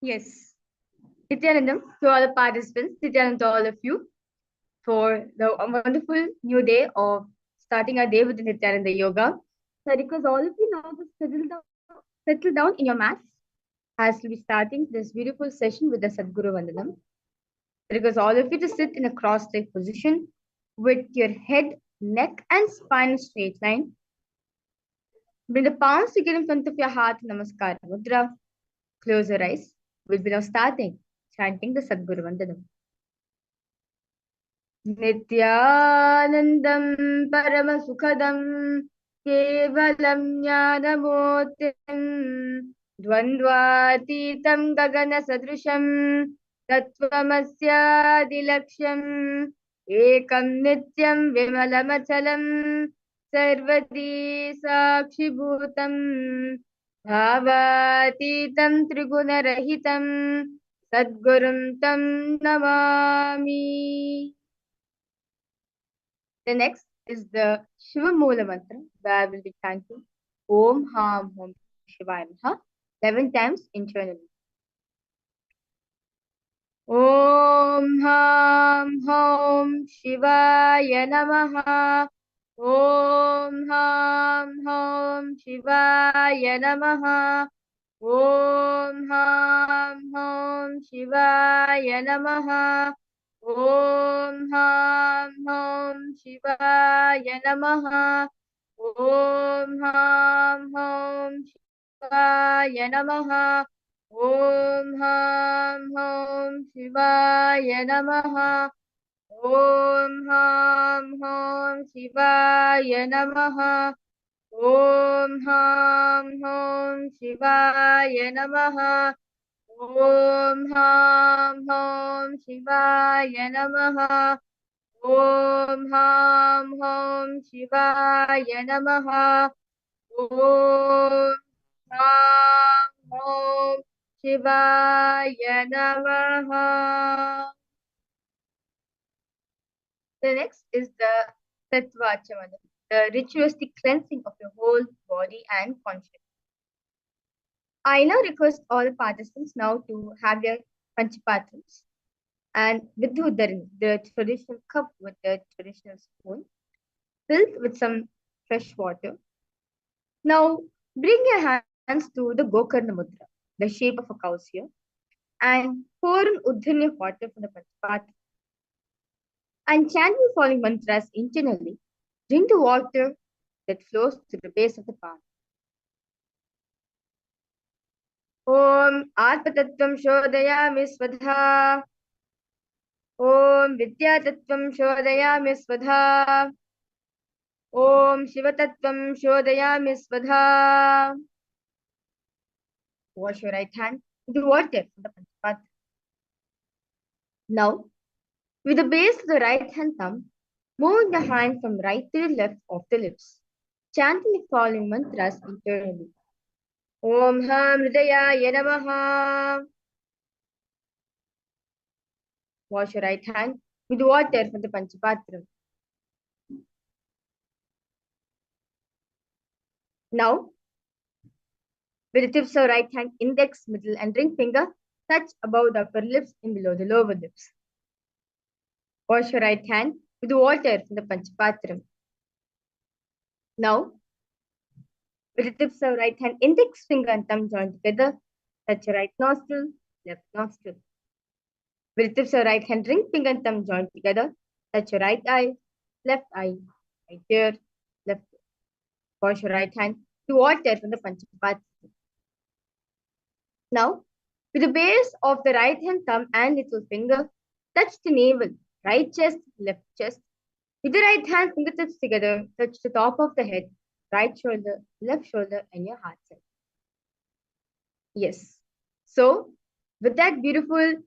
Yes. Nithyanandam to all the participants, Nithyanandam to all of you for the wonderful new day of starting our day with the Nithyananda Yoga. So I request all of you now to settle down in your mats as we'll be starting this beautiful session with the Sadguru Vandanam. I request all of you to sit in a cross-legged position with your head, neck, and spine in a straight line. Bring the palms together in front of your heart, Namaskar Mudra. Close your eyes. We'll be now starting chanting the Sadguru Vandanam. नित्यानन्दं परमसुखदं केवलं ज्ञानमूर्तिं द्वन्द्वातीतं गगनसदृशं तत्त्वमस्यादिलक्ष्यम् एकं नित्यं विमलमचलं सर्वदी साक्षिभूतं भावातीतं त्रिगुणरहितं सद्गुरुं तं Namami. The next is the Shiva Moola mantra where we'll be chanting Om Ham Hum Shivaya Namaha 11 times internally. Om Ham Hum Shivaya Namaha. Om Ham Hum Shivaya Namaha. Om Ham Hum Shivaya Namaha. Om Ham Hum Shivaya Namaha. Om Ham Hum Shivaya Namaha. Om Ham Hum Shivaya Namaha. Om Ham Hum Shivaya Namaha. Om Ham Hum Shivaya Namaha. Om Ham Hum Shivaya Namaha. Om Ham Hum Shivaya Namaha. Om Ham Hum Shivaya Namaha. The next is the Tattvachamanam, the ritualistic cleansing of your whole body and conscience. I now request all participants now to have their panchapatrams and vidhudaran, the traditional cup with the traditional spoon, filled with some fresh water. Now bring your hands to the Gokarna Mudra, the shape of a cow's ear, and pour in Udhanya water from the panchapatra. And chant the following mantras internally. Drink the water that flows to the base of the palm. Om Atmatattvam Shodayami Svadha. Om Vidyatattvam Shodayami Svadha. Om Shivatattvam Shodayami Svadha. Wash your right hand with the water from the panchapatra. Now, with the base of the right hand thumb, move the hand from right to the left of the lips, chanting the following mantras internally. Om Ham Hridayaya Namaha. Wash your right hand with water from the panchapatra. Now, with the tips of right hand, index, middle, and ring finger, touch above the upper lips and below the lower lips. Wash your right hand with water from the panchapatra. Now, with the tips of right hand, index finger and thumb joined together, touch your right nostril, left nostril. With the tips of right hand, ring finger and thumb joined together, touch your right eye, right ear, left ear. Wash your right hand with water from the panchapatra. Now, with the base of the right hand thumb and little finger, touch the navel, right chest, left chest. With the right hand fingertips together, touch the top of the head, right shoulder, left shoulder, and your heart center. Yes. So, with that beautiful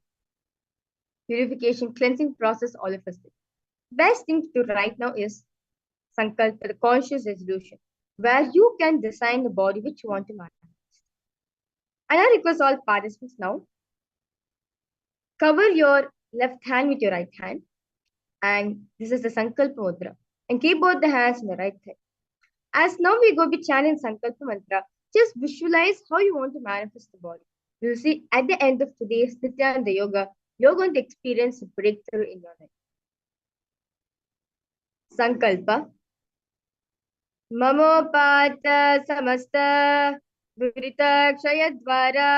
purification cleansing process all of us did, best thing to do right now is sankalpa, the conscious resolution, where you can design the body which you want to manifest. And I request all participants now, cover your left hand with your right hand, and this is the sankalpa mudra, and keep both the hands on the right side. As now we go be chanting sankalpa mantra, just visualize how you want to manifest the body. You see, at the end of today's Nithyananda Yoga, you're going to experience a breakthrough in your life. Sankalpa. ममोपात समस्त दुरित क्षय द्वारा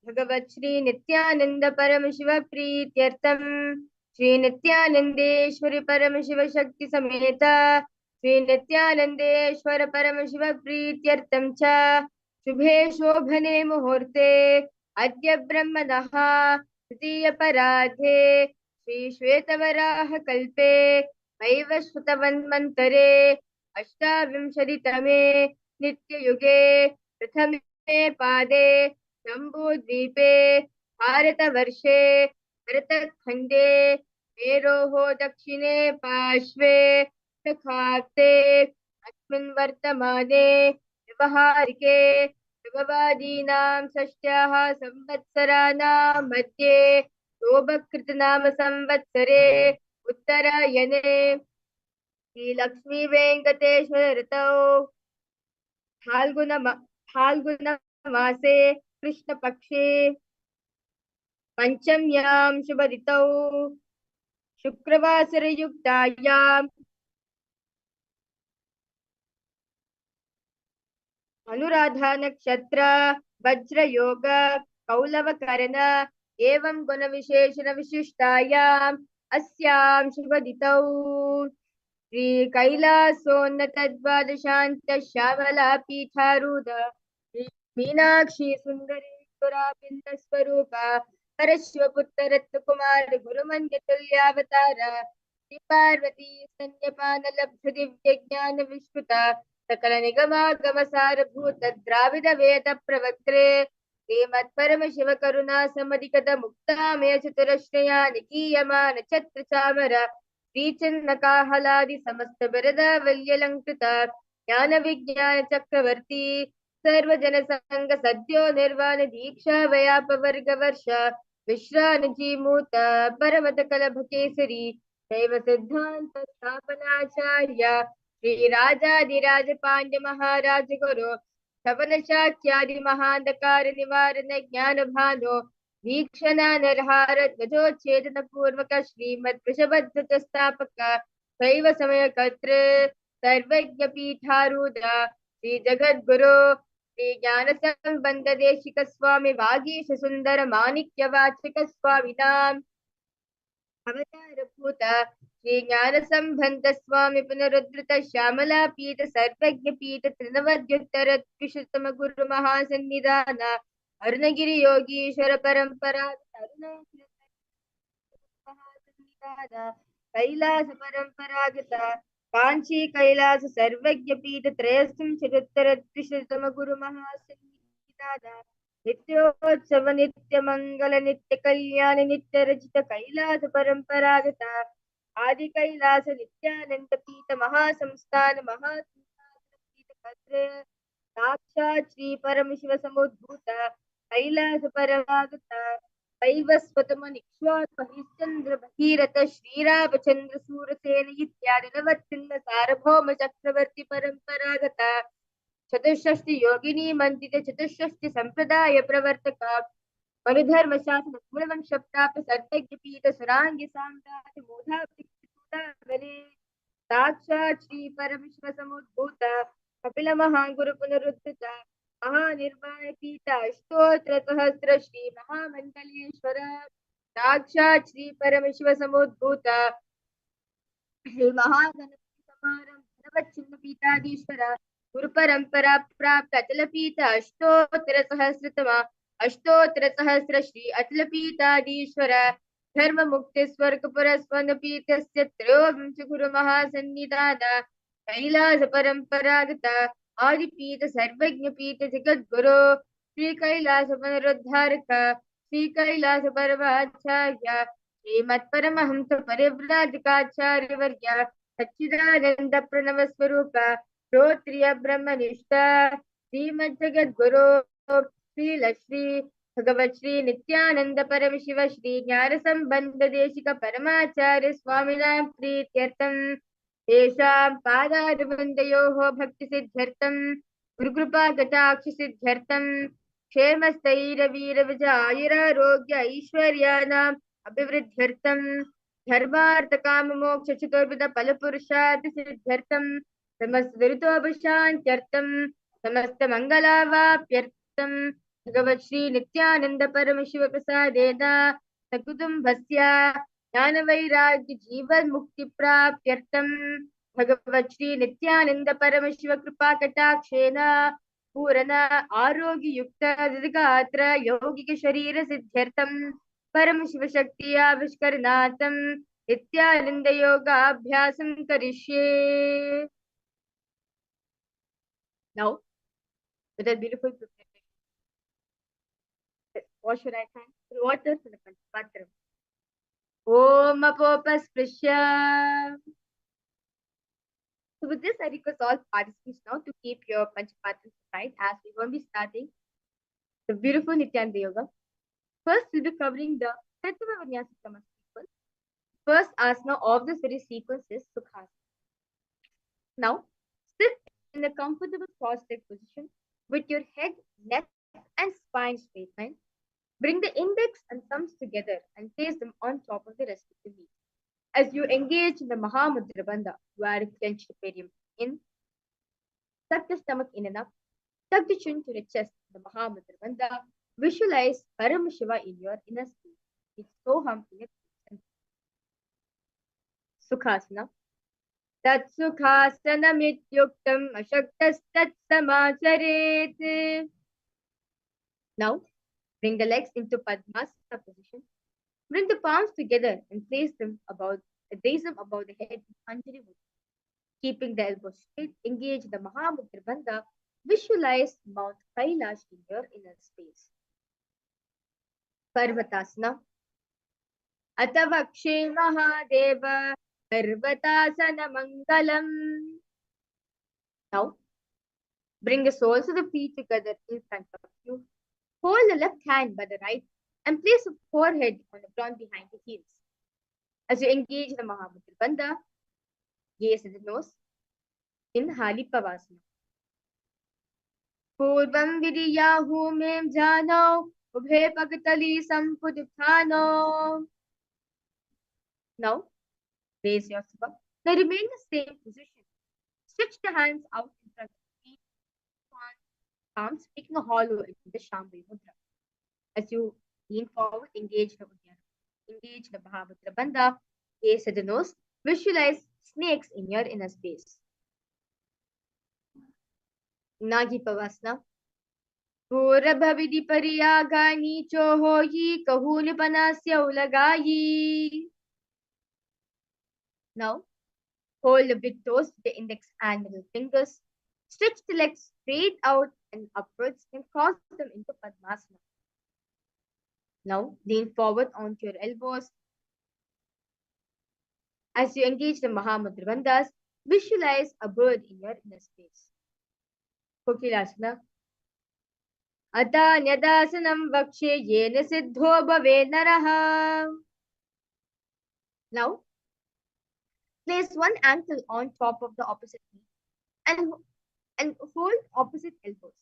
भगवत श्री नित्यानंद परम शिव प्रीत्यर्थम श्री नित्यानंदेश्वरी परम शिव शक्ति समेत श्री नित्यानंदेश्वर परम शिव प्रीत्यर्थम च शुभे शोभने मुहूर्ते अद्य ब्रह्मणः तृतीय पराधे श्री श्वेतवराह कल्पे वैवस्वतवन्मन्तरे अष्टाविंशतितमे नित्ययुगे प्रथमे पादे जम्बूद्वीपे भारतवर्षे भरतखण्डे मेरोः दक्षिणे पार्श्वे सखाते अस्मिन् वर्तमाने व्यवहारिके भगवादीनां षष्ट्याः संवत्सराणां मध्ये शोभकृतनाम संवत्सरे उत्तरायणे श्री लक्ष्मी वेंकटेश्वर ऋतौ फाल्गुन मासे कृष्ण पक्षे पंचम्यां शुभ ऋतौ शुक्रवासर युक्तायाम् अनुराधा नक्षत्र वज्र योग कौलवकरण एवं गुण विशेषण विशिष्टायाम् अस्यां शुभ ऋतौ श्री कैलासोन्नत द्वादशांत श्यामला पीठारूढ़ मीनाक्षी सुंदरेश्वरा बिंद स्वरूप परश्वपुत्र रत्न कुमार गुरुमन्य तुल्यावतार श्री पार्वती स्तन्यपान लब्ध दिव्य ज्ञान विश्रुता सकल निगमागम सारभूत द्राविड वेद प्रवक्त्रे श्रीमत् परम शिव करुणा समधिगत मुक्तामय चतुरश्रया निकीयमान छत्र चामर श्रीचन्नकाहलादि समस्त बिरदावल्यलंकृत ज्ञान विज्ञान चक्रवर्ती सर्वजन संग सद्यो निर्वाण दीक्षा व्याप वर्ग वर्ष विश्रानजी मूत परमत कलभ केसरी शैव सिद्धांत स्थापनाचार्य श्री राजाधिराज पांड्य महाराज गुरु सवन शाक्यादि महांधकार निवारण ज्ञान भानो वीक्षणा नरहार ध्वजोच्छेदन पूर्वक श्रीमद वृषभध्वज स्थापक शैव समय कर्तृ सर्वज्ञ पीठारूढ़ श्री जगद्गुरु श्री ज्ञान संबंध देशिक स्वामी वागीश सुंदर माणिक्य वाचक स्वामिनाम अवतार भूत श्री ज्ञान संबंध स्वामी पुनरुद्धृत श्यामला पीठ सर्वज्ञ पीठ त्रिनवद्युत्तर द्विशतम गुरु महासन्निधान अरुणगिरि योगीश्वर परंपरा कैलास परंपरागत कांची कैलास सर्वज्ञ पीठ त्रयस्त्रिंशदुत्तर द्विशतम गुरु महासन्निधान नित्योत्सव नित्य मंगल नित्य कल्याण नित्य रचित कैलास परंपरागत आदि कैलास नित्यानंद पीठ महासंस्थान महासंस्थान साक्षात् श्री परम शिव समुद्भूत कैलास परमागत वैवस्वतम निक्ष्वात् हरिश्चंद्र भगीरथ श्रीरामचंद्र सूरसेन इत्यादि नवत्रिंग सार्वभौम चक्रवर्ती परंपरागत चतुष्षष्टि योगिनी मंडित चतुष्षष्टि संप्रदाय प्रवर्तक मनुधर्म शासन मूलवंश प्राप्त सर्वज्ञ पीठ सुरांगी साम्राज्य मोधा साक्षात् श्री परमेश्वर समुद्भूत कपिल महागुरु पुनरुद्धृत महानिर्वाण पीठ अष्टोत्तर सहस्र श्री महामंडलेश्वर साक्षात् श्री परमेश्वर समुद्भूत श्री महागणपति समारंभ नवचिन्ह पीठाधीश्वर गुरु परंपरा प्राप्त अचल पीठ अष्टोत्तर सहस्र श्री अचल पीठाधीश्वर धर्म मुक्ति स्वर्ग पुरस्वन पीठस्य त्रयोविंश गुरु महासन्निधान कैलास परंपरागत आदिपीठ सर्वज्ञ पीठ जगद्गुरु श्री कैलास पुनरुद्धारक श्री कैलास परमाचार्य श्रीमत् परमहंस परिव्राजकाचार्य वर्य सच्चिदानंद प्रणव स्वरूप श्रोत्रिय ब्रह्मनिष्ठ श्रीमद् जगद्गुरु श्री भगवत श्री नित्यानंद परम शिव श्री ज्ञान संबंध देशिक परमाचार्य स्वामिनां प्रीत्यर्थं तेषां पादारविन्दयोः भक्ति सिद्ध्यर्थं गुरुकृपा कटाक्ष सिद्ध्यर्थं क्षेमस्थैरवीरविजयायुरारोग्य ऐश्वर्याणाम् अभिवृद्ध्यर्थं धर्मार्थकाममोक्षचतुर्विध फलपुरुषार्थ सिद्ध्यर्थं समस्तदुरितोपशान्त्यर्थं समस्तमङ्गलावाप्यर्थं भगवत् श्री नित्यानन्द परमशिव प्रसादेन सकुटुम्बस्य ज्ञानवैराग्य जीवन्मुक्तिप्राप्त्यर्थं भगवत् श्री नित्यानन्द परमशिव कृपा कटाक्षेन पूर्ण आरोग्य युक्त दीर्घात्र यौगिक शरीर सिद्ध्यर्थं परम शिव शक्ति आविष्करणार्थं नित्यानंद योगाभ्यासं करिष्ये. Now, with a beautiful preparation, wash your right hand with water from the Panchapatram. Om Apopasprisya. So with this, I request all participants now to keep your Panchapatram aside as we won't be starting the beautiful Nithyananda Yoga. First, we'll be covering the Tattva Vinyasa sequence. First asana of the series sequence is Sukhasana. Now, sit in a comfortable cross-legged position with your head, neck, and spine straightened. Bring the index and thumbs together and place them on top of the respective knees. As you engage in the Mahamudra Bandha, you are clenched perium in, tuck the stomach in and up, tuck the chin to the chest, the Mahamudra Bandha. Visualize Paramashiva in your inner space. It's Soham in your Sukhasana. Tatsukhasana-mityuktam ashaktastat-samacharet. Now, bring the legs into Padmasana position. Bring the palms together and raise them above the head in Anjali Mudra. Keeping the elbows straight, engage the Mahamudra Bandha. Visualize Mount Kailash in your inner space. Parvatasana. Atavakshe Mahadeva Parvatasana Mangalam. Now, bring the soles of the feet together in front of you. Hold the left hand by the right and place the forehead on the ground behind the heels. As you engage the Mahamudra Bandha, gaze at the nose in Halipavasana. Purvam vidiyahumem jano ubhe pagatali sampudithano. Now, raise yourself up. Now, remain in the same position. Stretch the hands out in front of the feet, palms making a hollow into the Shambhavi Mudra. As you lean forward, engage the Uddiyana. Engage the Mahamudra Bandha. Gaze at the nose. Visualize snakes in your inner space. Nagi Pavasana. Purabhavidi pariyagani chohoyi kahuni panasya ulagayi. Now, hold the big toes with the index and middle fingers. Stretch the legs straight out and upwards and cross them into Padmasana. Now, lean forward onto your elbows. As you engage the Mahamudra Bandhas, visualize a bird in your inner space. Kokilasana. Atanyadasanam vakshe yena siddho bhave naraha. Now, place one ankle on top of the opposite knee and hold opposite elbows.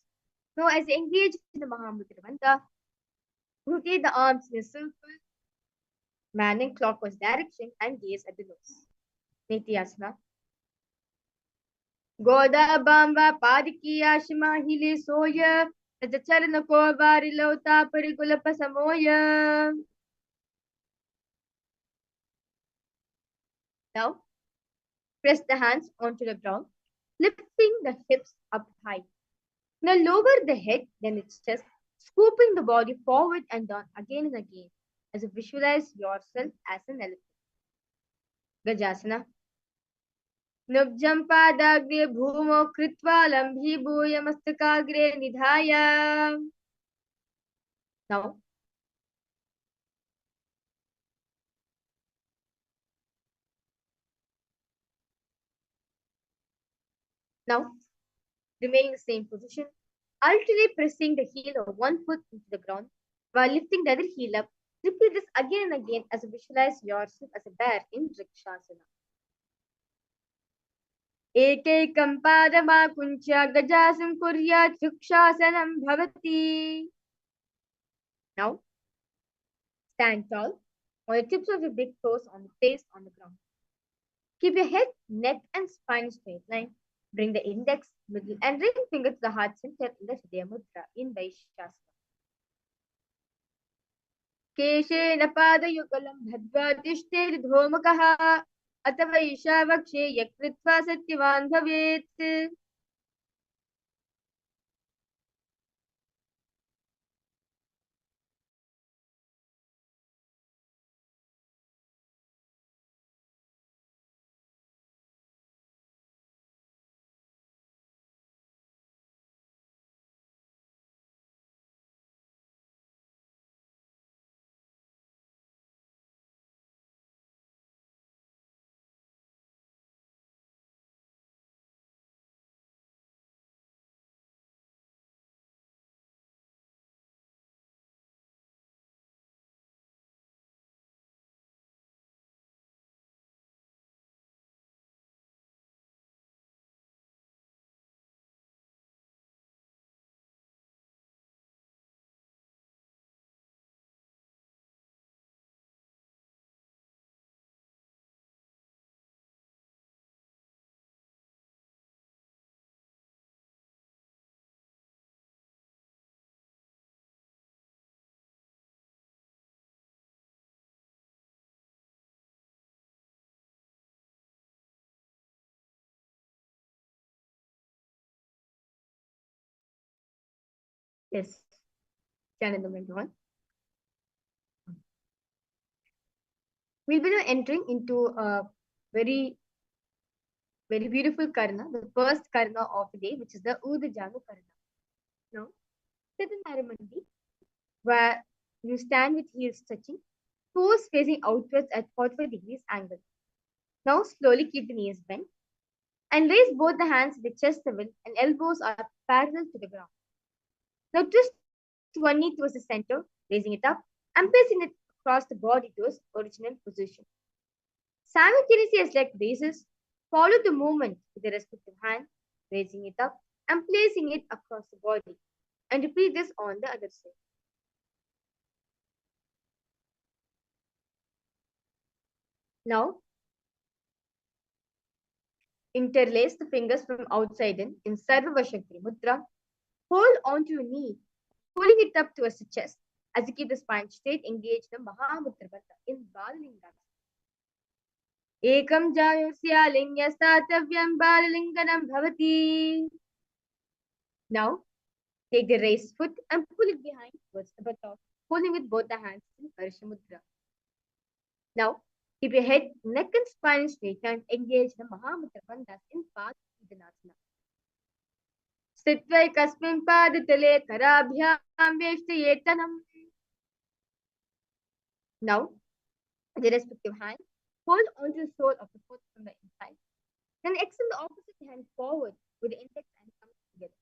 Now, as you engage in the Mahamudra Bandha, rotate the arms in a circle, man in clockwise direction, and gaze at the nose. Nithyananda. Goda Bamba Padikiya Shimahili Soya, Rajacharana Kovari Lota Parigulapa Samoya. Now, press the hands onto the ground, lifting the hips up high. Now, lower the head, then its chest, scooping the body forward and down again and again as you visualize yourself as an elephant. Gajasana. Nubjam padagre bhumo kritva lambhi bhuya mastakagre nidhaya. Now, remain in the same position, alternately pressing the heel of one foot into the ground while lifting the other heel up. Repeat this again and again as you visualize yourself as a bear in Vrikshasana. Ekekam padama kuncha gajasam kuryat Vrikshasanam bhavati. Now, stand tall on the tips of your big toes on the face on the ground. Keep your head, neck, and spine straight line. Bring the index, middle, and ring finger to the heart center in the Hridaya Mudra in Vaishasana. केशेन पादयुगलं भद्वा तिष्ठेर्धूमकः अथवा ईशावक्षे यकृत्वा सत्यवान् भवेत्. Yes, Nithyananda went on. We'll be now entering into a very, very beautiful karna, the first karna of the day, which is the Udajanu karna. Now, sit in Naramandi, where you stand with heels touching, toes facing outwards at 45 degrees angle. Now, slowly keep the knees bent and raise both the hands to the chest level and elbows are parallel to the ground. Now, twist one knee towards the center, raising it up and placing it across the body to its original position. Simultaneously, as leg raises, follow the movement with the respective hand, raising it up and placing it across the body. And repeat this on the other side. Now, interlace the fingers from outside in Sarvavashakti Mudra. Hold onto your knee, pulling it up towards the chest. As you keep the spine straight, engage the Mahamudra Bandha in Balalinga. Ekam jayosya lingyastatavyam balalinganam bhavati. Now, take the raised foot and pull it behind towards the buttock, holding with both the hands in Parishamudra. Now, keep your head, neck and spine straight and engage the Mahamudra Bandhas in Padasana. Sitvai padatale karabhyam veshtayetanam. Now, with the respective hand, hold onto the sole of the foot from the inside. Then extend the opposite hand forward with the index and thumb together.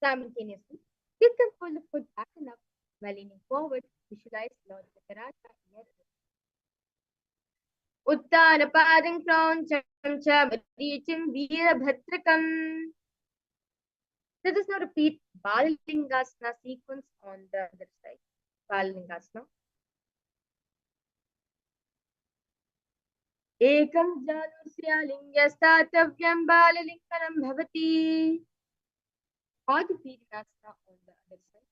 Simultaneously, kick and pull the foot back and up while leaning forward. Visualize Lord Vitaraka in your Uttana padang cham cham reaching Veerabhatrakam. Let us now repeat Balalingasana sequence on the other side. Balalingasana. Ekam janusya lingyastatavyam balalinganam bhavati. Or the Veerasana on the other side.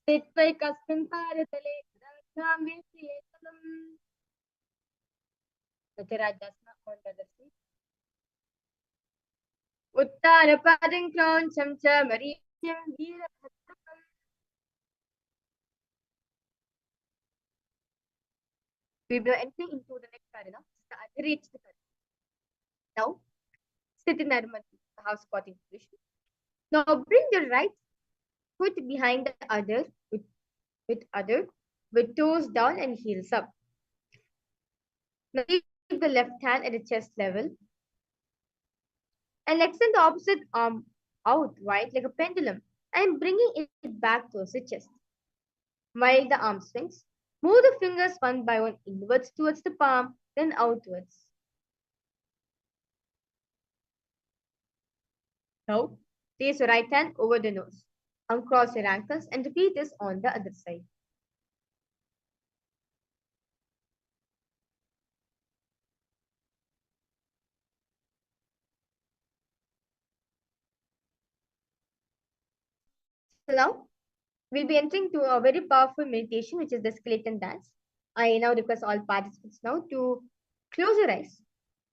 Sitvai kasmin paratale radham veshyatanam. Natarajasana on the other side. Uttana padang cham cham reaching Veerabhatrakam. We will enter into the next karana, the Adhirich karana. Now, sit in Narmati, the half squatting position. Now, bring the right foot behind the other with toes down and heels up. Now, keep the left hand at the chest level and extend the opposite arm out wide like a pendulum and bringing it back towards the chest. While the arm swings, move the fingers one by one inwards towards the palm, then outwards. Now, place your right hand over the nose. Uncross your ankles and repeat this on the other side. So now we'll be entering to a very powerful meditation, which is the skeleton dance. I now request all participants now to close your eyes.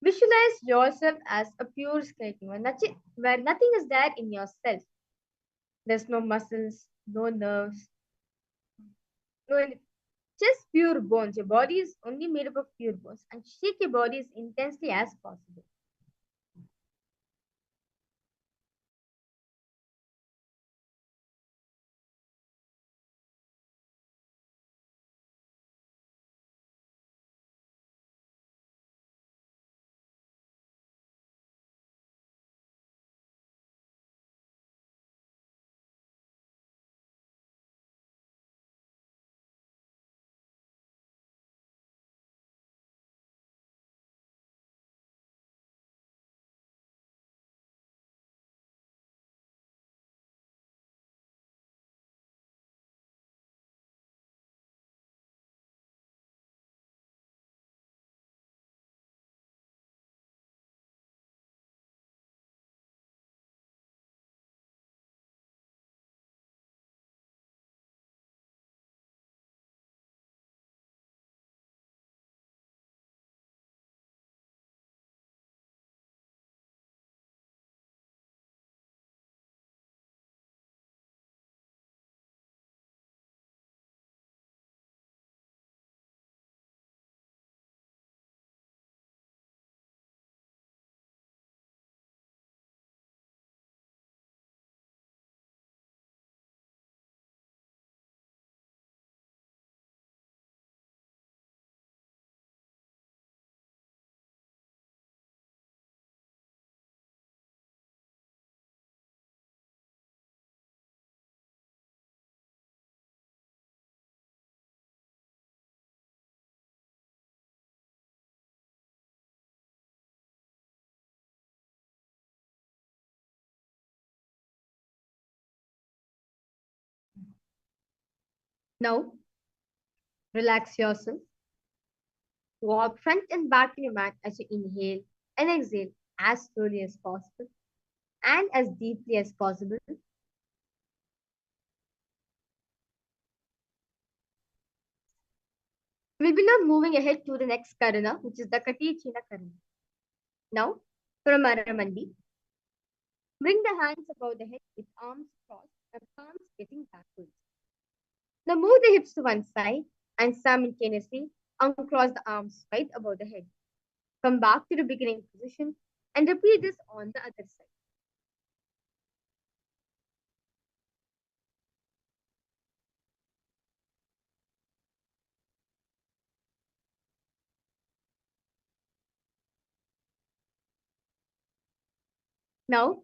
Visualize yourself as a pure skeleton where nothing is there in yourself. There's no muscles, no nerves, no anything. Just pure bones. Your body is only made up of pure bones. And shake your body as intensely as possible. Now, relax yourself. Walk front and back in your mat as you inhale and exhale as slowly as possible and as deeply as possible. We'll be now moving ahead to the next karana, which is the Kati China karana. Now, Paramashivoham, bring the hands above the head with arms crossed and palms facing backwards. Now move the hips to one side and simultaneously uncross the arms right above the head. Come back to the beginning position and repeat this on the other side. Now,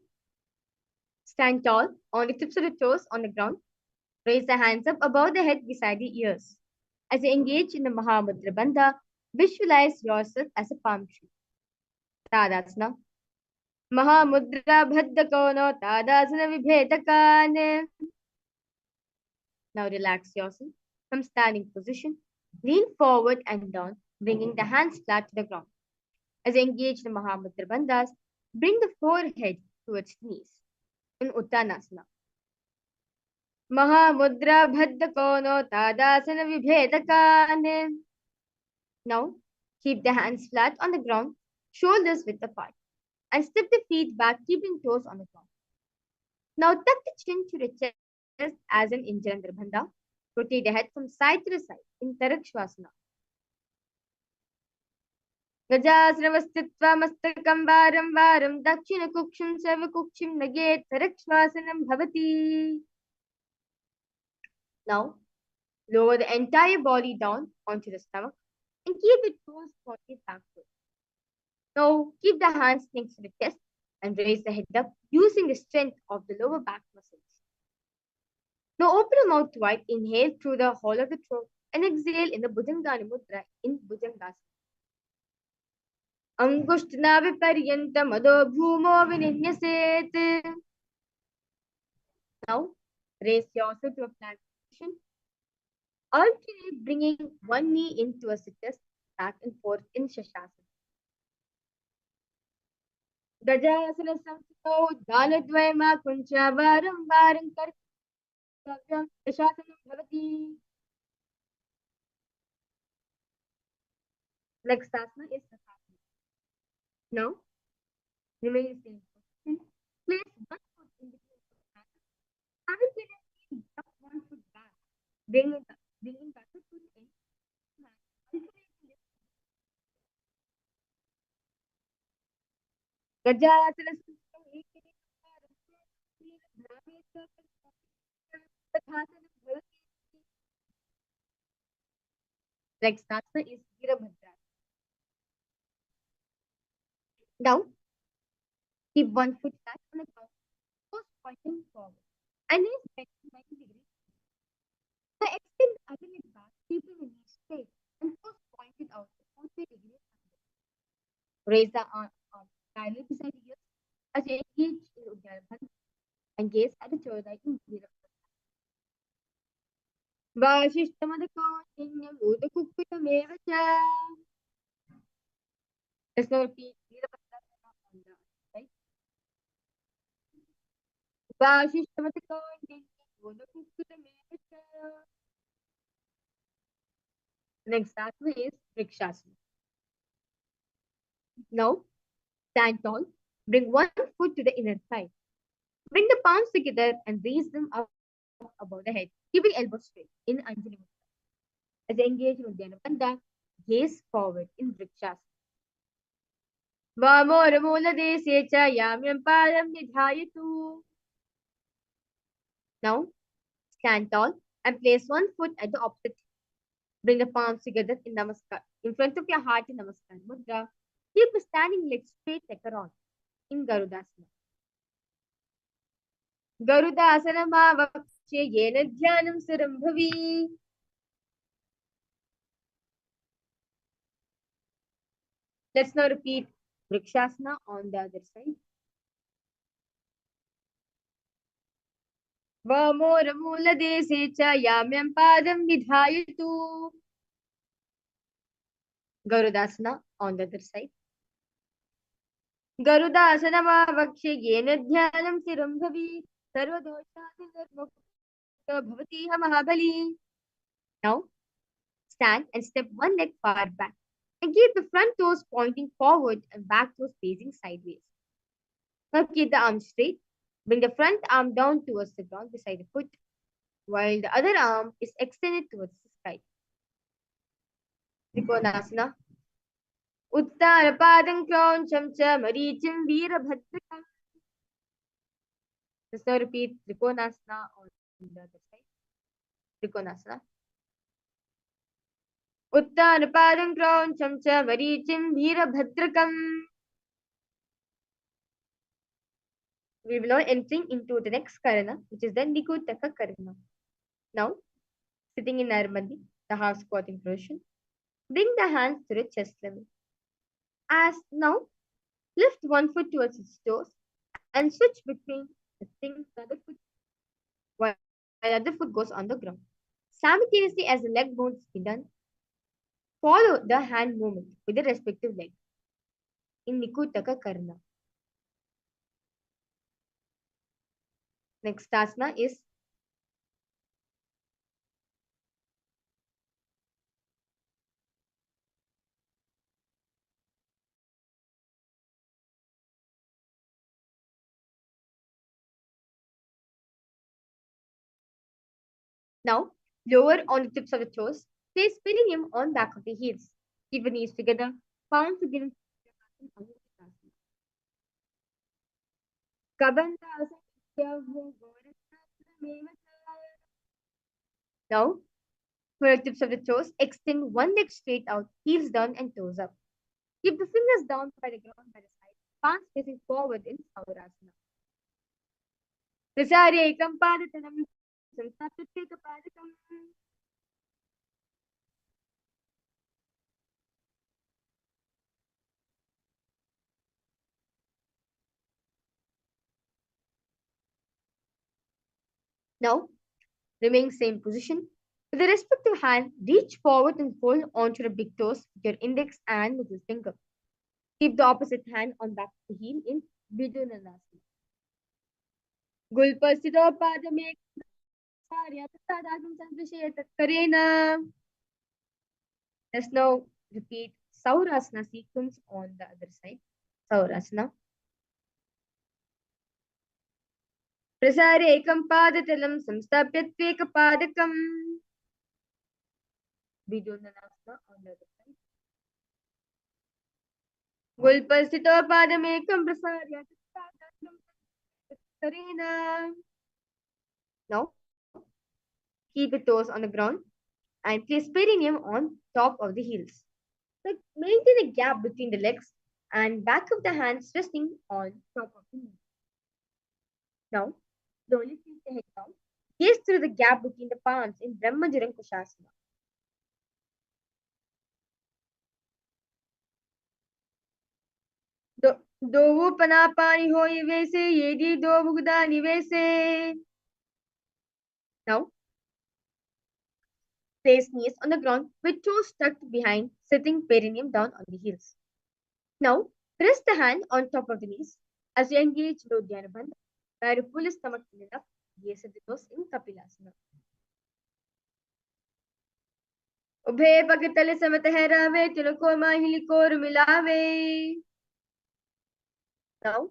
stand tall on the tips of the toes on the ground. Raise the hands up above the head beside the ears. As you engage in the Mahamudra Bandha, visualize yourself as a palm tree. Tadasana. Mahamudra Bhaddhakono Tadasana Vibhetakane. Now relax yourself from standing position. Lean forward and down, bringing the hands flat to the ground. As you engage the Mahamudra Bandhas, bring the forehead towards knees in Uttanasana. Mahamudra Bhaddhakono Tadasana Vibhetakane. Now, keep the hands flat on the ground, shoulders width apart, and step the feet back, keeping toes on the ground. Now, tuck the chin to the chest as an Injarandra Bandha. Rotate the head from side to the side in Tarakshvasana. Gajasravastitva mastakam varam varam dakshina kukshim sarva kukshim nage Tarakshvasanam bhavati. Now, lower the entire body down onto the stomach and keep the toes pointed backward. Now, keep the hands next to the chest and raise the head up using the strength of the lower back muscles. Now, open the mouth wide, inhale through the hole of the throat and exhale in the Bhujangani Mudra in Bhujangasana. Angushthana Viparyanta Madho Bhumo Vinyaset. Now, Raise yourself to a flat position. Alternate bringing one knee into a sitter, back and forth in Shashasana. Gajasana Samstito, Daladvayama Kuncha Varam Varam Kartavyam Shashanam Bhavati. Next asana is Sakasana. Now, remain in the same position. Place one foot in between your hands. Simultaneously, drop one foot back. Bringing the other foot in. Gajasana Samstito, Next asana is Virabhadra. Now, keep one foot flat on the ground, toes pointing forward, and knees bent 90 degrees. Now, extend the other leg back, keeping the knees straight and toes pointed out 40 degrees. Raise the arm slightly beside the ears as you engage in Uddiyana Bandha and gaze at the Chodai in Virabhadra. Vashishthamadakaunyam udakukkutameva cha. Let's now repeat Virabhadra on the right. Vashishthamadakaunyam udakukkutameva cha. Next asana is Vrikshasana. Now, stand tall. Bring one foot to the inner thigh. Bring the palms together and raise them up above the head, keeping elbows straight in Anjali Mudra. As you engage in Uddiyana Bandha, gaze forward in Vrikshasana. Vamooramooladesye cha yamyam padam nidhayatu. Now, stand tall and place one foot at the opposite. Bring the palms together in Namaskar, in front of your heart in Namaskar Mudra. Keep the standing leg straight like a rod in Garudasana. Garudasana yena dhyanam sarambhavi. Let's now repeat Vrikshasana on the other side. Vamooramooladesye cha yamyam padam nidhayatu. Garudasana on the other side. Garudasana yena dhyanam sarambhavi. Sarvadoshanam nirmukta bhavati mahabali. Now, stand and step one leg far back and keep the front toes pointing forward and back toes facing sideways. Now keep the arms straight. Bring the front arm down towards the ground beside the foot, while the other arm is extended towards the sky. Trikonasana. Uttara padam krauncham cha marichim virabhadrakam. Let's now repeat Trikonasana on the other side. Trikonasana. Uttara padam krauncham cha marichim virabhadrakam. We will now entering into the next karana, which is the Nikutaka karana. Now, sitting in Narmadi, the half squatting position, bring the hands to the chest level. As now, lift one foot towards its toes and switch between the other foot while the other foot goes on the ground. Simultaneously, as the leg bones be done, follow the hand movement with the respective leg in Nikutaka karana. Next asana is now lower on the tips of the toes. Place perineum on back of the heels. Keep the knees together, palms together. Now, for the tips of the toes, extend one leg straight out, heels down and toes up. Keep the fingers down by the ground by the side, palms facing forward in Saurasana. Ekam padatanam samsaptateka padakam. Now, Remain same position. With the respective hand, reach forward and fold onto the big toes with your index and middle finger. Keep the opposite hand on back of the heel in Vidunanasana. Gulpasito padame karya tasadagam sanvishayat karena. Let's now repeat Saurasana sequence on the other side. Saurasana. Prasare ekam padatalam samstapya tvekapadakam. Vidunanasana on the other side. Gulpasito padamekam prasarya tasadagam karena. Now, keep the toes on the ground and place perineum on top of the heels. So maintain a gap between the legs and back of the hands resting on top of the knees. Now, slowly place the head down. Gaze through the gap between the palms in Brahmajarankushasana. Dovu panapani ho yivese yedi dovuguda nivese. Now, place knees on the ground with toes tucked behind, sitting perineum down on the heels. Now, rest the hand on top of the knees as you engage Nithyananda Bandha. Try to pull the stomach in up. Gaze at the nose in Kapilasana. उभे पगतल समत है रावे तिलको माहिली core मिलावे. Now,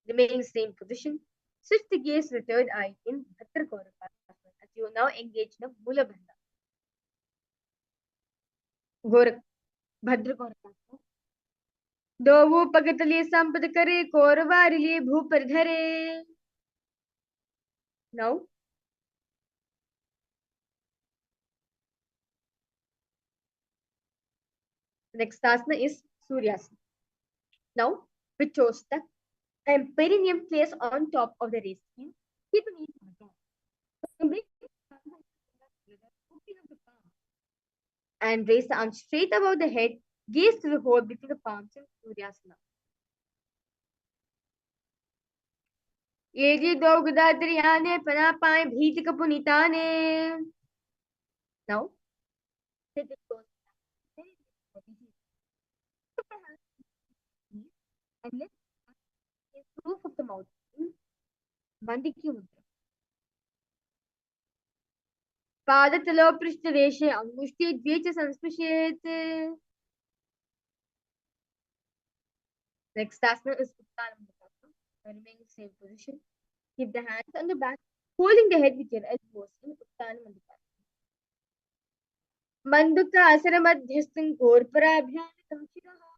remain same position. Switch the gaze to the third eye in Bhadrakorakasana as you now engage the Mula Bandha. Gorak Bhadrakorakasana. दोवु पगतली संपद करे कोरवारिली भूपर धरे. Now, the next asana is Suryasana. Now, with toes stuck and perineum placed on top of the raised heel, keep the knees on the ground. Bring the opening of the palm and raise the arms straight above the head. Gaze to the hole between the palms in Suryasana. ये जी दो गुदाद्रियाने पनापाए भीत कपुनिताने. Now, sit the toes and lift the roof of the mouth. Bandiki mudra. पादतलो पृष्ठदेशे अंगुष्ठी द्वे च संस्पृशेत्. Next asana is Uttanamudra. Remain in same position. Keep the hands on the back, holding the head with your elbows in Uttanamudra. Manduka asana madhyastham korparabhyanitam shiraha.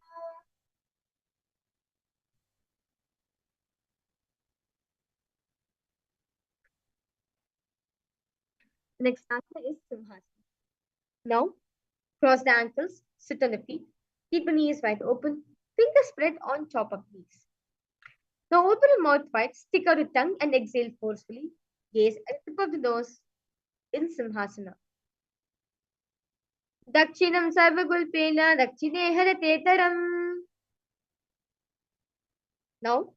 Next asana is Simhasana. Now, cross the ankles, sit on the feet, keep the knees wide open, fingers spread on top of knees. Now open your mouth wide, stick out your tongue and exhale forcefully. Gaze at the tip of the nose in Simhasana. Dakshinam sarvagulpena dakshine harate taram. Now,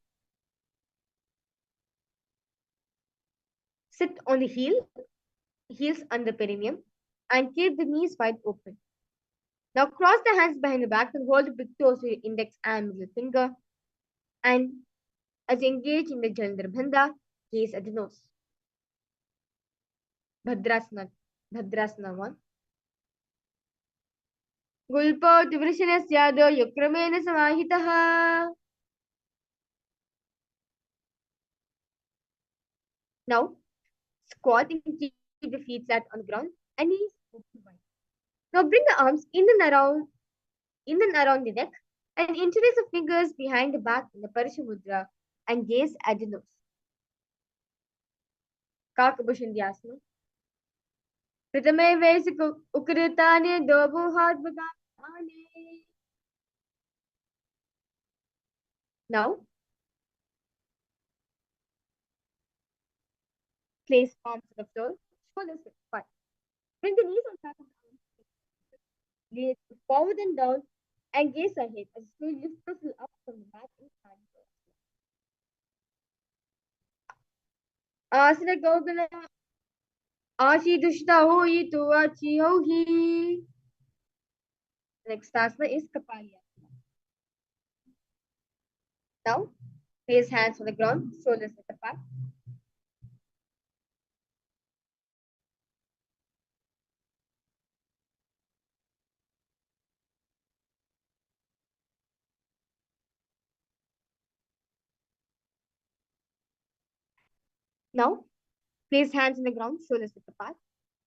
sit on the heels under perineum, and keep the knees wide open. Now cross the hands behind the back and hold the big toes with your index and middle finger. And as you engage in the Jalandhar Bandha, gaze at the nose. Bhadrasana 1. Gulpo Divrishanasyado Yukramena Samahitaha. Now, squat and keep the feet flat on the ground and knees open wide. Now bring the arms in and around the neck and interlace the fingers behind the back in the Parishamudra and gaze at the nose. Kakabushandhyasana. Pratame Vesik Ukritane Dobu Hadbagane. Now, place palms on the floor, shoulders apart. Bring the knees on top of the arms. Gaze forward and down and gaze ahead as you lift the foot up from the mat in hand. Asana Gogala Ashi dushta hoyi to achi hogi. Next asana is Kapali asana. Now, place hands on the ground, shoulders width apart. Now, place hands on the ground, shoulders width apart.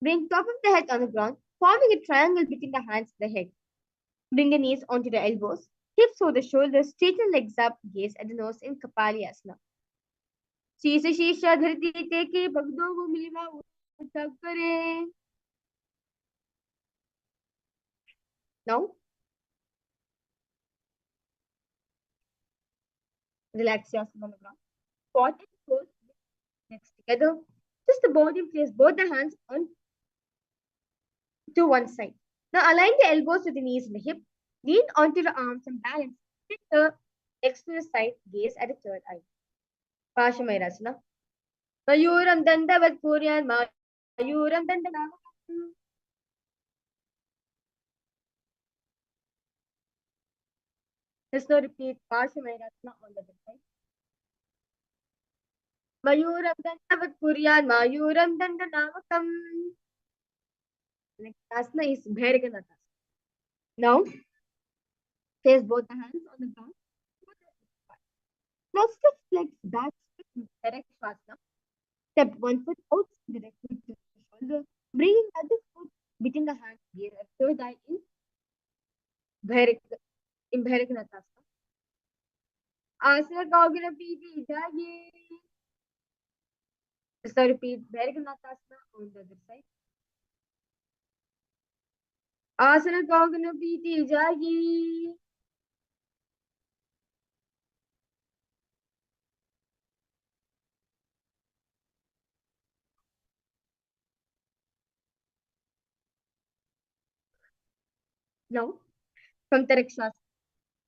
Bring top of the head on the ground, forming a triangle between the hands and the head. Bring the knees onto the elbows, hips over the shoulders, straighten legs up, gaze at the nose in Kapali asana. शीश शीशा धरती टेके भगदों को मिलवा उठा करे. Now, relax yourself on the ground. Squat and close legs together. Just the body, place both the hands on to one side. Now align the elbows with the knees and the hip. Lean onto the arms and balance. Take the legs to the side. Gaze at the third eye. Paramashivoham. Mayuram dandavat puryan mayuram dandanam. Let's now repeat Paramashivoham on the other side. Mayuram dandavat puryan mayuram dandanam. Next asana is Bhairaganata. Now, place both the hands on the ground. Now, stretch legs back, direct Shasana. Step one foot out directly to the shoulder. Bringing the other foot between the hands. Here, a third eye in Bhairaganata. Asana Gogana Piti Jagi. So repeat Bhairaganata on the other side. Asana Gogana Piti Jagi. Now, from Tarakshasana.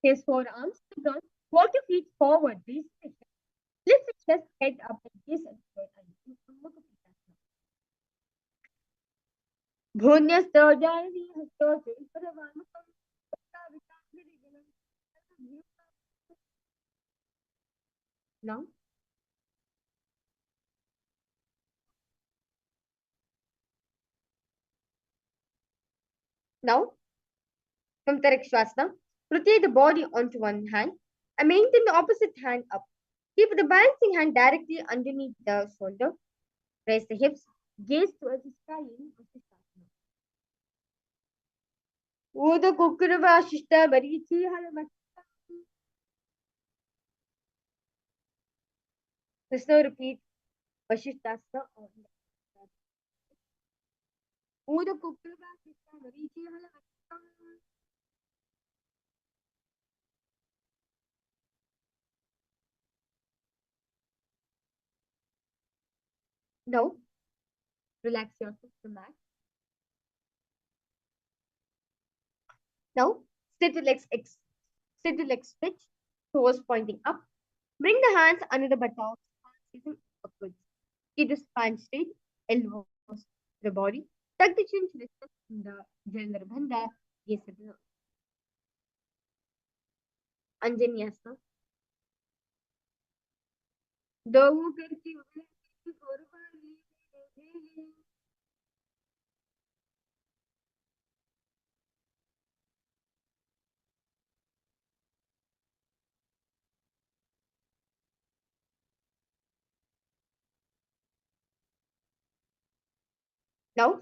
Place forearms to the ground. Walk your feet forward. Lift the chest, head up, and gaze at the third eye. Bhunyastho jayati hasto chaiparavamukam. Now, now, from Tarakshasana, rotate the body onto one hand and maintain the opposite hand up. Keep the balancing hand directly underneath the shoulder. Raise the hips. Gaze towards the sky in Vasisthasana. Uda kukurava shishta barichi halavata. Let's now repeat Vasisthasana. Uda kukurava shishta barichi halavata. Now, relax yourself to the mat. Now, sit the legs stretch, toes pointing up. Bring the hands under the buttocks, facing upwards. Keep the spine straight, elbows to the body. Tuck the chin to the chest in the Janarbandha. Yes, Anjanyasana. Dovu karti Now,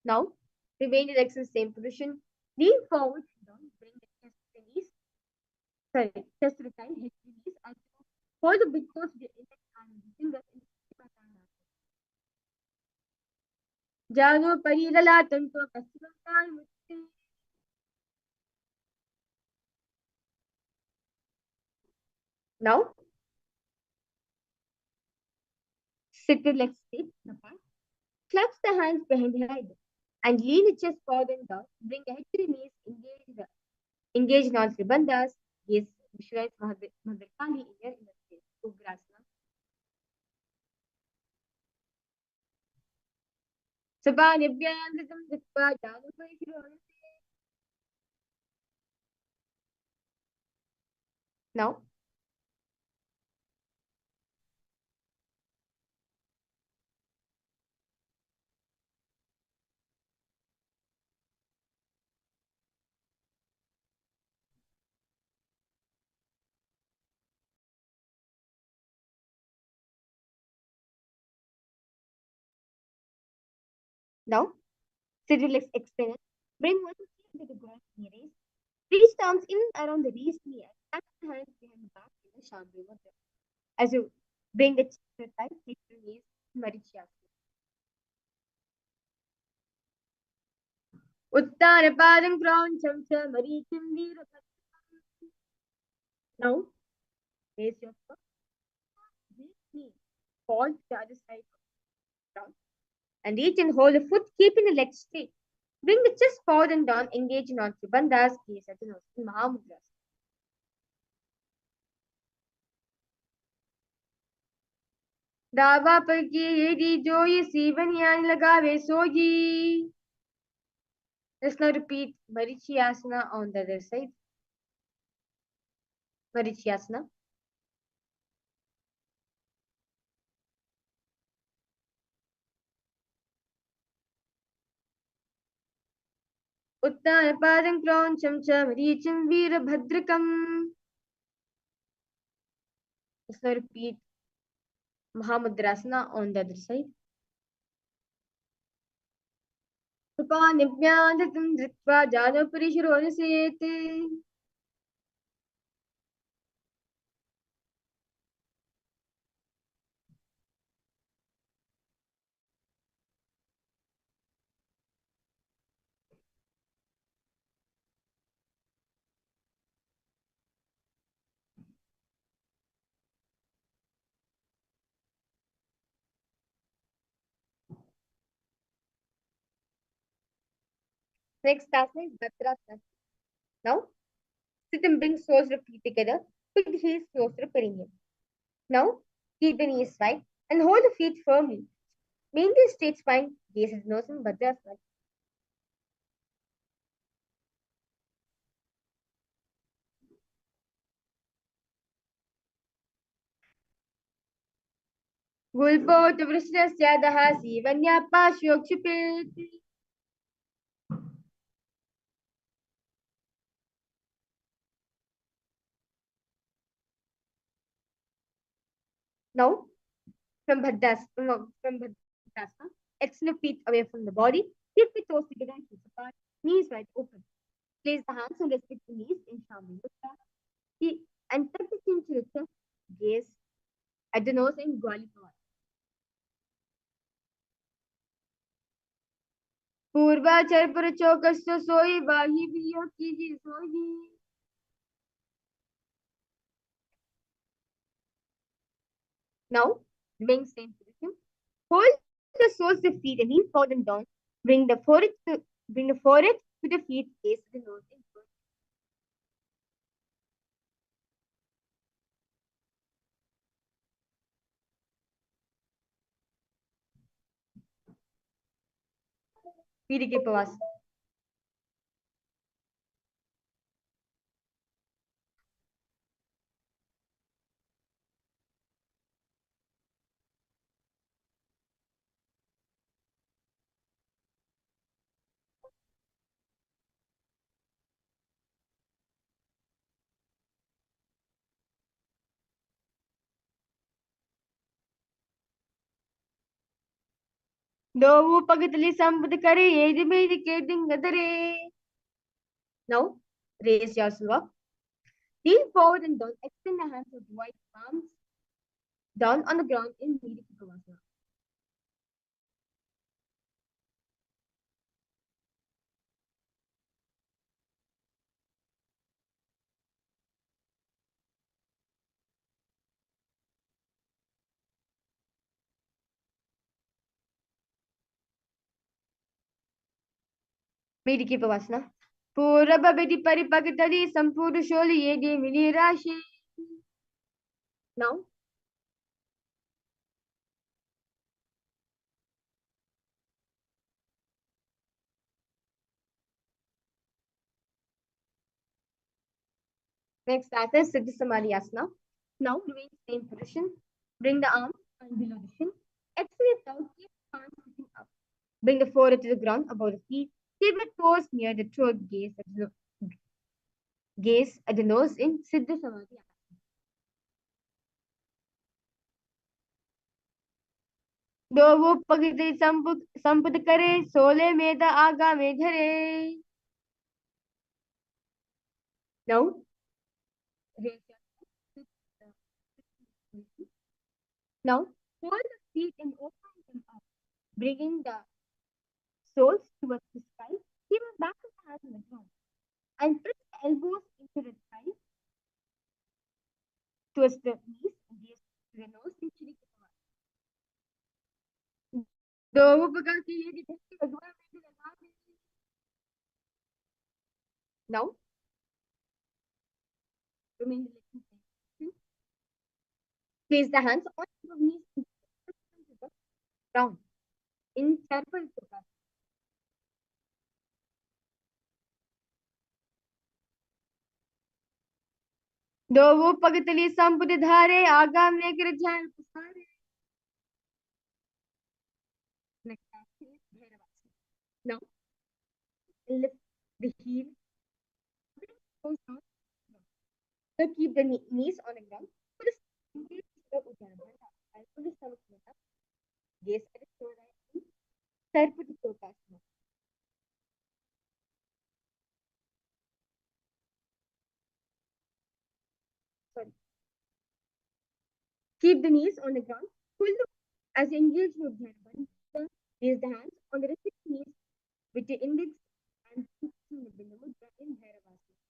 now, remain the legs in the same position. Lean forward, down, bring the chest to the knees. Sorry, chest to the side, head to the knees. And hold the big toes to the index and the fingers in the patana. Jano parilala tanto kasima. Now, Sit with legs straight apart. Clutch the hands behind the head and lean the chest forward and down. Bring the head to the knees. Engage non-free bandhas. Gaze visualize Mahadrakali in your inner space. Ugrasana. Sabanibhyam Ritam Ditva Janupaihirohanase. Now, now, sit with legs extended. Bring one knee to the ground, knee raise. Reach the arms in around the wrist, knee, and tap the hands behind the back in the Shanti Mudra. As you bring the chest to the side, take your knees, Marichya. Uttarapadam Kroncham Cha Marichim Veerabhadram. Now, raise your foot, reach knee, fall to the other side of the ground, and reach and hold the foot, keeping the legs straight. Bring the chest forward and down, engage in on bandhas, gaze at the nose in Mahamudras. दावा पर की येरी जो ये सीवन यान लगावे सोगी. Let's now repeat Marichyasana on the other side. Marichyasana. Uttarapadam Kroncham Cha Marichim Veerabhadrakam. Let's now repeat Mahamudrasana on the other side. Upanibhyandritam Dritva Januparihirohanase. Next asana is Bhadrasana. Now, sit and bring soles of feet together. Put the heels close to the perineum. Now, keep the knees wide and hold the feet firmly. Maintain straight spine, gaze at the nose in Bhadrasana. Gulbot Vrishtasya Dahasi Vanya Pashyokshupeet. Now, from Bhadrasana, extend the feet away from the body. Keep the toes together and hips apart. Knees wide open. Place the hands on the respective knees in Shambhu Mudra. And tuck the chin to the chest. Gaze at the nose in Gwalipa. पूर्वाचर पर चौकस सोई वाही प्रियो कीजिए सोई. Now, remain same position. Hold the soles of the feet and lean forward and down. Bring the forehead to the feet, gaze to the nose in front. Virigipavas. Dovu pagatali sambudh kare yedi medi keding gadare. Now, raise yourself up. Lean forward and down. Extend the hands with wide palms down on the ground in Virigipavasana. Mediki Pavasana. Purabhaviti Paripakitali Sampurusholi Yedi Minirashi. Now, next asana is Siddha Samadhi Asana. Now, remain same position. Bring the arms and below the shin. Exhale out, keep hands sitting up. Bring the forehead to the ground above the feet. Keep the toes near the throat, gaze at the nose in Siddha Samadhi Asana. दो वो पगते संपद करे सोले में the आगा में धरे. Now, raise your hands. Now, hold the feet and open them up, bringing the soles towards the sky. Keep the back of the hands on the ground and press the elbows into the thighs towards the knees and gaze to the nose and chin. दो वो पकड़ के ये दिखते भगवान में लगा दे. Now, remain the place the hands on your knees and the ground in circle focus. दो वो पगतली संपुट धारे आगाम लेकर ध्यान पसारे. Next action is Bhairavasana. Now, lift the heel. So keep the knees on the ground. Put the stomach up. Gaze at the shoulder. Sarpati Prokasana. Sorry. Keep the knees on the ground. Pull the as you engage your Dharma. Place the hands on the resting knees with the index and mudra in Bhairavasana.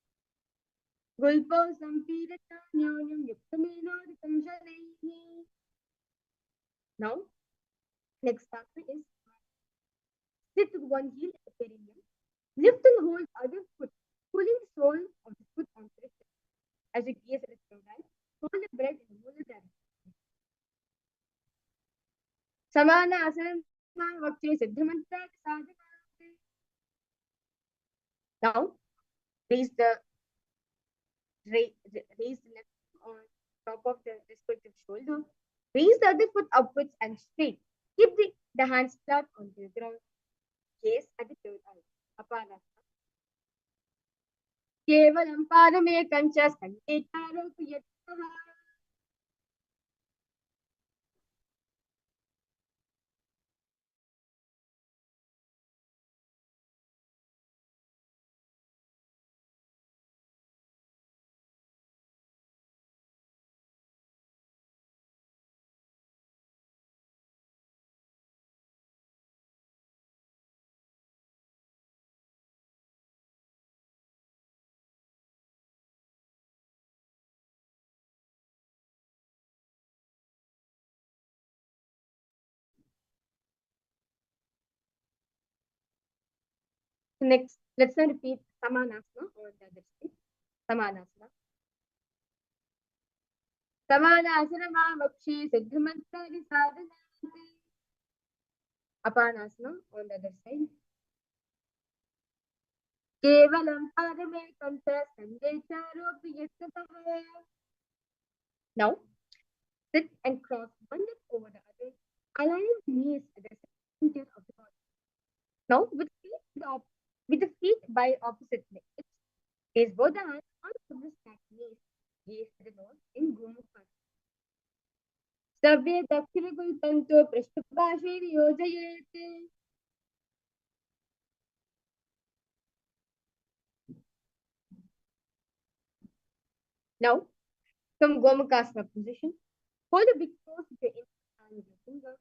Gulpa sampirata nyanyam yuktamena shanaihi. Now, next factor is sit with one heel at the perineum. Lift and hold other foot, pulling the sole of the foot onto the chest. As you gaze at the right, hold the breath in the molar direction. Samana asana vakti siddhamantra sadhana. Now, raise the left on top of the respective shoulder. Raise the other foot upwards and straight. Keep the hands flat on the ground. Gaze at the third eye. Apana. केवलं पादमेकं च सन्निधारोपयतः. Next, let's now repeat Samanasana or the other side. Samanasana. Samanasana Mamakshe Siddhamantari Sadhana. Apanasana on the other side. Kevalam Padamekam Cha Sandecharopiyatah. Now, sit and cross one leg over the other. Align knees at the center of the body. Now, with the feet by opposite legs. Place both the hands on the stacked knees. Gaze to the nose in Gomukha. Sabya Dakshina Tanto Prashtapashe Yojayete. Now, from Gomukhasana position, hold the big toes with your index and your finger.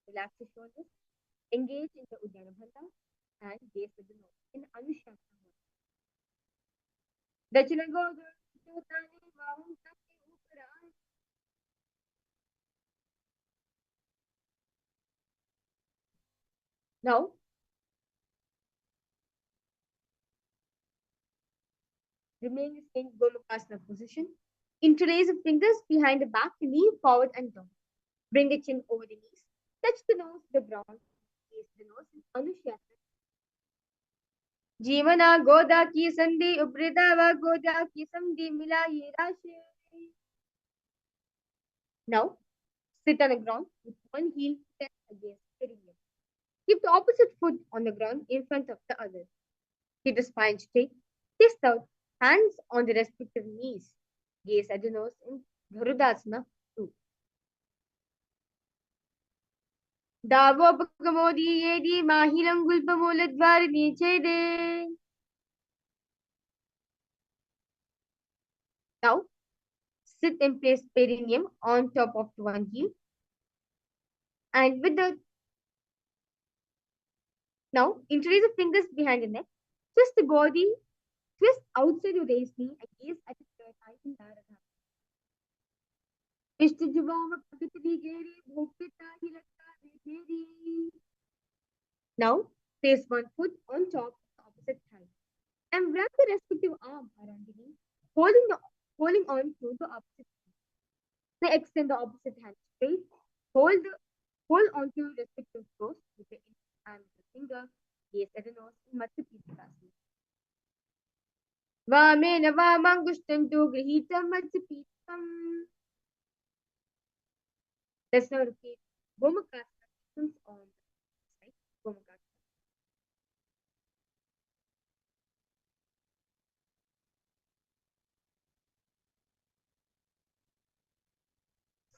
Relax the shoulders. Engage in the Uddiyana Bandha and gaze to the nose in Anushasana. Dachina Goga. Now, Remain in Gomakasana position. Interlace the fingers behind the back, knee forward and down. Bring the chin over the knees. Touch the nose to the ground. Gaze the nose in Anushasana. जीवना गोदा की संधि उपृता व गोदा की संधि मिलाइए राशि. Now, sit on the ground with one heel pressed against the rear. Keep the opposite foot on the ground in front of the other. Keep the spine straight, chest out, hands on the respective knees. Gaze at the nose in Garudasana 2. Davopakamoди yedi mahilam gulpamuladvarini chede. Now, sit and place perineum on top of the one heel. And with the now interlace the fingers behind the neck. Twist the body, twist outside your raised knee and gaze at the third eye in Dharadha. Now, place one foot on top of the opposite thigh and wrap the respective arm around the knee, holding on to the opposite hand. Now extend the opposite hand straight. Hold on to your respective toes with the index and the finger. Gaze at the nose in Matsya Purifation. Vamena vamangushtantu grihitam Matsya. Let's now repeat Gomakasana positions on the side. Gomakasana.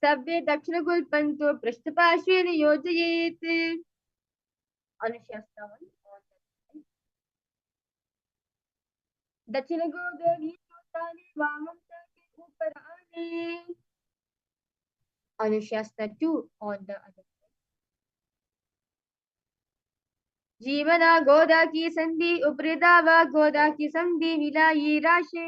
Sabbe Dakshinagulpantu Prasthapashvena Yojayet. Anushasana 1 on the side. Dachinagodani Yotani Vamam Take Uparane. Anushasana 2 on the other side. जीवना गोदा की संधि उपृता व गोदा की संधि मिलाई राशि.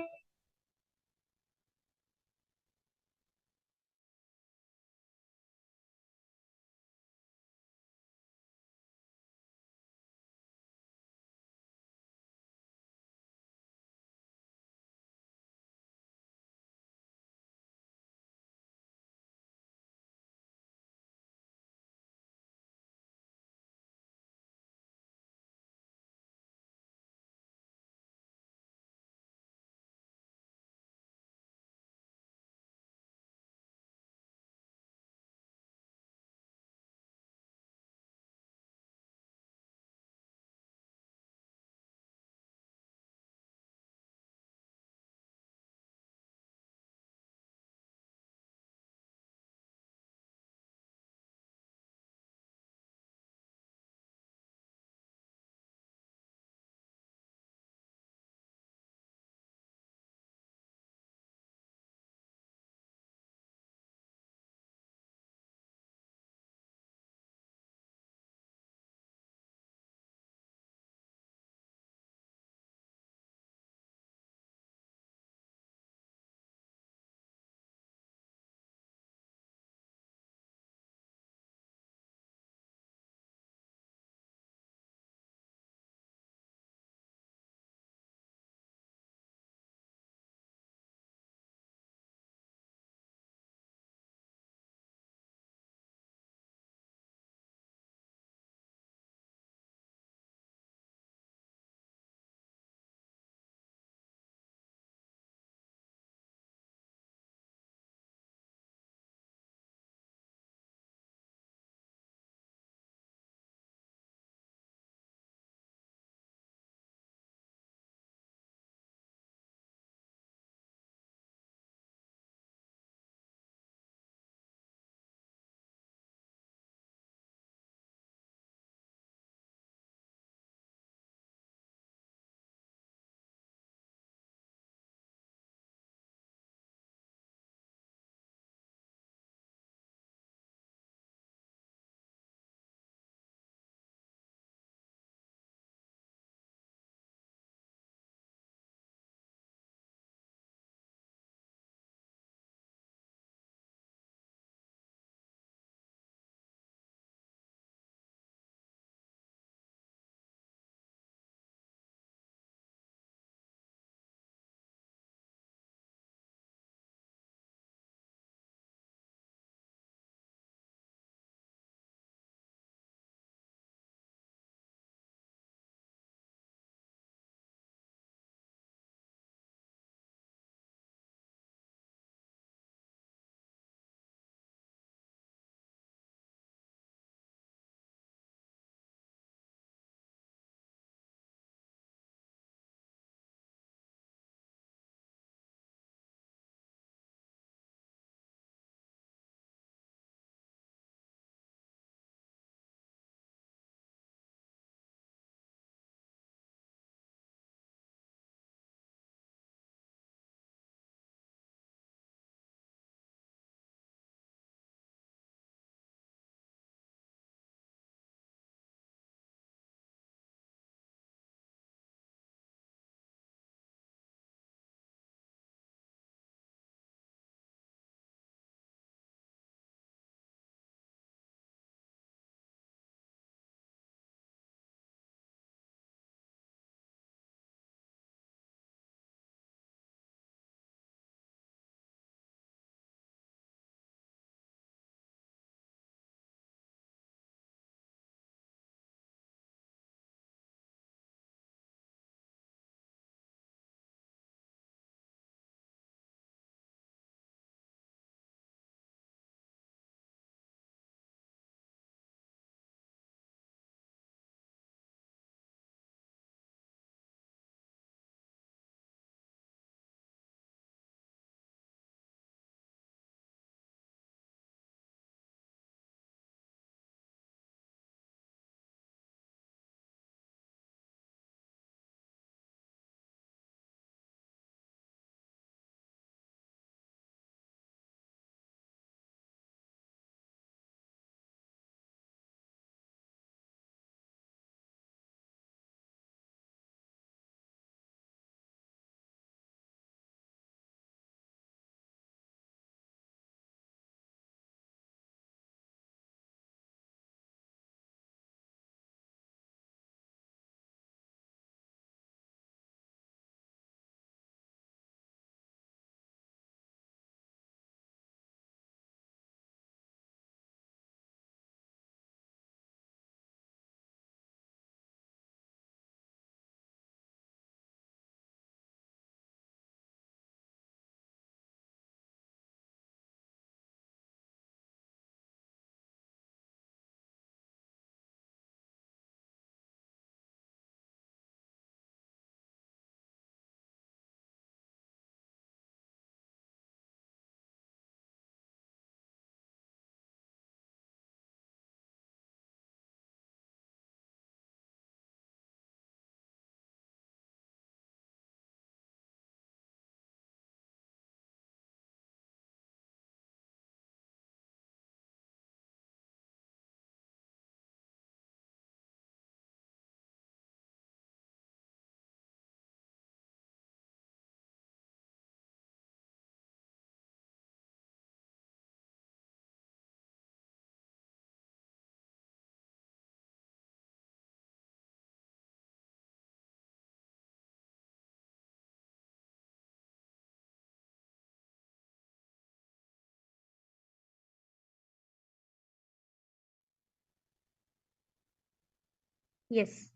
Yes.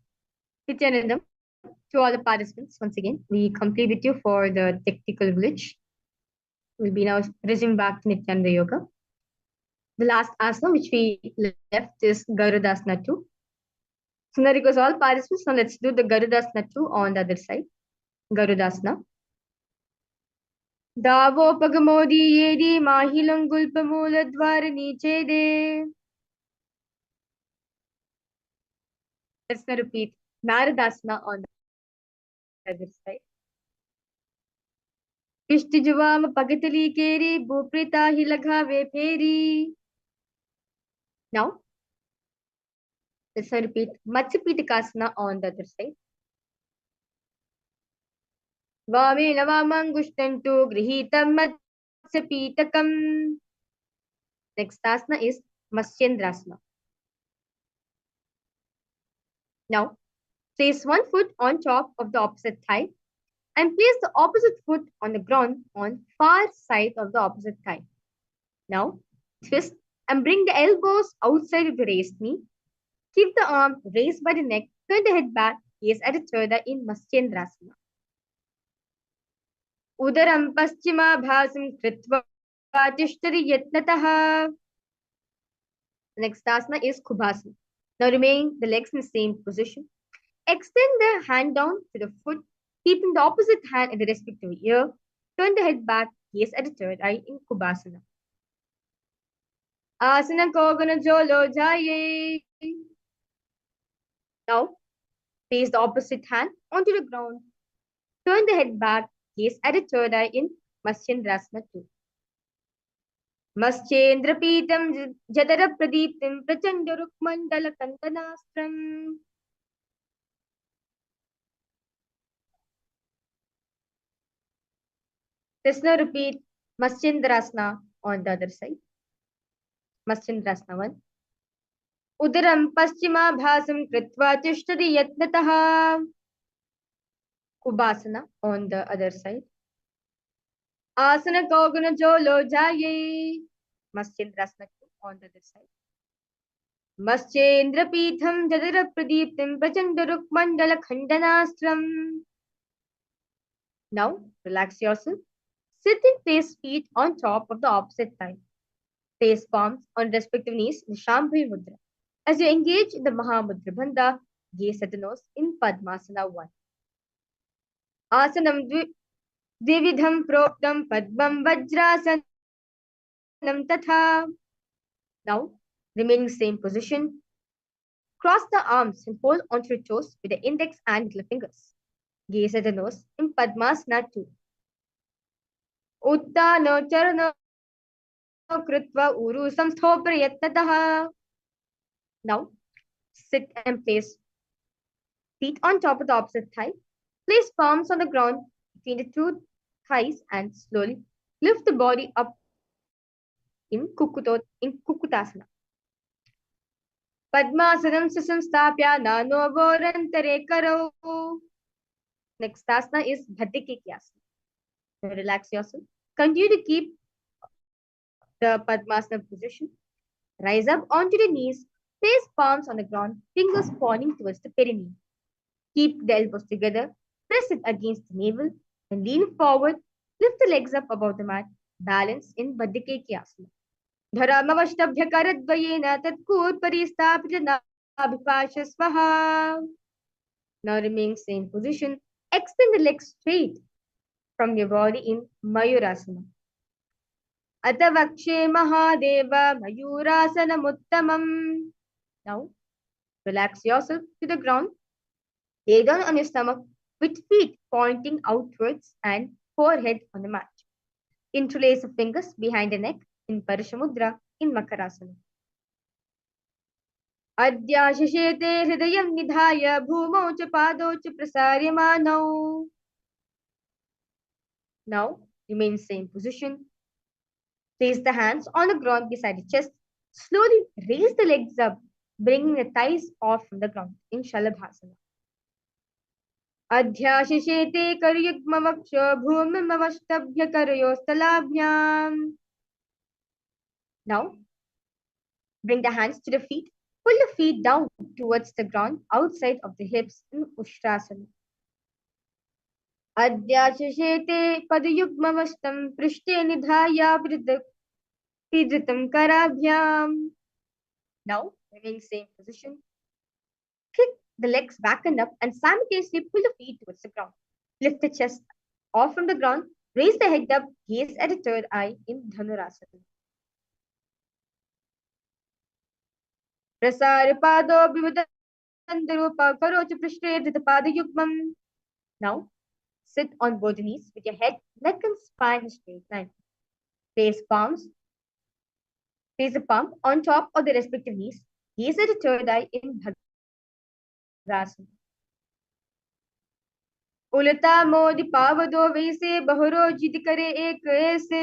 Nithyanandam, to all the participants, once again, we complete with you for the technical glitch. We'll be now resume back to Nityananda Yoga. The last asana which we left is Garudasana 2. So now request all participants, now let's do the Garudasana 2 on the other side. Garudasana. Davopagmodi yedi mahilangulpamooladwara nichede. Let's now repeat Naradasana on the other side. Kishtijwam pagatali keri buprita hilagave peri. Now, let's now repeat Matsyapitakasana on the other side. Vame navamangushtantu grihitam matsyapitakam. Next asana is Matsyendrasana. Now, place one foot on top of the opposite thigh and place the opposite foot on the ground on far side of the opposite thigh. Now, twist and bring the elbows outside of the raised knee. Keep the arm raised by the neck, turn the head back, gaze at the third in Matsyendrasana. Udaram paschimabhasam kritva tishtari yatnatah. The next asana is Kubhasana. Now remain the legs in the same position. Extend the hand down to the foot, keeping the opposite hand in the respective ear. Turn the head back, gaze at the third eye in Kubhasana. Asana kogana jolo jaye. Now, place the opposite hand onto the ground. Turn the head back, gaze at the third eye in Matsyendrasana 2. Maschendrapitam jadara pradiptim prachandarukmandala kantanastram. Let's now repeat Maschendrasana on the other side. Maschendrasana 1. Udaram paschimabhasam kritva tishtari yatnatah. Kubhasana on the other side. Asana kogana jolo jaye. Maschendrasana 2 on the other side. Maschendrapitham jadara pradiptim prachandarukmandala khandanastram. Now, relax yourself. Sit and place feet on top of the opposite thigh. Place palms on respective knees in Shambhavi Mudra. As you engage in the Mahamudra Bandha, gaze at the nose in Padmasana 1. Asanam Dvividham Proktam Padmam Vajrasanam Tatha. Now, remaining same position. Cross the arms and hold onto your toes with the index and middle fingers. Gaze at the nose in Padmasana 2. Uttano Charano Kritva Uru Samsthoprayatnatah. Now, sit and place feet on top of the opposite thigh. Place palms on the ground between the two thighs and slowly lift the body up in Kukutasana. Padmasanam sasamstapya nano vorantare karo. Next asana is Bhaddikikasana. Relax yourself. Continue to keep the Padmasana position. Rise up onto the knees. Place palms on the ground, fingers pointing towards the perineum. Keep the elbows together. Press it against the navel. Then lean forward. Lift the legs up above the mat. Balance in Bhaddikikasana. Dharamavashtabhya karadvayena tatkur paristapita nabhipasha swaha. Now remain same position. Extend the legs straight from your body in Mayurasana. Atavakshe Mahadeva Mayurasana Muttamam. Now, relax yourself to the ground. Lay down on your stomach with feet pointing outwards and forehead on the mat. Interlace the fingers behind the neck in Parishamudra in Makarasana. Adyashishete hridayam nidhaya bhumau cha padau cha prasaryamano. Now, remain same position. Place the hands on the ground beside the chest. Slowly raise the legs up, bringing the thighs off from the ground in Shalabhasana. Adhyashishete karyugmavaksha bhumimavashtabhya karayostalabhyam. Now, bring the hands to the feet. Pull the feet down towards the ground outside of the hips in Ustrasana. Adhyashashete padayugmavastam prishte nidhaya pridritam karabhyam. Now, remain same position. Kick the legs back and up and simultaneously pull the feet towards the ground. Lift the chest off from the ground. Raise the head up. Gaze at the third eye in Dhanurasana. Prasaripado Vimudandarupa Karocha Prishte Pada. Now, sit on both knees with your head, neck and spine in straight line. Place the palm on top of the respective knees. Gaze at the third eye in Bhadrasana. उलटा मोदी पावदो वैसे बहरो जिद करे एक ऐसे.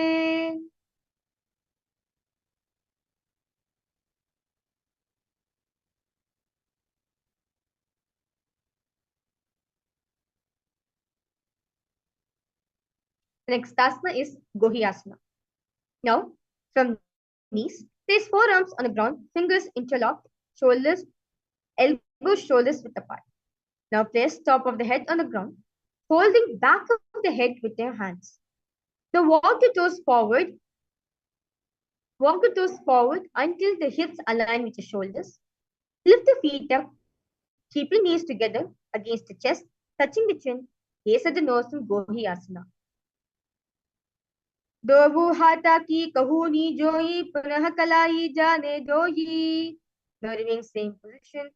The next asana is Gohyasana. Now, from knees, place forearms on the ground, fingers interlocked, elbows, shoulders width apart. Now place top of the head on the ground, holding back of the head with your hands. Now walk the toes forward. Walk the toes forward until the hips align with your shoulders. Lift the feet up, keeping knees together against the chest, touching the chin. Gaze at the nose in Gohyasana. Dobu hata ki kahuni joyi punah kalai jane doyi. Now remain same position.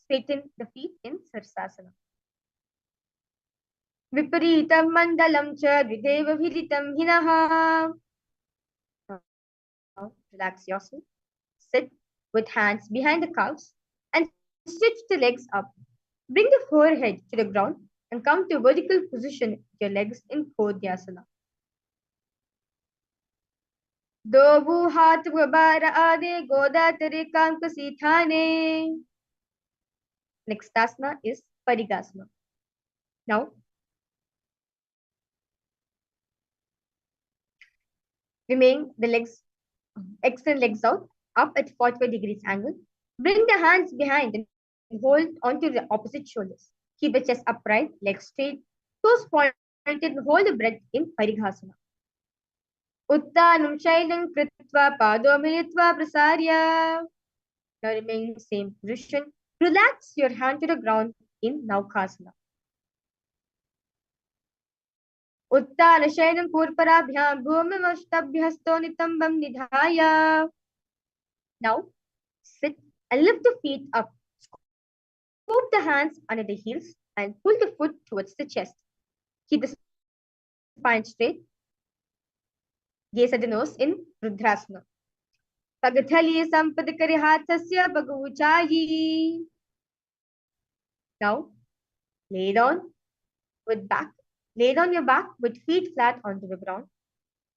Straighten the feet in Sirsasana. Viparitam mandalam cha videva viritam hinaha. Now relax yourself. Sit with hands behind the calves and stretch the legs up. Bring the forehead to the ground and come to vertical position with your legs in Kodhyasana. Dobu hat vabara ade goda tere kankasi thane. Next asana is Parigasana. Now, remain the legs, extend legs out, up at 45 degrees angle. Bring the hands behind and hold onto the opposite shoulders. Keep the chest upright, legs straight, toes pointed, and hold the breath in Parighasana. Uttanam Shailam Kritva Pado Militva Prasarya. Now remain in the same position. Relax your hand to the ground in Naukasana. Uttana Shailam Purparabhyam Bhumimashtabhyasto Nitambam Nidhaya. Now sit and lift the feet up. Scoop the hands under the heels and pull the foot towards the chest. Keep the spine straight. Gaze at the nose in Rudrasana. Pagathali Sampadakari Hatasya Bhaguchayi. Now, lay down your back with feet flat onto the ground.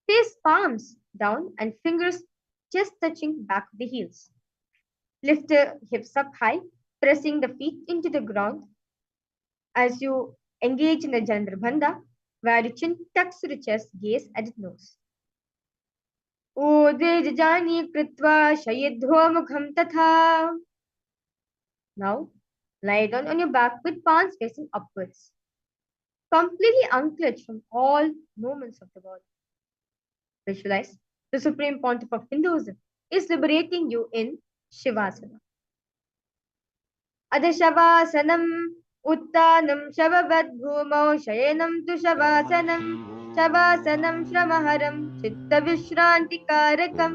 Place palms down and fingers just touching back of the heels. Lift the hips up high, pressing the feet into the ground as you engage in the Jandrabandha, where your chin tucks to the chest, gaze at the nose. Udvejjani kritva shayidho mukham tatha. Now, lie down on your back with palms facing upwards. Completely unclench from all movements of the body. Visualize the Supreme Pontiff of Hinduism is liberating you in Shivasana. Adhashavasanam Uttanam Shavavad Bhumau Shayanam Tu Shavasanam Shavasanam Shramaharam Chitta Vishranti Karakam.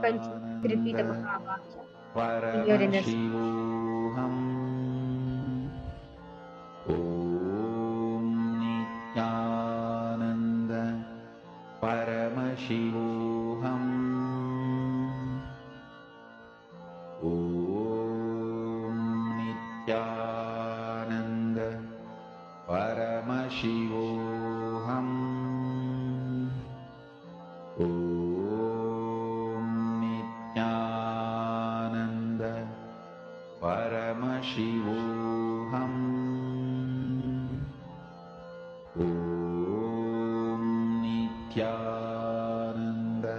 Continue to repeat the Mahavakya in your inner Paramashivoham Om Nithyananda Paramashivoham Om Nithyananda Paramashivoham Om Nithyananda Paramashivoham Om Nithyananda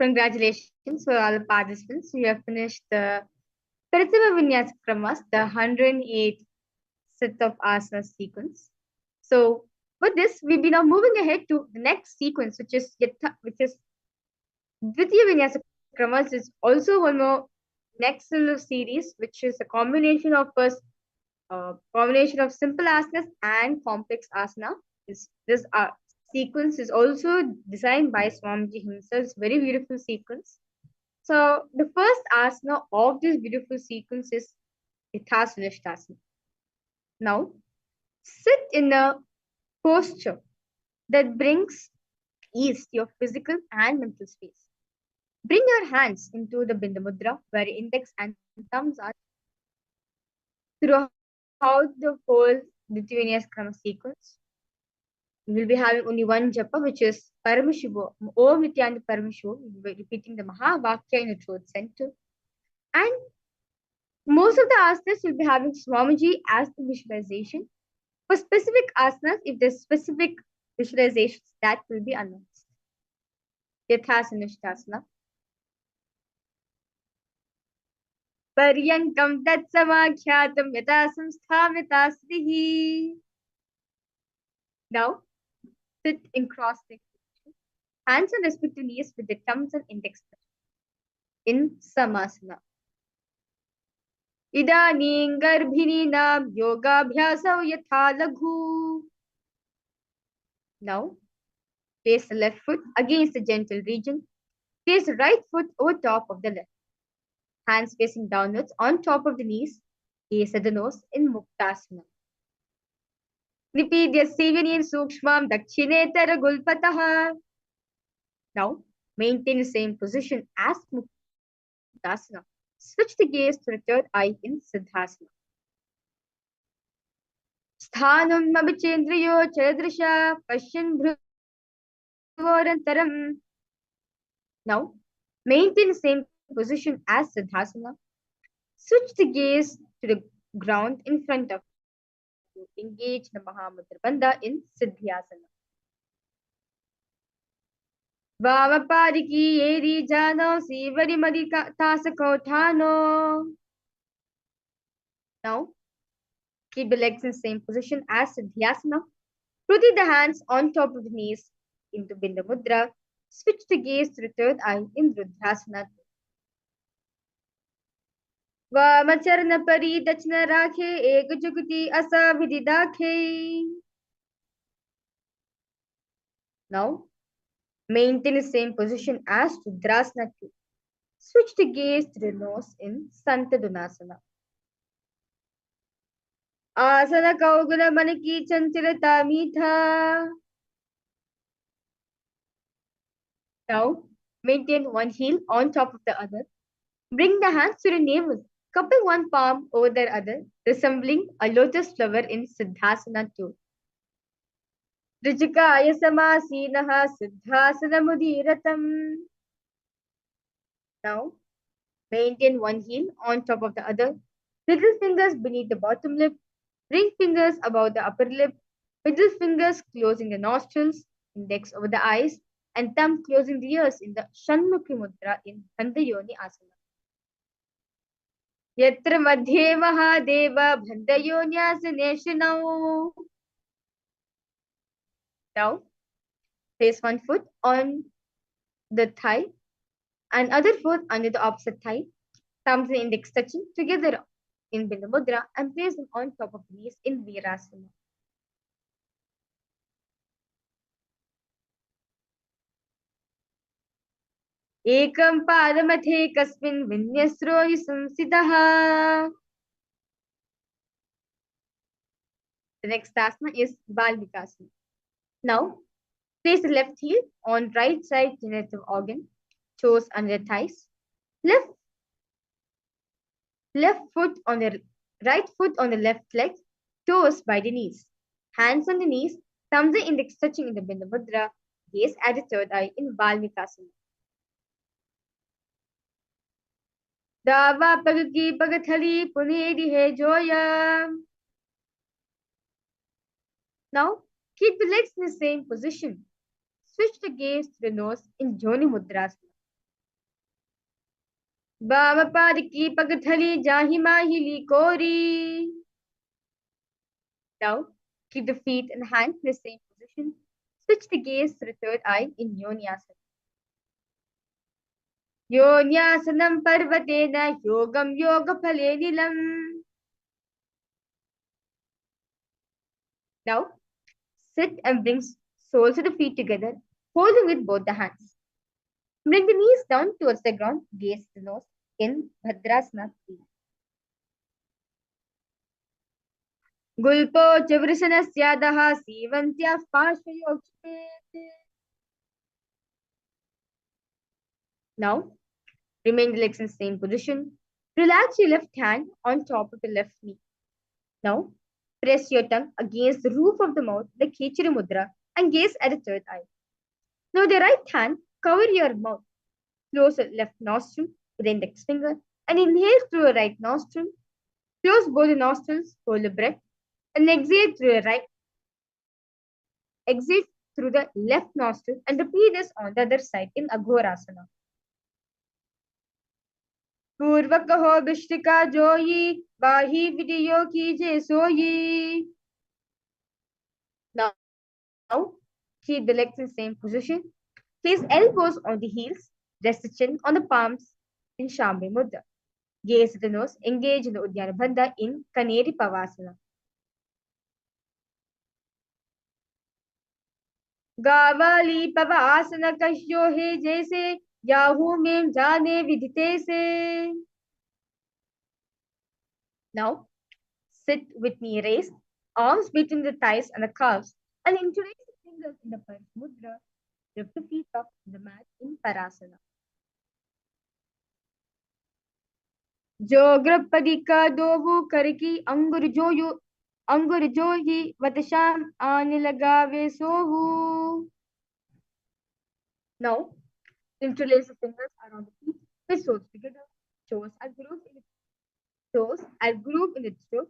Congratulations for all the participants. You have finished the Pratima Vinyasa Kramas, the 108 set of asana sequence. So with this, we'll be now moving ahead to the next sequence, which is Dvitiya Vinyasa Kramas, is also one more next little series, which is a combination of combination of simple asanas and complex asana. This sequence is also designed by Swamiji himself. It's a very beautiful sequence. So the first asana of this beautiful sequence is Ithasana. Now, sit in a posture that brings ease to your physical and mental space. Bring your hands into the Bindu Mudra, where your index and thumbs are throughout the whole Nithyananda Krama sequence. We will be having only one japa, which is Paramashivoham, Om Nithyananda Paramashivoham. We will be repeating the Mahavakya in the throat center. And most of the asanas will be having Swamiji as the visualization. For specific asanas, if there's specific visualizations, that will be announced. Yathasana. Paryankam tatsamakhyatam yata samsthamita srihi. Now, sit in cross-legged position. Hands on respective knees with the thumbs and index in Samasana. Idaning garbhininaam yogabhyasau yatha laghu. Now, place the left foot against the genital region. Place the right foot over top of the left. Hands facing downwards on top of the knees. Gaze at the nose in Muktasana. Repeat the Sevanian Sukshmam Dakshinetara Gulpataha. Now, maintain the same position as Muktasana. Switch the gaze to the third eye in Siddhasana. Sthanam Abhichendriyo Charadrisha Pashyan Bhruvorantaram. Now, maintain the same position as Siddhasana. Switch the gaze to the ground in front of you. Engage the Mahamudra Bandha in Siddhyasana. Vamapariki Eri Jano Sivari Madika Tasakotano. Now, keep the legs in the same position as Siddhyasana. Rotate the hands on top of the knees into Bindu Mudra. Switch the gaze to the third eye in Rudrasana. Vamacharana Pari Dachna Rakhe Ekajuguti Asa Vididakhe. Now, maintain the same position as Rudrasana. Switch the gaze to the nose in Santadunasana. Asana Kaugula Maniki Chantilata Mitha. Now, maintain one heel on top of the other. Bring the hands to the navel, cupping one palm over the other, resembling a lotus flower in Siddhasana 2. Rijikaya Samasinaha Siddhasana Mudiratam. Now, maintain one heel on top of the other, little fingers beneath the bottom lip, ring fingers above the upper lip, middle fingers closing the nostrils, index over the eyes, and thumb closing the ears in the Shanmukhi Mudra in Bandayoni Asana. Yatra Madhye Mahadeva Bandayonyasane. Now, place one foot on the thigh and other foot under the opposite thigh, thumbs and index touching together in Bindu Mudra, and place them on top of the knees in Virasana. Ekam Padamathe Kasmin Vinyasro Yusamsitaha. The next asana is Balvikasana. Now, place the left heel on right side generative organ, toes under the thighs, left foot on the right foot on the left leg, toes by the knees, hands on the knees, thumbs and index touching in the Bindu Mudra, gaze at the third eye in Balvikasana. Dava Pagaki Pagathali Punedi He Joya. Now, keep the legs in the same position. Switch the gaze to the nose in Joni Mudrasana. वामपाद की पगथली जाहि माहिली कोरी. Now, keep the feet and hands in the same position. Switch the gaze to the third eye in Yonyasana. Yonyasanam parvatena yogam yogaphale nilam. Now, sit and bring soles of the feet together, holding with both the hands. Bring the knees down towards the ground, gaze the nose in Bhadrasana 3. Gulpo chavrisanasyadah sivantyah parshvayokshet. Now, remain the legs in the same position. Relax your left hand on top of the left knee. Now, press your tongue against the roof of the mouth like Khechari Mudra and gaze at the third eye. Now, the right hand, cover your mouth. Close the left nostril with the index finger and inhale through your right nostril. Close both the nostrils, hold the breath, and exhale through your right. Exhale through the left nostril and repeat this on the other side in Aghorasana. पूर्वक हो विष्टिका जोई बाही video कीजे सोई. Now, keep the legs in the same position. Place elbows on the heels. Rest the chin on the palms in Shambhi Mudra. Gaze at the nose. Engage in the Uddiyana Bandha in Kaneri Pavasana. गावाली पवासना कश्यो है जैसे Yahoo में जाने विदिते से. Now, sit with knee raised, arms between the thighs and the calves, and interlace the fingers in the Panch Mudra. Lift the feet up to the mat in Parasana. जोग्रपदी का दोवु करकी अंगुर जो ही वतशाम आने लगावे सोहू. Now, interlace the fingers around the feet, with soles together. Toes are grooved in the throat.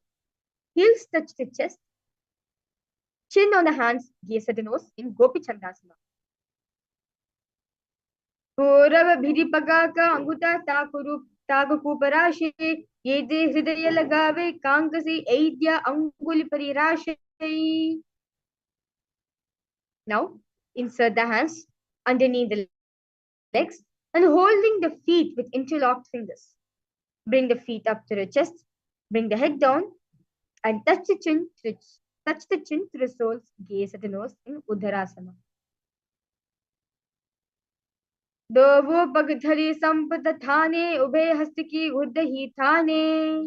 Heels touch the chest. Chin on the hands, gaze at the nose in Gopi Chandasana. Purav bhiripaka ka anguta तागुपराशे ये दे हृदय लगावे कांकसी ऐद्या अंगुली परिराशे. Now, insert the hands underneath the legs and holding the feet with interlocked fingers. Bring the feet up to the chest. Bring the head down and touch the chin to the soles. Gaze at the nose in Uddharasana. दोवो पगधरी Sampat थाने उभय हस्त की उद्द ही थाने.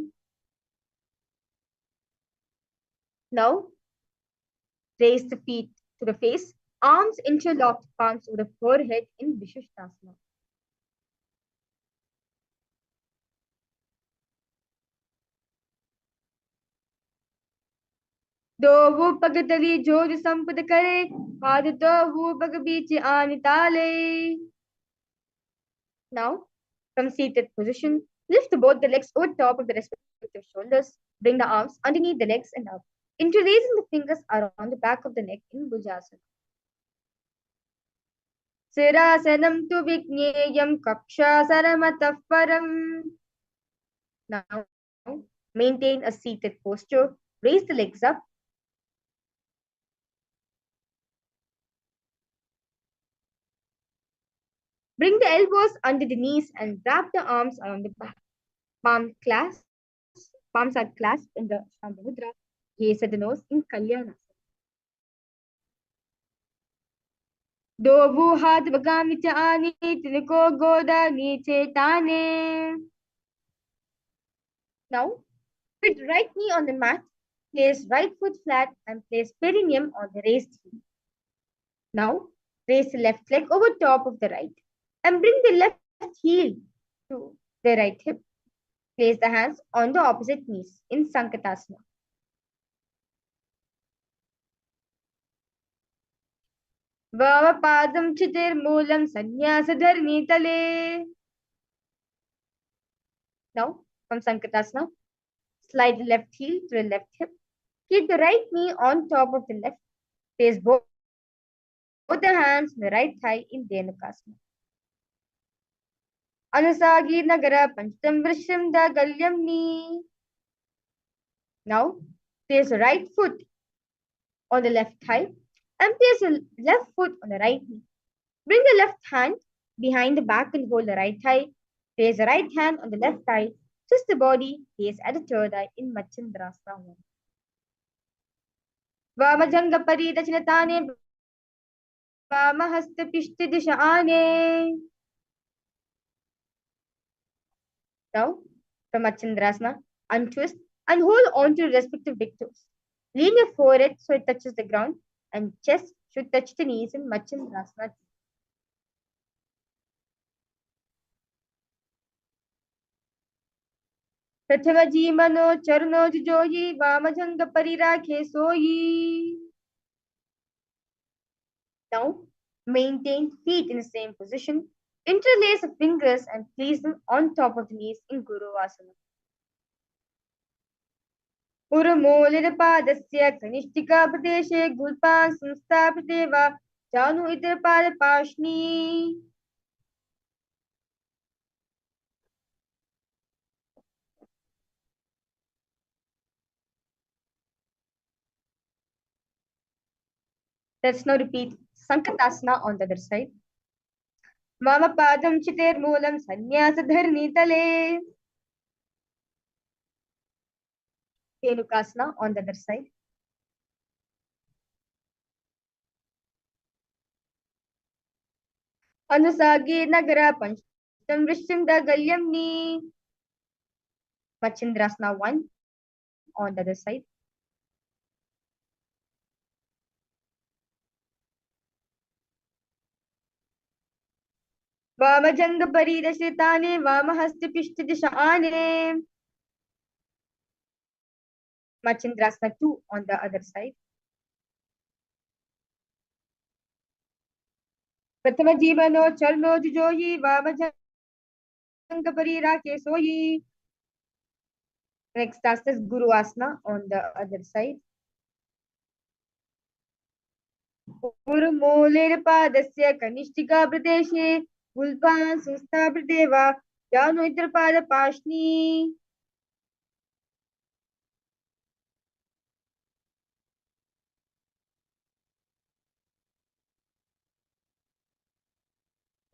Now, raise the feet to the face, arms interlocked, palms over the forehead in Vishishtasana. दोवो पगधरी जोर संपत करे पाद दोवो पग बीच आन ताले. Now, from seated position, lift both the legs over top of the respective shoulders. Bring the arms underneath the legs and up, interlacing the fingers around the back of the neck in Bhujasana. Sirasanam tu vikneyam kakshasaramatav param. Now, maintain a seated posture. Raise the legs up. Bring the elbows under the knees and wrap the arms around the back. Palms are clasped in the Shambhu Mudra. Gaze at the nose in Kalyanasana. दोवो हाथ बगामी आने तिनको गोदा नीचे ताने. Now, put right knee on the mat, place right foot flat and place perineum on the raised heel. Now, raise the left leg over top of the right and bring the left heel to the right hip. Place the hands on the opposite knees in Sankatasana. Vavapadam chitirmulam sanyasadharni tale. Now, from Sankatasana, slide the left heel to the left hip. Keep the right knee on top of the left. Place both the hands on the right thigh in Dhenukasana. Anusagi Nagara Pancham Vrisham Da Galyamni. Now, place your right foot on the left thigh and place your left foot on the right knee. Bring the left hand behind the back and hold the right thigh. Place the right hand on the left thigh. Twist the body, gaze at the third eye in Machandrasana. Vamajanga Paridachinatane Vamahasta Pishti Dishane. Now, from Machandrasana, untwist and hold on to your respective big toes. Lean your forehead so it touches the ground and chest should touch the knees in Machandrasana. प्रथमजी मनो चरणो जुजोयि वामजंग परिराखे सोयि. Now, maintain feet in the same position. Interlace the fingers and place them on top of the knees in Guru Asana. Urumoलिरपादस्य कनिष्ठिकाप्रदेशे गुल्पान् संस्थाप्यते वा जानु इतरपादपाशनी. Let's now repeat Sankatasana on the other side. Vamapadam chiter moolam sannyasa dharni tale. Dhenukasana on the other side. Anusagi Nagara Pancham Vrishim Da Galyamni. Machindrasana 1 on the other side. Vamajanga Paridashritane Vamahasti Pishti Dishane. Machindrasana 2 on the other side. Prathama Jivano Charno Jujoyi Vamajanga Parirake Soyi. Next asana is Guru Asana on the other side. Urumolerpadasya Kanishtika Pradeshe Gulpan Sustapradeva वा जानु इतरपादपाशनी.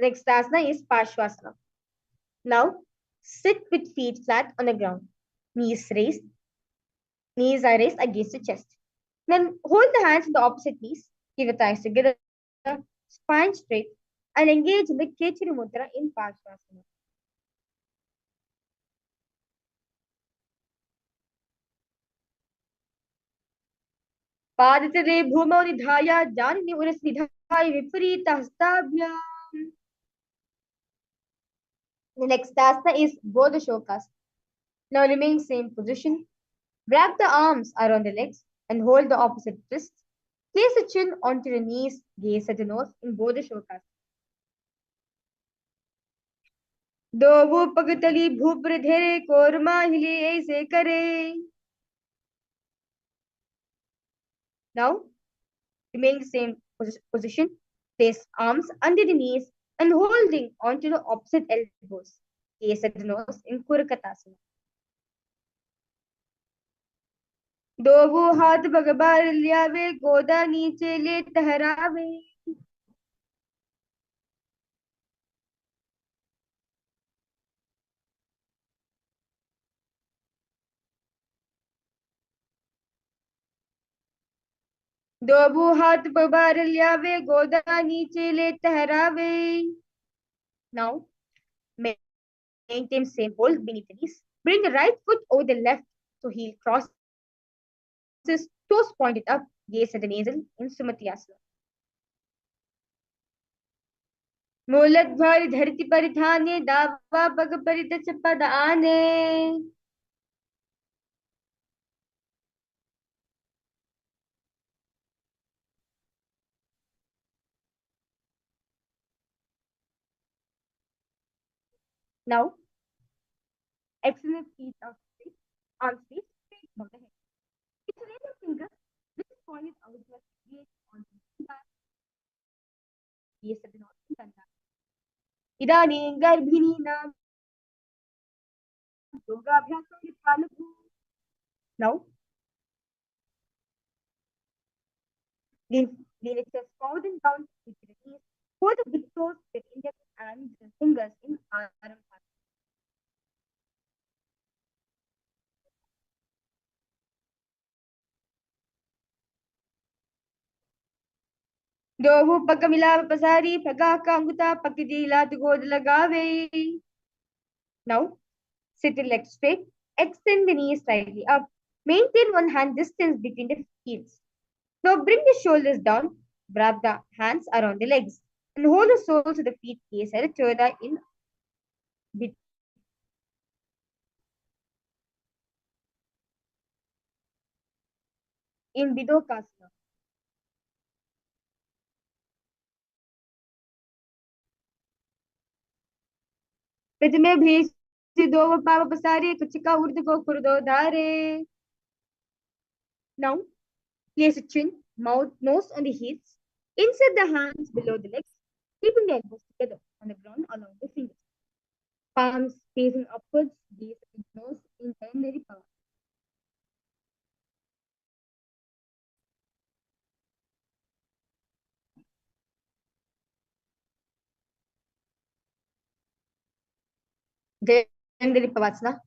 Next asana is Parshvasana. Now, sit with feet flat on the ground. Knees raised. Knees are raised against the chest. Then hold the hands on the opposite knees. Keep the thighs together. Spine straight. And engage in the Kechari Mudra in Parshvasana. Paditare bhumau nidhaya janini uras nidhaya viparita hastabhyam. The next asana is Bodhishokas. Now remain same position. Wrap the arms around the legs and hold the opposite wrist. Place the chin onto the knees, gaze at the nose in Bodhishokas. दोवो पगतली भूपर धेरे कोरमा हिले ऐसे करे. Now, remain the same position. Place arms under the knees and holding onto the opposite elbows. Gaze at the nose in Kurakatasana. दोवो हाथ भगबार लियावे गोदा नीचे ले ठहरावे. दोवो हाथ भगबार लियावे गोदा नीचे ले ठहरावे. Now, maintain same hold beneath the knees. Bring the right foot over the left so heel crosses, toes pointed up, gaze at the navel in Sumati Asana. मूलध्वरि धरती परिधाने दावा पग परितच पद आने. Now, extend feet out straight, arms straight, straight above the head. Interlace your fingers, this point outward, gaze on the gaze at the north. इदानीं गर्भिणीनां योगाभ्यासं कृत्वा now the lectures falling down to the knees, hold the big toes with index and the fingers in arm. Dohu pakamila pasari pagaka anguta pakidila to go the lagave. Now sit the legs straight, extend the knees slightly up, maintain one hand distance between the feet. Now bring the shoulders down, wrap the hands around the legs, and hold the soles of the feet gaze at the choda in Bidokasana. प्रथमे भेषिदो पावपसारे कुचिका ऊर्ध्वको कुरुदो धारे. Now, place the chin, mouth, nose on the heels. Insert the hands below the legs, keeping the elbows together on the ground along the fingers. Palms facing upwards, gaze at the nose in primary power. Jayandari Pavasana.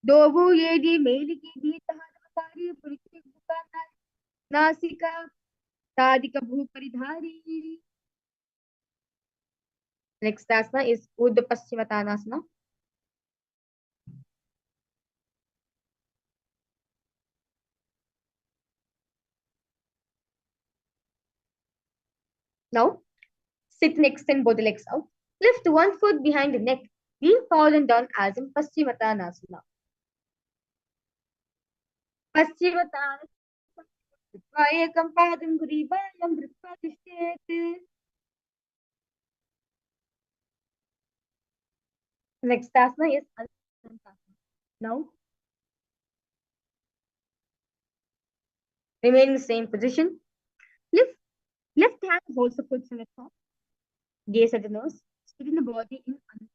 Dovu yedi meliki ditaharamapari puriki bukana nasika sadika bhuparidhari. Next asana is Urdhva Paschimottanasana. Now, sit and extend both the legs out. Lift one foot behind the neck. Lean forward down as in Paschimottanasana. Paschimottanasana. Ekam padam gurivayam dhritva tishtet. Next asana is Anantasana. Now, remain in the same position. Left hand holds the foot in the top. Gaze at the nose. Straighten the body in Anantasana.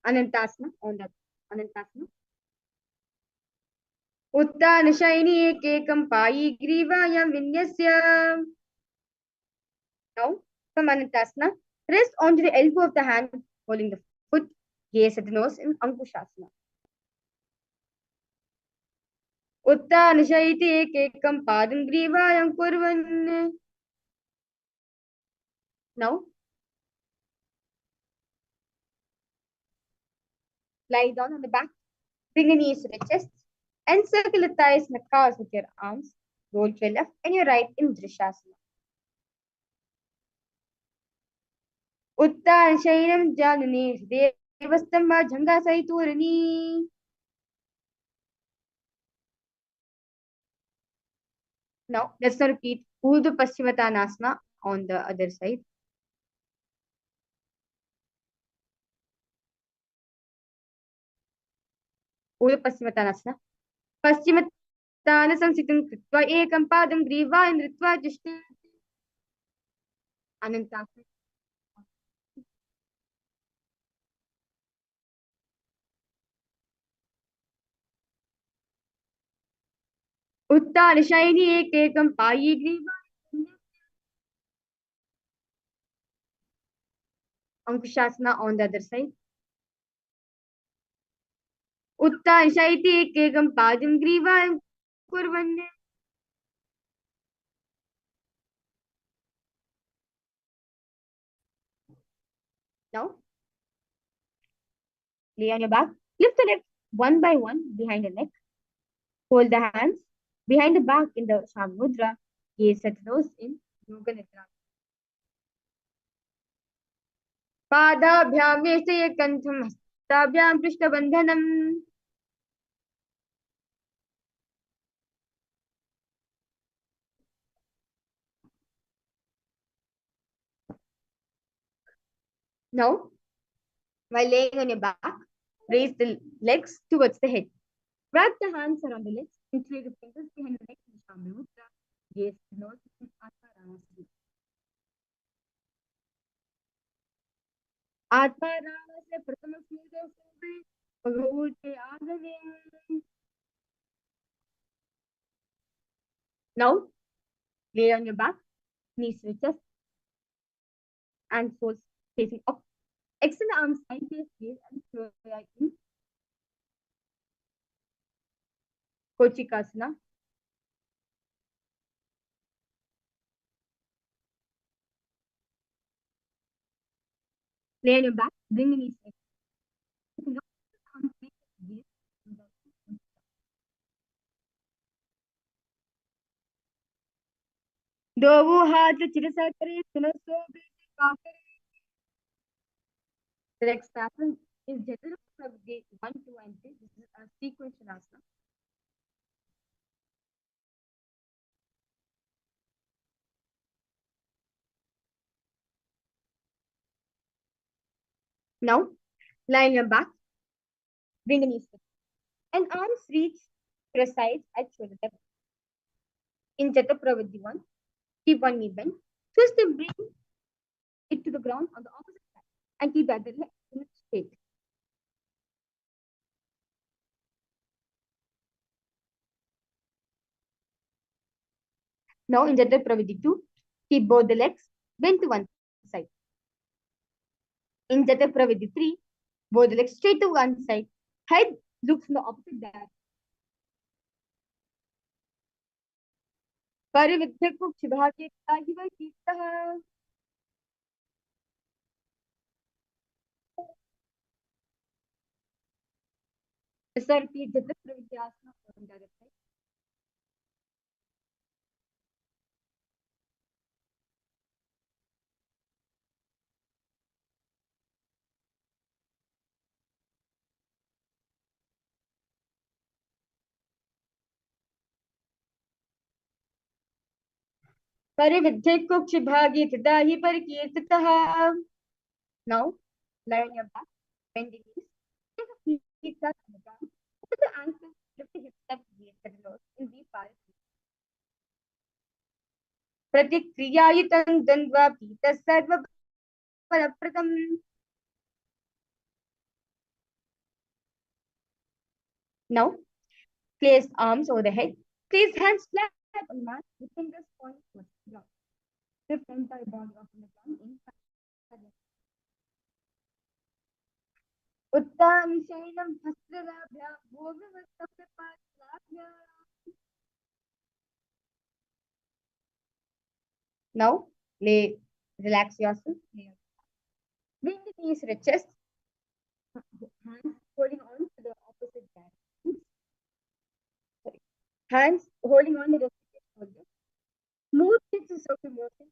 Anantasana on the Anantasana. उत्तानशयनी एकैकं पायी ग्रीवायां विन्यस्य. Now, from Anantasana, rest onto the elbow of the hand, holding the foot, gaze at the nose in Ankushasana. उत्तानशयति एकैकं पादं ग्रीवायां कुर्वन्. Now, lie down on the back, bring the knees to the chest, encircle the thighs and the calves with your arms. Roll to your left and your right in Drishasana. उत्तानशयनं जानने देवस्तं वा झङ्गासहितूर्णी. Now, let's now repeat Urdhva Paschimottanasana on the other side. Urdhva Paschimottanasana. Paschimottanasam कृत्वा एकं पादं ग्रीवाय नृत्वा तिष्ठति. Anantasana. उत्तानशयनी एकैकं पायी ग्रीवाय. Ankushasana on the other side. उत्तानशैति एकैकं पादं ग्रीवां कुर्वन्. Now, lay on your back. Lift the legs one by one behind the neck. Hold the hands behind the back in the Sham Mudra. Gaze at the nose in Yoga Nidra. पादाभ्यां वेष्टय कण्ठं हस्ताभ्यां पृष्ठबन्धनम्. Now, while laying on your back, raise the legs towards the head. Wrap the hands around the legs and place the fingers behind the neck in Sham Mudra. Gaze at the nose in Paramashivoham. Atmaram से प्रथम सूर्य से भगवत के आगमन. Now, lay on your back, knees to the chest, and soles facing up. Extend the arms side to gaze and kriya in Kochikasana. Lay on your back, bring the knees back. दोनों हाथ चिरसा करें, सुनसो बेटे Kakre. The next asana is general of day 1, 2, and 3. This is a sequential asana. Now, lie on your back, bring the knees back, and arms reach to the sides at shoulder depth. In Jata Pravritti 1, keep one knee bent, twist and bring it to the ground on the opposite side, and keep the other leg straight. Now, in Jata Pravritti 2, keep both the legs bent to one side. In Jata Pravritti 3, both the legs straight to one side. Head looks in the opposite direction. परिविद्यको क्षिभागे ताहिव कीर्तः. Sir, repeat Jata Pravritti asana on the other side. परिविद्यको क्षिभागे ताहि परिकीर्तितः. Now, lie on your back, bend the knees, take a feet touch on the ground, put the ankles, lift the hips up, gaze at the nose in deep Paramashivoham. प्रतिक्रियायुतं द्वन्द्वा पीतः सर्वफलप्रदम्. Now, place arms over the head, place hands flat on the mat, with fingers pointing towards the ground. Lift the entire body off on the ground in sadhana. Utthan शैलं हस्त्रलाभ्या भोगवत्तस्य पादलाभ्या. Now, relax yourself. Bring the knees to the chest, hands holding on to the opposite direction. Hands holding on to the shoulder. Move into circle motion.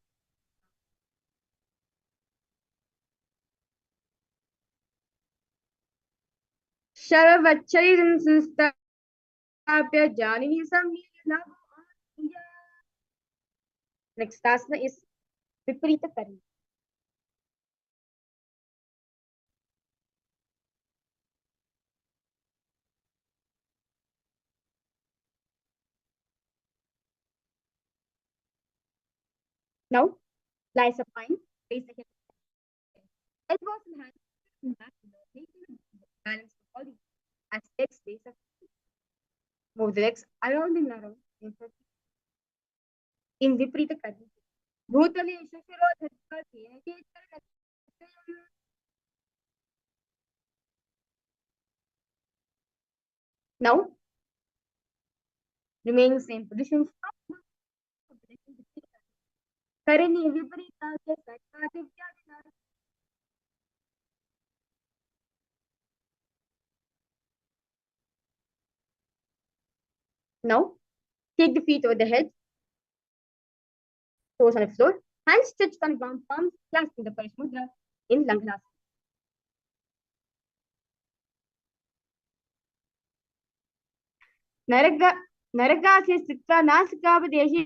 Sharavacharitam संस्थाप्य janini samnila. Next asana is viparita karma. Now, lie supine, raise the hips, elbows and hands in back, making balance for body as legs raise up. Move the legs around and around in viparita karma. Bhutale shashiro dhatka Now, remain same position. Karani viparita satya Now, take the feet over the head, toes on the floor, hands stretched on the ground, palms clasped in the Parish Mudra in Langhasana. Narga नरकासे स्थित्वा नासिकावदेशे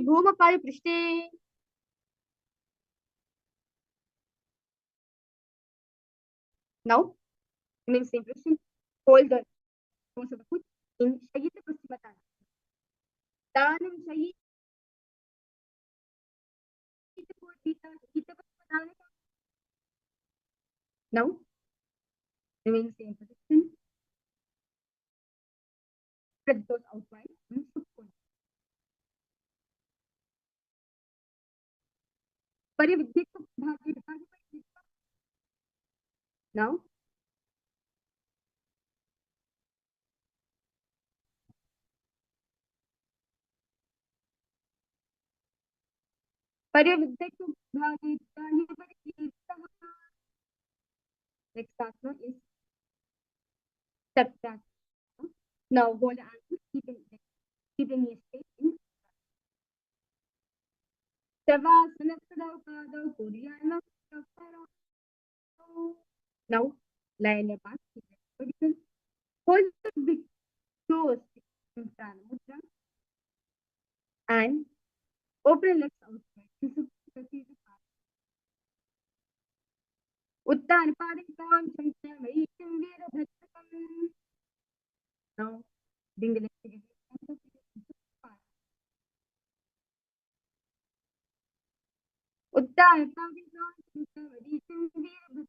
भूमपालपृष्ठे. Now, remain same position. Hold the toes of the foot in Shayita Paschimottanasana. Tanam Shayita Paschimottanasana. Now, remain same position. Spread those out wide. Now, next asana is Satyasana. Now, hold the ankles, keeping your straight in Savasana Padau Puriyana. Now, lie on your back, hold the big toes in Mudra and open your legs outside. Uttan Padikam Chanting Veerabhadrakam. Now, bring the legs together. Uttan Padikam Chanting Veerabhadrakam.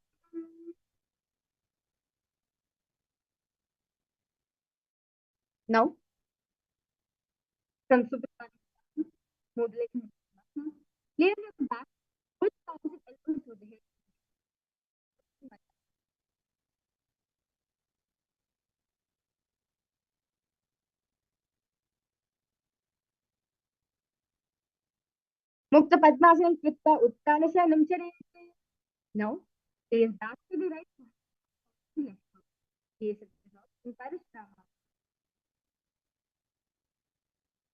Now, from SUPREME modulating lay on your back, put opposite elbows to the head. Mukta Padmasanam Kritta Uttanasanam Charete. Now, gaze back to the right side, to left side. Gaze at the top in Parishrama.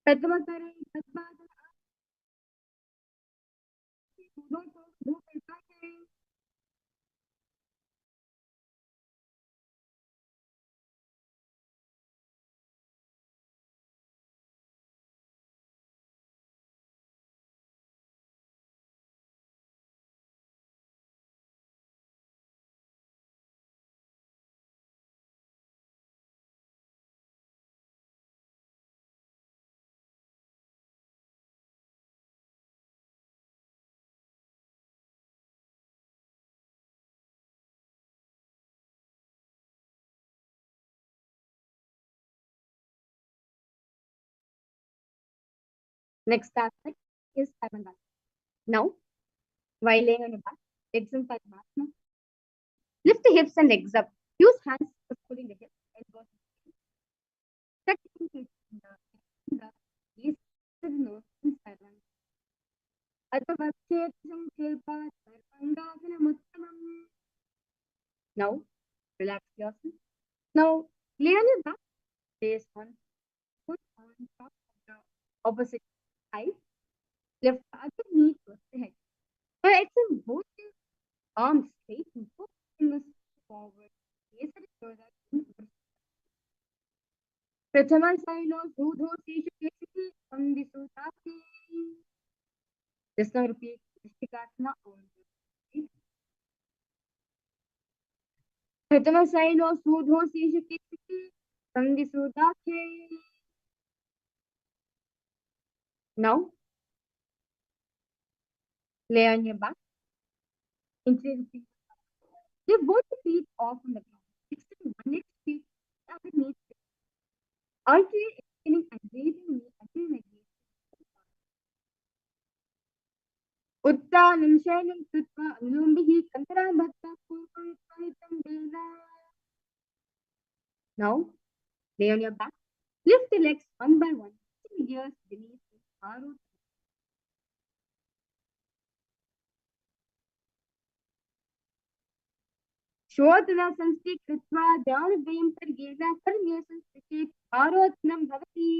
Padmakare Padmasana Next aspect is Paramashivoham. Now, while laying on your back, legs in Padmasana. Lift the hips and legs up. Use hands for pulling the hips, elbows. Tuck in the gaze to the nose in silence. Now, relax yourself. Now, lay on your back, place one foot on top of the opposite thigh. Lift the other knee towards the head. Now, extend both your arms straight and put fingers forward. Gaze at the shoulder. Prathamasaino Sudho Seshu Kesiki Sandhisutaki. Just now repeat Ishtikasana only. Prathamasaino Sudho Seshu Kesiki Sandhisutaki. Now, lay on your back. Increase the feet. Lift both the feet off on the ground. Extend one leg straight, the other knee straight. Alternate extending and raising knee again and again. Uttanam Shainam Krutva Anulumbihi Kantara Bhatta Purparitam Deva. Now, Lay on your back. Lift the legs one by one. Fingers beneath the arrow. श्रोत्रसंस्थि कृत्वा ध्यानव्ययं पर्येण कर्म्यसंस्थिते आरोत्नं भवति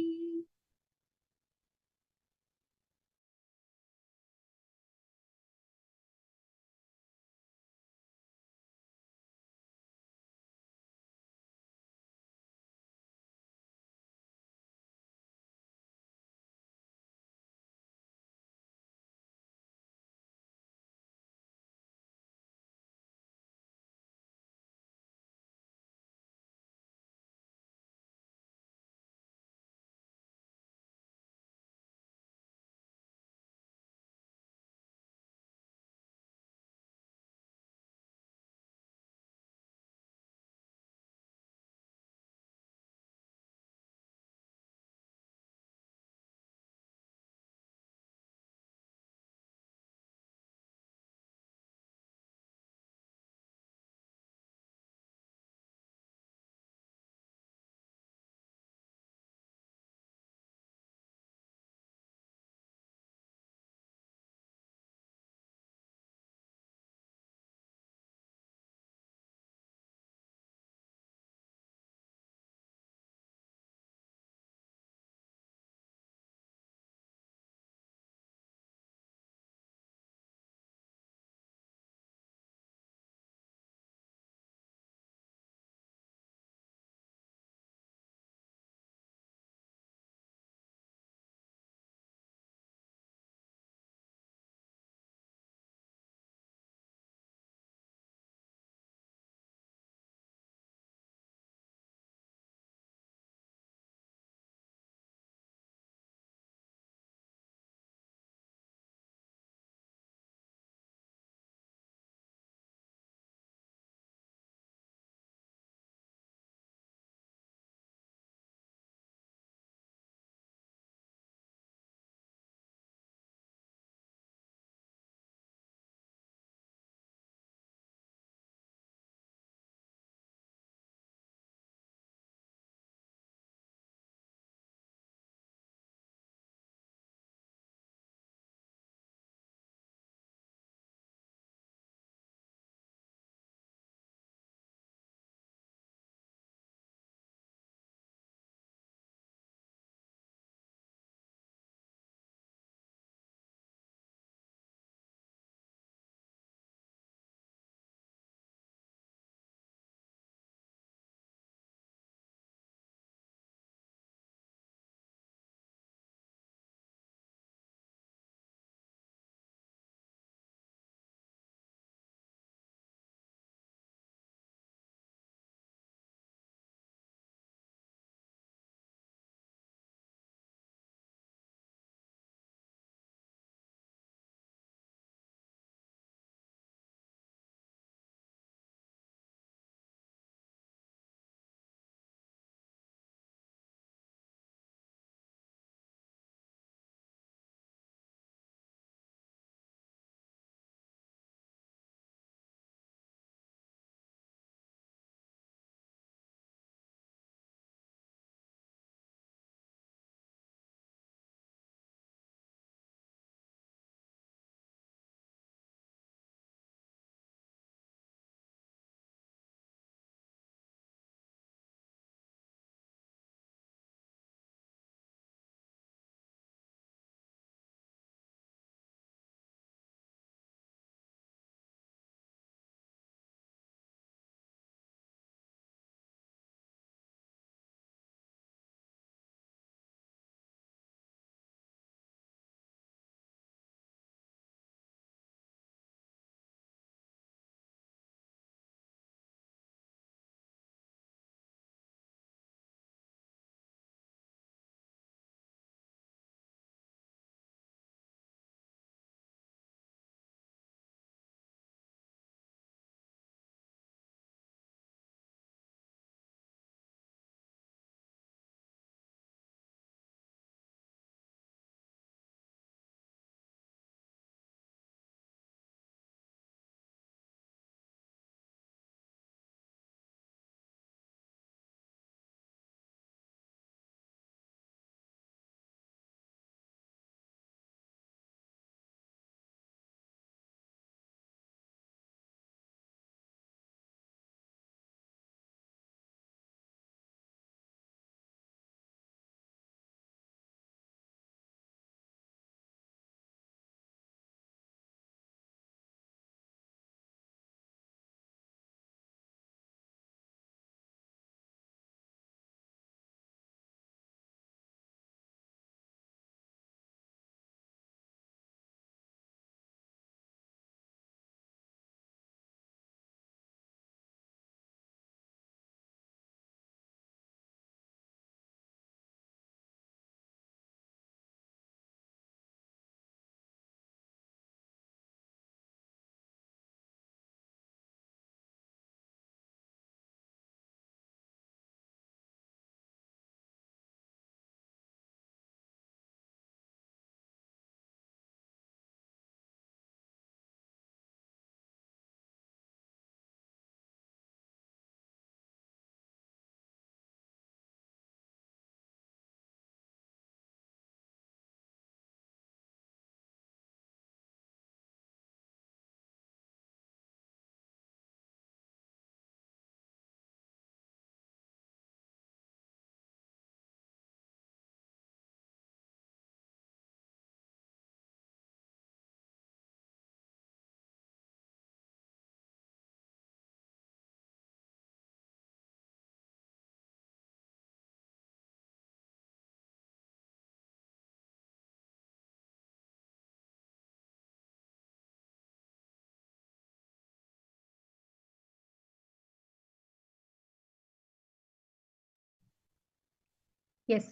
Yes.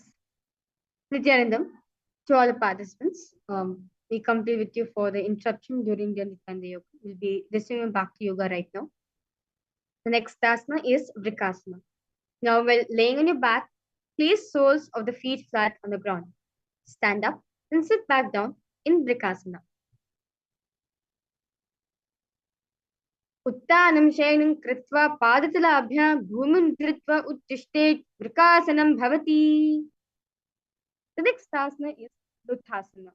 Nithyanandam, to all the participants, we complete with you for the interruption during the Nithyananda Yoga. We'll be resuming back to yoga right now. The next asana is Vrikasana. Now, while laying on your back, place soles of the feet flat on the ground. Stand up and sit back down in Vrikasana. उत्तानं शयनं कृत्वा पादतलाभ्यां भूमिं धृत्वा उत्तिष्ठेत् वृकासनं भवति. The next asana is Utthasana.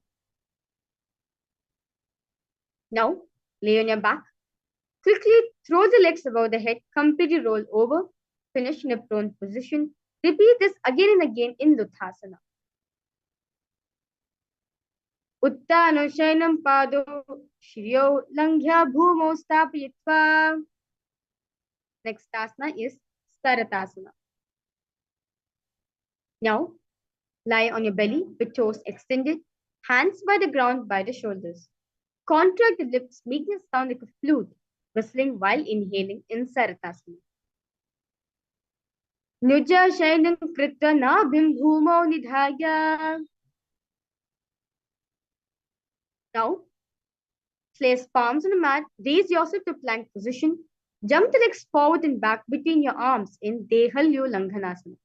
Now, lay on your back. Quickly throw the legs above the head, completely roll over, finish in a prone position. Repeat this again and again in Utthasana. उत्तानं शयनं पादौ श्रियौ लङ्घ्य भूमौ स्थापयित्वा. Next asana is Saratasana. Now, lie on your belly with toes extended, hands by the ground by the shoulders. Contract the lips, making it sound like a flute, whistling while inhaling in Saratasana. Nuja शयनं कृत्वा नाभिं भूमौ निधाय. Now, place palms on the mat, raise yourself to plank position, jump the legs forward and back between your arms in Dehalyo Langhanasana.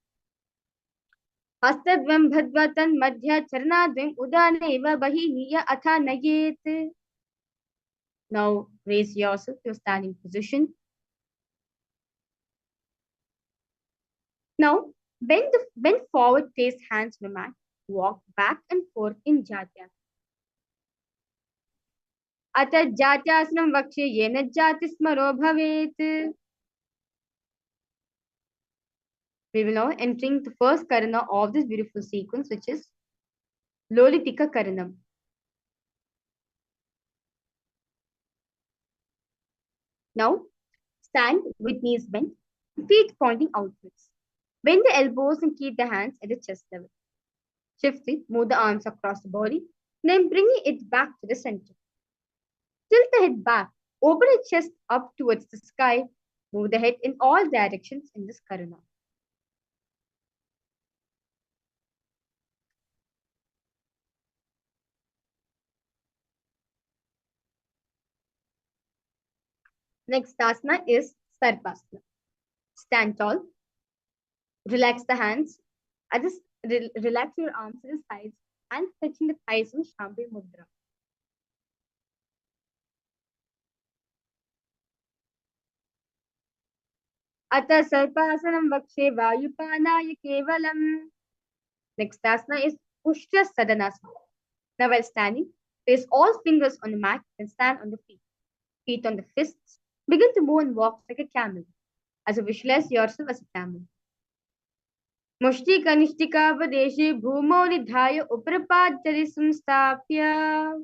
हस्तद्वयं बद्ध्वा तन्मध्ये चरणाद्वयम् उदानैव बहिः अथा नयेत्. Now raise yourself to a standing position. Now bend forward, place hands on the mat, walk back and forth in Jatya. अथ जात्यासनं वक्ष्ये येन जातिस्मरो भवेत्. We will now entering the first karana of this beautiful sequence, which is Lolitika Karanam. Now stand with knees bent, feet pointing outwards. Bend the elbows and keep the hands at the chest level. Shiftly, move the arms across the body, then bringing it back to the center. Tilt the head back, open the chest up towards the sky, move the head in all directions in this karana. Next asana is Sarpasana. Stand tall, relax the hands, relax your arms to the sides and touching the thighs in Shambhi Mudra. अतः सर्पासनं वक्षे वायुपानाय केवलम्. Next asana is Ushtra Sadhanasana. Now while standing, place all fingers on the mat and stand on the feet. Feet on the fists. Begin to move and walk like a camel. As you visualize yourself as a camel. मुष्टि कनिष्ठिकापदेशे भूमौ निधाय उपरपादतले संस्थाप्य.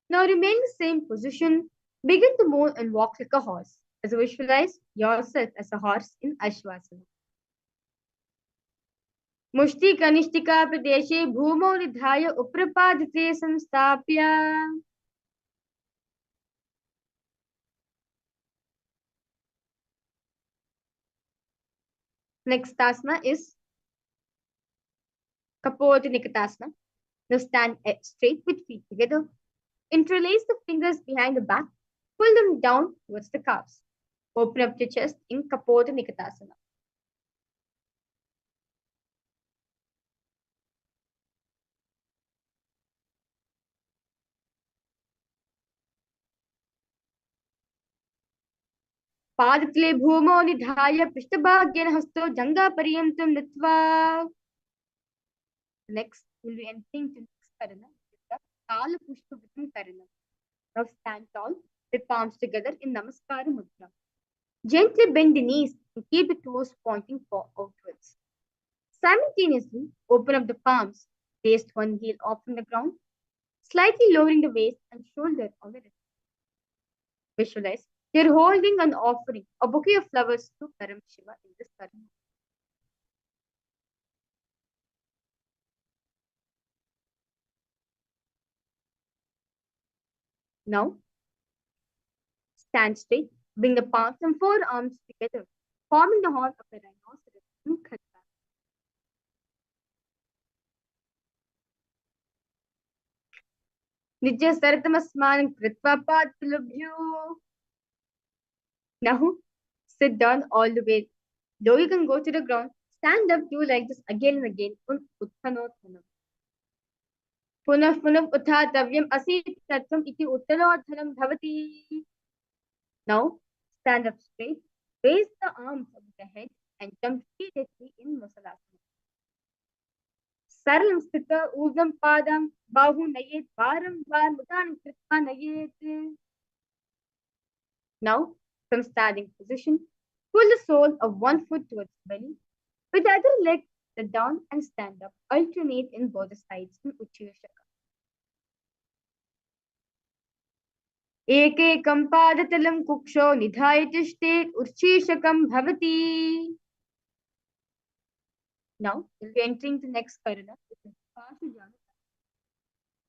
Now remain in the same position. Begin to move and walk like a horse. As you visualize yourself as a horse in Ashwasana. मुष्टि कनिष्ठिकापदेशे भूमौ निधाय उपरपादतले संस्थाप्य. Next asana is Kapoti Nikatasana. Now stand straight with feet together. Interlace the fingers behind the back. Pull them down towards the calves. Open up your chest in Kapoti Nikatasana. पादतले भूमौ निधाय पृष्ठभाग्येन हस्तो जङ्घापर्यन्तं नीत्वा. Next, we'll be entering to next karana, the Kala Pushpavritam Karana. Now stand tall with palms together in Namaskara Mudra. Gently bend the knees and keep the toes pointing outwards. Simultaneously, open up the palms, place one heel off from the ground, slightly lowering the waist and shoulder on the wrist. Visualize you're holding an offering, a bouquet of flowers to Paramashiva in this karana. Now, stand straight, bring the palms and forearms together, forming the horn of a rhinoceros in Khatpa. Nijya sartamasman kritva patlubhyo. Now, sit down all the way. Though you can go to the ground, stand up, do like this again and again. Uttanottanam. Punah punah uttatavyam asitattvam iti uttanottanam bhavati. Now, stand up straight, raise the arms above the head, and jump repeatedly in Musalasana. Saranam sthita ujam padam bahu nayet varam var mutan kritva nayet. Now, from standing position, pull the sole of one foot towards the belly. With the other leg, sit down and stand up. Alternate in both the sides in Uchchiyashaka. Ekekam padatalam kuksho nidhaya tishtet Uchchiyashakam bhavati. Now, we'll be entering the next karana.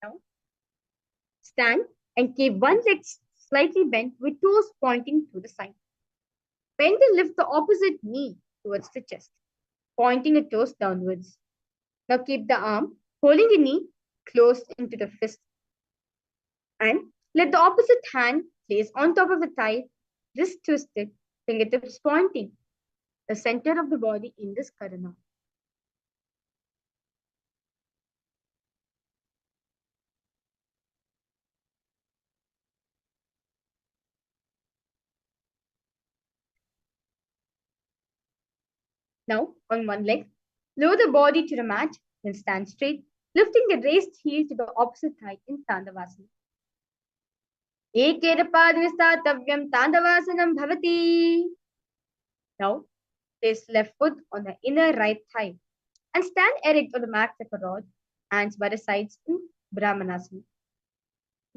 Now, stand and keep one leg slightly bent with toes pointing to the side. Bend and lift the opposite knee towards the chest, pointing the toes downwards. Now keep the arm holding the knee close into the fist and let the opposite hand place on top of the thigh, wrist twisted, fingertips pointing, the center of the body in this karana. Now, on one leg, lower the body to the mat, then stand straight, lifting the raised heel to the opposite thigh in Tandavasana. Ekena padvistattavyam Tandavasanam bhavati. Now, place left foot on the inner right thigh and stand erect on the mat like a rod, hands by the sides in Brahmanasana.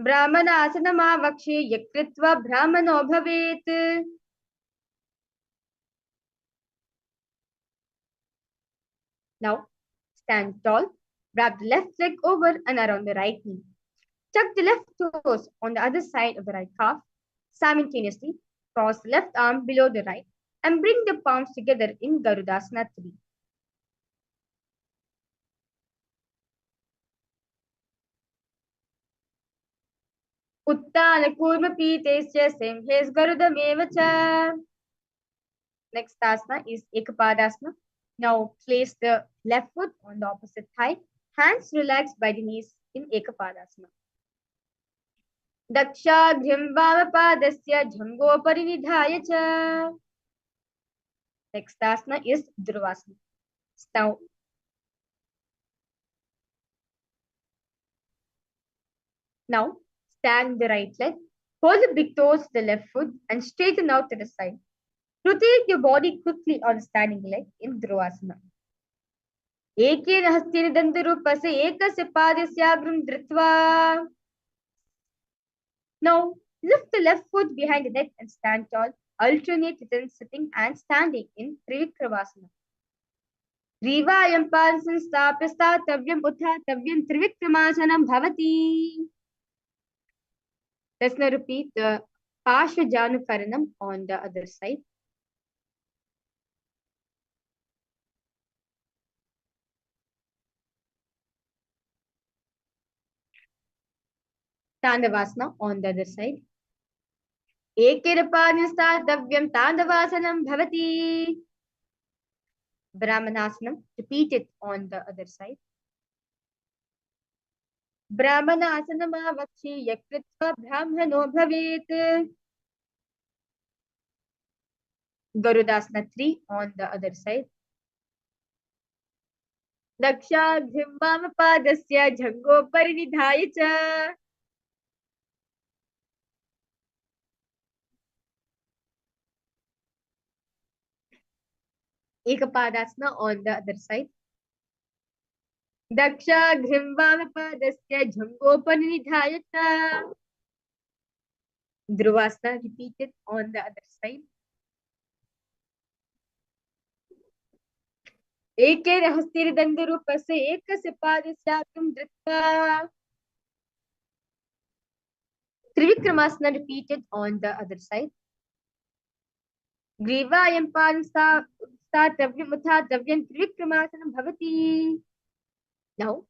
Brahmanasana mavakshe yakritva brahmano bhavet. Now, stand tall, wrap the left leg over and around the right knee. Tuck the left toes on the other side of the right calf. Simultaneously, cross the left arm below the right and bring the palms together in Garudasana 3. Uttana kurma pitesya simhes garudameva cha. Next asana is Ekapadasana. Now place the left foot on the opposite thigh. Hands relaxed by the knees in Ekapadasana. Dakshagrim vamapadasya jhango parinidhaya cha. Next asana is Dhruvasana. Now stand the right leg. Hold the big toes to the left foot and straighten out to the side. Rotate your body quickly on the standing leg in Dhruvasana. Ekena hastina dandarupase ekasya padasyagram dhritva. Now, lift the left foot behind the neck and stand tall. Alternate between sitting and standing in Trivikramāsana. Grīvāyam pānsan stāpya stātavyam uttatavyam Trivikramāsanam bhavati. Let's now repeat the Pashvajanu Karanam on the other side. Tandavasana on the other side. Ekirapānistādhavyam Tandavasanam bhavati. Brahmanasanam, repeat it on the other side. Brahmanasanam avakshi yakritva brahmano bhavet. Garudasana 3 on the other side. Dakshagrim vamapadasya jhango parinidhaya cha. Ekapadasana on the other side. Dakshagrim vamapadasya jhango parinidhaya cha. Dhruvasana, repeat it on the other side. Eke rahastir dandarupase ekasya padasyagram dhritva. Trivikramasana, repeat it on the other side. Grīvāyam pānsa stātavyam uttatavyam Trivikramasanam bhavati. Now,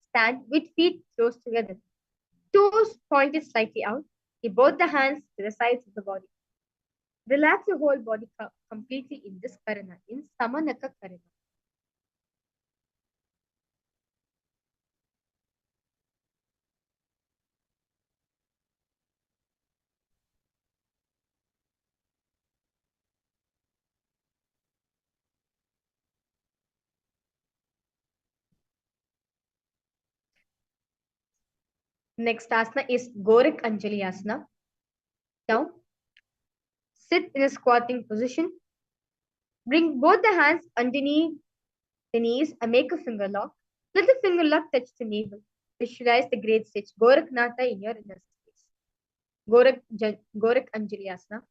stand with feet close together. Toes pointed slightly out. Keep both the hands to the sides of the body. Relax your whole body completely in this karana, in Samanaka karana. Next asana is Gorak Anjali Asana. Now, sit in a squatting position. Bring both the hands underneath the knees and make a finger lock. Let the finger lock touch the navel. Visualize the great sage Goraknatha in your inner space. Gorak Anjali Asana.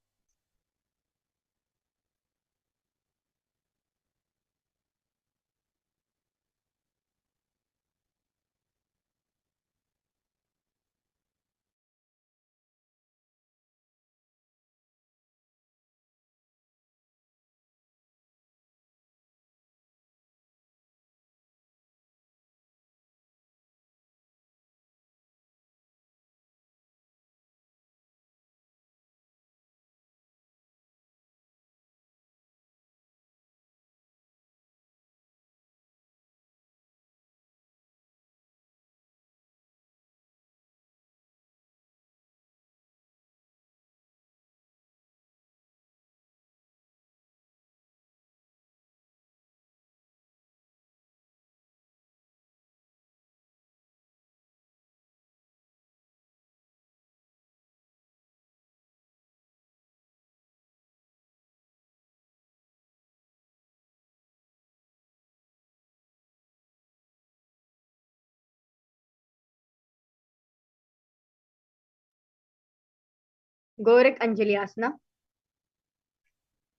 Gorak Anjali Asana.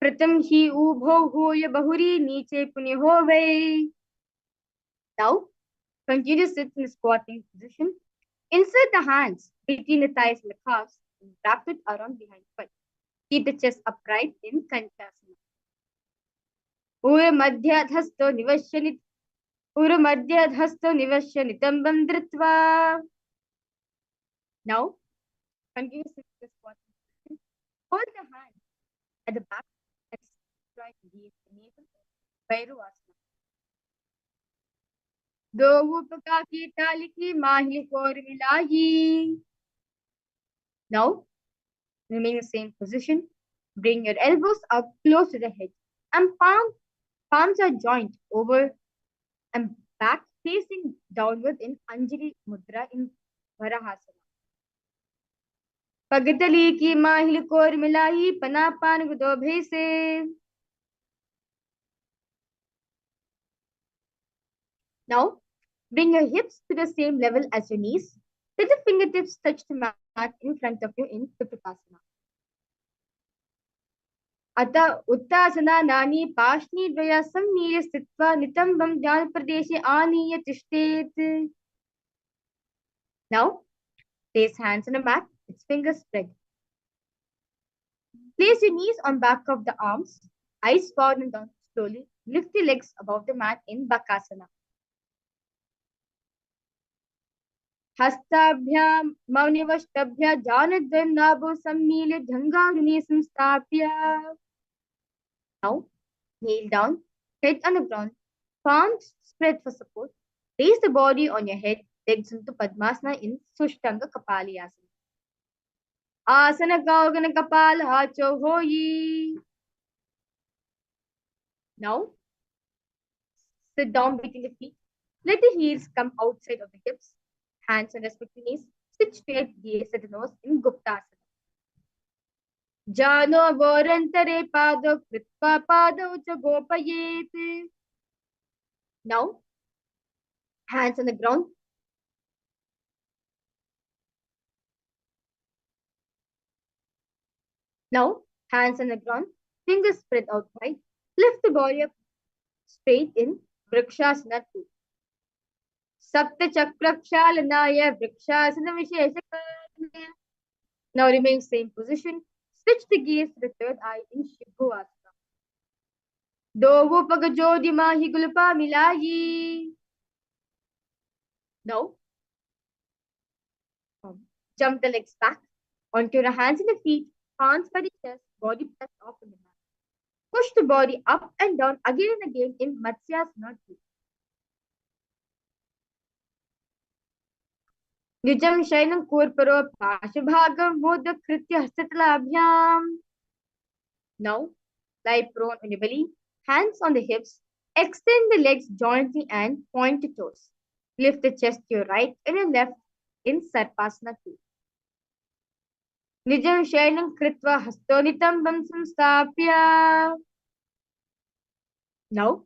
Pratham hi ubho hoya bahuri niche punya hove. Now, continue to sit in a squatting position. Insert the hands between the thighs and the calves and wrap it around behind the foot. Keep the chest upright in Kanchasana. Ura madhyadhasto nivasyanit. Ura madhyadhasto nivasyanitam dritva. Now, continue to sit in a squatting position. Hold the hands at the back and right gaze navel. Bairu Asana. दो उपका की ताली की माहिल core मिलाई. Now, remain in the same position. Bring your elbows up close to the head and palms are joined over and back facing downward in Anjali Mudra in Varahasana. Pagatali ki mahil kor milai panapan gudo bhese. Now, bring your hips to the same level as your knees. Let the fingertips touch the mat in front of you in Purification. अत उत्तासनानि पाष्णीद्वया सम्मील्य स्थित्वा नितम्बं ज्ञानप्रदेशे आनीय तिष्ठेत्. Now, place hands on the mat, its fingers spread. Place your knees on back of the arms, eyes forward and down slowly. Lift the legs above the mat in Bakasana. हस्ताभ्यां मौनिवष्टभ्या जानद्वयं नाभो सम्मील्य जङ्घाग्नि संस्थाप्य. Now, kneel down, head on the ground, palms spread for support. Raise the body on your head, legs into Padmasana in Sushtanga Kapalayasana. Asana Gaugana Kapala Hacho Hoyi. Now, sit down between the feet. Let the heels come outside of the hips. Hands on respective knees. Sit straight, gaze at the nose in Guptasana. Jano vorantare pado kritva pado cha gopayet. Now, hands on the ground. Now, hands on the ground, fingers spread out wide. Lift the body up straight in Vrikshasana 2. Sapta Chakrakshalanaya Vrikshasana Visheshakarnaya. Now remain same position. Switch the gaze to the third eye in Shibhuasana. Dovu Pagajodi Mahi Gulpa Milayi. Now, Jump the legs back onto the hands and the feet, palms by the chest, body pressed off on the mat. Push the body up and down again and again in Matsyasana 2. Nijam Shainam Kurparo Pashabhagam Modakritya Hasatalaabhyam. Now, lie prone on your belly, hands on the hips, extend the legs jointly and point to toes. Lift the chest to your right and your left in Sarpasana 2. Nijam Shainam Kritva Hastonitam Bamsam Stapya. Now,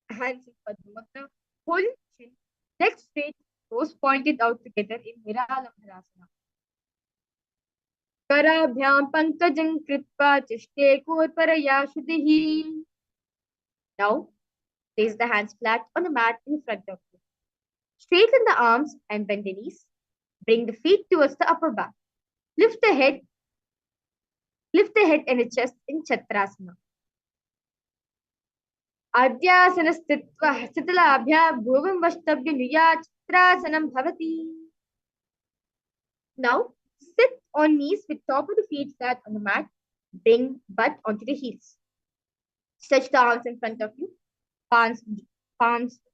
hands in Padmamukta, holding chin, legs straight, toes pointed out together in Niralambharasana. Karabhyam pankajam kritva chishte korparaya shuddhihi. Now, place the hands flat on the mat in front of you. Straighten the arms and bend the knees. Bring the feet towards the upper back. Lift the head and the chest in Chatrasana. Adyasana stitva hasitalaabhya bhuvam vashtabhya nuya Chatrasanam bhavati. Now, sit on knees with top of the feet flat on the mat. Bring butt onto the heels. Stretch the arms in front of you. Palms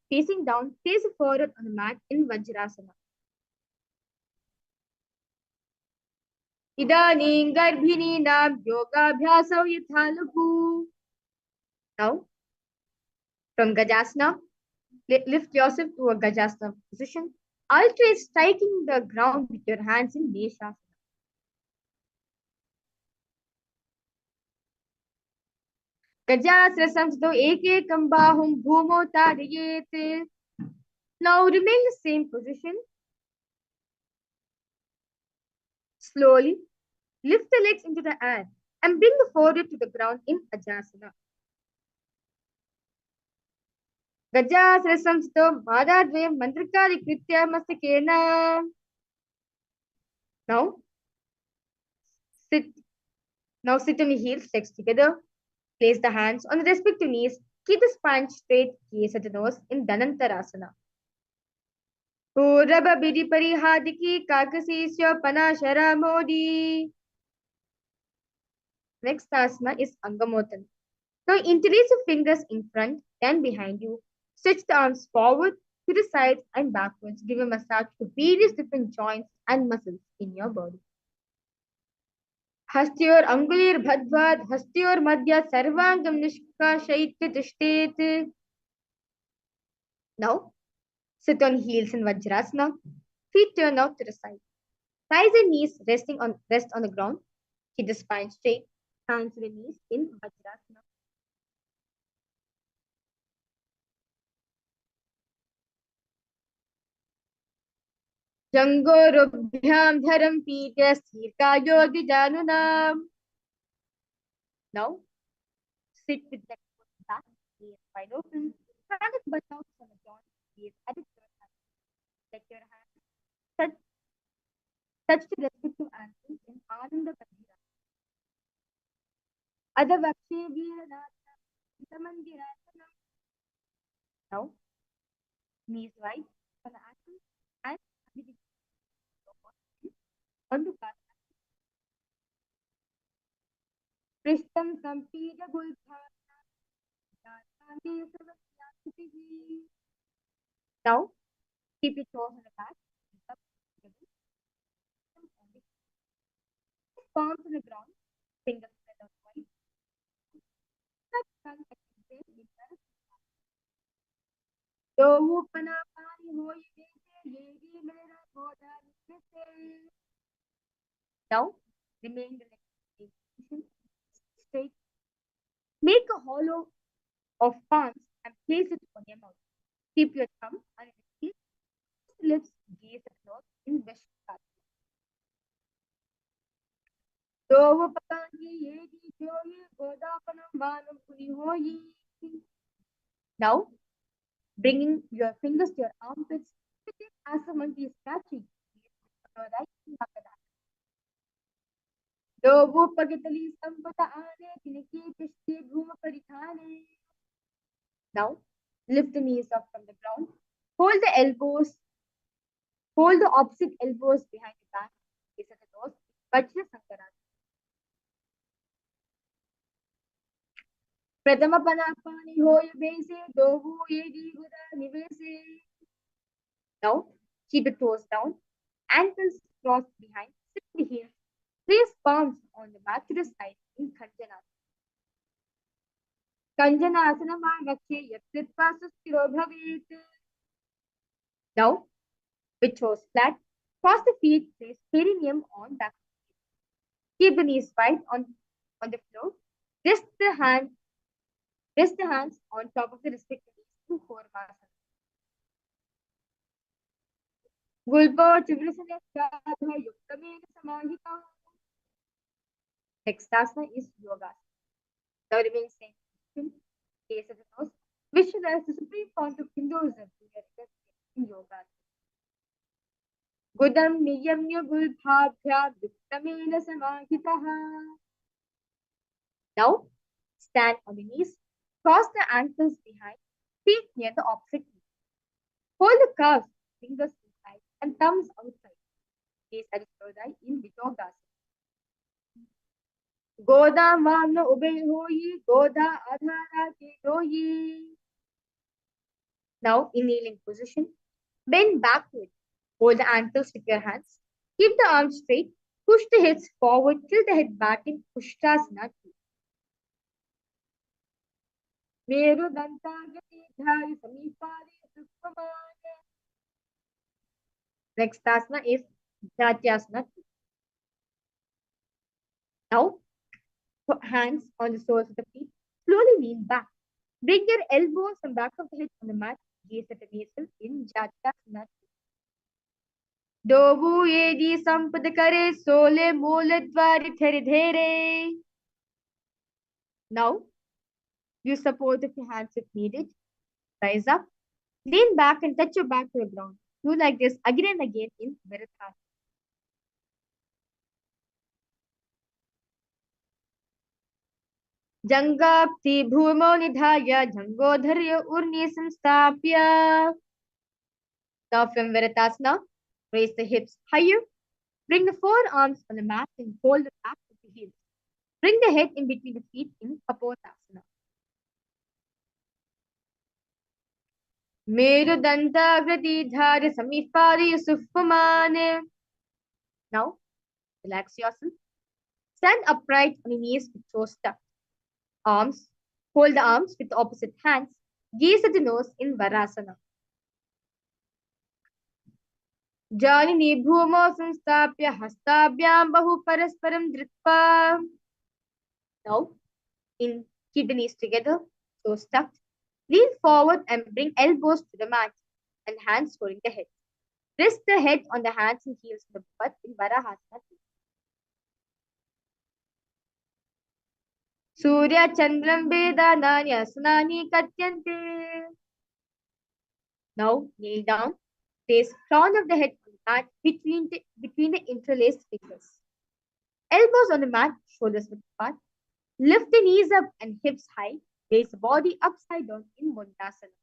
facing down. Face the forehead on the mat in Vajrasana. Idaning garbhininaam yogabhyasau yathalahu. Now, from Gajasana, lift yourself to a Gajasana position. Alternate striking the ground with your hands in Neshasana. Gajasana samstho ekekam bahum bhumo tadayet. Now remain the same position. Slowly lift the legs into the air and bring the forehead to the ground in Ajasana. Gajasana samstho madadvayam mantrikari kritya mastakena. Now sit on your heels, legs together. Place the hands on the respective knees. Keep the spine straight, gaze at the nose in Dhanantarasana. Puraba bidi parihadiki kakasisya panashara modi. Next asana is Angamotan. Now interlace your fingers in front, then behind you. Stretch the arms forward, to the sides and backwards. Give a massage to various different joints and muscles in your body. Hastyor angulir bhadvad, hastyor madhya sarvangam nishkashayitya tishtet. Now, sit on heels in Vajrasana. Feet turn out to the side. Thighs and knees rest on the ground. Keep the spine straight. Hands to the knees in Vajrasana. Jangorubhyam dharam pidya sthirkayo dijanunam. Now, sit with legs back, knees wide open. Hand is butt out from the joint, gaze at the third. Let your hands touch the respective ankles in Ananda Bandhira. Adavakshe Veeranatha Mandirasana. Now, knees wide on the ankles and on the back. Prishtam Sampija Gulthana. Now, keep your toes on the back. Palms on the ground. Fingers spread out wide. Now, remain the next position. Straight. Make a hollow of palms and place it on your mouth. Keep your thumb under the teeth. Lips gaze at the nose in Vishwasana. Now, bringing your fingers to your armpits, as a monkey is catching. Now, lift the knees up from the ground. Hold the elbows Hold the opposite elbows behind the back. Face at the nose. Vajra Sankarasana. Pratama Panapani Hoya Base. Dovu Yedi Guda Nivese. Now, keep the toes down. Ankles crossed behind. Sit the heels. Place palms on the back to the side in Kanjanasana. Kanjanasana Mavakshe Yaktritva Sustiro Bhavet. Now, with toes flat, cross the feet, place perineum on back. Keep the knees wide on the floor. Rest the hands on top of the respective knees to Paramashivoham. Gulpa Chivrasana Sadha Yuktamena Samahita. Next asana is yoga. Now remain same. Gaze at the nose. Visualize the supreme point of Hinduism in yoga. Gudam niyamya gulbhabhya yuktamena samahitaha. Now, stand on the knees, cross the ankles behind, feet near the opposite knee. Hold the calves, fingers inside and thumbs outside. Gaze at the in Vijogasana. Goda mamna ubay hoyi, Goda adhara ke doyi. Now, in kneeling position, bend backward. Hold the ankles with your hands. Keep the arms straight. Push the hips forward, tilt the head back in Pushtasana. Next asana is Dhatyasana. Now, put hands on the soles of the feet. Slowly lean back. Bring your elbows and back of the head on the mat. Gaze at the nasal in Dhatyasana. Dovu yedi sampad kare sole mole dvari there dhere. Now, use support of your hands if needed. Rise up. Lean back and touch your back to the ground. Do like this again and again in Virasana. Jangapti bhumo nidhaya jangodharya urni samstapya. Now from Viratasana, raise the hips higher. Bring the forearms on the mat and hold the back of the heels. Bring the head in between the feet in Kapotasana. Merudanta dhari samipari sufamane. Now, relax yourself. Stand upright on your knees with toes tucked. Arms, hold the arms with the opposite hands. Gaze at the nose in Varasana. Janini bhumo samstapya hastabhyam bahu parasparam dritva. Now, keep the knees together, toes tucked. Lean forward and bring elbows to the mat and hands holding the head. Rest the head on the hands and heels of the butt in Varahasana. Surya Chandram Vedana Asnani Katyante. Now, kneel down. Place crown of the head on the mat between the interlaced fingers. Elbows on the mat, shoulders width apart. Lift the knees up and hips high. Raise the body upside down in Mundasana.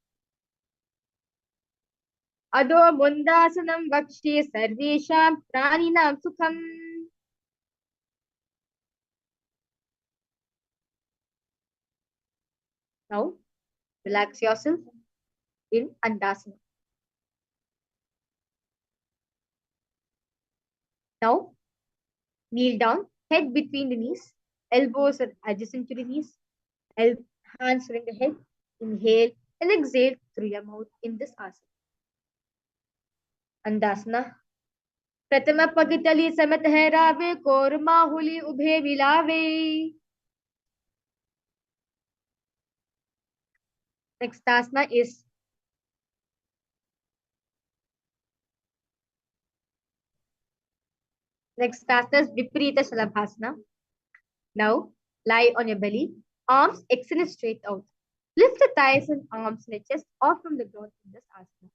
Adho Mundasanam Vakshye Sarvesham Praninam Sukham. Now, relax yourself in Andasana. Now, kneel down, head between the knees, elbows are adjacent to the knees, hands around the head. Inhale and exhale through your mouth in this asana. Andasana. Pratama pagitali samat hairave korma huli ubhe vilave. Next asana is Viparita Shalabhasana. Now, lie on your belly, arms extended straight out. Lift the thighs and arms and chest off from the ground in this asana.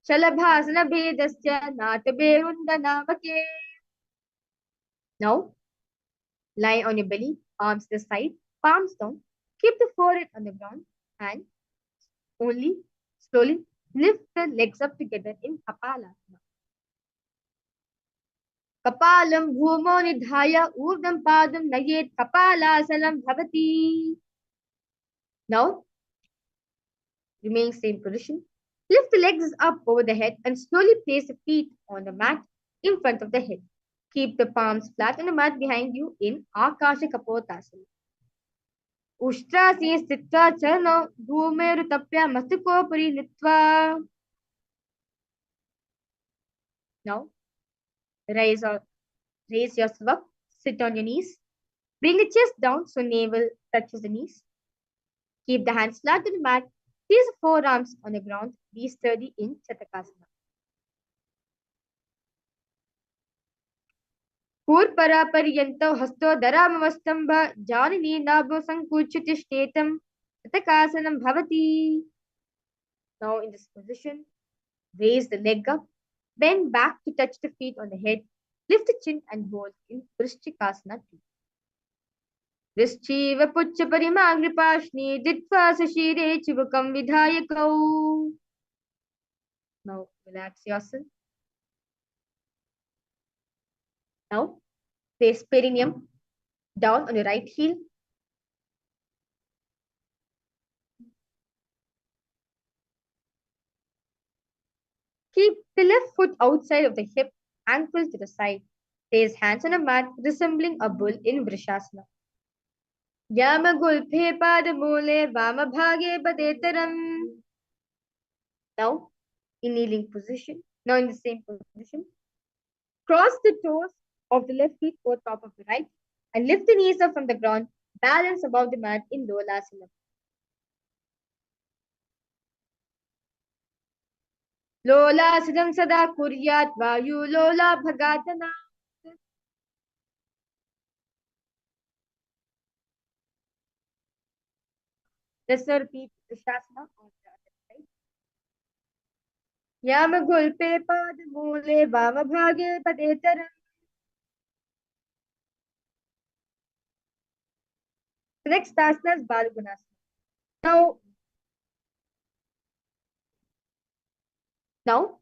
Shalabhasana Vedasya Nataberunda Navake. Now, lie on your belly, arms to the side, palms down. Keep the forehead on the ground and slowly Lift the legs up together in Kapalasana. Kapalam bhumo nidhaya urdam padam nayet kapalasanam bhavati. Now, remain same position. Lift the legs up over the head and slowly place the feet on the mat in front of the head. Keep the palms flat on the mat behind you in Akasha Kapotasana. Ushtrasi sthitva charana bhumerutapya mastukopari nitva. Now, raise, or, raise yourself up. Sit on your knees. Bring the chest down so navel touches the knees. Keep the hands flat on the mat. Place the forearms on the ground. Be sturdy in Chatakasana. Purparaparyanto hasto dharamavastambha janini nabho sankuchitishnetam Chatakasanam bhavati. Now in this position, raise the leg up, bend back to touch the feet on the head, lift the chin and hold in Vrishchikasana 2. Vrishchiva puchcha parimagripaashni ditva sashire chivakam vidhayakau. Now relax yourself. Now place perineum down on your right heel. Keep the left foot outside of the hip, ankle to the side. Place hands on a mat resembling a bull in Vrishasana. Yamagulphe padamule vamabhage padetaram. Now, in kneeling position. Now in the same position. Cross the toes of the left feet over top of the right and lift the knees up from the ground. Balance above the mat in Lolasana. Lolasana sada kuryat vayu lola bhagatana. Let's repeat the Shasana on the other side. Yamagulpe padamule vamabhage padetaram. The next asana is Balgunasana. Now,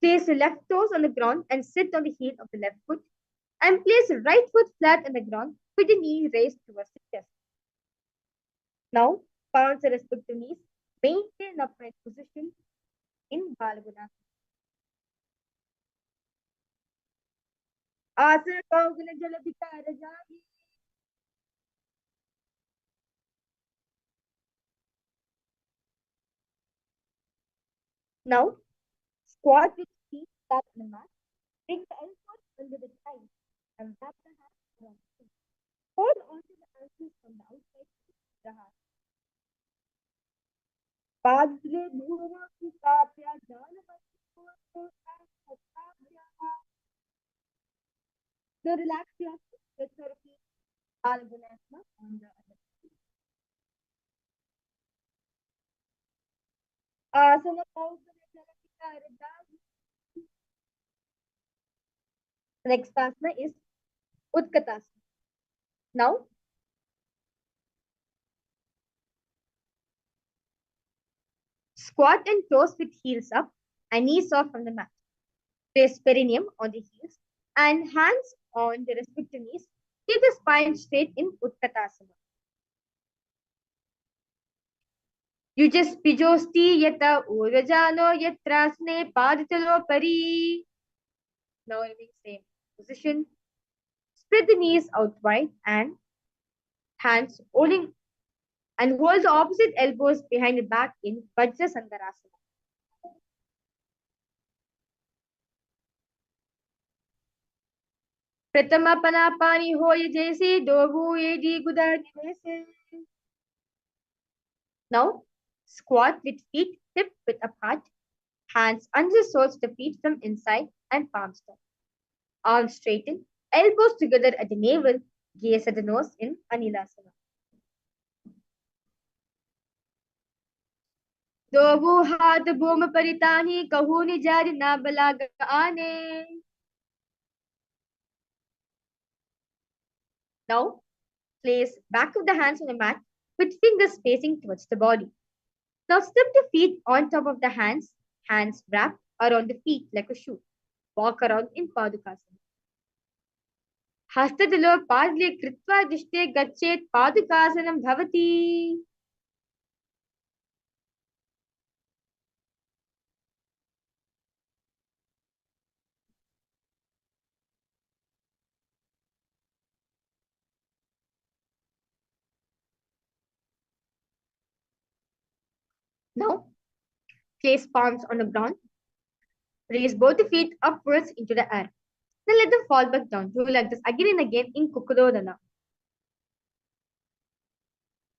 place the left toes on the ground and sit on the heel of the left foot. And place the right foot flat on the ground with the knee raised towards the chest. Now, palms the respective knees. Maintain upright position in Balgunasana. Asana Kaugala Jalabhika Rajagi. Now, squat with feet flat on the mat. Bring the elbows under the thighs and wrap the hands around the feet. Hold onto the ankles from the outside of the heart. Padre Bhuma Kitapya Janavati. So relax yourself. Let's repeat Balgunasana on the other side. Asana Kaugala Jalabhika Rajagi. The next asana is Utkatasana. Now, squat and toes with heels up and knees off from the mat. Place perineum on the heels and hands on the respective knees. Keep the spine straight in Utkatasana. Yujaspijosti yata urajano yatrasne paditalo pari. Now in the same position. Spread the knees out wide and hands holding and hold the opposite elbows behind the back in Vajrasandarasana. Pratama panapani hoye jaisi dobu edi gudani se. Now, squat with feet hip width apart, hands under the soles of the feet from inside and palms down. Arms straighten, elbows together at the navel, gaze at the nose in Anilasana. Dobu hath bhuma paritani kahuni jari na balaga ane. Now, place back of the hands on the mat with fingers facing towards the body. Now step the feet on top of the hands wrapped around the feet like a shoe. Walk around in Padukasana. हस्तदलो पादले कृत्वा दिष्टे गच्छेत् पादुकासनं भवति. Now, place palms on the ground. Raise both the feet upwards into the air. Then let them fall back down. Do like this again and again in Kukudodana.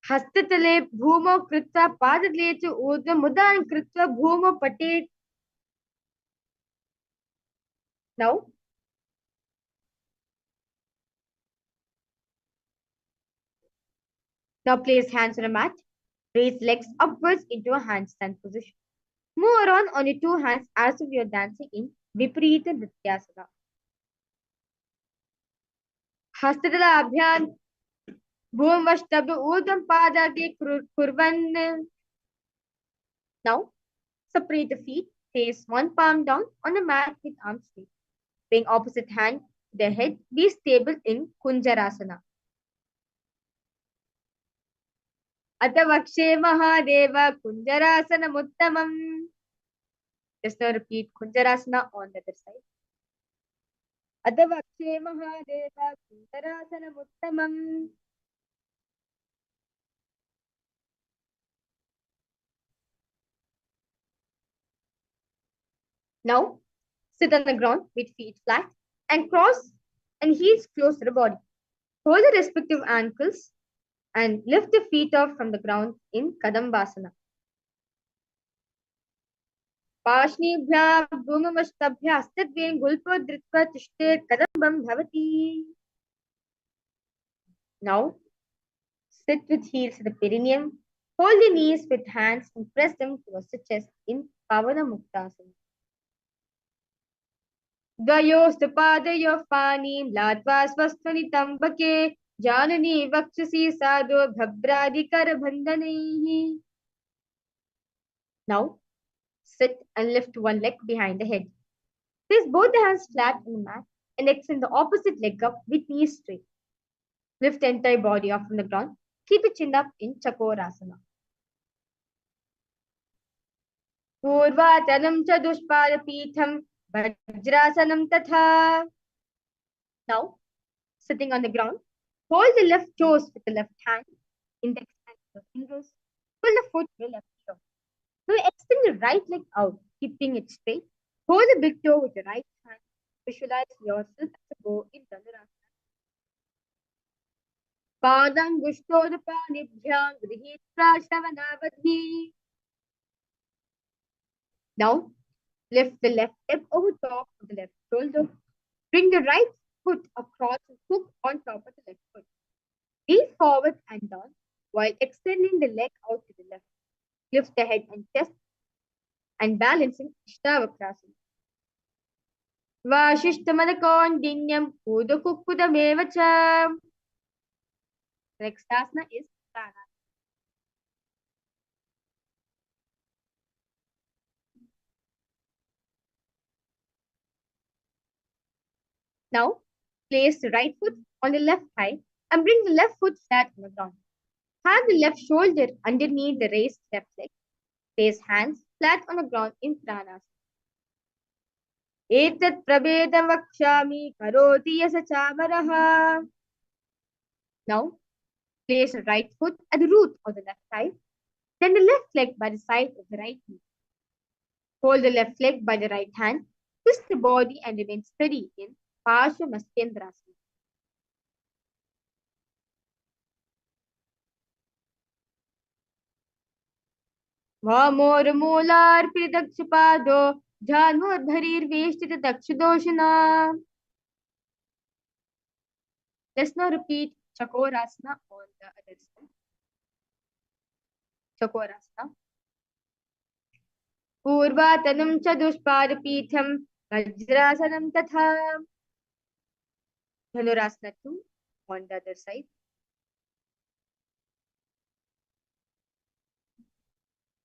हस्ततले भूमौ कृत्वा पादतले च ऊर्ध्वम् उदानं कृत्वा भूमौ पतेत्. Now, place hands on a mat. Raise legs upwards into a handstand position. Move around on your two hands as if you are dancing in Viparita Nrityasana. हस्ततलाभ्यां भूमवष्टभ्य ऊर्ध्वं पादागे कुर्वन्. Now, separate the feet. Place one palm down on the mat with arms straight. Bring opposite hand to the head. Be stable in Kunjarasana. Atavakshe Mahadeva Kunjarasanam Uttamam. Just now repeat Kunjarasana on the other side. Atavakshe Mahadeva Kunjarasanam Uttamam. Now, sit on the ground with feet flat and cross and heels close to the body. Hold the respective ankles and lift the feet off from the ground in Kadambasana. पाष्णीभ्यां भूमवष्टभ्यः हस्तद्वयं गुल्पो धृत्वा तिष्ठे कदम्बं भवति. Now, sit with heels to the perineum. Hold the knees with hands and press them towards the chest in Pavana Muktasana. द्वयोस्तु पादयोः पाणिं लात्वा स्वस्थनितम्बके जाननी वक्षसि साधो भभ्रादिकरबन्धनैः. Now, sit and lift one leg behind the head. Place both the hands flat on the mat and extend the opposite leg up with knees straight. Lift the entire body up from the ground. Keep the chin up in Chakorasana. Purvatanam chadushpadapitham vajrasanam tatha. Now, sitting on the ground, hold the left toes with the left hand, index and the fingers. Pull the foot to the left toe. Now extend the right leg out, keeping it straight. Hold the big toe with the right hand. Visualize yourself as a go in Dhanurasana. Padangushtodapanibhyam grihitra shavanavadhi. Now, lift the left hip over top of the left shoulder. Bring the right foot across and hook on top of the left foot. Lean forward and down while extending the leg out to the left. Lift the head and chest and balance in Ishtavakrasana. Vashishtamadakondinnyam udakukkudamevacha. Next asana is Prana. Now, place the right foot on the left thigh and bring the left foot flat on the ground. Have the left shoulder underneath the raised left leg. Place hands flat on the ground in Pranasana. Etat prabedam vakshami karoti yasa chamaraha. Now, place the right foot at the root of the left thigh, then the left leg by the side of the right knee. Hold the left leg by the right hand, twist the body and remain steady in Parsvamaskendrasana. Vamormoolarpidakshapado Dhanmodharirveshtitatakshadosana. Let's now repeat Chakorasana on the other side. Chakorasana. Purvatanam chadushpadapitham vajrasanam tatha. Dhanurasana 2 on the other side.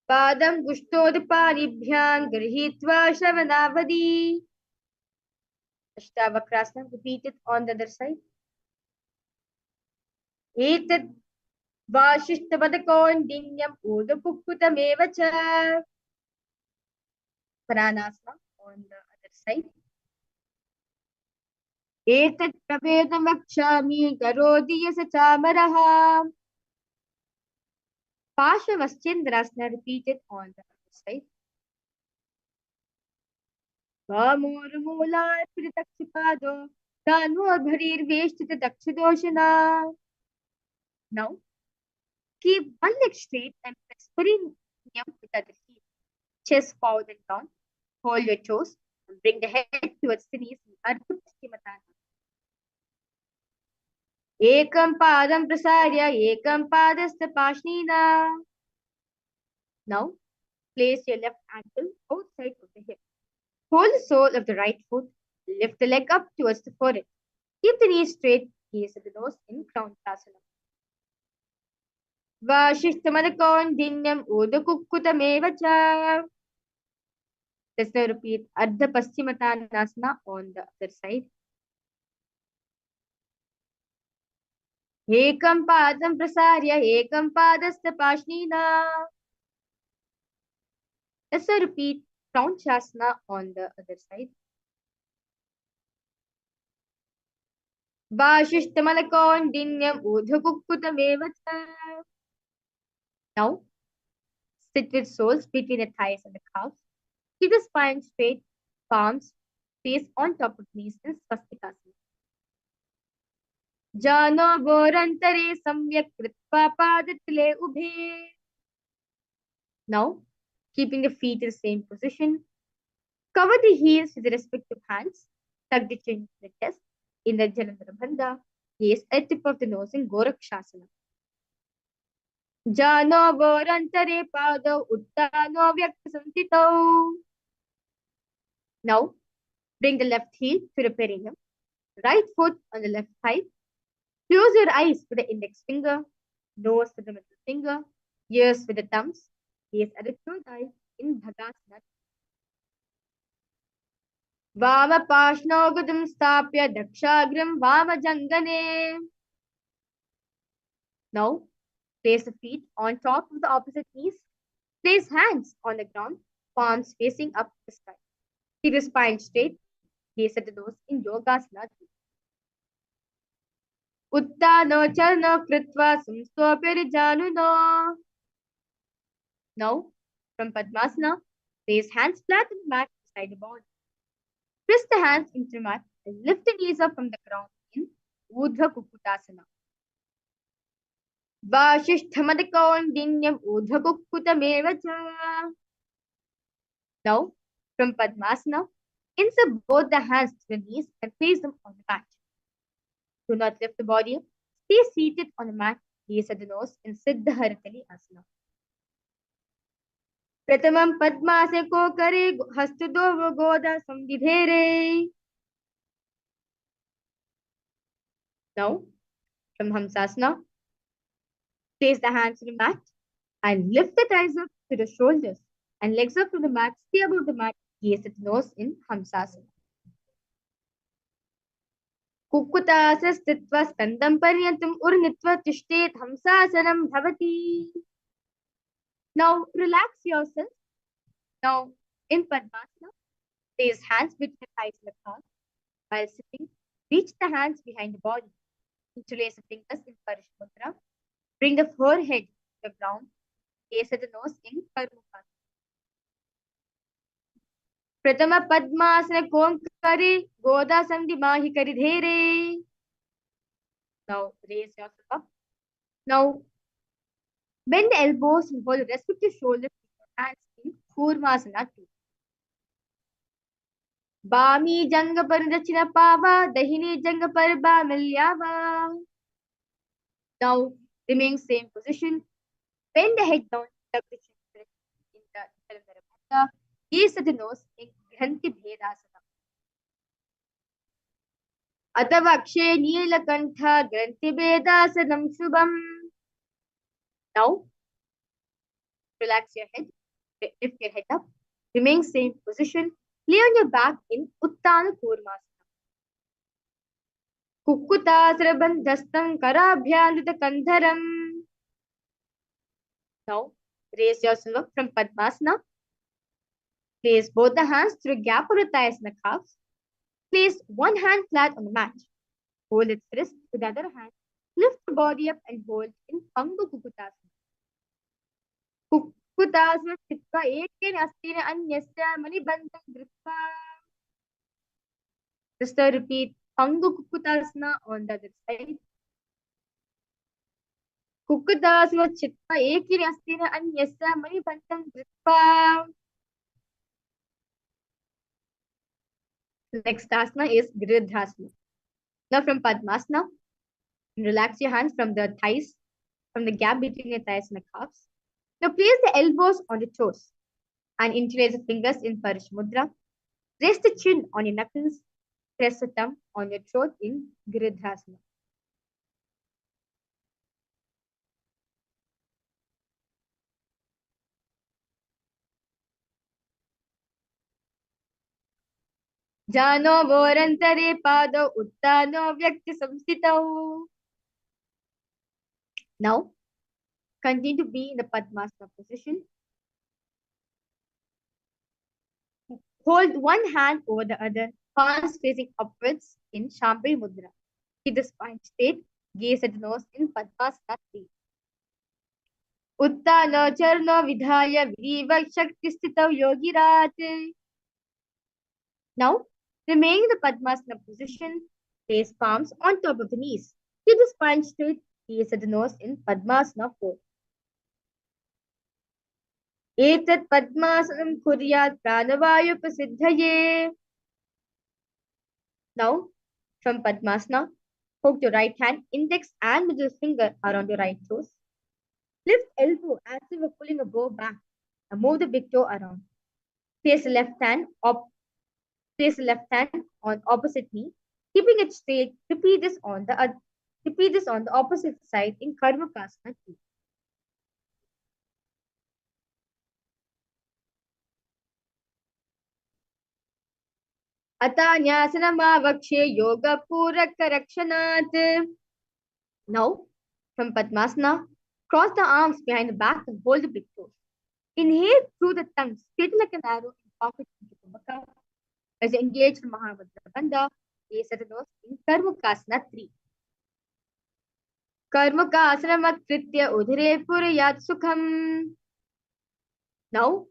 Padam Gushtodpanibhyam Grihitva Shravanavadi. Ashtavakrasana, repeat it on the other side. Etat Vashishtabadakondinyam Udapukutamevacha. Pranasana on the other side. Etat Pravedamakshami Garodiyasa Chamaraha. Pashavascendrasana, repeat it on the other side. Vamurmular Pritakshipado Tanur Bharir Veshtita Dakshidoshana. Now, keep one leg straight and press perineum with the other heel. Chest forward and down. Hold your toes and bring the head towards the knees. Ardha Paschimottanasana. Ekam Padam Prasarya Ekam Padastha Pashnina. Now, place your left ankle outside of the hip. Hold the sole of the right foot. Lift the leg up towards the forehead. Keep the knees straight. Gaze at the nose in Krauntasana. Vashishtamadakondinam Udakukutamevacha. Let's now repeat Ardha Paschimottanasana on the other side. Ekam Padam Prasarya Ekam Padastha Pashnina. Let's now repeat Krauntasana on the other side. Vashishtamadakondinam Udakukutamevacha. Now, sit with soles between the thighs and the calves. Keep the spine straight, palms face on top of knees in Swastikasana. Jano Borantare Samyak Kritva Padatile Ubhe. Now, keeping the feet in the same position, cover the heels with the respective hands, tuck the chin to the chest in the Jalandhara Bandha, gaze at the tip of the nose in Gorakshasana. Jano Borantare Pado Uttano Vyaktasantito. Now, bring the left heel to the perineum, right foot on the left thigh. Close your eyes with the index finger, nose with the middle finger, ears with the thumbs. Gaze at the third eye in Bhagasana. Vama Pashnogadam Stapya Dakshagram Vama Jangane. Now, place the feet on top of the opposite knees. Place hands on the ground, palms facing up the sky. Keep the spine straight. Gaze at the nose in Yogasana. Uttano Charno Kritva Sumstopirijanuno. Now, from Padmasana, place hands flat on the mat beside the body. Press the hands into the mat and lift the knees up from the ground in Urdhva Kukutasana. Vashishtamadikaundinyam Urdhva Kukutamevacha. Now, from Padmasana, insert both the hands to the knees and place them on the mat. Do not lift the body up. Stay seated on the mat, gaze at the nose in Siddha Haratali Asana. Pratamam Padmase ko kare hastudo goda samvidhere. Now, from Hamsasana, place the hands on the mat and lift the thighs up to the shoulders and legs up to the mat. Stay above the mat, gaze at the nose in Hamsasana. Kukutasa stitva skandam paryantam urnitva tishtet Hamsasanam bhavati. Now, relax yourself. Now, in Padmasana, place hands between the thighs and the calves. While sitting, reach the hands behind the body. Interlace the fingers in Parishmudra. Bring the forehead to the ground. Gaze at the nose in Karmukasana. Pratama Padmasana Komkari Goda Sandhi Mahi Karidhere. Now, raise yourself up. Now, bend the elbows and hold the respective shoulders with your hands in Kurmasana 2. Bami Janga Paridachina Pava, Dahini Janga Parba Milyava. Now, remain same position. Bend the head down, tuck the chin in the Jalandhara Bandha. Gaze at the nose in Granthi Bhedasana. Atavakshe Neelakantha Granthi Bhedasanam Shubham. Now, relax your head. Lift your head up. Remain same position. Lay on your back in Uttana Kurmasana. Kukkutasrabandhastam karabhyandita kandharam. Now, raise yourself up from Padmasana. Place both the hands through a gap on the thighs and the calves. Place one hand flat on the mat. Hold its wrist with the other hand. Lift the body up and hold in Pangu Kukkutasana. Kukkutasana sthitva ekeन astina anyasya manibandham dhritva. Just repeat Pangu Kukkutasana on the other side. Kukkutasana sthitva ekeन astina anyasya manibandham dhritva. Next asana is Giridhrasana. Now from Padmasana, relax your hands from the thighs, from the gap between your thighs and the calves. Now place the elbows on the toes and interlace the fingers in Paramashivomudra. Rest the chin on your knuckles. Press the thumb on your throat in Giridhrasana. Jano vorantare pado uttano vyakti samstitau. Now, continue to be in the Padmasana position. Hold one hand over the other, palms facing upwards in Shambhavi Mudra. Keep the spine straight, gaze at the nose in Padmasana 3. Uttano charno vidhaya viva shakti sthitau yogirat. Now, remain in the Padmasana position. Place palms on top of the knees. Keep the spine straight, gaze at the nose in Padmasana 4. Etat Padmasanam kuryat pranavayu prasiddhaye. Now, from Padmasana, hook your right hand, index and middle finger around your right toes. Lift elbow as if you're pulling a bow back and move the big toe around. Place the left hand on opposite knee, keeping it straight. Repeat this on the opposite side in Karmakasana 2. Atanyasana yoga puraka rakshanat. Now, from Padmasana, cross the arms behind the back and hold the big toes. Inhale through the tongue, straight like an arrow in pocket into Kumbhaka. As you engage the Mahamudra Bandha, gaze at the nose in Karmakasana 3. Karmakasana matkritya udhare purayat sukham. Now,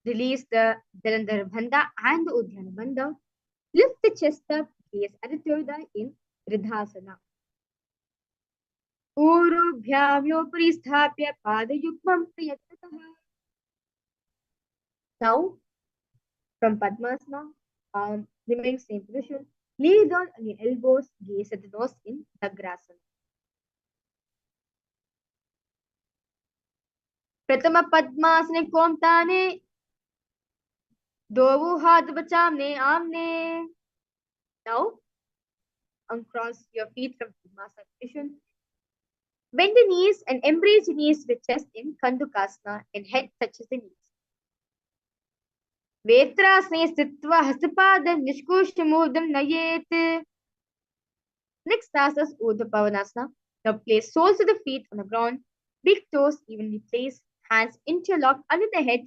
release the Jalandhar Bandha and the Udhyana Bandha. Lift the chest up, gaze at the third eye in Riddhasana. Urubhyamyopri sthapya padayukmam priyattatah. Now, from Padmasana, remain same position. Lay down on your elbows, gaze at the nose in Nagrasana. Pratama Padmasana komtane. Dovu hath bachamne amne. Now, uncross your feet from Padmasana position. Bend the knees and embrace your knees with chest in Kandukasana and head touches the knees. Vetrasane sthitva hastapadam nishkushamudam nayet. Next asana is Urdhva Pavanasana. Now place soles of the feet on the ground, big toes evenly placed, hands interlocked under the head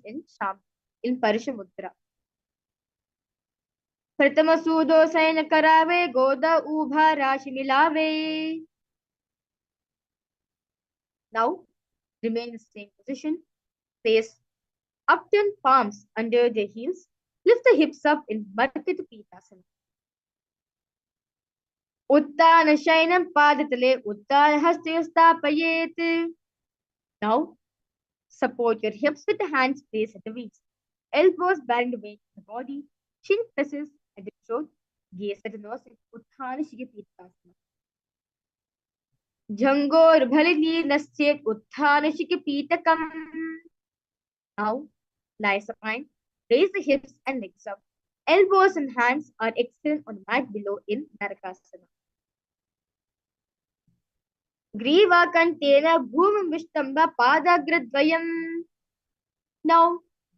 in Parishamudra. Pratama Sudo Saina Karave Goda Ubha Rashi Milave. Now, remain in the same position. Place upturned palms under the heels. Lift the hips up in Markita Pitasana. Uttana Shainam Padatale Uttana Hastayastapayet. Now, support your hips with the hands placed at the waist. Elbows bearing the weight of the body. Chin presses at the throat. Gaze at the nose in Uttana Shikipitasana. Jangor Bhalini Nasyet Uttana Shikipitakam. Now, lie supine. Raise the hips and legs up. Elbows and hands are extended on the mat below in Narakasana. Griva Kantena Bhumam Vishtamba Padagradvayam. Now,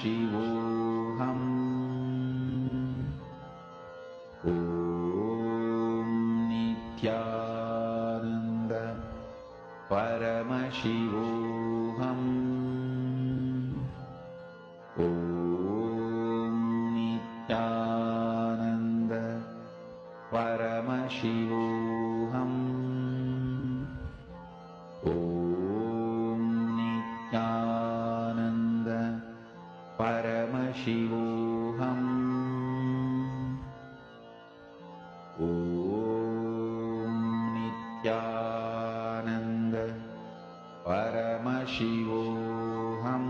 Paramashivoham Om Nithyananda Paramashivoham Om Nithyananda Paramashivoham Om Nithyananda Paramashivoham Om Nithyananda Paramashivoham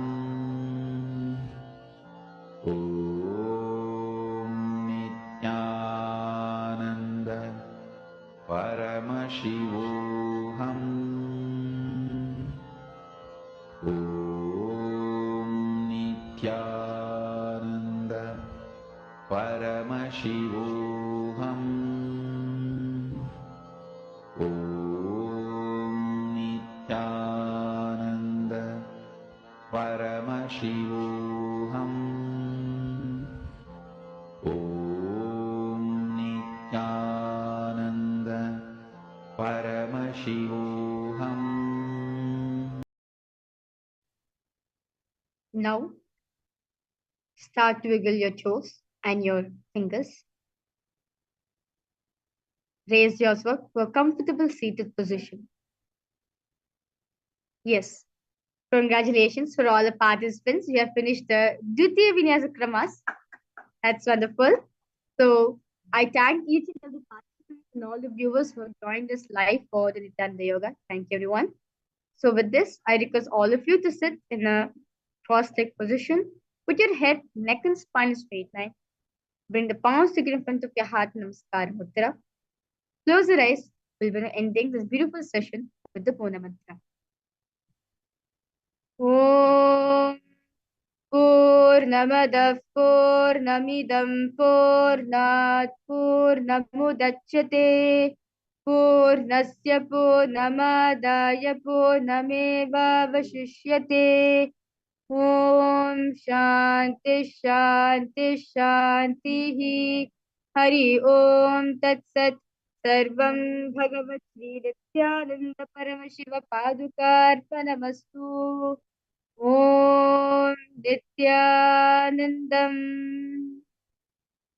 Om Nithyananda Paramashivoham Om Nithyananda Paramashivoham Om Nithyananda Paramashivoham Om Nithyananda Paramashivoham. Now, start to wiggle your toes and your fingers. Raise yourself to a comfortable seated position. Yes, congratulations for all the participants. You have finished the Dvitiya Vinyasa Kramas. That's wonderful. So, I thank each and every participant and all the viewers who have joined us live for the Nithyananda Yoga. Thank you, everyone. So, with this, I request all of you to sit in a cross-legged position. Put your head, neck, and spine in a straight line. Bring the palms together in front of your heart, Namaskar Mudra. Close your eyes. We'll be ending this beautiful session with the Pona Mantra. Om Purnamadah Purnamidam Purnat Purnamudachyate Purnasya Purnamadaya Purnamevavashishyate Om Shanti Shanti Shanti Hari Om Tat Sat Sarvam Bhagavat Sri Nithyananda Paramashiva Padukarpanamastu Om Nithyanandam.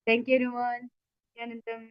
Thank you, everyone. Nithyanandam.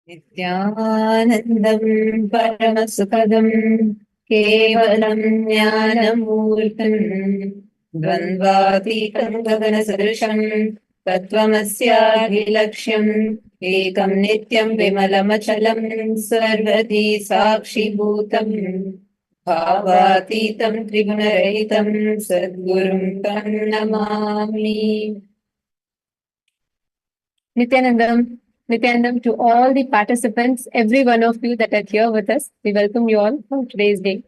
Nithyanandam Paramasukadam Kevalam Jnanamurtam Dvandvatitam Gagana Sadrisham Tattvamasyakhilaksham Ekam Nityam Vimalamachalam Sarvati Sakshi Bhutam Bhavatitam Trigunaраhitam Sadgurum Tam Namami. Nithyanandam to all the participants, every one of you that are here with us. We welcome you all on today's day.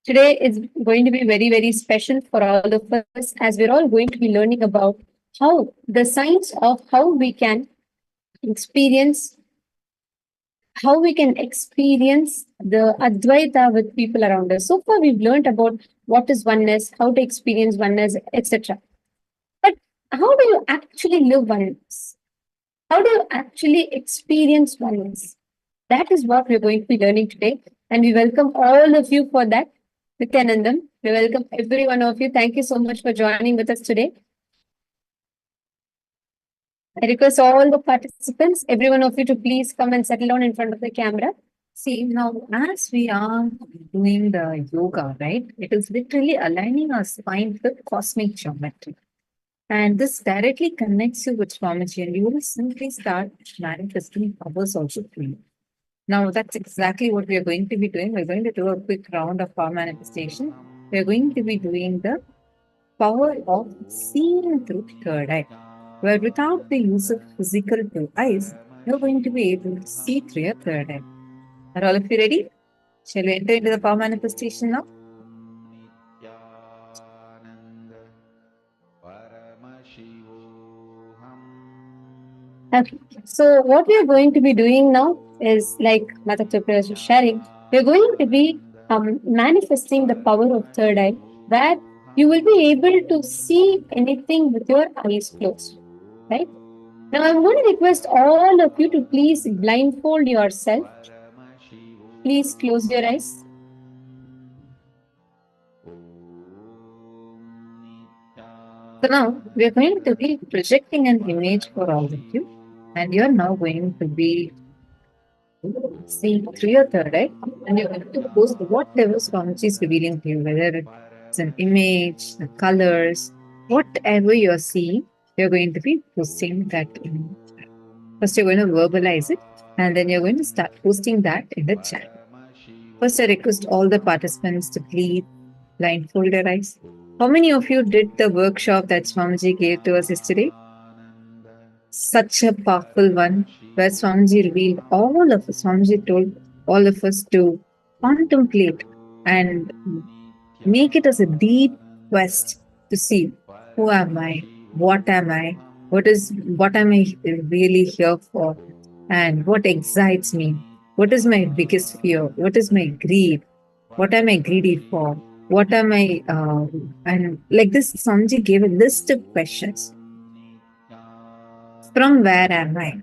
Today is going to be very, very special for all of us as we're all going to be learning about how the science of how we can experience the Advaita with people around us. So far, we've learned about what is oneness, how to experience oneness, etc. But how do you actually live oneness? How do you actually experience oneness? That is what we're going to be learning today. And we welcome all of you for that. Nithyanandam, we welcome every one of you. Thank you so much for joining with us today. I request all the participants, every one of you, to please come and settle down in front of the camera. See, now as we are doing the yoga, right, it is literally aligning our spine with cosmic geometry. And this directly connects you with Swamiji, and you will simply start manifesting powers also for you. Now, that's exactly what we are going to be doing. We're going to do a quick round of power manifestation. We're going to be doing the power of seeing through third eye, where without the use of physical two eyes, you're going to be able to see through your third eye. Are all of you ready? Shall we enter into the power manifestation now? Okay. So what we are going to be doing now is, like Mother Tripura was sharing, we're going to be manifesting the power of third eye, where you will be able to see anything with your eyes closed, right? Now I'm going to request all of you to please blindfold yourself. Please close your eyes. So now we are going to be projecting an image for all of you, and you're now going to be seeing through your third eye, and you're going to post whatever Swamiji is revealing to you, whether it's an image, the colors, whatever you're seeing, you're going to be posting that image. First, you're going to verbalize it, and then you're going to start posting that in the chat. First, I request all the participants to please blindfold their eyes. How many of you did the workshop that Swamiji gave to us yesterday? Such a powerful one, where Swamiji revealed all of us, Swamiji told all of us to contemplate and make it as a deep quest to see who am I, what am I, what am I really here for, and what excites me, what is my biggest fear, what is my greed, what am I greedy for, what am I, and like this, Swamiji gave a list of questions. From where am I?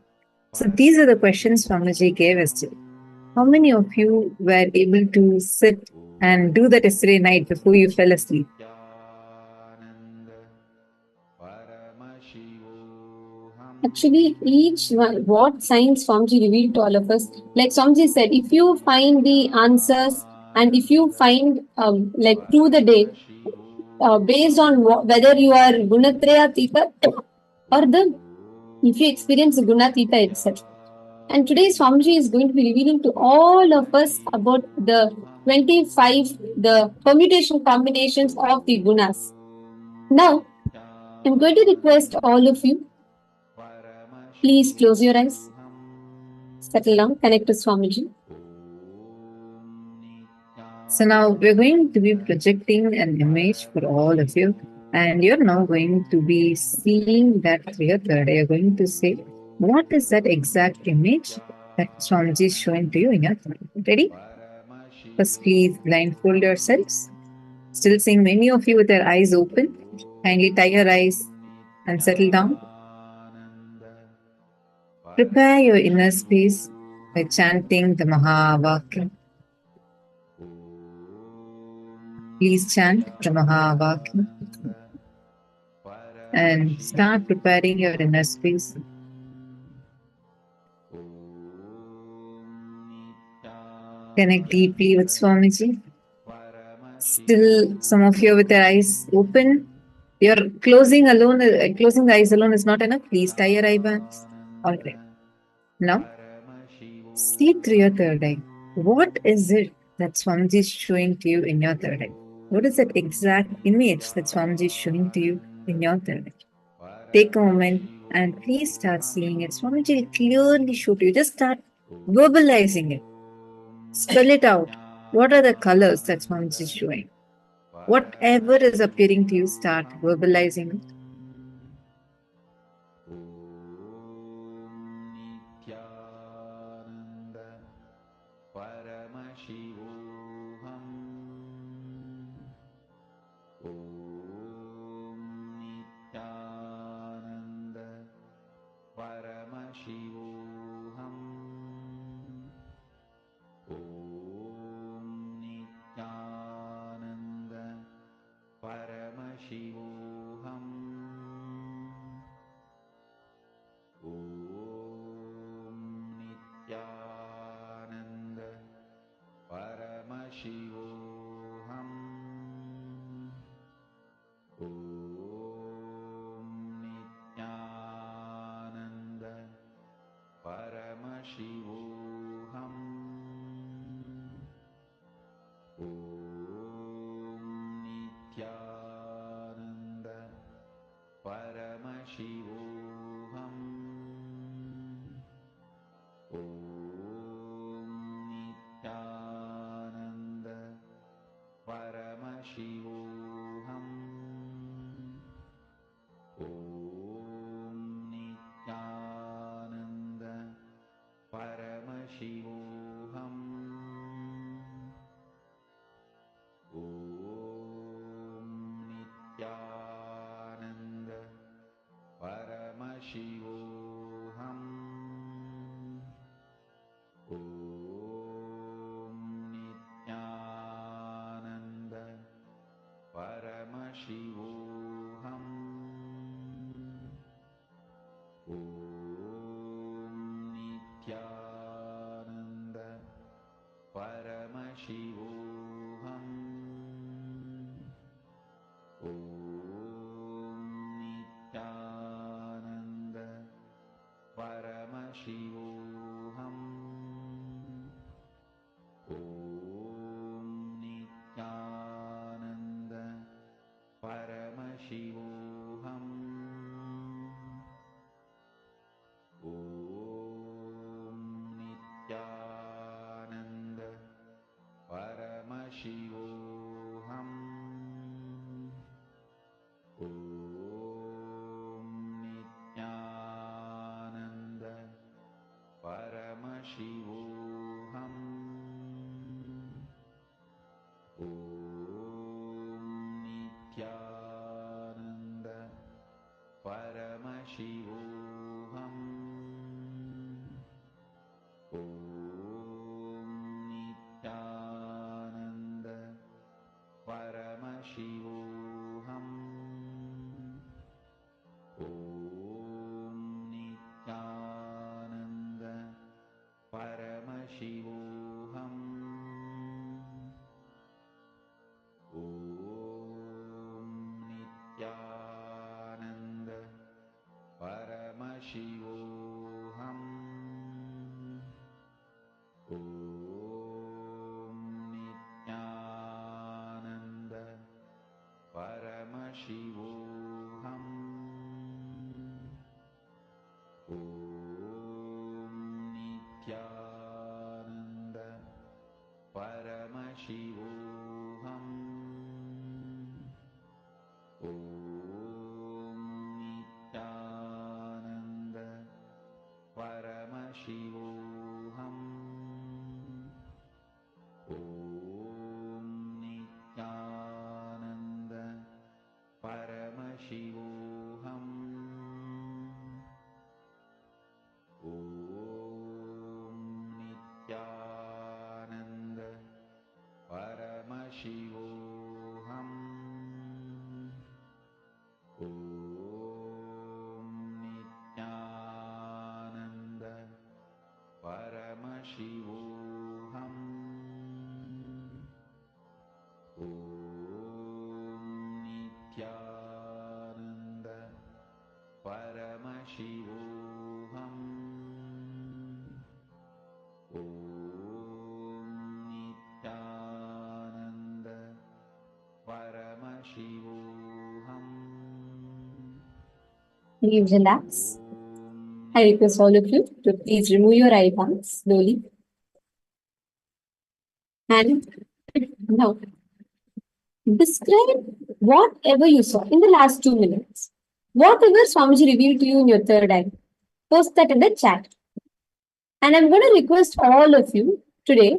So these are the questions Swamiji gave us today. How many of you were able to sit and do that yesterday night before you fell asleep? Actually, each one, what science Swamiji revealed to all of us, like Swamiji said, if you find the answers and if you find, like through the day, based on whether you are Gunatraya Tita or if you experience the Gunatita itself. And today Swamiji is going to be revealing to all of us about the 25, the permutation combinations of the gunas. Now, I'm going to request all of you, please close your eyes, settle down, connect to Swamiji. So now we're going to be projecting an image for all of you, and you're now going to be seeing that through your third eye. You're going to say, what is that exact image that Swamiji is showing to you in your third eye? Ready? First, please blindfold yourselves. Still seeing many of you with your eyes open. Kindly tie your eyes and settle down. Prepare your inner space by chanting the Mahavakya. Please chant the Mahavakya and start preparing your inner space. Connect deeply with Swamiji. Still, some of you with your eyes open. Your closing alone, closing the eyes alone is not enough. Please tie your eye bands. All right. Now, see through your third eye. What is it that Swamiji is showing to you in your third eye? What is that exact image that Swamiji is showing to you in your third eye? Take a moment and please start seeing it. Swamiji will clearly show to you. Just start verbalizing it. Spell it out. What are the colors that Swamiji is showing? Whatever is appearing to you, start verbalizing it. Nithyananda Paramashivoham Om Nithyananda Paramashivoham Om Nithyananda Paramashivoham Om Nithyananda Paramashivoham Om Nithyananda Paramashivoham Om Nithyananda Paramashivoham Om Nithyananda Paramashivoham Om Nithyananda Paramashivoham Om Nithyananda Paramashivoham Om Nithyananda Paramashivoham Om Nithyananda Paramashivoham Om Nithyananda Paramashivoham Om Nithyananda Paramashivoham Om Nithyananda Paramashivoham Om Nithyananda Paramashivoham Om Nithyananda Paramashivoham Om Nithyananda Paramashivoham Om Nithyananda Paramashivoham Om Nithyananda Paramashivoham Om Nithyananda Paramashivoham. Please relax. I request all of you to please remove your eye bags slowly. And now, describe whatever you saw in the last 2 minutes. Whatever Swamiji revealed to you in your third eye, post that in the chat. And I'm going to request all of you today,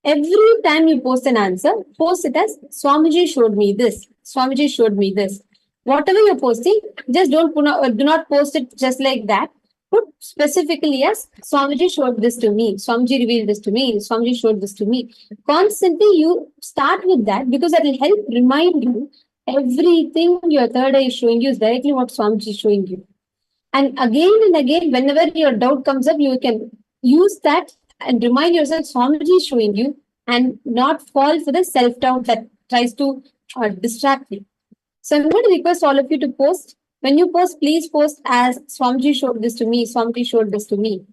every time you post an answer, post it as Swamiji showed me this, Swamiji showed me this. Whatever you're posting, just do not post it just like that. Put specifically as Swamiji showed this to me, Swamiji revealed this to me, Swamiji showed this to me. Constantly you start with that because that will help remind you everything your third eye is showing you is directly what Swamiji is showing you. And again, whenever your doubt comes up, you can use that and remind yourself Swamiji is showing you and not fall for the self-doubt that tries to distract you. So I'm going to request all of you to post. When you post, please post as Swamiji showed this to me, Swamiji showed this to me.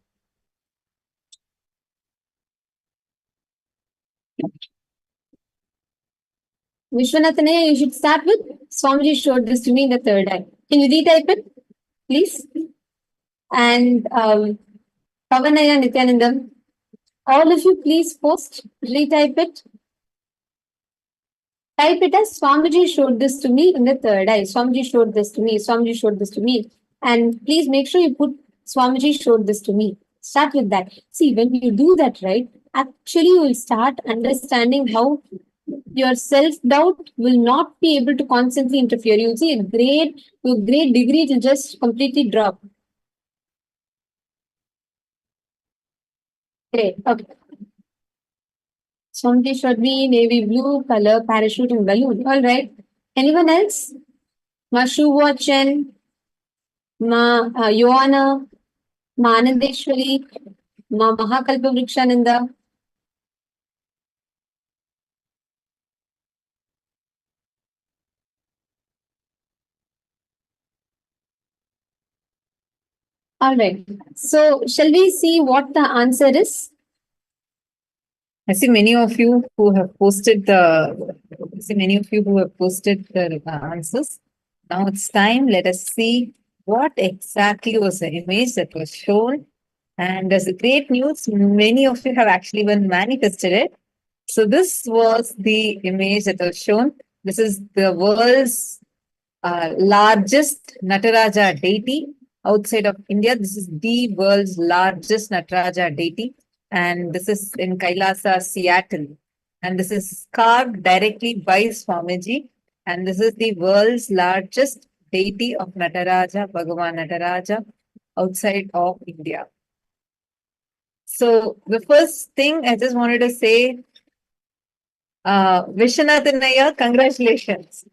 Vishwanathanaya, you should start with Swamiji showed this to me in the third eye. Can you retype it, please? And Pavanaya, Nithyananda, all of you please post, retype it. Type it as Swamiji showed this to me in the third eye. Swamiji showed this to me, Swamiji showed this to me. And please make sure you put Swamiji showed this to me. Start with that. See, when you do that, right, actually you will start understanding how your self-doubt will not be able to constantly interfere. You'll see to a great degree, it will just completely drop. Great. Okay. Swamiji showed me navy blue color parachute and balloon. All right. Anyone else? Ma Shuwachen, Ma Yoana, Ma Anandeshwari, Ma Mahakalpa Vrikshananda. All right. So shall we see what the answer is? I see many of you who have posted the answers. Now it's time. Let us see what exactly was the image that was shown. And there's a great news. Many of you have actually even manifested it. So this was the image that was shown. This is the world's largest Nataraja deity outside of India. This is the world's largest Nataraja deity. And this is in KAILASA, Seattle. And this is carved directly by Swamiji. And this is the world's largest deity of Nataraja, Bhagavan Nataraja, outside of India. So the first thing I just wanted to say, Vishwanathanaya, congratulations.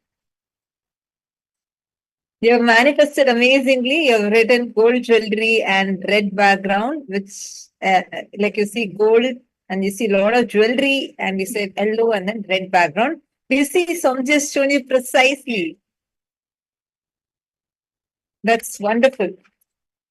You have manifested amazingly. You have written gold jewelry and red background, which like you see gold and you see a lot of jewelry and you say yellow and then red background. Do you see some just shown you precisely? That's wonderful.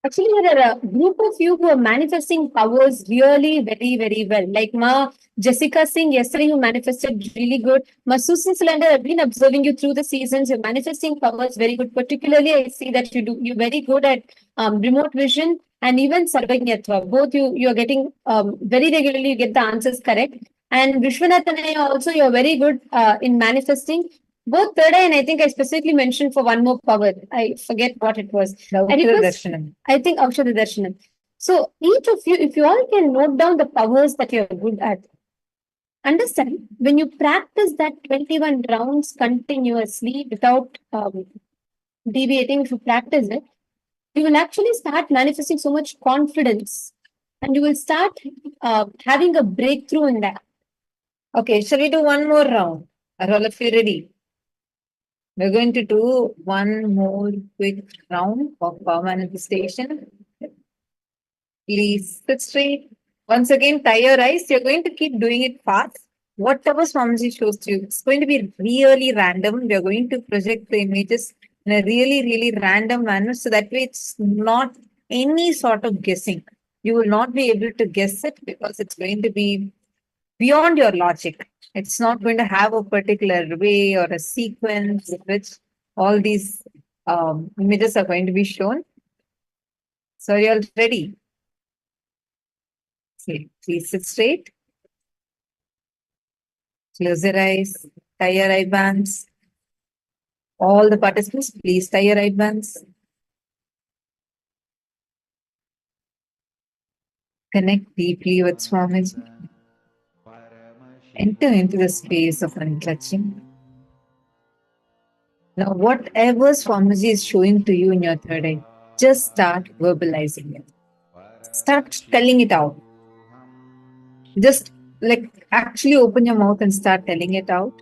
Actually, there are a group of you who are manifesting powers really very, very well. Like Ma Jessica Singh, yesterday you manifested really good. Ma Susan Cylinder, I've been observing you through the seasons. You're manifesting powers very good. Particularly, I see that you're very good at remote vision and even Sarvajñatva. Both you're getting very regularly, you get the answers correct. And Vishwanathan also, you're very good in manifesting. Both third eye and I think I specifically mentioned for one more power. I forget what it was. I think Aukshada Darshanam. So each of you, if you all can note down the powers that you're good at, understand when you practice that 21 rounds continuously without deviating, if you practice it, you will actually start manifesting so much confidence and you will start having a breakthrough in that. Okay, shall we do one more round? Are all of you ready? We're going to do one more quick round of power manifestation. Please sit straight. Once again, tie your eyes. You're going to keep doing it fast. Whatever Swamiji shows to you, it's going to be really random. We're going to project the images in a really, really random manner. So that way it's not any sort of guessing. You will not be able to guess it because it's going to be beyond your logic. It's not going to have a particular way or a sequence in which all these images are going to be shown. So are you all ready? Okay, please sit straight. Close your eyes. Tie your eye bands. All the participants, please tie your eye bands. Connect deeply with Swamiji. Enter into the space of unclutching. Now, whatever Swamiji is showing to you in your third eye, just start verbalizing it. Start telling it out. Just like actually open your mouth and start telling it out.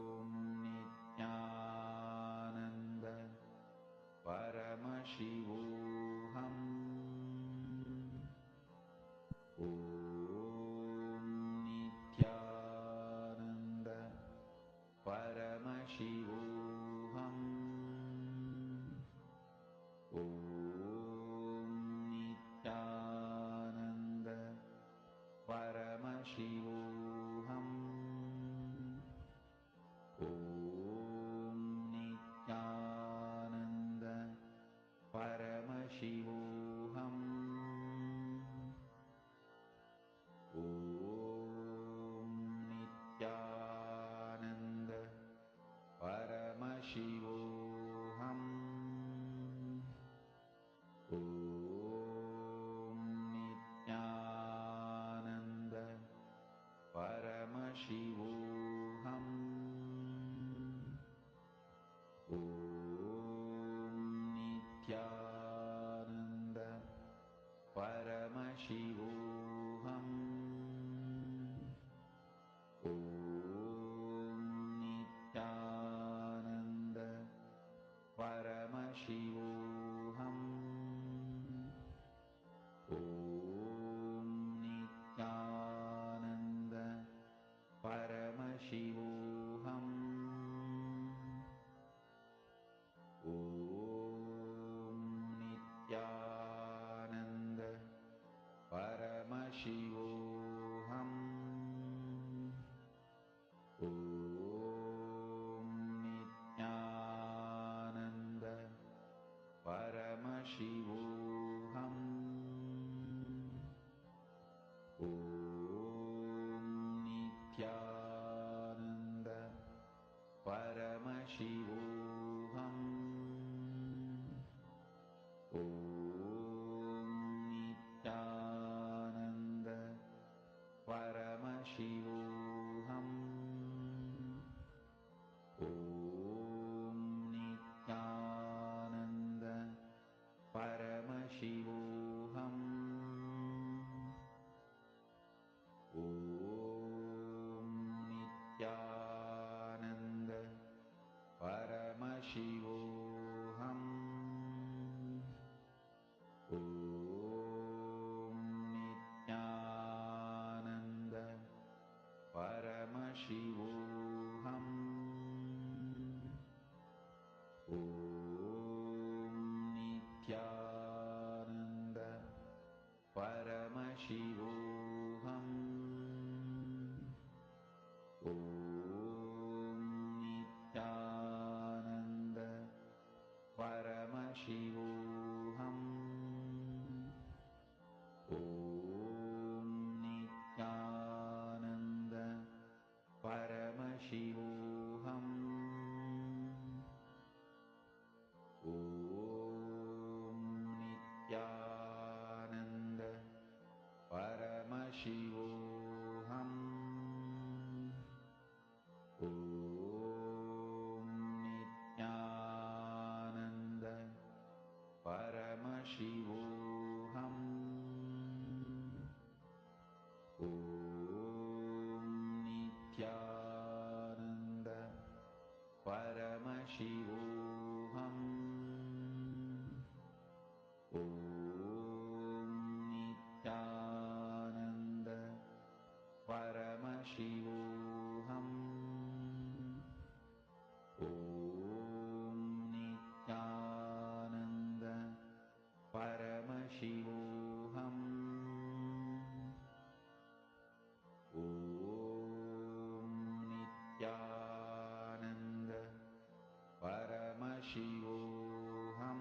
Paramashivoham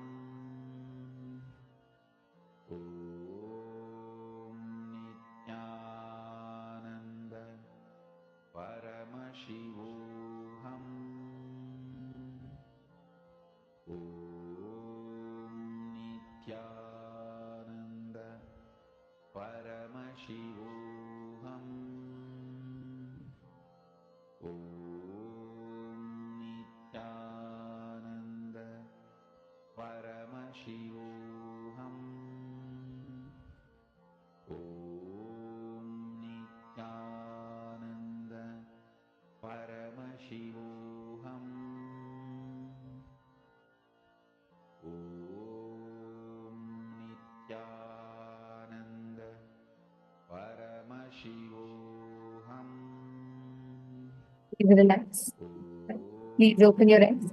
Om Nithyananda Paramashivoham Om Nithyananda Paramashivoham Om Nithyananda Paramashivoham Om Nithyananda Paramashivoham Om Nithyananda Paramashivoham. Please relax. Please open your eyes.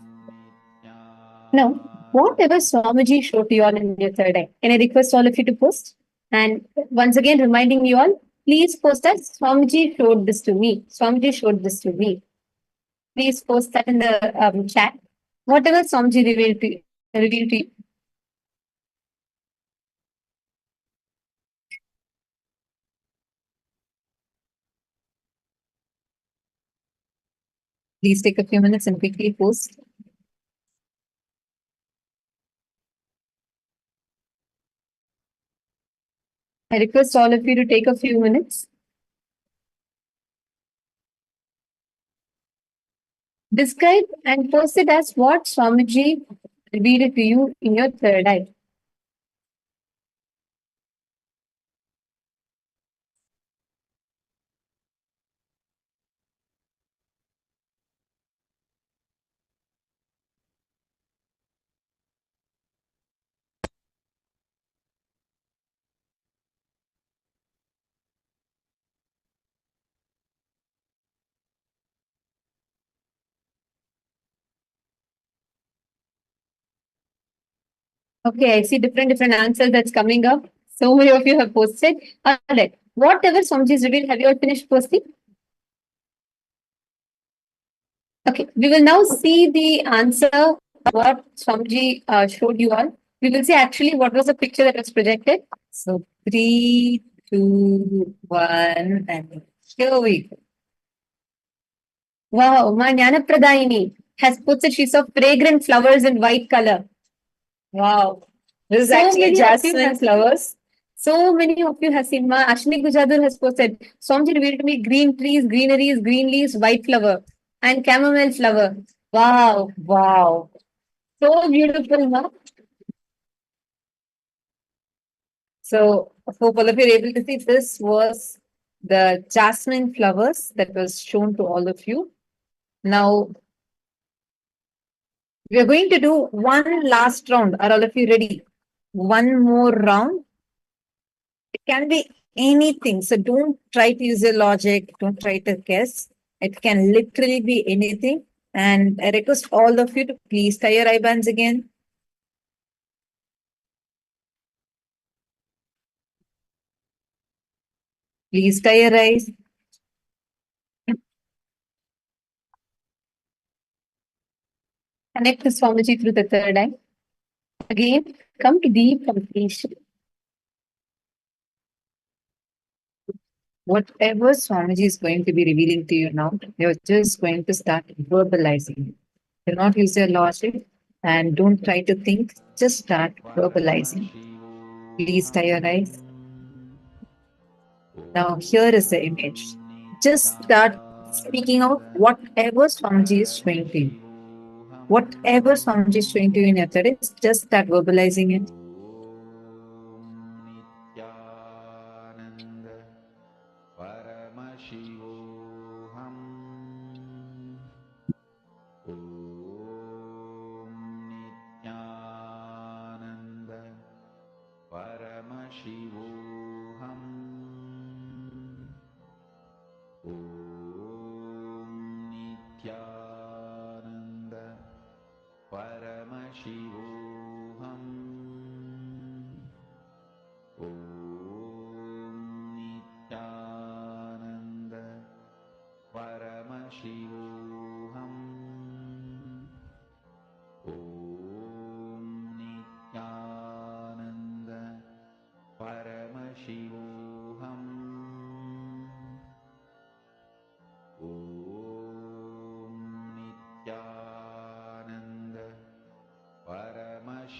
Now, whatever Swamiji showed to you all in your third eye, can I request all of you to post? And once again, reminding you all, please post that Swamiji showed this to me. Swamiji showed this to me. Please post that in the chat. Whatever Swamiji revealed to you. Please take a few minutes and quickly post. I request all of you to take a few minutes. Describe and post it as what Swamiji revealed to you in your third eye. Okay, I see different answers that's coming up. So many of you have posted. All right. Whatever Swamiji is revealed, have you all finished posting? Okay, we will now see the answer what Swamiji showed you all. We will see actually what was the picture that was projected. So 3, 2, 1, and here we go. Wow, my Jnana Pradayini has put it. She saw fragrant flowers in white color. Wow. This is so actually jasmine flowers. So many of you have seen. Ma Ashni Gujadur has posted. Swamiji revealed to me green trees, greeneries, green leaves, white flower, and chamomile flower. Wow, wow. So beautiful, ma. So, I hope all of you are able to see this was the jasmine flowers that was shown to all of you. Now, we are going to do one last round. Are all of you ready? One more round. It can be anything. So don't try to use your logic. Don't try to guess. It can literally be anything. And I request all of you to please tie your eye bands again. Please tie your eyes. Connect to Swamiji through the third eye. Again, come to deep completion. Whatever Swamiji is going to be revealing to you now, you're just going to start verbalizing it. Do not use your logic and don't try to think, just start verbalizing. Please tie your eyes. Now, here is the image. Just start speaking out whatever Swamiji is showing to you. Whatever Swamiji is showing to you in your third eye, just start verbalizing it. Paramashivoham Om Nithyananda Paramashivoham Om Nithyananda Paramashivoham Om Nithyananda Paramashivoham Om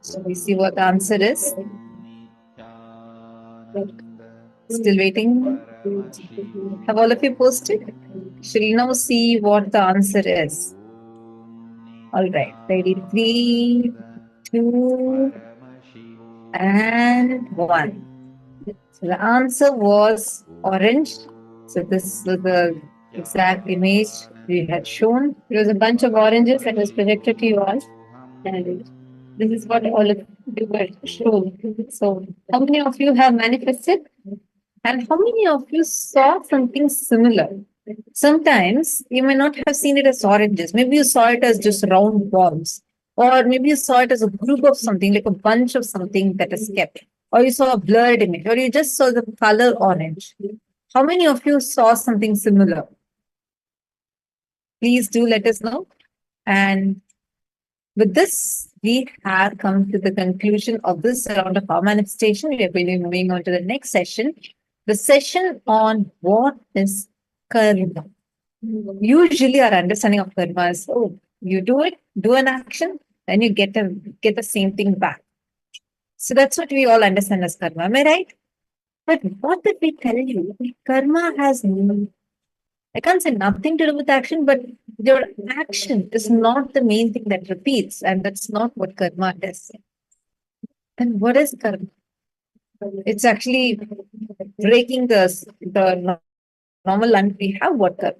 So we see what the answer is. Still waiting. Have all of you posted? Shall now see what the answer is. All right. Ready? 3, 2, and 1. So the answer was orange. So this is the exact image we had shown. It was a bunch of oranges that was projected to you all. And this is what all of you were shown. So how many of you have manifested? And how many of you saw something similar? Sometimes you may not have seen it as oranges. Maybe you saw it as just round balls. Or maybe you saw it as a group of something, like a bunch of something that is kept. Or you saw a blurred image. Or you just saw the color orange. How many of you saw something similar? Please do let us know. And with this, we have come to the conclusion of this round of our manifestation. We are going to be moving on to the next session. The session on what is karma. Usually our understanding of karma is, oh, you do it, do an action, then you get the same thing back. So that's what we all understand as karma. Am I right? But what did we tell you? Karma has, I can't say nothing to do with action, but your action is not the main thing that repeats, and that's not what karma is. And what is karma? It's actually breaking the normal line we have what karma.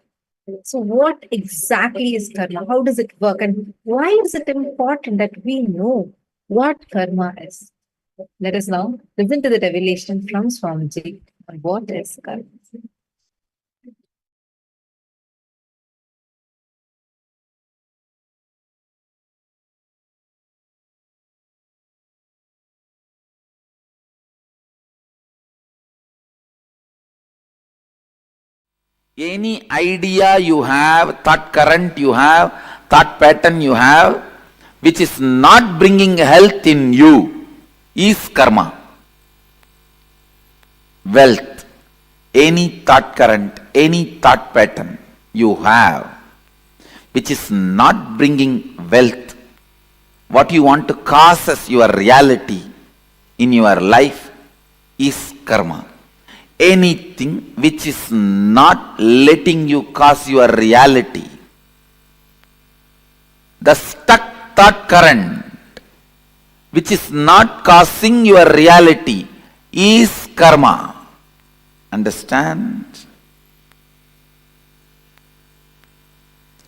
So what exactly is karma? How does it work? And why is it important that we know what karma is? Let us now listen to the revelation from Swamiji on what is karma. Any idea you have, thought current you have, thought pattern you have, which is not bringing health in you, is karma. Wealth, any thought current, any thought pattern you have, which is not bringing wealth, what you want to cause as your reality in your life is karma. Anything which is not letting you cause your reality, the stuck thought current which is not causing your reality is karma. Understand?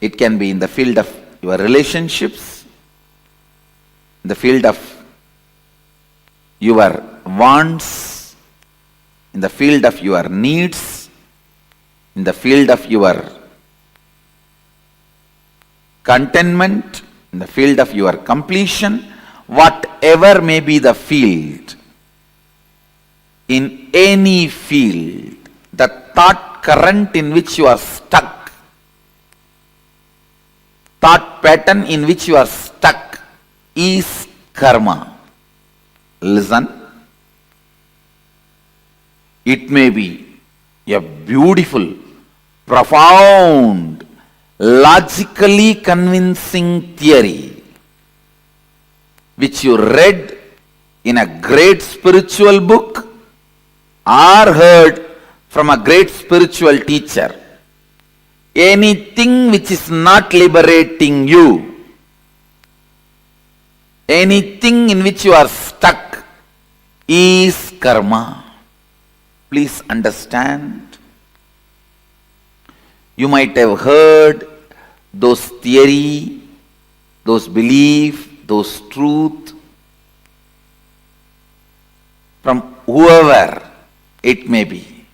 It can be in the field of your relationships, in the field of your wants, in the field of your needs, in the field of your contentment, in the field of your completion, whatever may be the field, in any field, the thought current in which you are stuck, thought pattern in which you are stuck is karma. Listen. It may be a beautiful, profound, logically convincing theory which you read in a great spiritual book or heard from a great spiritual teacher. Anything which is not liberating you, anything in which you are stuck is karma. Please understand. You might have heard those theory, those belief, those truth from whoever it may be.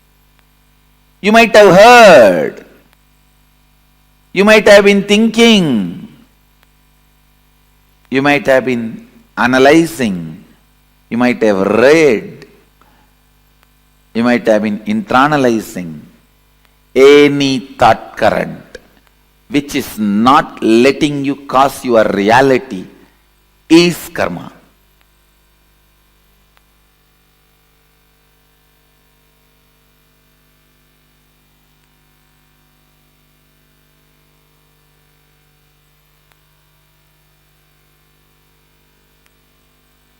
You might have heard. You might have been thinking. You might have been analyzing. You might have read. You might have been internalizing. Any thought current which is not letting you cause your reality is karma.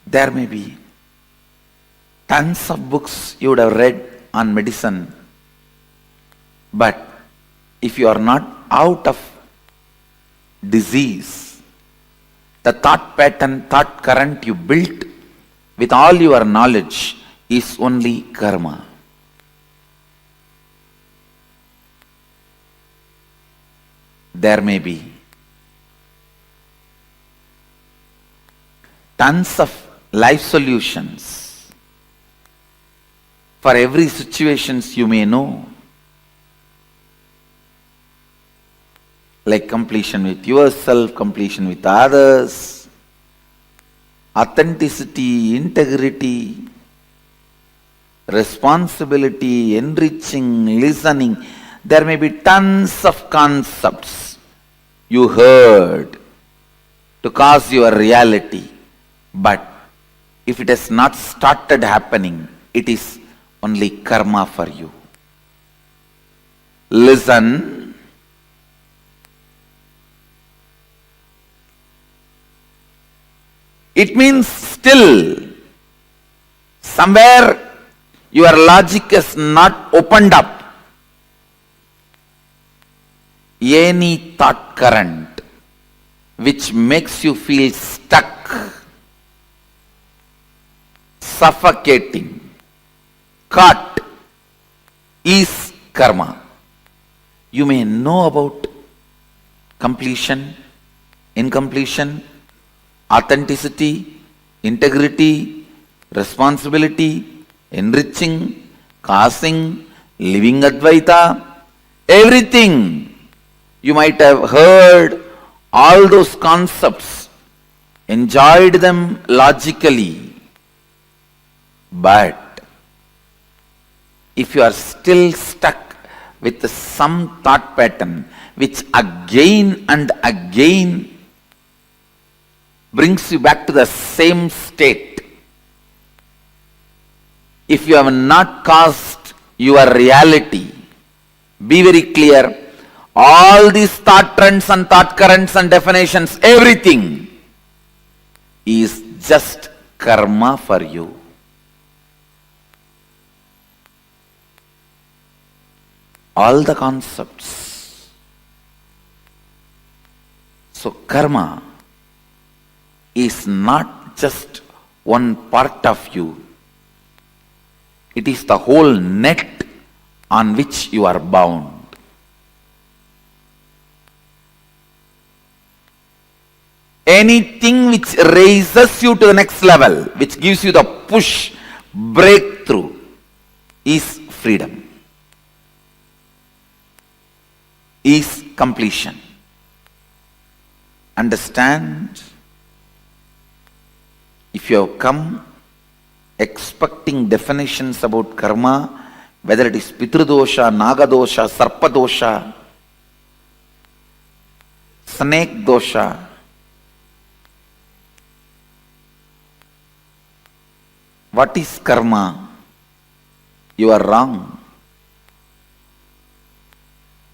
There may be tons of books you would have read on medicine, but if you are not out of disease, the thought pattern, thought current you built with all your knowledge is only karma. There may be tons of life solutions for every situations you may know, like completion with yourself, completion with others, authenticity, integrity, responsibility, enriching, listening. There may be tons of concepts you heard to cause your reality, but if it has not started happening, it is only karma for you. Listen. It means still somewhere your logic is not opened up. Any thought current which makes you feel stuck, suffocating, caught, is karma. You may know about completion, incompletion, authenticity, integrity, responsibility, enriching, causing, living Advaita, everything. You might have heard all those concepts, enjoyed them logically, but if you are still stuck with some thought pattern which again and again brings you back to the same state, if you have not caused your reality, be very clear, all these thought trends and thought currents and definitions, everything is just karma for you. All the concepts. So karma is not just one part of you. It is the whole net on which you are bound. Anything which raises you to the next level, which gives you the push, breakthrough, is freedom, is completion. Understand? If you have come expecting definitions about karma, whether it is Pitridosha, Nagadosha, Sarpadosha, Snake dosha, what is karma? You are wrong.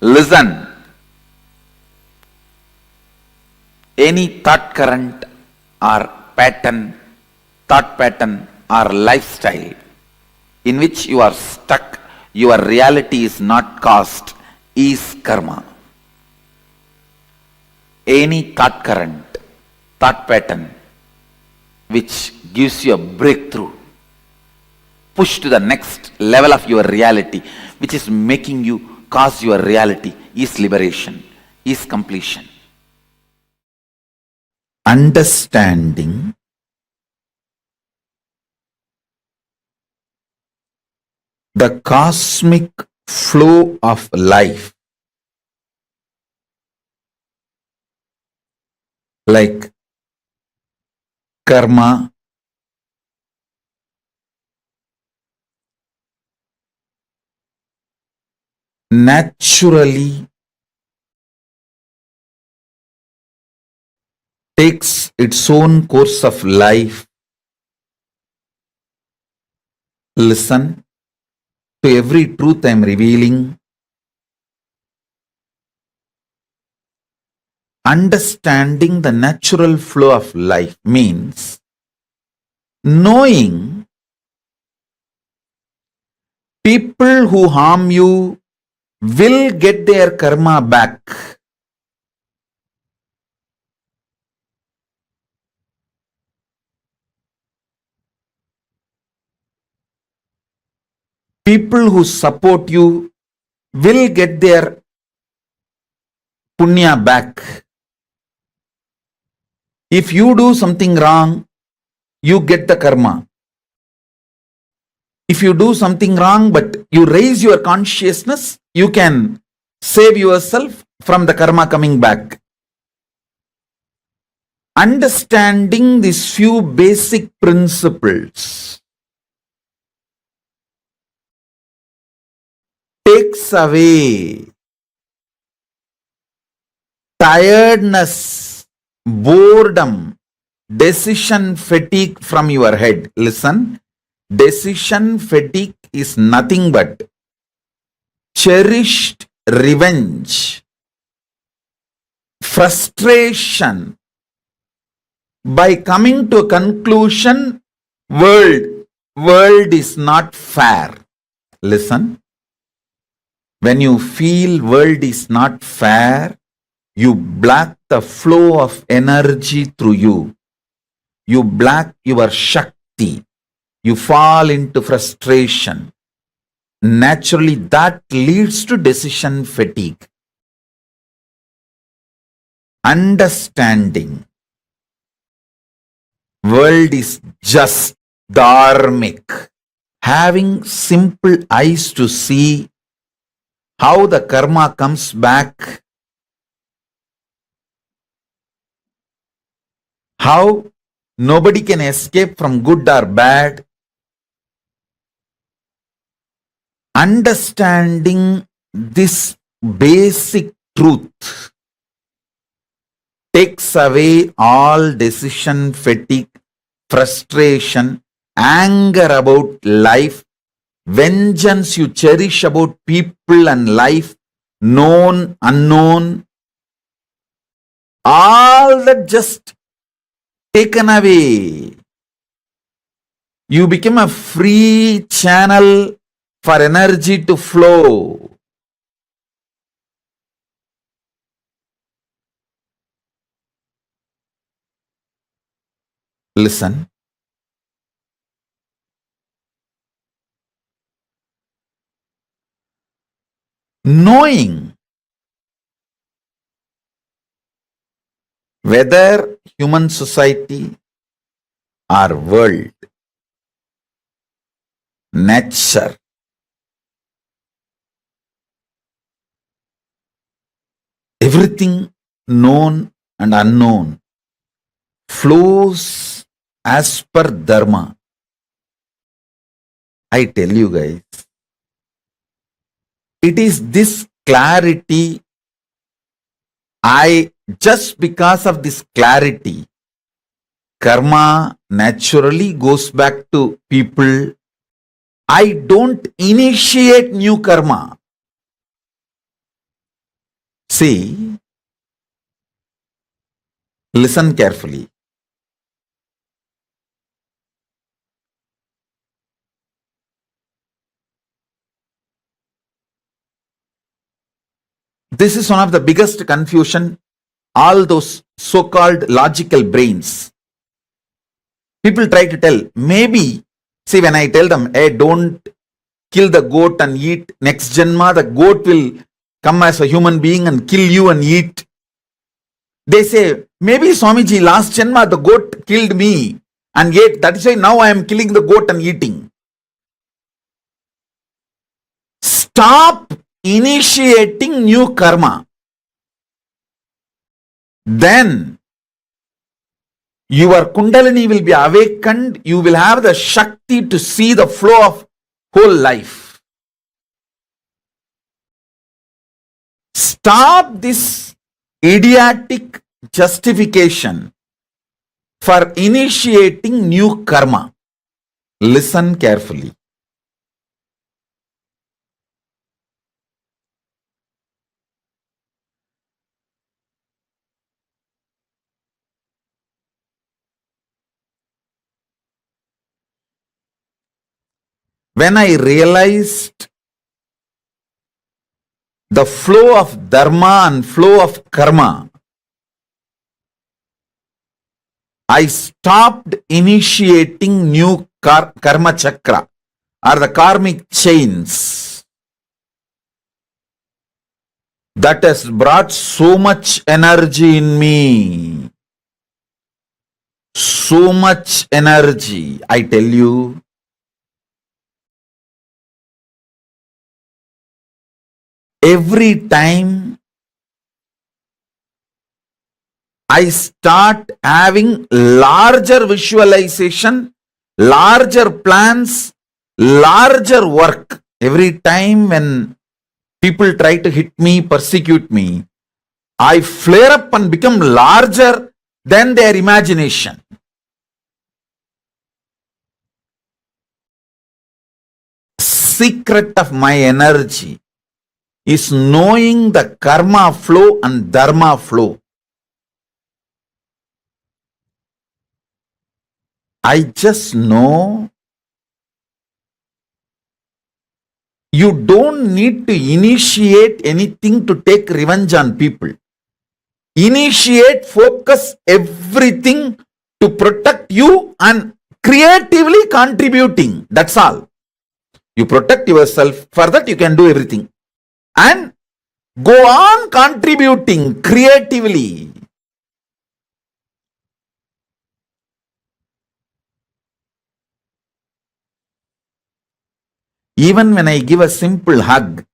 Listen. Any thought current or pattern, thought pattern or lifestyle in which you are stuck, your reality is not caused, is karma. Any thought current, thought pattern which gives you a breakthrough, push to the next level of your reality, which is making you cause your reality, is liberation, is completion. Understanding the cosmic flow of life, like karma, naturally takes its own course of life. Listen to every truth I am revealing. Understanding the natural flow of life means knowing people who harm you will get their karma back. People who support you will get their punya back. If you do something wrong, you get the karma. If you do something wrong but you raise your consciousness, you can save yourself from the karma coming back. Understanding these few basic principles takes away tiredness, boredom, decision fatigue from your head. Listen, decision fatigue is nothing but cherished revenge, frustration by coming to a conclusion, world is not fair. Listen, when you feel world is not fair, you block the flow of energy through you. You block your Shakti. You fall into frustration. Naturally, that leads to decision fatigue. Understanding world is just dharmic. Having simple eyes to see how the karma comes back, how nobody can escape from good or bad. Understanding this basic truth takes away all decision fatigue, frustration, anger about life, vengeance you cherish about people and life, known, unknown, all that just taken away. You become a free channel for energy to flow. Listen. Knowing whether human society or world, nature, everything known and unknown flows as per Dharma. I tell you guys, it is this clarity, just because of this clarity, karma naturally goes back to people. I don't initiate new karma. See, listen carefully. This is one of the biggest confusion. All those so-called logical brains. People try to tell, maybe, see, when I tell them, hey, don't kill the goat and eat, next janma, the goat will come as a human being and kill you and eat. They say, maybe Swamiji, last janma, the goat killed me and ate. That is why now I am killing the goat and eating. Stop initiating new karma. Then your Kundalini will be awakened. You will have the Shakti to see the flow of whole life. Stop this idiotic justification for initiating new karma. Listen carefully. when I realized the flow of dharma and flow of karma, I stopped initiating new karma chakra or the karmic chains that has brought so much energy in me. So much energy, I tell you. Every time I start having larger visualization, larger plans, larger work. Every time when people try to hit me, persecute me, I flare up and become larger than their imagination. Secret of my energy is knowing the karma flow and dharma flow. I just know you don't need to initiate anything to take revenge on people. Initiate, focus everything to protect you and creatively contributing. That's all. You protect yourself, for that you can do everything. And go on contributing creatively. Even when I give a simple hug,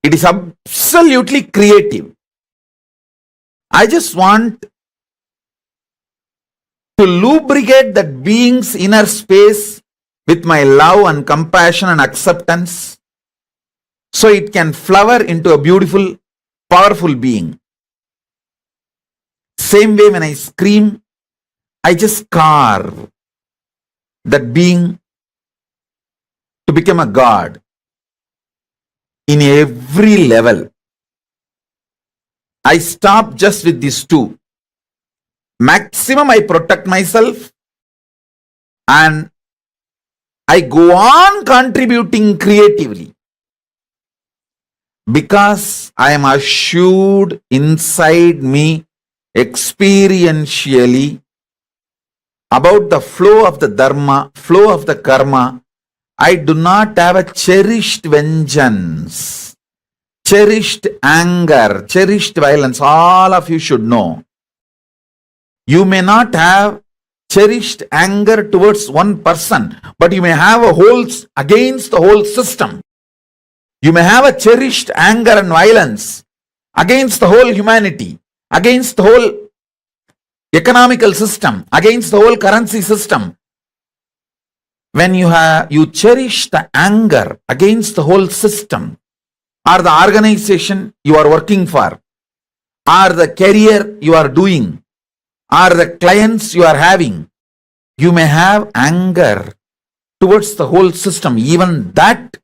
it is absolutely creative. I just want to lubricate that being's inner space with my love and compassion and acceptance so it can flower into a beautiful, powerful being. Same way when I scream, I just carve that being to become a god in every level. I stop just with these two. Maximum I protect myself and I go on contributing creatively because I am assured inside me experientially about the flow of the dharma, flow of the karma. I do not have a cherished vengeance, cherished anger, cherished violence. All of you should know. You may not have cherished anger towards one person, but you may have a whole against the whole system. You may have a cherished anger and violence against the whole humanity, against the whole economical system, against the whole currency system. When you cherish the anger against the whole system, or the organization you are working for, or the career you are doing, or the clients you are having, you may have anger towards the whole system. Even that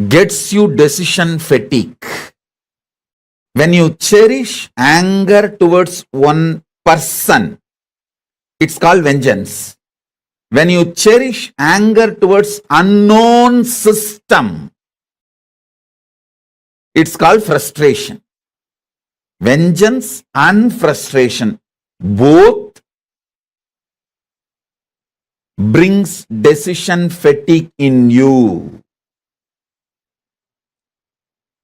gets you decision fatigue. When you cherish anger towards one person, it's called vengeance. When you cherish anger towards unknown system, it's called frustration. Vengeance and frustration both brings decision fatigue in you.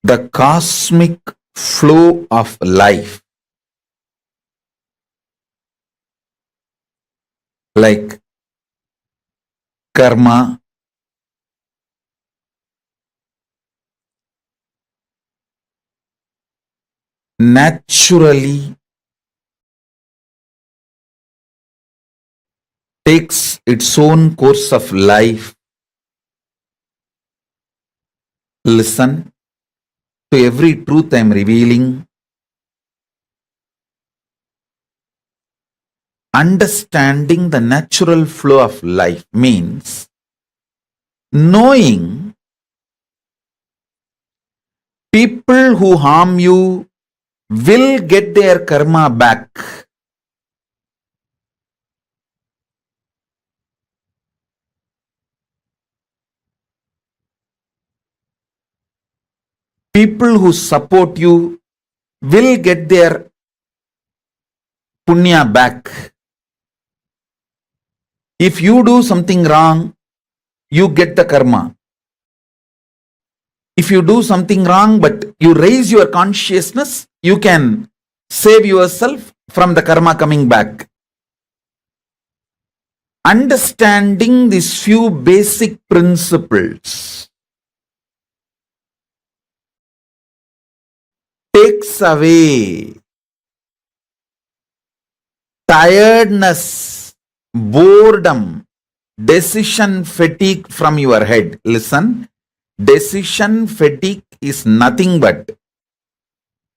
The cosmic flow of life, like karma, naturally takes its own course of life. Listen to every truth I am revealing. Understanding the natural flow of life means knowing people who harm you will get their karma back. People who support you will get their punya back. If you do something wrong, you get the karma. If you do something wrong but you raise your consciousness, you can save yourself from the karma coming back. Understanding these few basic principles takes away tiredness, boredom, decision fatigue from your head. Listen, decision fatigue is nothing but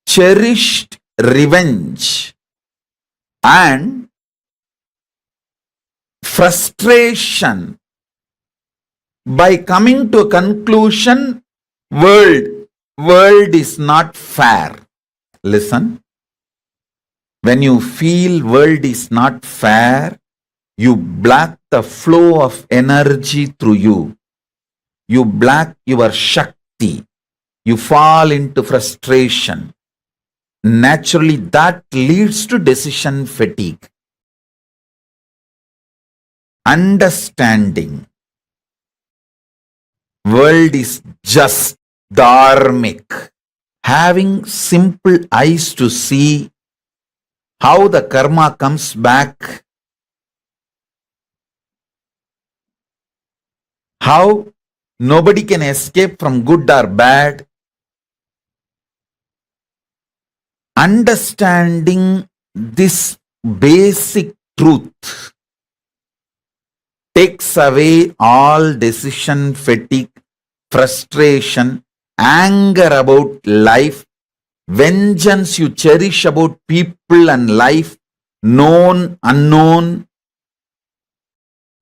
cherished revenge and frustration by coming to a conclusion, world is not fair. Listen, when you feel world is not fair, you block the flow of energy through you. You block your Shakti. You fall into frustration. Naturally, that leads to decision fatigue. Understanding world is just dharmic. Having simple eyes to see how the karma comes back, how nobody can escape from good or bad. Understanding this basic truth takes away all decision fatigue, frustration, anger about life, vengeance you cherish about people and life, known, unknown,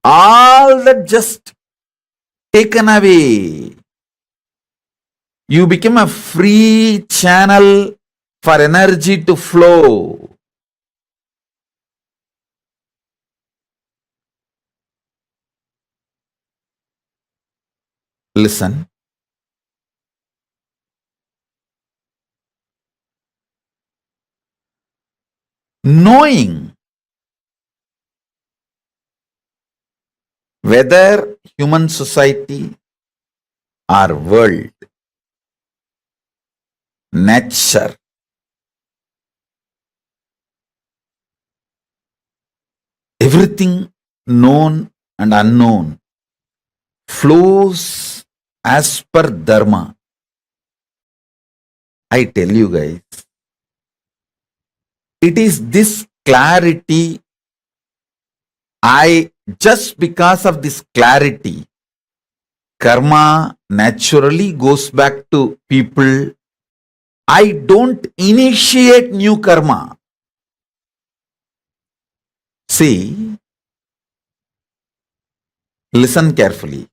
all that just taken away. You become a free channel for energy to flow. Listen. Knowing whether human society or world, nature, everything known and unknown flows as per Dharma. I tell you guys, it is this clarity, just because of this clarity, karma naturally goes back to people. I don't initiate new karma. See, listen carefully.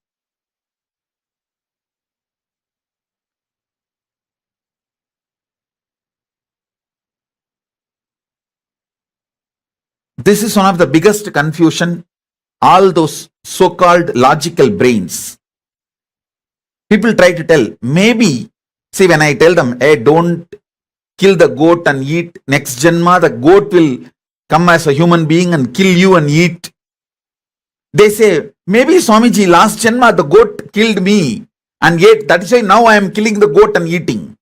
This is one of the biggest confusion, all those so-called logical brains. People try to tell, maybe, see, when I tell them, hey, don't kill the goat and eat, next janma, the goat will come as a human being and kill you and eat. They say, maybe Swamiji, last janma, the goat killed me and ate. That is why now I am killing the goat and eating.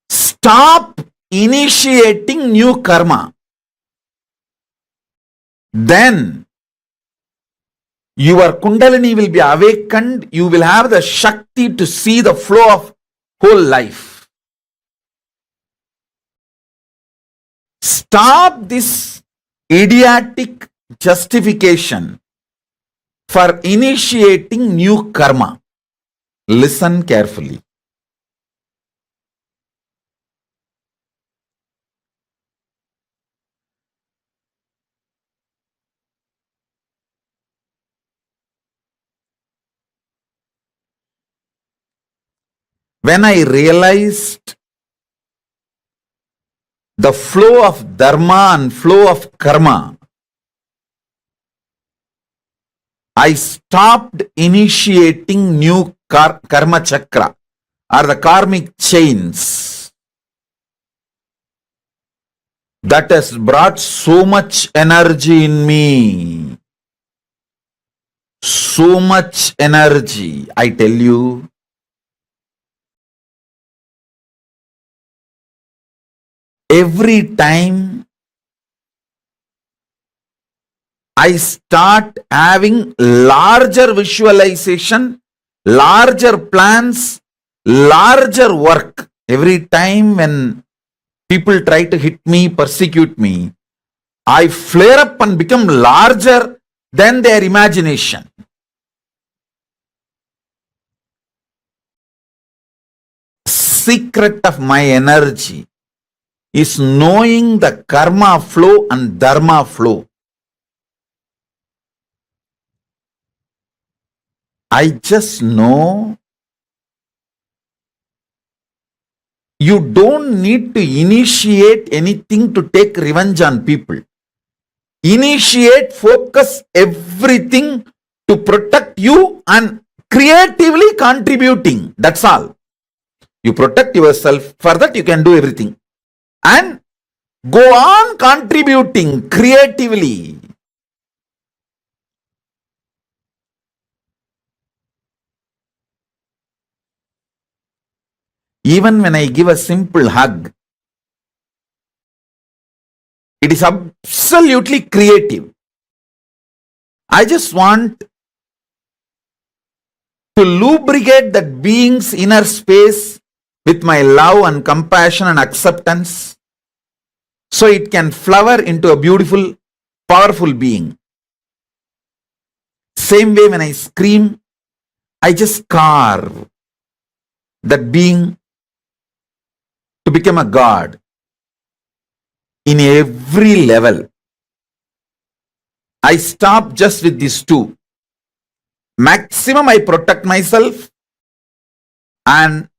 Stop initiating new karma. Then your Kundalini will be awakened. You will have the Shakti to see the flow of whole life. Stop this idiotic justification for initiating new karma. Listen carefully. When I realized the flow of dharma and flow of karma, I stopped initiating new karma chakra or the karmic chains that has brought so much energy in me. So much energy, I tell you. Every time I start having larger visualization, larger plans, larger work. Every time when people try to hit me, persecute me, I flare up and become larger than their imagination. Secret of my energy is knowing the karma flow and dharma flow. I just know you don't need to initiate anything to take revenge on people. Initiate, focus everything to protect you and creatively contributing. That's all. You protect yourself. For that you can do everything. And go on contributing creatively. Even when I give a simple hug, it is absolutely creative. I just want to lubricate that being's inner space with my love and compassion and acceptance so it can flower into a beautiful, powerful being. Same way when I scream, I just carve that being to become a god in every level. I stop just with these two. Maximum I protect myself and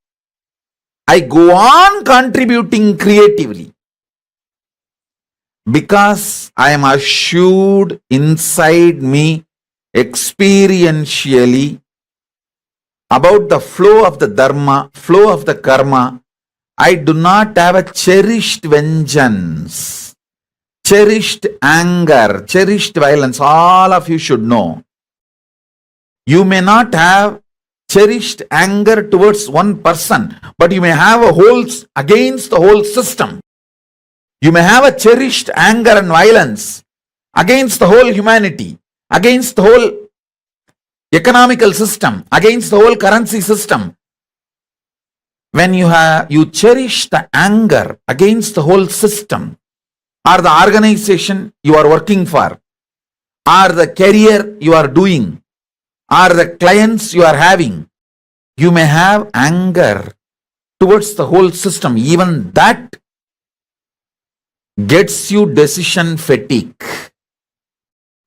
I go on contributing creatively because I am assured inside me experientially about the flow of the dharma, flow of the karma. I do not have a cherished vengeance, cherished anger, cherished violence. All of you should know. You may not have cherished anger towards one person, but you may have a whole against the whole system. You may have a cherished anger and violence against the whole humanity, against the whole economical system, against the whole currency system. When you cherish the anger against the whole system, or the organization you are working for, or the career you are doing, or the clients you are having, you may have anger towards the whole system. Even that gets you decision fatigue.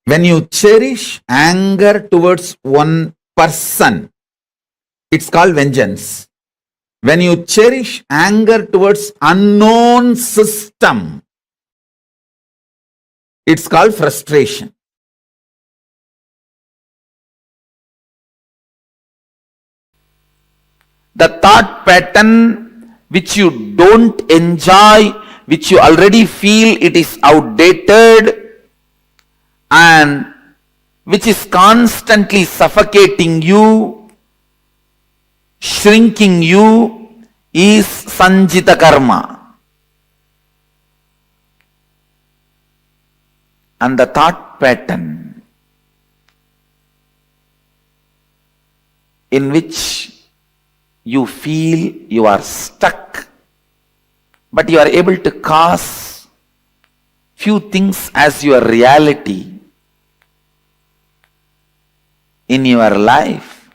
When you cherish anger towards one person, it's called vengeance. When you cherish anger towards unknown system, it's called frustration. The thought pattern which you don't enjoy, which you already feel it is outdated and which is constantly suffocating you, shrinking you, is sanjita karma. And the thought pattern in which you feel you are stuck, but you are able to cause few things as your reality in your life,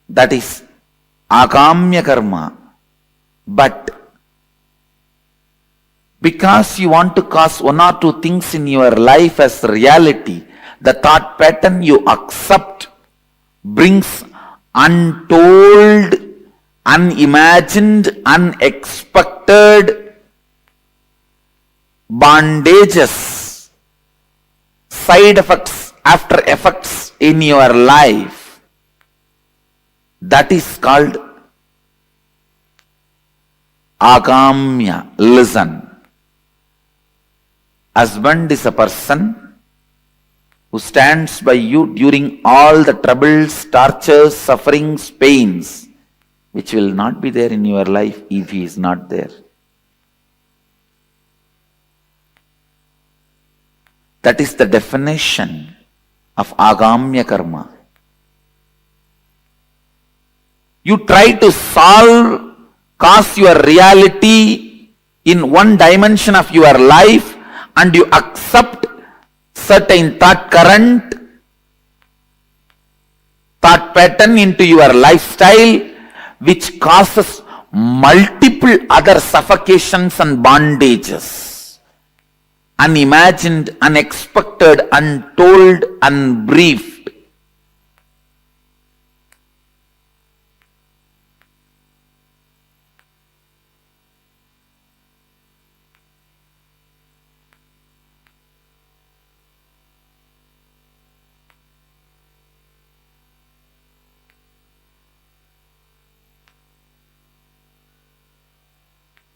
that is agamya karma. But because you want to cause one or two things in your life as reality, the thought pattern you accept brings untold, unimagined, unexpected bondages, side effects, after effects in your life, that is called agamya. Listen. Husband is a person who stands by you during all the troubles, tortures, sufferings, pains, which will not be there in your life if he is not there. That is the definition of agamya karma. You try to cause your reality in one dimension of your life, and you accept certain thought current, thought pattern into your lifestyle, which causes multiple other suffocations and bondages. Unimagined, unexpected, untold, unbriefed.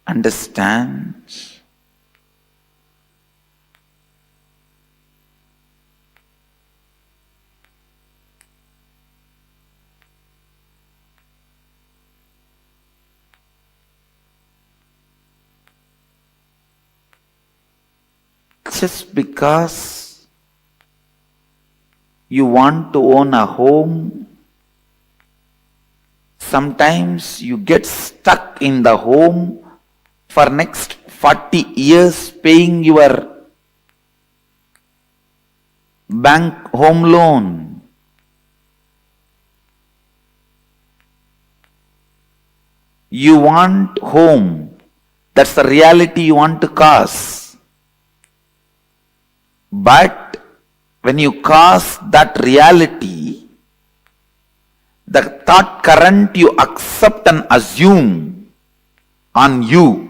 Understand? Just because you want to own a home, sometimes you get stuck in the home for next 40 years paying your bank home loan. You want home. That's the reality you want to cause. But when you cause that reality, the thought current you accept and assume on you,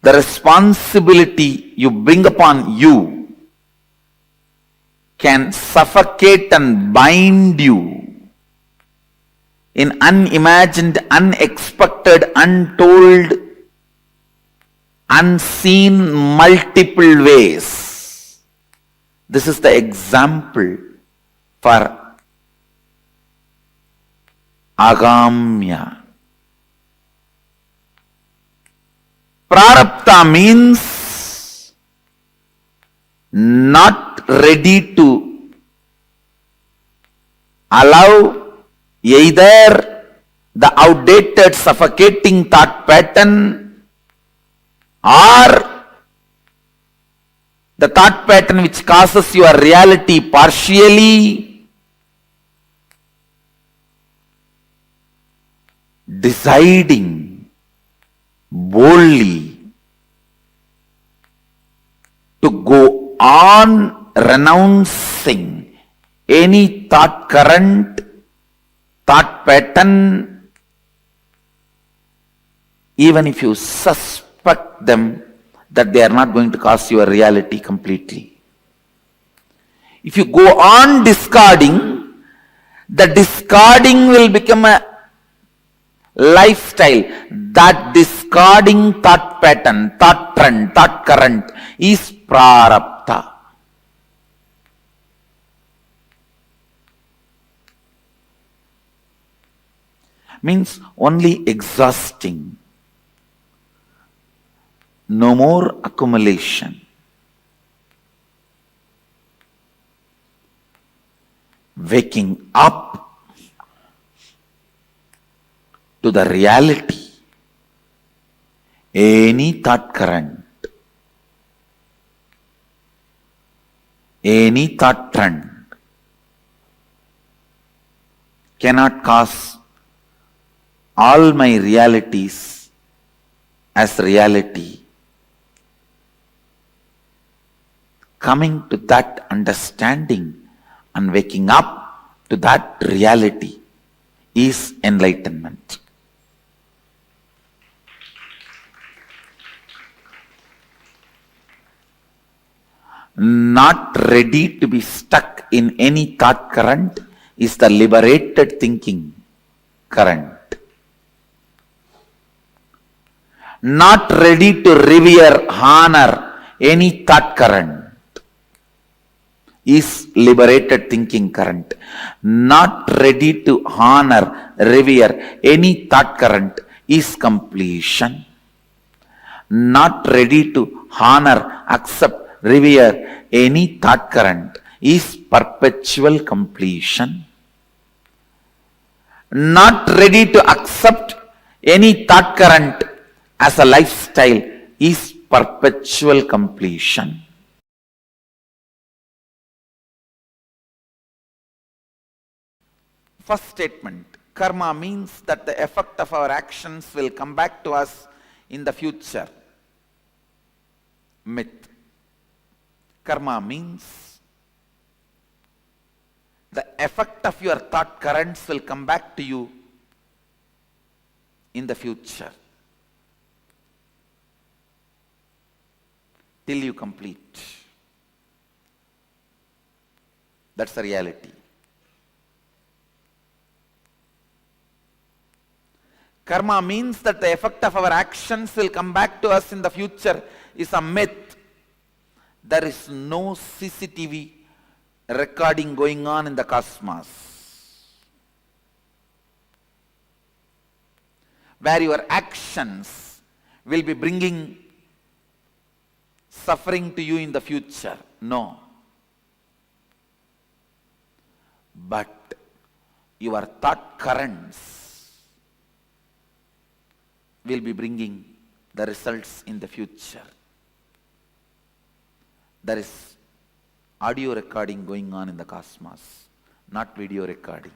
the responsibility you bring upon you, can suffocate and bind you in unimagined, unexpected, untold, unseen multiple ways. This is the example for agamya. Prarabdha means not ready to allow either the outdated suffocating thought pattern or the thought pattern which causes your reality partially, deciding boldly to go on renouncing any thought current, thought pattern, even if you suspect them that they are not going to cause your reality completely. If you go on discarding, the discarding will become a lifestyle. That discarding thought pattern, thought trend, thought current is prarabdha. Means only exhausting. No more accumulation. Waking up to the reality. Any thought current, any thought trend cannot cause all my realities as reality. Coming to that understanding and waking up to that reality is enlightenment. not ready to be stuck in any thought current is the liberated thinking current. Not ready to revere, honor any thought current is liberated thinking current. Not ready to honor, revere any thought current is completion. Not ready to honor, accept, revere any thought current is perpetual completion. Not ready to accept any thought current as a lifestyle is perpetual completion. First statement, karma means that the effect of our actions will come back to us in the future. Myth. Karma means the effect of your thought currents will come back to you in the future till you complete. That's the reality. Karma means that the effect of our actions will come back to us in the future is a myth. There is no CCTV recording going on in the cosmos where your actions will be bringing suffering to you in the future. No. But your thought currents will be bringing the results in the future. There is audio recording going on in the cosmos, not video recording.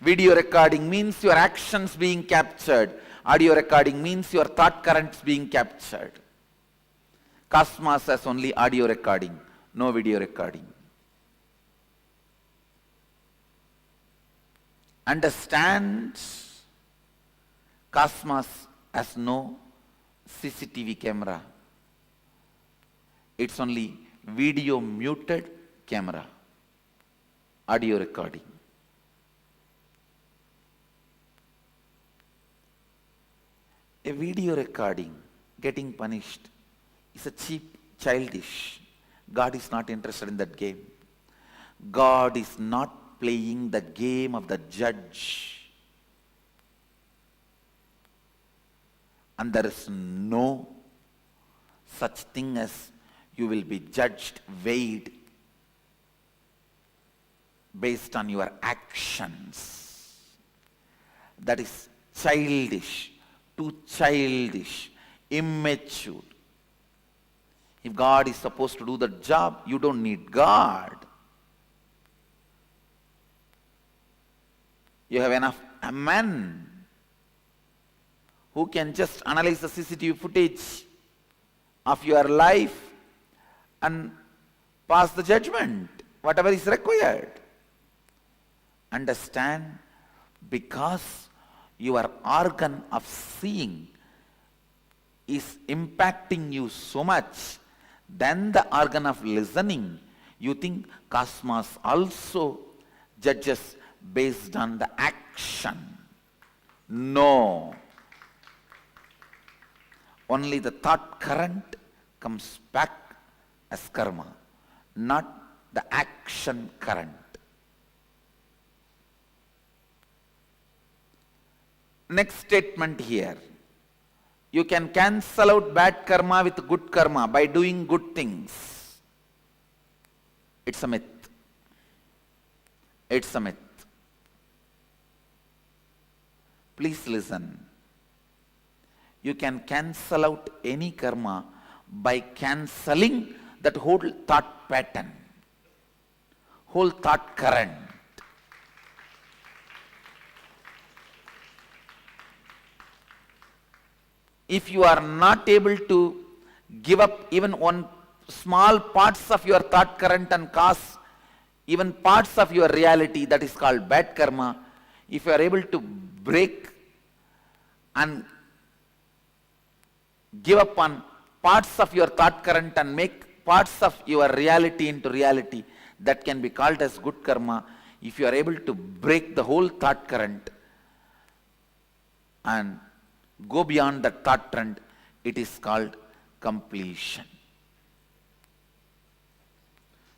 Video recording means your actions being captured. Audio recording means your thought currents being captured. Cosmos has only audio recording, no video recording. Understand, cosmos has no CCTV camera. It's only video muted camera, audio recording. A video recording getting punished is a cheap, childish. God is not interested in that game. God is not playing the game of the judge. And there is no such thing as you will be judged, weighed based on your actions. That is childish, too childish, immature. If God is supposed to do the job, you don't need God. You have enough men who can just analyze the CCTV footage of your life and pass the judgment, whatever is required. Understand, because your organ of seeing is impacting you so much, then the organ of listening, you think cosmos also judges based on the action. No. Only the thought current comes back as karma, not the action current. Next statement here. You can cancel out bad karma with good karma by doing good things. It's a myth. It's a myth. Please listen. You can cancel out any karma by cancelling that whole thought pattern, whole thought current. If you are not able to give up even one small parts of your thought current and cause even parts of your reality, that is called bad karma, if you are able to break and give up on parts of your thought current and make parts of your reality into reality, that can be called as good karma. If you are able to break the whole thought current and go beyond that thought trend, it is called completion.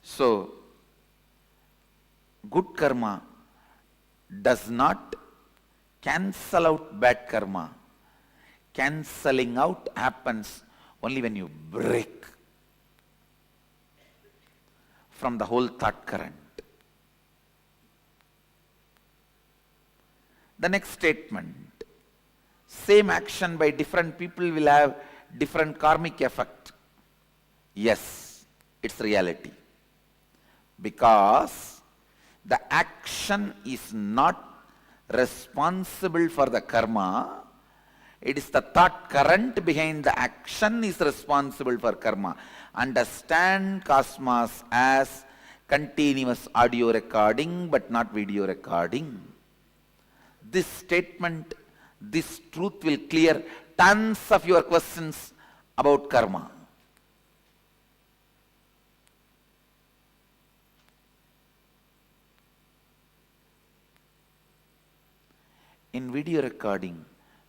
So, good karma does not cancel out bad karma. Cancelling out happens only when you break from the whole thought current. The next statement, same action by different people will have different karmic effect. Yes, it's reality. Because the action is not responsible for the karma, it is the thought current behind the action is responsible for karma. Understand cosmos as continuous audio recording but not video recording. This statement, this truth will clear tons of your questions about karma. In video recording,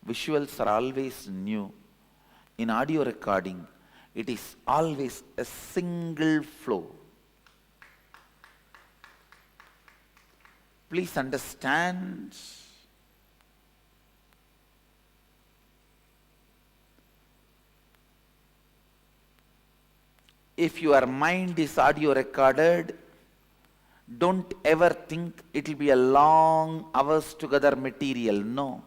visuals are always new. In audio recording, it is always a single flow. Please understand. If your mind is audio recorded, don't ever think it will be a long hours together material. No,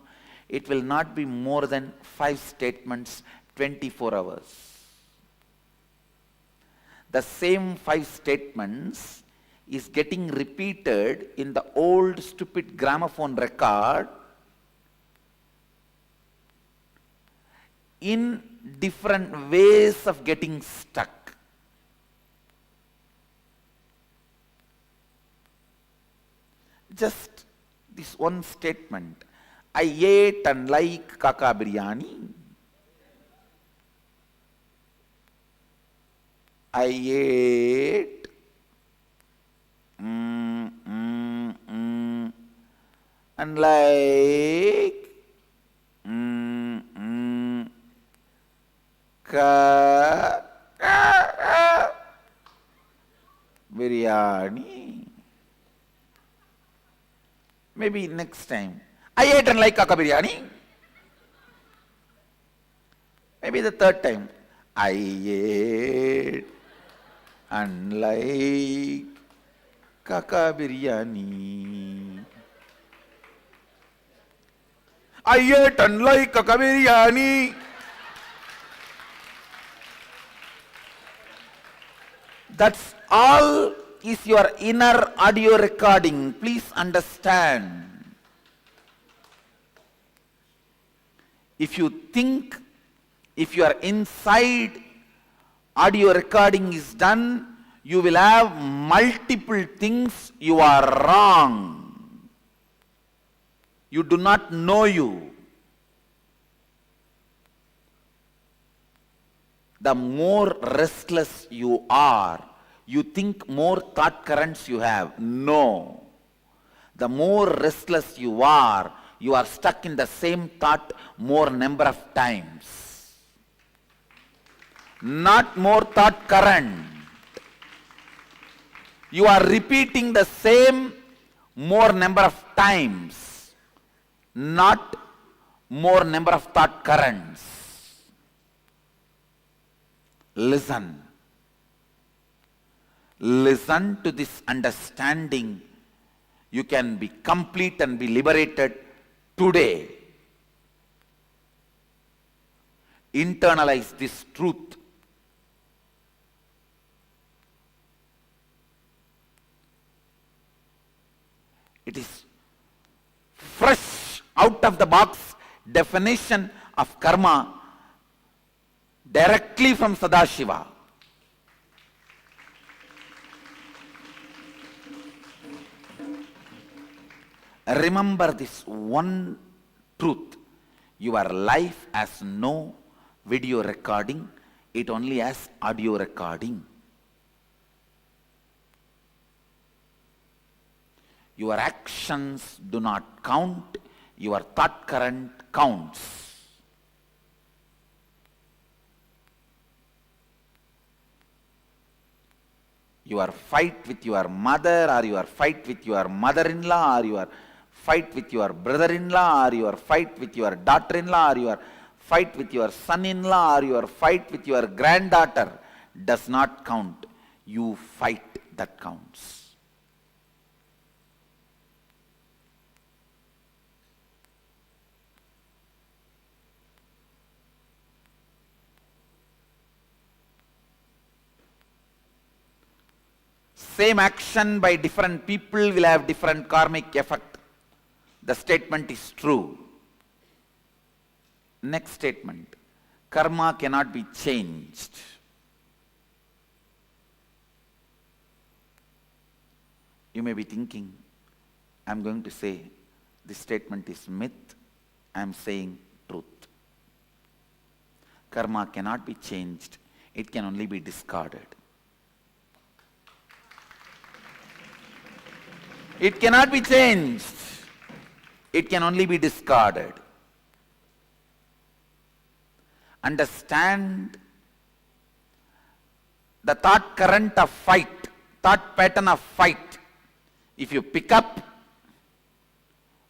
it will not be more than 5 statements, 24 hours. The same 5 statements is getting repeated in the old stupid gramophone record in different ways of getting stuck. Just this one statement, I ate and like kaka biryani. I ate and like biryani. Maybe next time, I ate and like kaka biryani. Maybe the third time, I ate and like kaka biryani. I ate and like kaka biryani. That's all is your inner audio recording. Please understand. If you think, if you are inside audio recording is done, you will have multiple things. You are wrong. You do not know you. The more restless you are, you think more thought currents you have. No. The more restless you are stuck in the same thought more number of times. Not more thought current. You are repeating the same more number of times, not more number of thought currents. Listen. Listen to this understanding. You can be complete and be liberated today. Internalize this truth. It is fresh out of the box definition of karma directly from Sadashiva. Remember this one truth. Your life has no video recording, it only has audio recording. Your actions do not count, your thought current counts. Your fight with your mother, or your fight with your mother-in-law, or your fight with your brother-in-law, or your fight with your daughter-in-law, or your fight with your son-in-law, or your fight with your granddaughter does not count. You fight that counts. Same action by different people will have different karmic effect. The statement is true. Next statement. Karma cannot be changed. You may be thinking, I am going to say this statement is myth. I am saying truth. Karma cannot be changed. It can only be discarded. It cannot be changed. It can only be discarded. Understand the thought current of fight, thought pattern of fight. If you pick up,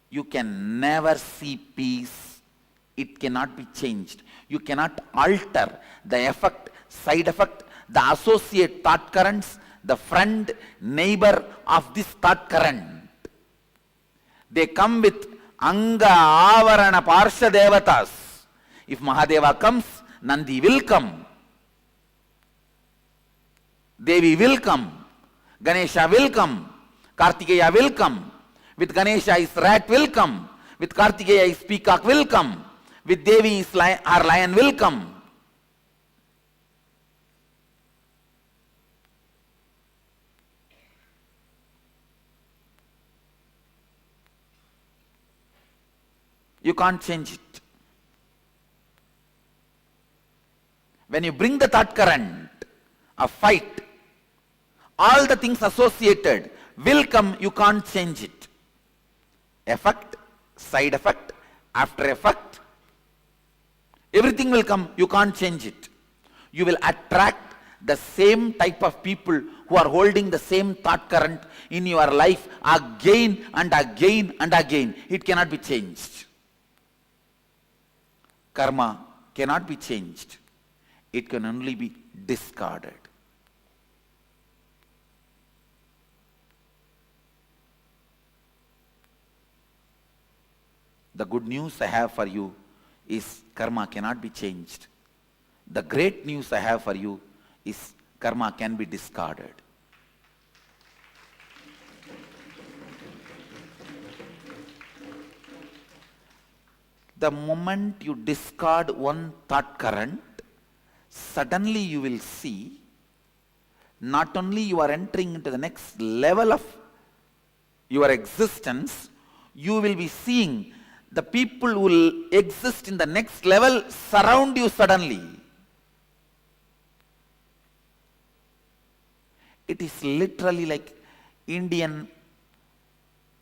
you can never see peace. It cannot be changed. You cannot alter the effect, side effect, the associate thought currents, the friend, neighbor of this thought current. They come with Anga, Avarana, Parsha Devatas. If Mahadeva comes, Nandi will come. Devi will come. Ganesha will come. Kartikeya will come. With Ganesha is rat will come. With Kartikeya is peacock will come. With Devi is our lion will come. You can't change it. When you bring the thought current of fight, all the things associated will come, you can't change it. Effect, side effect, after effect, everything will come, you can't change it. You will attract the same type of people who are holding the same thought current in your life again and again and again. It cannot be changed. Karma cannot be changed. It can only be discarded. The good news I have for you is karma cannot be changed. The great news I have for you is karma can be discarded. The moment you discard one thought current, suddenly you will see not only you are entering into the next level of your existence, you will be seeing the people who will exist in the next level surround you suddenly. It is literally like Indian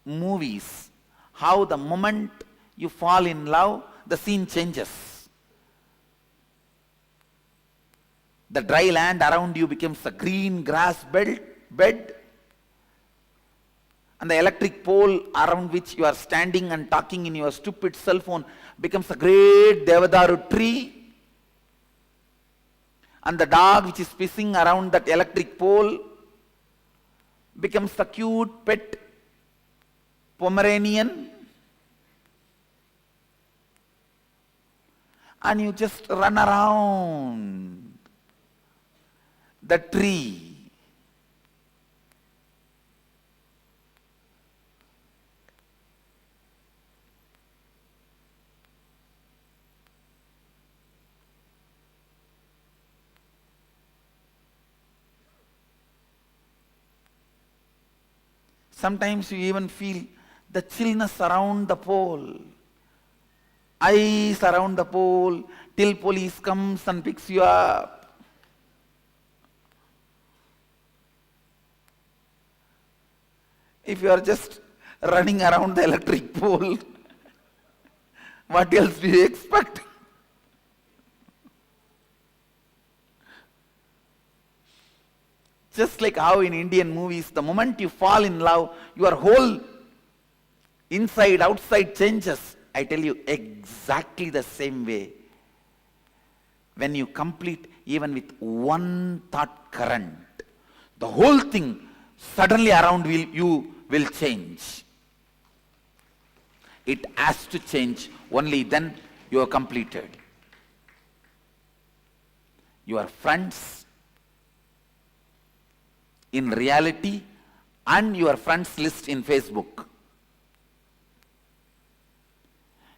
movies, how the moment you fall in love, the scene changes. The dry land around you becomes a green grass bed, and the electric pole around which you are standing and talking in your stupid cell phone becomes a great Devadaru tree, and the dog which is pissing around that electric pole becomes a cute pet Pomeranian, and you just run around the tree. Sometimes you even feel the chillness around the pole. Ice around the pole, till police comes and picks you up. If you are just running around the electric pole, what else do you expect? Just like how in Indian movies, the moment you fall in love, your whole inside, outside changes. I tell you, exactly the same way. When you complete even with one thought current, the whole thing suddenly around you will change. It has to change, only then you are completed. Your friends in reality and your friends list in Facebook.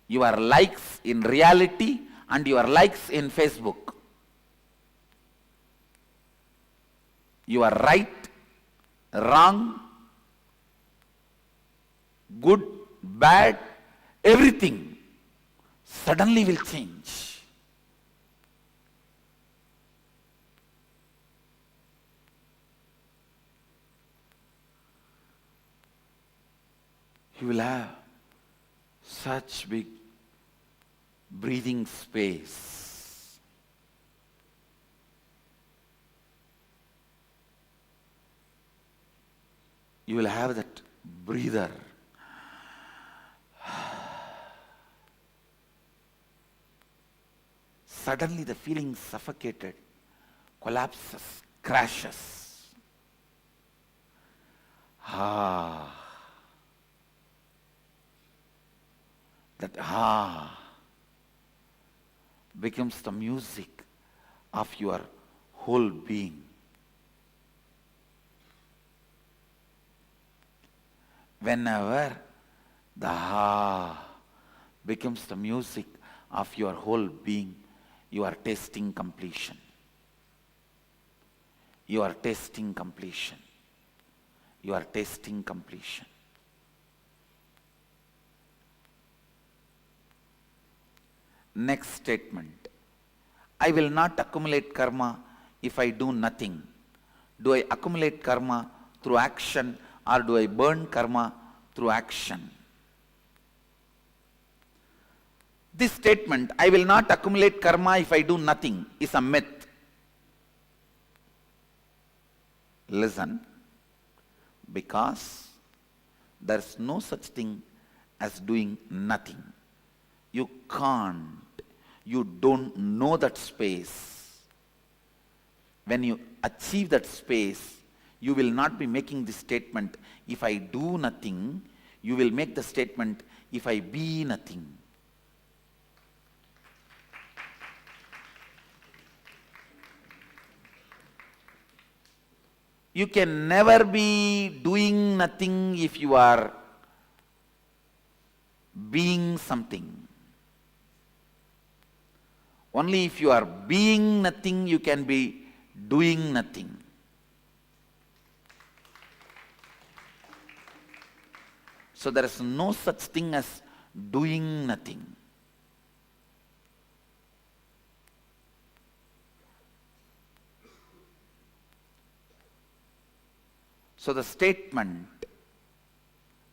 Your likes in reality and your likes in Facebook. You are right, wrong, good, bad, everything suddenly will change. You will have such big breathing space. You will have that breather. Suddenly the feeling suffocated, collapses, crashes. That becomes the music of your whole being. Whenever the becomes the music of your whole being, you are tasting completion. You are tasting completion. You are tasting completion. Next statement. I will not accumulate karma if I do nothing. Do I accumulate karma through action or do I burn karma through action? This statement, I will not accumulate karma if I do nothing, is a myth. Listen, because there is no such thing as doing nothing. You can't. You don't know that space. When you achieve that space, you will not be making the statement, if I do nothing. You will make the statement, if I be nothing. You can never be doing nothing if you are being something. Only if you are being nothing, you can be doing nothing. So there is no such thing as doing nothing. So the statement,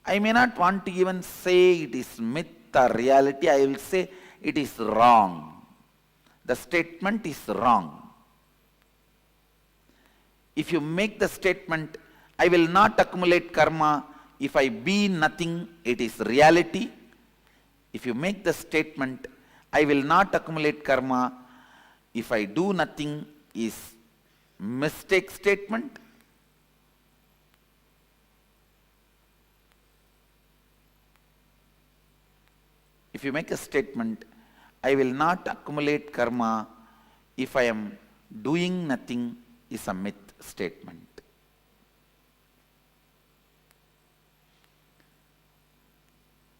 I may not want to even say it is myth or reality, I will say it is wrong. The statement is wrong. If you make the statement, I will not accumulate karma if I be nothing, it is reality. If you make the statement, I will not accumulate karma if I do nothing, is mistake statement. If you make a statement, I will not accumulate karma if I am doing nothing, is a myth statement.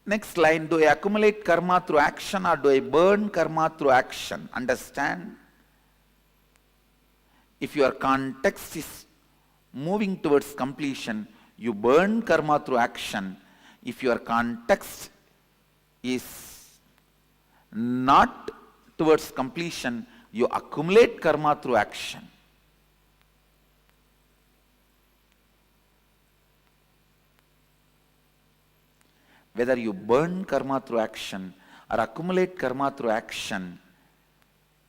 Next line, do I accumulate karma through action or do I burn karma through action? Understand? If your context is moving towards completion, you burn karma through action. If your context is not towards completion, you accumulate karma through action. Whether you burn karma through action or accumulate karma through action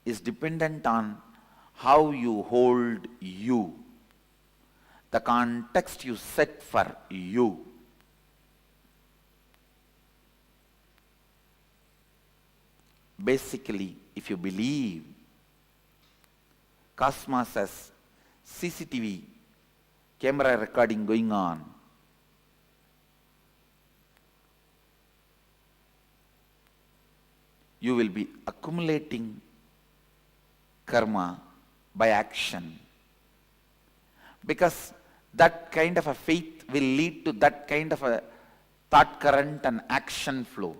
is dependent on how you hold you, the context you set for you. Basically, if you believe cosmos has CCTV camera recording going on, you will be accumulating karma by action, because that kind of a faith will lead to that kind of a thought current and action flow.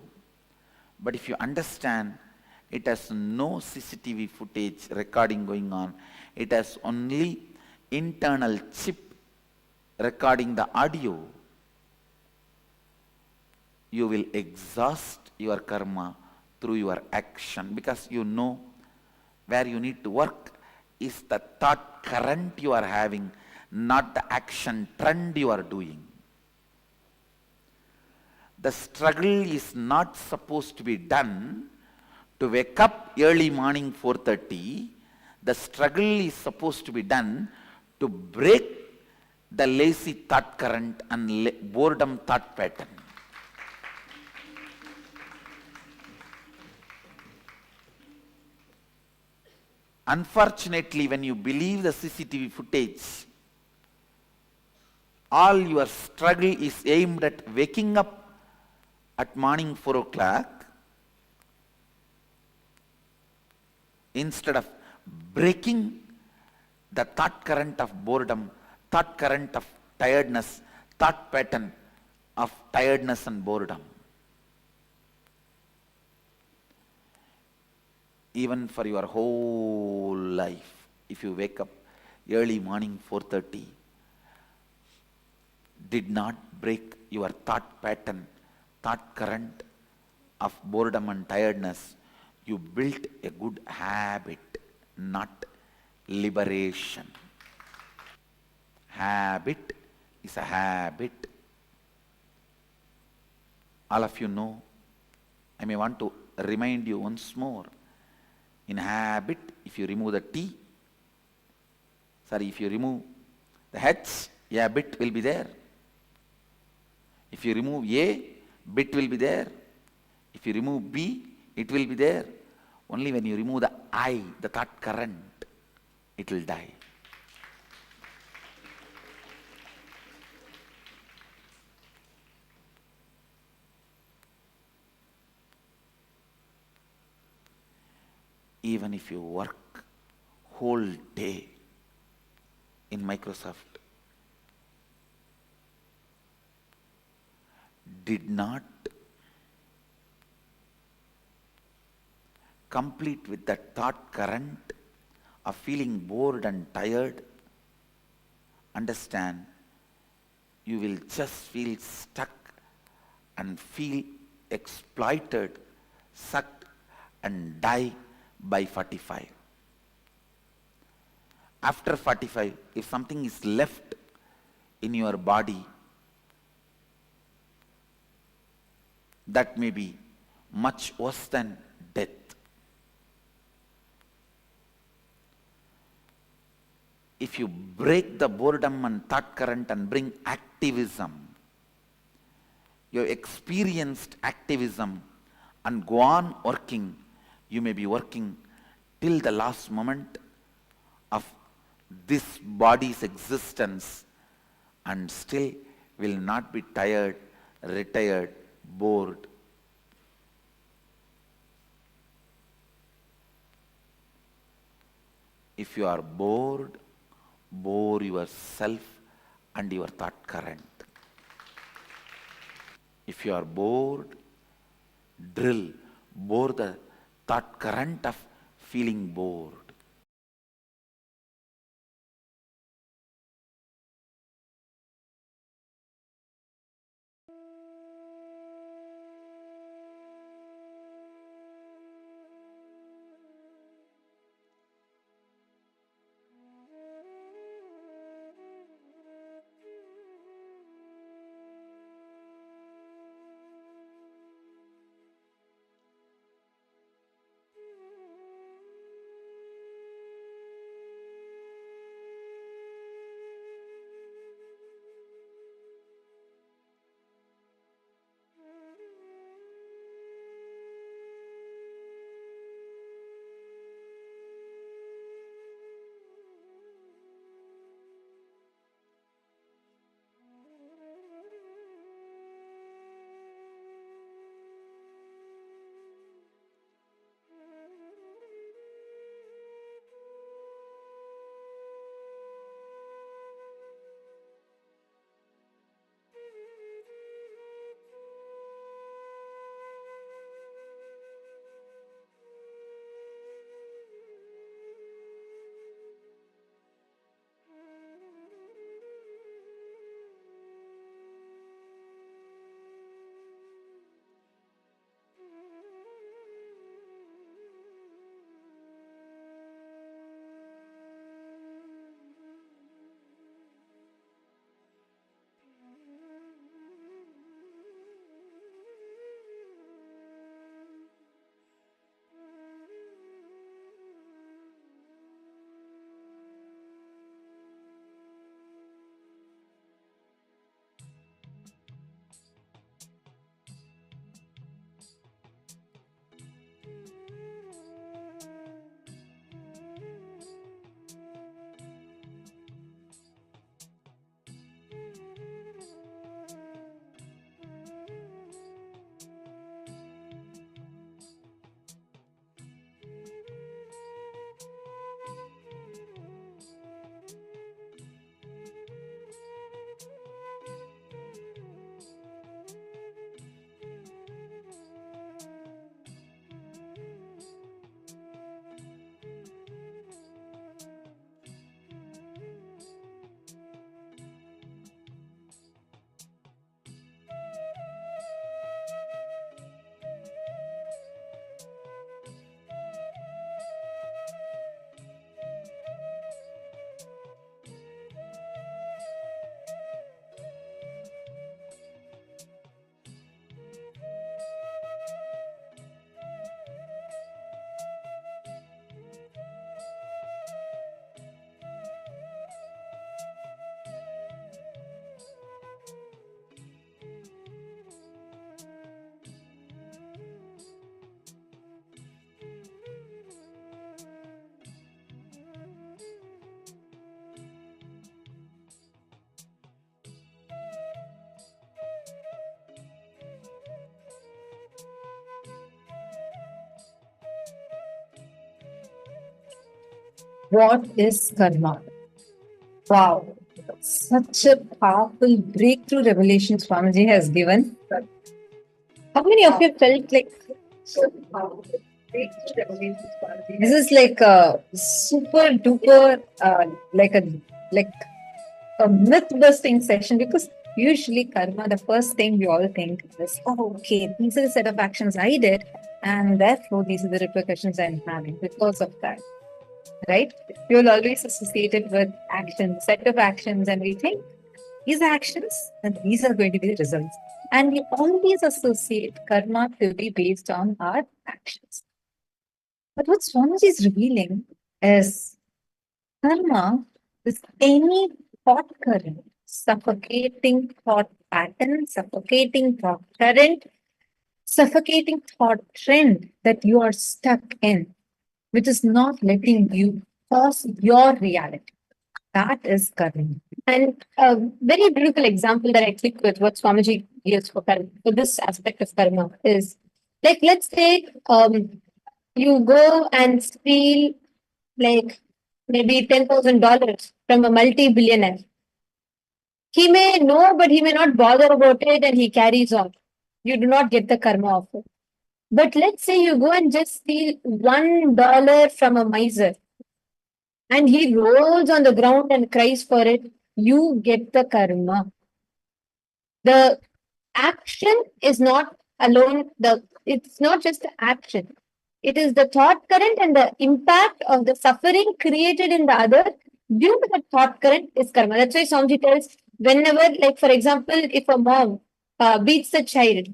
But if you understand it has no CCTV footage recording going on, it has only internal chip recording the audio, you will exhaust your karma through your action, because you know where you need to work is the thought current you are having, not the action trend you are doing. The struggle is not supposed to be done to wake up early morning 4:30. The struggle is supposed to be done to break the lazy thought current and boredom thought pattern. Unfortunately, when you believe the CCTV footage, all your struggle is aimed at waking up at morning 4 o'clock instead of breaking the thought current of boredom, thought current of tiredness, thought pattern of tiredness and boredom. Even for your whole life, if you wake up early morning 4:30, did not break your thought pattern, thought current of boredom and tiredness, you built a good habit, not liberation. Habit is a habit. All of you know, I may want to remind you once more. In habit, if you remove the T, if you remove the H, a bit will be there. If you remove A, bit will be there. If you remove B, it will be there. Only when you remove the I, the thought current, it will die. Even if you work whole day in Microsoft, did not complete with that thought current of feeling bored and tired, understand, you will just feel stuck and feel exploited, sucked and die by 45. After 45, if something is left in your body, that may be much worse than death. If you break the boredom and thought current and bring activism, you have experienced activism and go on working, you may be working till the last moment of this body's existence and still will not be tired, retired, bored. If you are bored, bore yourself and your thought current. If you are bored, bore the thought current of feeling bored. what is karma? Wow, such a powerful breakthrough revelation Swamiji has given. How many of you felt like so powerful breakthrough revelation Swamiji? This is like a super duper, like a myth busting session, because usually karma, the first thing we all think is, oh, okay, these are the set of actions I did, and therefore these are the repercussions I'm having because of that. Right? We will always associate it with actions, set of actions, and we think these actions and these are going to be the results. And we always associate karma to be based on our actions. But what Swamiji is revealing is karma is any thought current, suffocating thought pattern, suffocating thought current, suffocating thought trend that you are stuck in, which is not letting you cause your reality. That is karma. And a very beautiful example that I click with what Swamiji gives for this aspect of karma is like, let's say you go and steal like maybe $10,000 from a multi-billionaire. He may know, but he may not bother about it and he carries on. You do not get the karma of it. But let's say you go and just steal $1 from a miser and he rolls on the ground and cries for it, you get the karma. The action is not alone, it's not just the action. It is the thought current and the impact of the suffering created in the other due to the thought current is karma. That's why Swamiji tells whenever, like for example, if a mom beats the child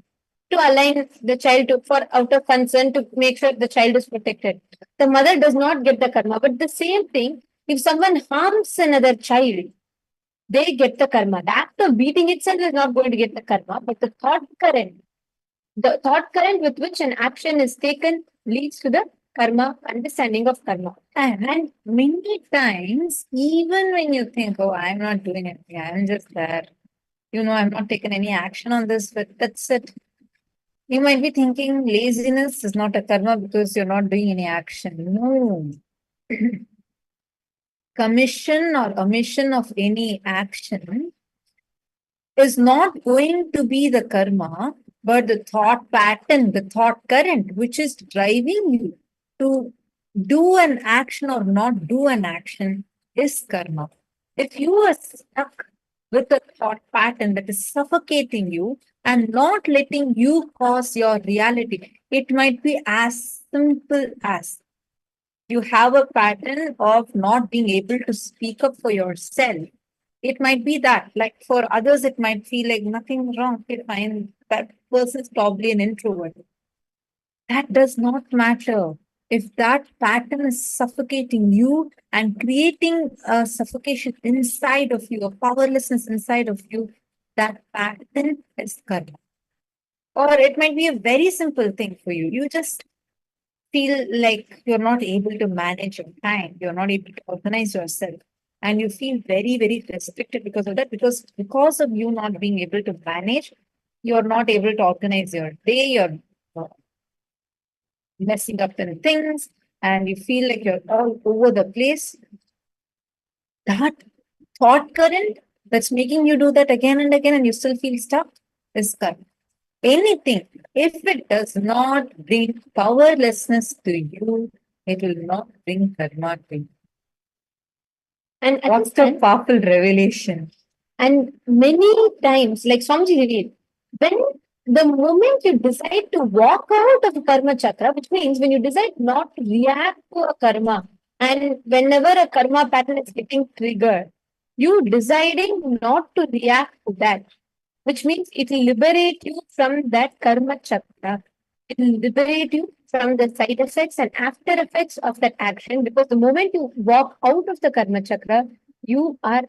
to align the child to, for out of concern to make sure the child is protected, the mother does not get the karma. But the same thing, if someone harms another child, they get the karma. The act of beating itself is not going to get the karma, but the thought current with which an action is taken leads to the karma, understanding of karma. And many times, even when you think, oh, I'm not doing anything, I'm just there, I'm not taking any action on this, but that's it. You might be thinking laziness is not a karma because you're not doing any action. No. Commission or omission of any action is not going to be the karma, but the thought pattern, the thought current, which is driving you to do an action or not do an action is karma. If you are stuck with a thought pattern that is suffocating you and not letting you cause your reality, it might be as simple as you have a pattern of not being able to speak up for yourself. It might be that, like for others, it might feel like nothing wrong. Okay, fine. That person is probably an introvert. That does not matter. If that pattern is suffocating you and creating a suffocation inside of you, a powerlessness inside of you, that pattern is karma. Or it might be a very simple thing for you. You just feel like you're not able to manage your time, you're not able to organize yourself, and you feel very, very restricted because of that, because of you not being able to manage, you're not able to organize your day, you're uh, messing up in things, and you feel like you're all over the place. That thought current that's making you do that again and again, and you still feel stuck is karma. Anything, if it does not bring powerlessness to you, it will not bring karma to you. And What's the powerful revelation? And many times, like Swamiji revealed, when the moment you decide to walk out of a karma chakra, which means when you decide not to react to a karma, and whenever a karma pattern is getting triggered, you deciding not to react to that, which means it will liberate you from that karma chakra. It will liberate you from the side effects and after effects of that action. Because the moment you walk out of the karma chakra, you are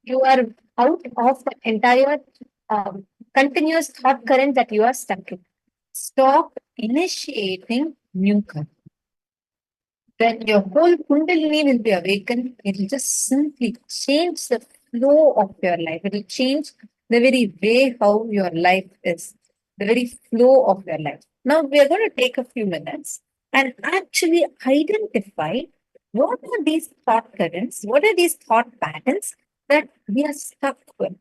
out of the entire continuous thought current that you are stuck in. Stop initiating new karma. Then your whole kundalini will be awakened. It will just simply change the flow of your life. It will change the very way how your life is, the very flow of your life. Now we are going to take a few minutes and actually identify What are these thought currents? What are these thought patterns that we are stuck with?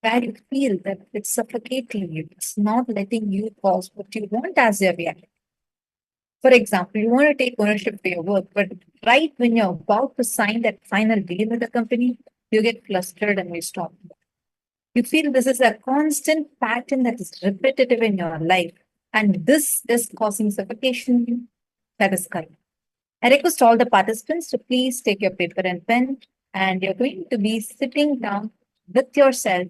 Where you feel that it's suffocating you, it's not letting you cause what you want as your reality. For example, you want to take ownership for your work, but right when you're about to sign that final deal with the company, you get flustered and you stop. You feel this is a constant pattern that is repetitive in your life, and this is causing suffocation. That is correct. I request all the participants to please take your paper and pen, and you're going to be sitting down with yourself.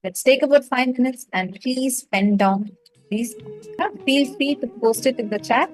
Let's take about 5 minutes and please pen down. Please feel free to post it in the chat.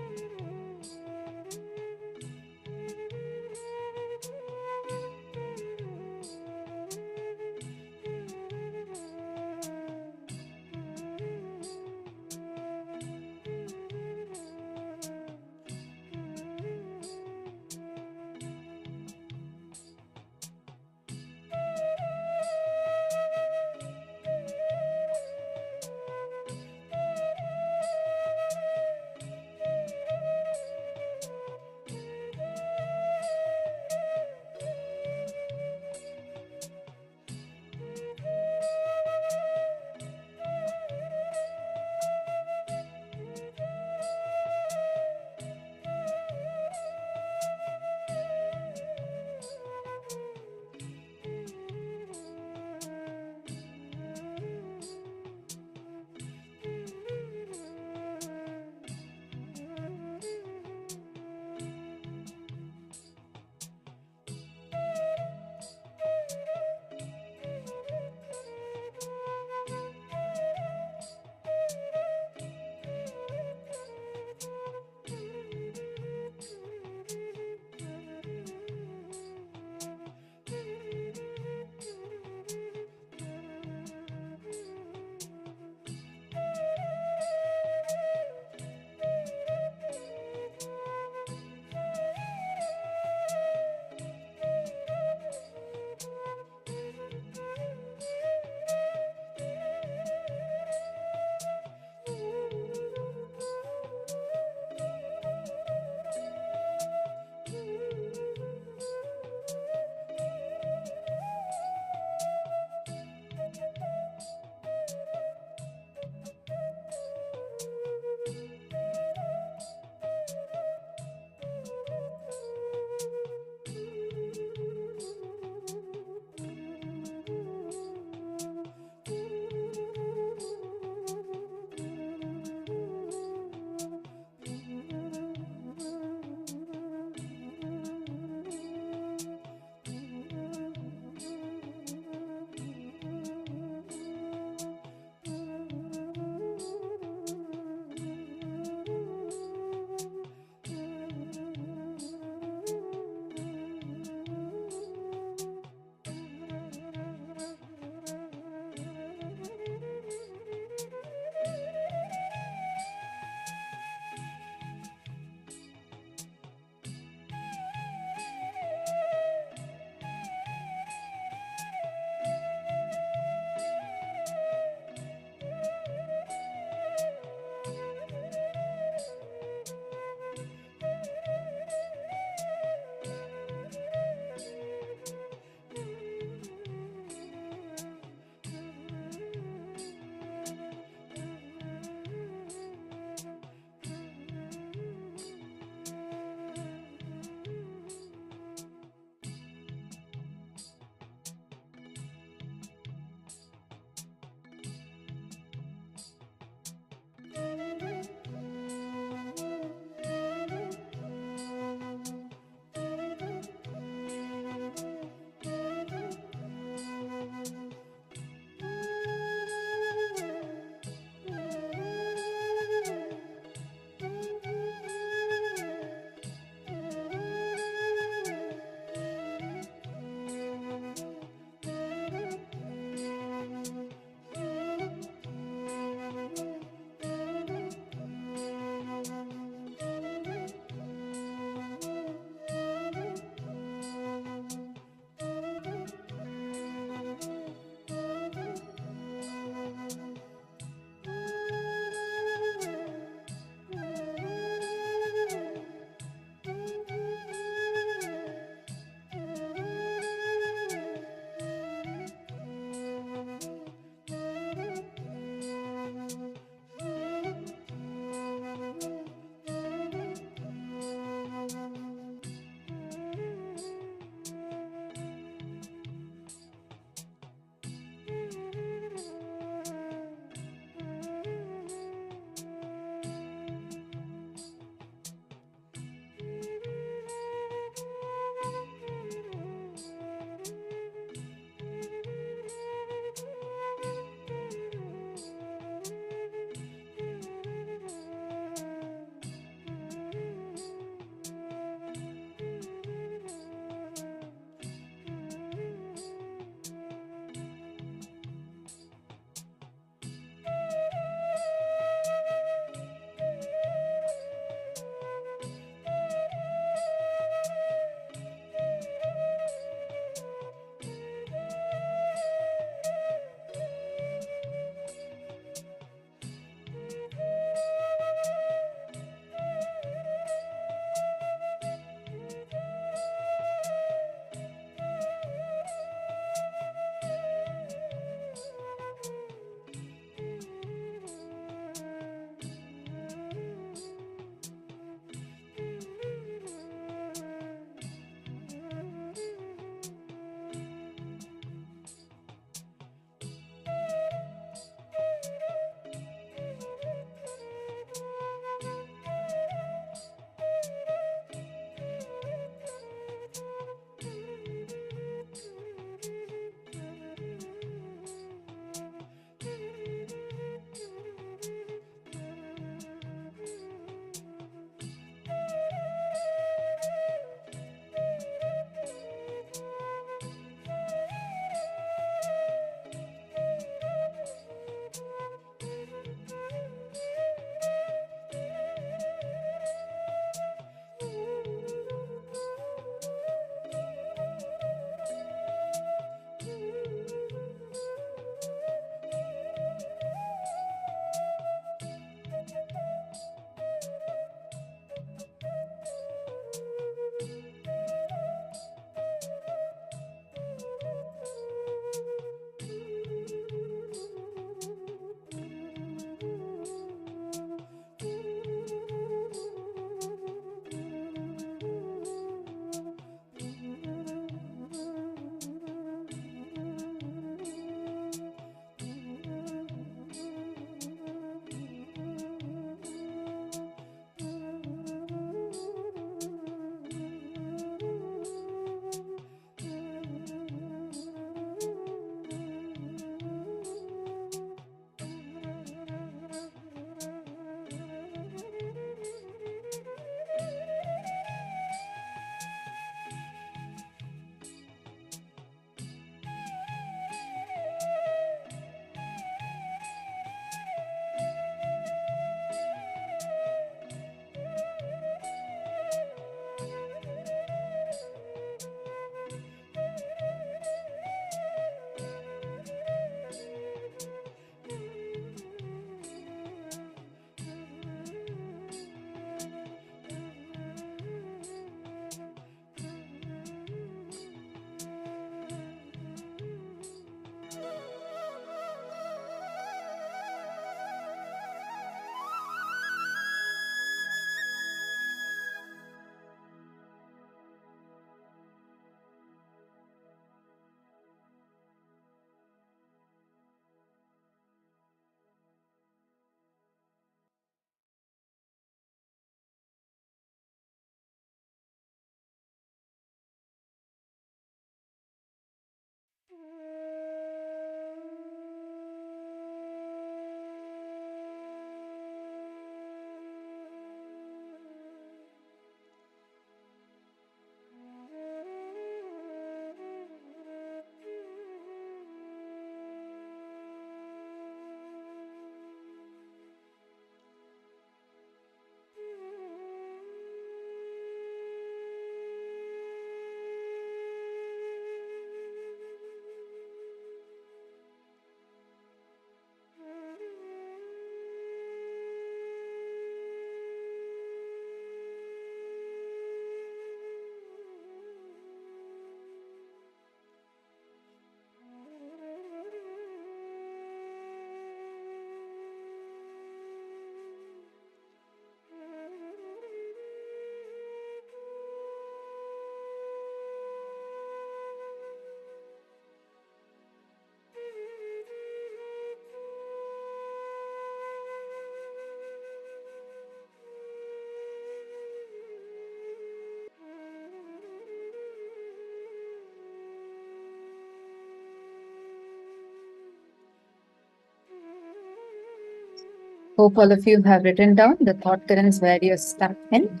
Hope all of you have written down the thought currents where you're stuck in.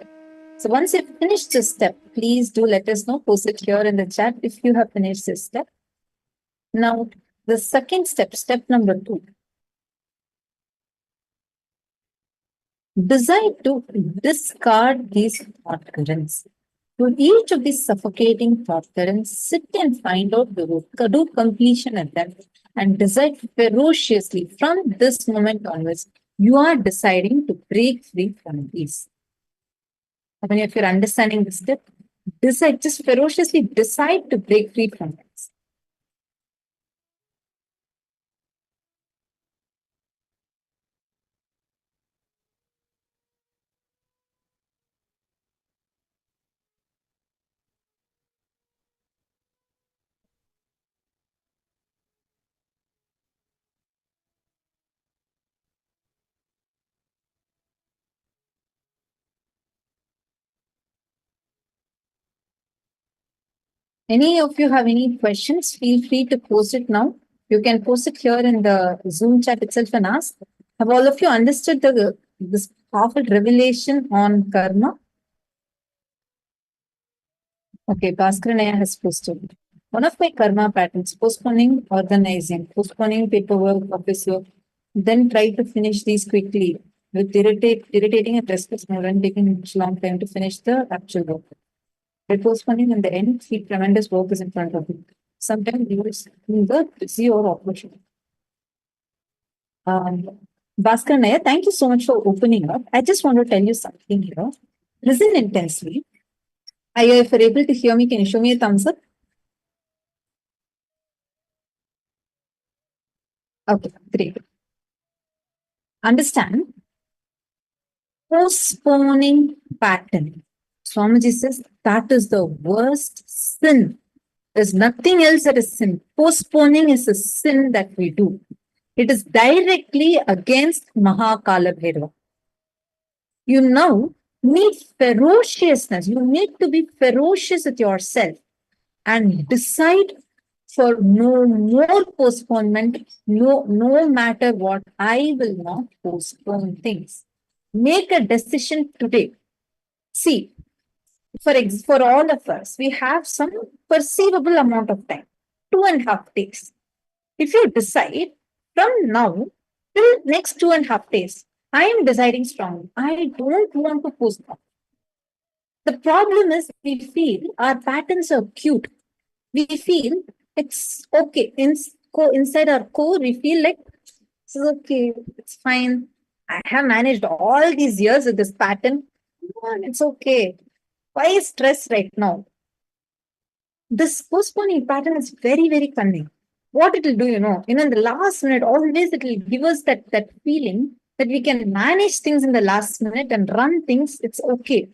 So once you've finished this step, please do let us know. Post it here in the chat if you have finished this step. Now, the second step, step number 2. Decide to discard these thought currents. To each of these suffocating thought currents, sit and find out the root, do completion at them, and decide ferociously from this moment onwards, you are deciding to break free from these. I mean, if you're understanding this step, decide, just ferociously decide to break free from this. Any of you have any questions, feel free to post it now. You can post it here in the Zoom chat itself and ask. Have all of you understood this powerful revelation on karma? Okay, Bhaskarnaya has posted. One of my karma patterns, postponing organizing, postponing paperwork, office work, then try to finish these quickly with irritating and restless mode and taking much long time to finish the actual work. By postponing in the end, see tremendous work is in front of you. Sometimes you will either busy or opportunity. Bhaskar Nair, thank you so much for opening up. I just want to tell you something here. Listen intensely. If you're able to hear me, can you show me a thumbs up? Okay, great. Understand. Postponing pattern. Swamiji says that is the worst sin. There's nothing else that is sin. Postponing is a sin that we do. It is directly against Mahakala Bhairava. You now need ferociousness. You need to be ferocious with yourself and decide for no more postponement. No matter what, I will not postpone things. Make a decision today. See, for all of us, we have some perceivable amount of time, 2.5 days. If you decide from now till next 2.5 days, I am deciding strongly. I don't want to postpone. The problem is we feel our patterns are cute. We feel it's okay. Inside our core, we feel like it's okay, it's fine. I have managed all these years with this pattern. Come on, it's okay. Why stress right now? This postponing pattern is very, very cunning. What it will do, in the last minute, always it will give us that feeling that we can manage things in the last minute and run things, it's okay.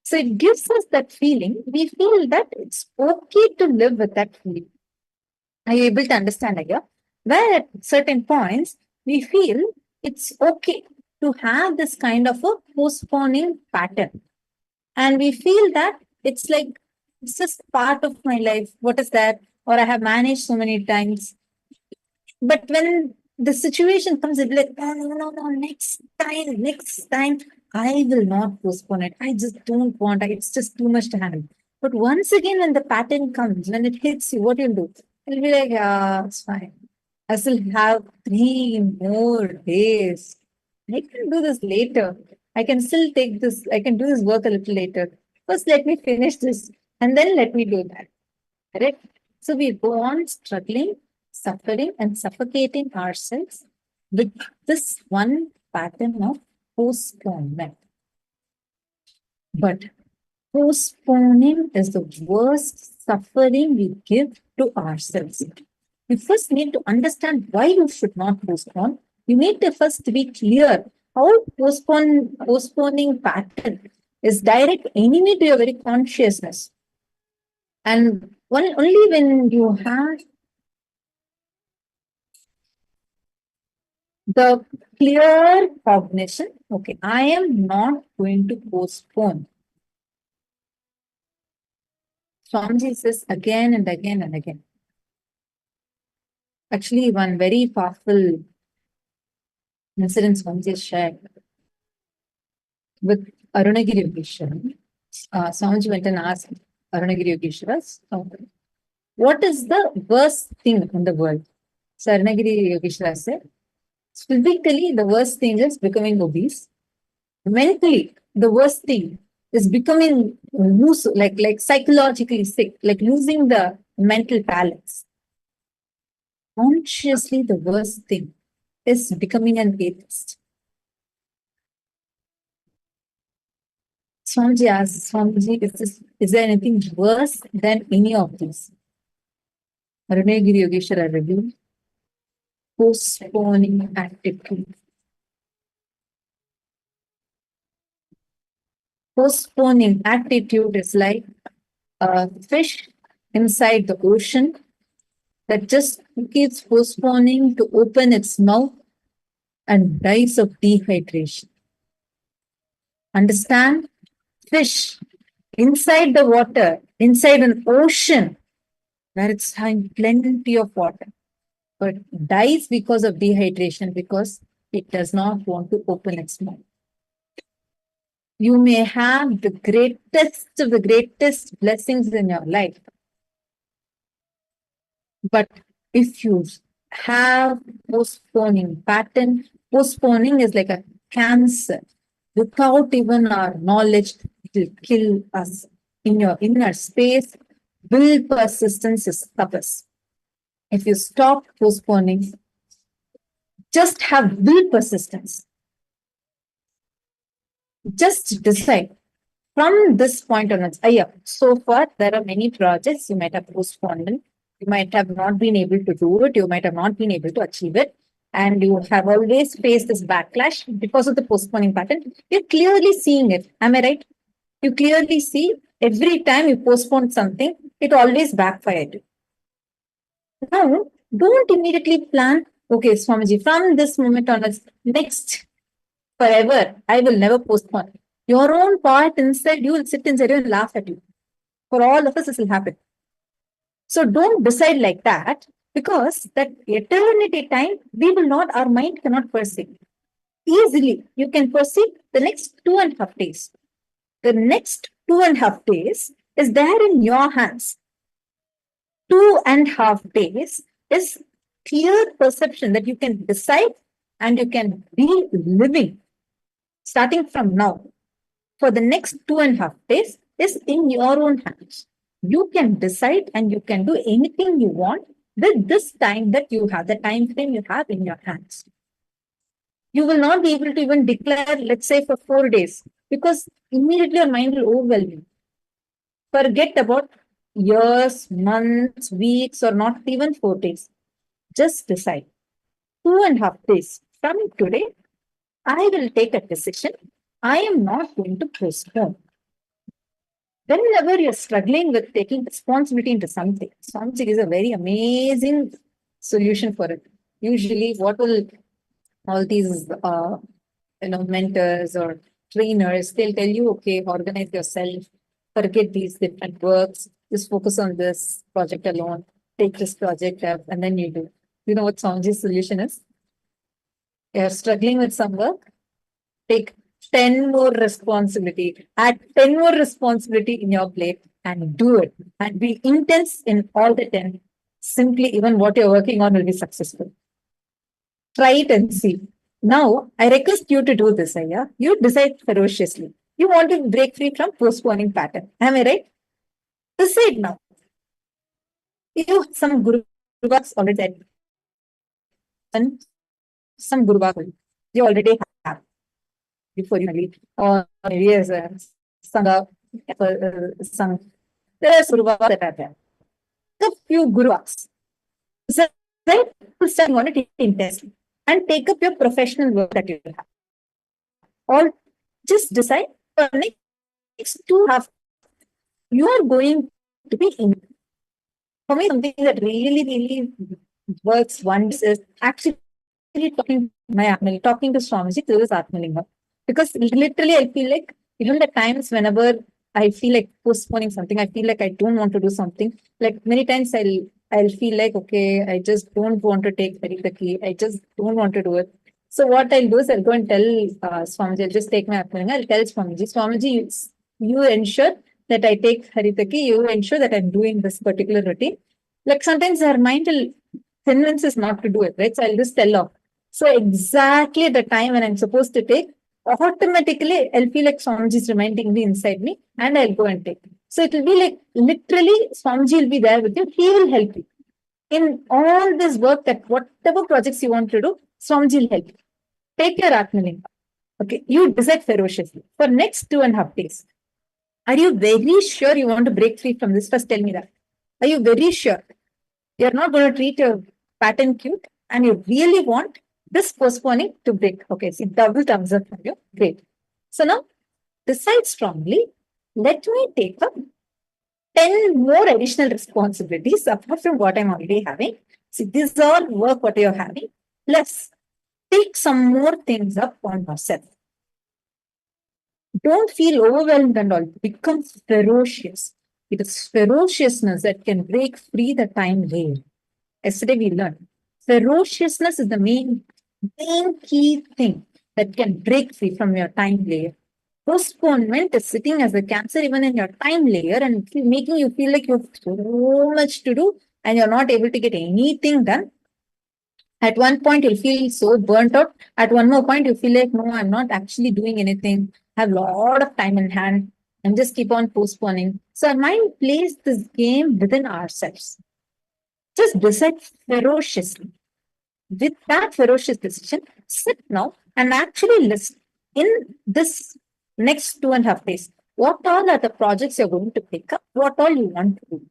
So it gives us that feeling. We feel that it's okay to live with that feeling. Are you able to understand here? Where at certain points, we feel it's okay to have this kind of a postponing pattern. And we feel that it's like, it's just part of my life. What is that? Or I have managed so many times. But when the situation comes, it's like, no, next time, I will not postpone it. I just don't want it. It's just too much to handle. But once again, when the pattern comes, when it hits you, what you'll do? You'll be like, it's fine. I still have 3 more days. I can do this later. I can still take this. I can do this work a little later. First, let me finish this and then let me do that. Correct? So we go on struggling, suffering, and suffocating ourselves with this one pattern of postponement. But postponing is the worst suffering we give to ourselves. You first need to understand why you should not postpone. You need to first be clear how postponing pattern is direct enemy to your very consciousness. And only when you have the clear cognition, okay, I am not going to postpone. Swamiji says again and again and again. Actually, one very powerful incident Swamiji shared with Arunagiri Yogeshwara. Swamiji went and asked Arunagiri Yogeshwara, what is the worst thing in the world? So Arunagiri Yogeshwara said, physically, the worst thing is becoming obese. Mentally, the worst thing is becoming loose, like psychologically sick, like losing the mental balance. Consciously, the worst thing is becoming an atheist. Swamiji asked, Swamiji, is there anything worse than any of these? Arunagiri Yogeshwara revealed, postponing attitude. Postponing attitude is like a fish inside the ocean that just keeps postponing to open its mouth and dies of dehydration. Understand? Fish inside the water, inside an ocean where it's having plenty of water, but dies because of dehydration because it does not want to open its mouth. You may have the greatest of the greatest blessings in your life, but if you have postponing pattern, postponing is like a cancer. Without even our knowledge, it will kill us. In your inner space, will persistence is tapas. If you stop postponing, just have will persistence. Just decide from this point onwards. So far, there are many projects you might have postponed. You might have not been able to do it. You might have not been able to achieve it. And you have always faced this backlash because of the postponing pattern. You're clearly seeing it. Am I right? You clearly see every time you postpone something, it always backfired. Now, don't immediately plan, okay, Swamiji, from this moment onwards, next, forever, I will never postpone. Your own part inside you will sit inside you and laugh at you. For all of us, this will happen. So don't decide like that, because that eternity time, we will not, our mind cannot perceive. Easily, you can perceive the next 2.5 days. The next 2.5 days is there in your hands. 2.5 days is clear perception that you can decide and you can be living starting from now. For the next 2.5 days is in your own hands. You can decide and you can do anything you want with this time that you have, the time frame you have in your hands. You will not be able to even declare, let's say, for 4 days, because immediately your mind will overwhelm you. Forget about years, months, weeks, or not even 4 days. Just decide. 2.5 days from today, I will take a decision. I am not going to postpone. Whenever you're struggling with taking responsibility into something, something is a very amazing solution for it. Usually, what will all these mentors or trainers, they'll tell you, okay, organize yourself, forget these different works, just focus on this project alone, take this project up, and then you do. You know what Sanji's solution is? You're struggling with some work, take 10 more responsibility, add 10 more responsibility in your plate and do it. And be intense in all the 10. Simply, even what you're working on will be successful. Try it and see. Now, I request you to do this, Aya. You decide ferociously. You want to break free from postponing pattern. Am I right? Decide now. You some Guru Vaks already said. And some Guru Vaks you already have before you leave. Or maybe as a Sangha, Sang. There are Guru Vaks that are there. A few Guru Vaks. Decide you want to take intensely and take up your professional work that you have. Or just decide for next 2.5 you are going to be in. For me, something that really, really works once is actually talking to my Atma, talking to Swamiji through this Atmalinga. Because literally, I feel like even the times whenever I feel like postponing something, I feel like I don't want to do something. Like many times I'll feel like, okay, I just don't want to take the key. I just don't want to do it. So what I'll do is I'll go and tell Swamiji, I'll just take my appointment. I'll tell Swamiji, you ensure that I take Haritaki, you ensure that I'm doing this particular routine. Like sometimes our mind will convince us not to do it, right? So I'll just tell off. So exactly the time when I'm supposed to take, automatically I'll feel like Swamiji is reminding me inside me and I'll go and take. So it will be like literally Swamiji will be there with you. He will help you. In all this work, that whatever projects you want to do, Swamiji will help you. Take your Atmalinga. Okay, you decide ferociously for next 2.5 days. Are you very sure you want to break free from this? First, tell me that. Are you very sure? You're not going to treat your pattern cute and you really want this postponing to break. Okay, see, double thumbs up for you. Great. So now, decide strongly. Let me take up 10 more additional responsibilities apart from what I'm already having. See, this is all work what you're having. Plus, take some more things up on yourself. Don't feel overwhelmed and all. Become ferocious. It is ferociousness that can break free the time layer. Yesterday we learned ferociousness is the main key thing that can break free from your time layer. Postponement is sitting as a cancer even in your time layer and making you feel like you have so much to do and you're not able to get anything done. At one point, you'll feel so burnt out. At one more point, you feel like, no, I'm not actually doing anything. I have a lot of time in hand and just keep on postponing. So our mind plays this game within ourselves. Just decide ferociously. With that ferocious decision, sit now and actually list in this next 2.5 days. What all are the projects you're going to pick up? What all you want to do?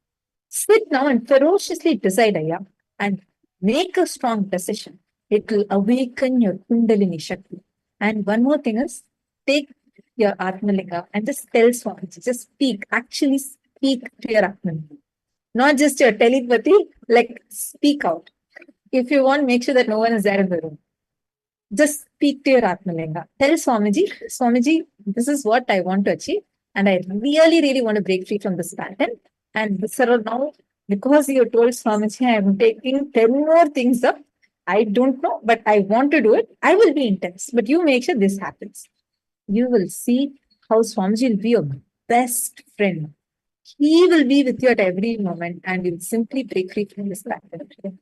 Sit now and ferociously decide, Aya, and make a strong decision. It will awaken your Kundalini Shakti. And one more thing is, take your Atmalinga and just tell Swamiji, just speak, actually speak to your Atmalinga. Not just your telepathy, like speak out. If you want, make sure that no one is there in the room. Just speak to your Atmalinga. Tell Swamiji, this is what I want to achieve. And I really, really want to break free from this pattern. And sir, now, because you told Swamiji, I am taking 10 more things up. I don't know, but I want to do it. I will be intense. But you make sure this happens. You will see how Swamiji will be your best friend. He will be with you at every moment and you'll simply break free from this pattern.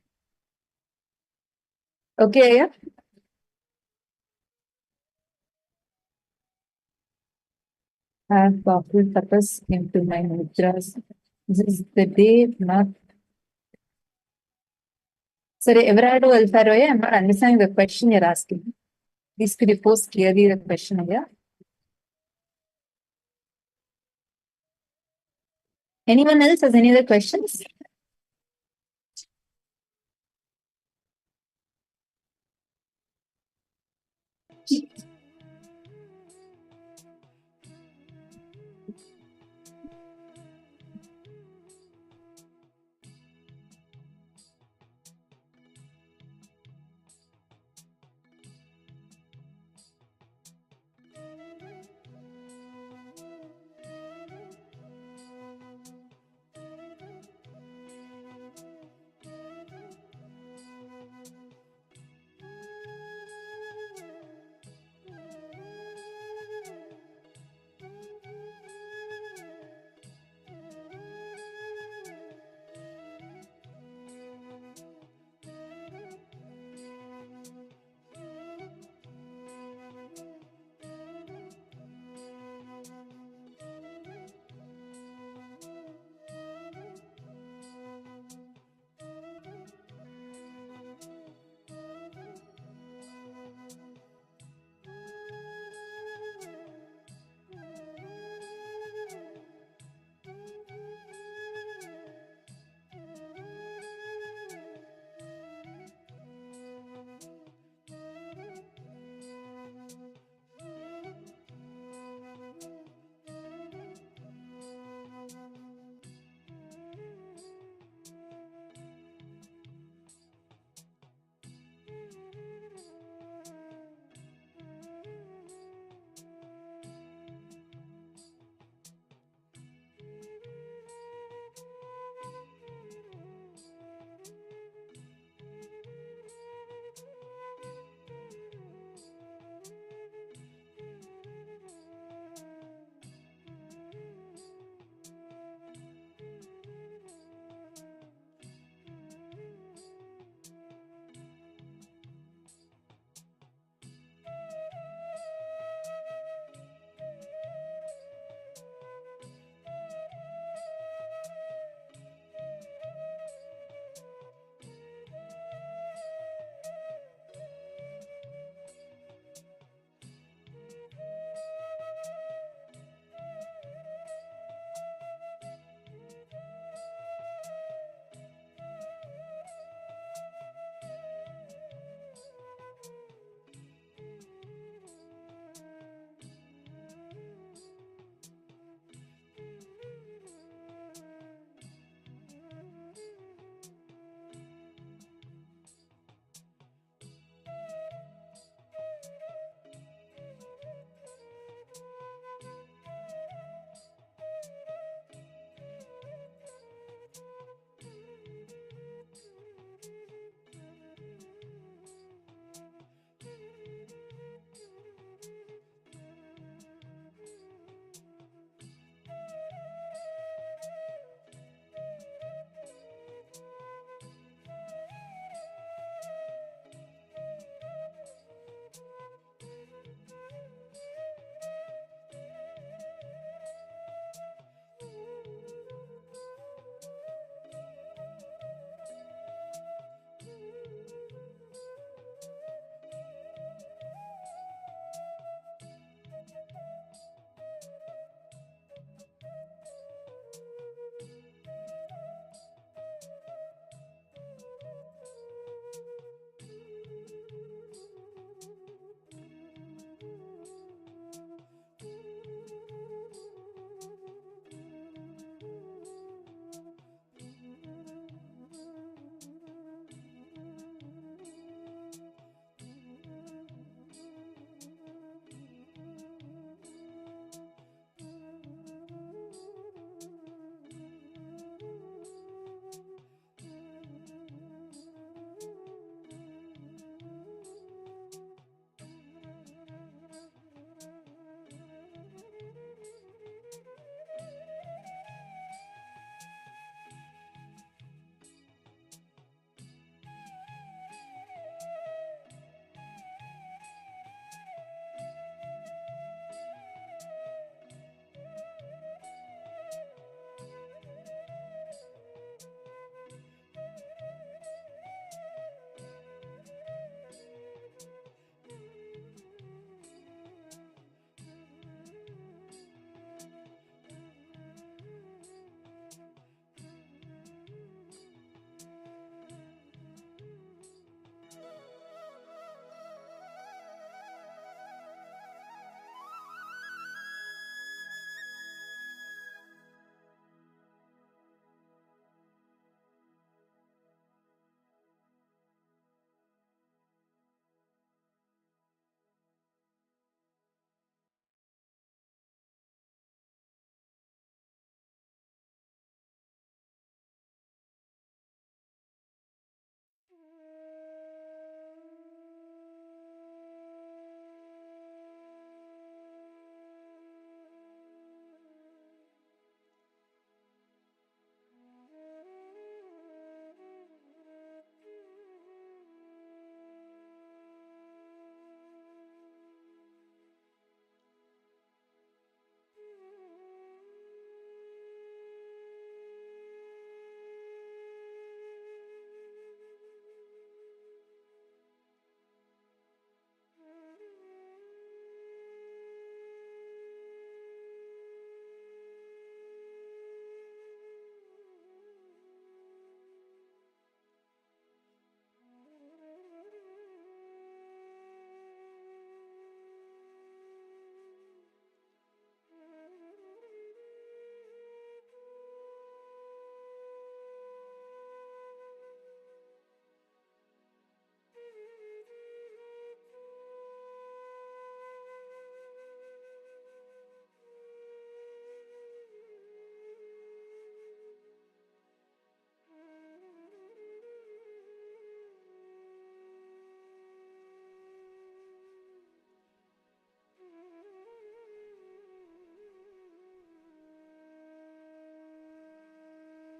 Okay, yeah? I have powerful purpose into my mudras. This is the day not. Sorry, Everardo Alfaroya, I'm not understanding the question you're asking. Please could you post clearly the question here? Anyone else has any other questions?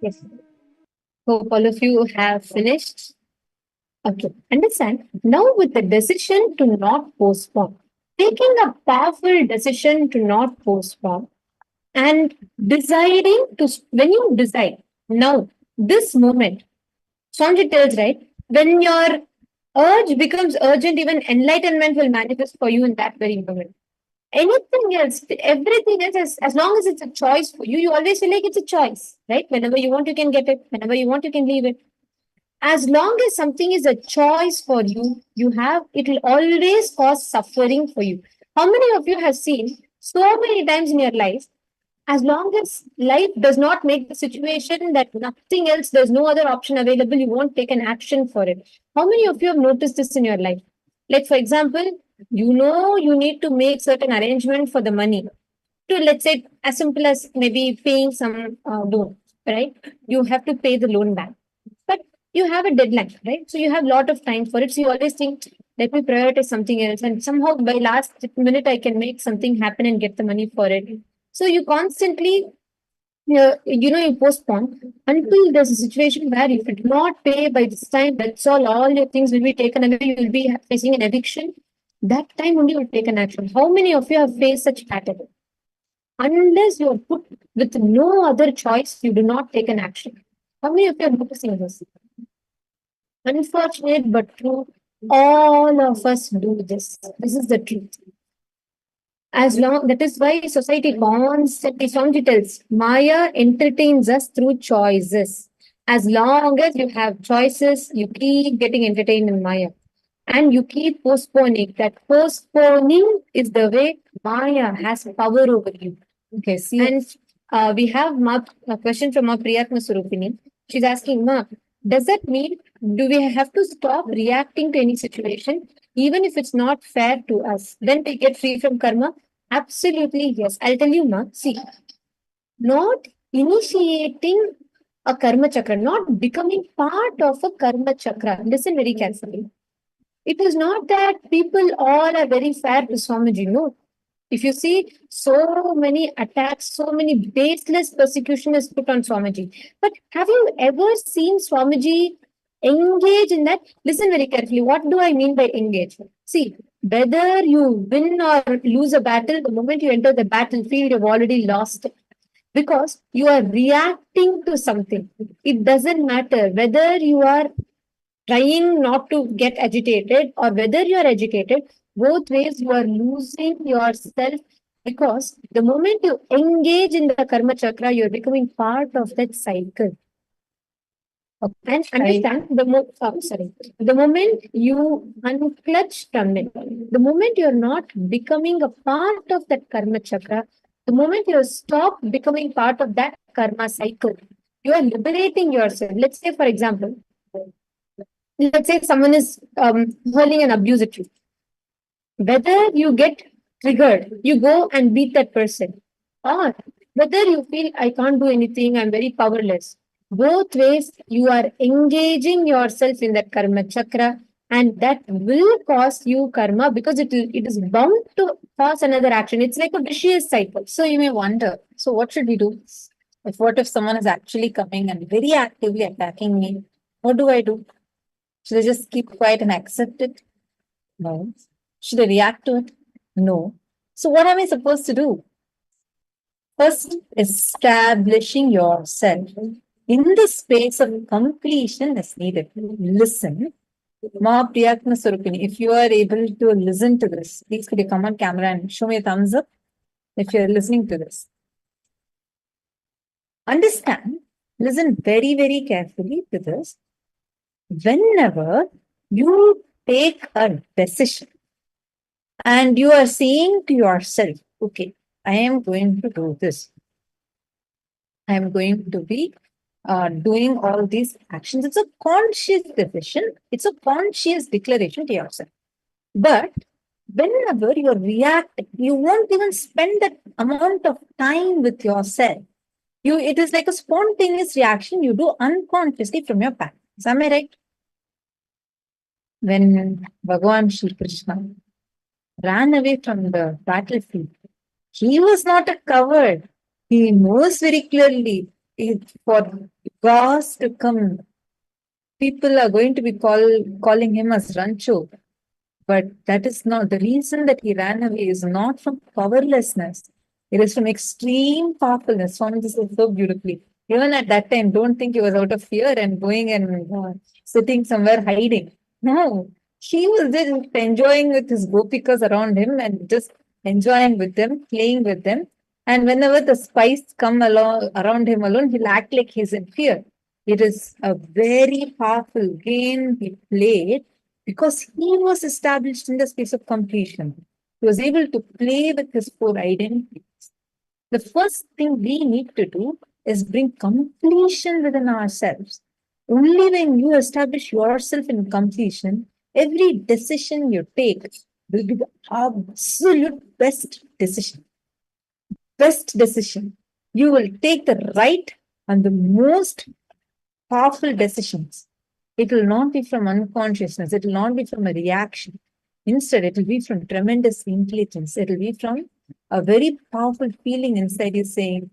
Yes. Hope all of you have finished. Okay, understand. Now, with the decision to not postpone, taking a powerful decision to not postpone and deciding to, when you decide, now, this moment, Swamiji tells, right, when your urge becomes urgent, even enlightenment will manifest for you in that very moment. Anything else, everything else, as long as it's a choice for you, you always feel like it's a choice, right? Whenever you want, you can get it. Whenever you want, you can leave it. As long as something is a choice for you, it will always cause suffering for you. How many of you have seen so many times in your life, as long as life does not make the situation that nothing else, there's no other option available, you won't take an action for it. How many of you have noticed this in your life? Like, for example, you need to make certain arrangement for the money to, let's say, as simple as maybe paying some loan, right? You have to pay the loan back, but you have a deadline, right? So you have a lot of time for it. So you always think, let me prioritize something else, and somehow by last minute I can make something happen and get the money for it. So you constantly, you postpone until there's a situation where if you do not pay by this time, that's all your things will be taken away. You will be facing an eviction. That time only will take an action. How many of you have faced such pattern? Unless you are put with no other choice, you do not take an action. How many of you are noticing this? Unfortunate but true. All of us do this. This is the truth. As long that is why society constantly, Swamiji tells, Maya entertains us through choices. As long as you have choices, you keep getting entertained in Maya. And you keep postponing. That postponing is the way Maya has power over you. Okay, see, And we have a question from our Priyatma Surupini. She's asking, Ma, does that mean do we have to stop reacting to any situation, even if it's not fair to us? Then we get free from karma? Absolutely, yes. I'll tell you, Ma. See, not initiating a karma chakra, not becoming part of a karma chakra. Listen very carefully. It is not that people all are very fair to Swamiji. No. If you see, so many attacks, so many baseless persecution is put on Swamiji. But have you ever seen Swamiji engage in that? Listen very carefully. What do I mean by engage? See, whether you win or lose a battle, the moment you enter the battlefield, you've already lost it. Because you are reacting to something. It doesn't matter whether you are trying not to get agitated or whether you are agitated, both ways you are losing yourself, because the moment you engage in the karma chakra, you're becoming part of that cycle. And understand the moment you unclutch from it, the moment you're not becoming a part of that karma chakra, the moment you stop becoming part of that karma cycle, you are liberating yourself. Let's say, for example, let's say someone is hurling an abuse at you. Whether you get triggered, you go and beat that person, or whether you feel I can't do anything, I'm very powerless. Both ways, you are engaging yourself in that karma chakra, and that will cause you karma because it is bound to cause another action. It's like a vicious cycle. so you may wonder, so what should we do? What if someone is actually coming and very actively attacking me? What do I do? Should I just keep quiet and accept it? No. Should I react to it? No. So what am I supposed to do? First, establishing yourself in the space of completion is needed. Listen. Ma Priyatma Surupini, if you are able to listen to this, please could you come on camera and show me a thumbs up if you're listening to this. Understand, listen very, very carefully to this. Whenever you take a decision and you are saying to yourself, okay, I am going to do this. I am going to be doing all these actions. It's a conscious decision. It's a conscious declaration to yourself. But whenever you react, you won't even spend that amount of time with yourself. It is like a spontaneous reaction you do unconsciously from your past. Am I right? When Bhagavan Shri Krishna ran away from the battlefield, he was not a coward. He knows very clearly for gods to come, people are going to be calling him as Rancho. But that is not the reason that he ran away is not from powerlessness. It is from extreme powerfulness. Swami just said so beautifully. Even at that time, don't think he was out of fear and going and sitting somewhere hiding. No, he was just enjoying with his gopikas around him and just enjoying with them, playing with them. And whenever the spies come along around him alone, he'll act like he's in fear. It is a very powerful game he played because he was established in the space of completion. He was able to play with his four identities. The first thing we need to do is bring completion within ourselves. Only when you establish yourself in completion, every decision you take will be the absolute best decision. Best decision. You will take the right and the most powerful decisions. It will not be from unconsciousness. It will not be from a reaction. Instead, it will be from tremendous intelligence. It will be from a very powerful feeling inside you saying,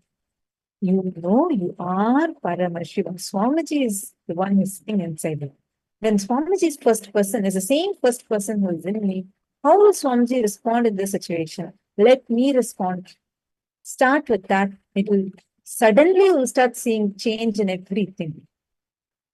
you know, you are Paramashivoham. Swamiji is the one who is sitting inside you. When Swamiji's first person is the same first person who is in me, how will Swamiji respond in this situation? Let me respond. Start with that. It will suddenly you will start seeing change in everything.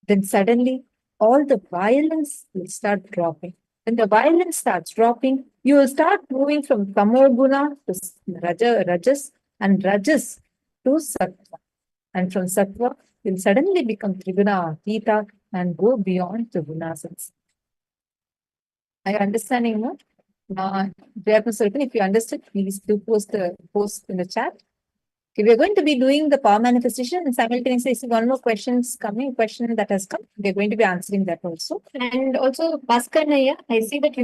Then suddenly all the violence will start dropping. When the violence starts dropping, you will start moving from tamoguna to rajas and rajas to sattva. And from sattva, you'll suddenly become triguna atita and go beyond the gunas. Are you understanding more? If you understood, please do post in the chat. Okay, we are going to be doing the power manifestation and simultaneously one more question that has come. We are going to be answering that also. And also, Bhaskar Naya, I see that you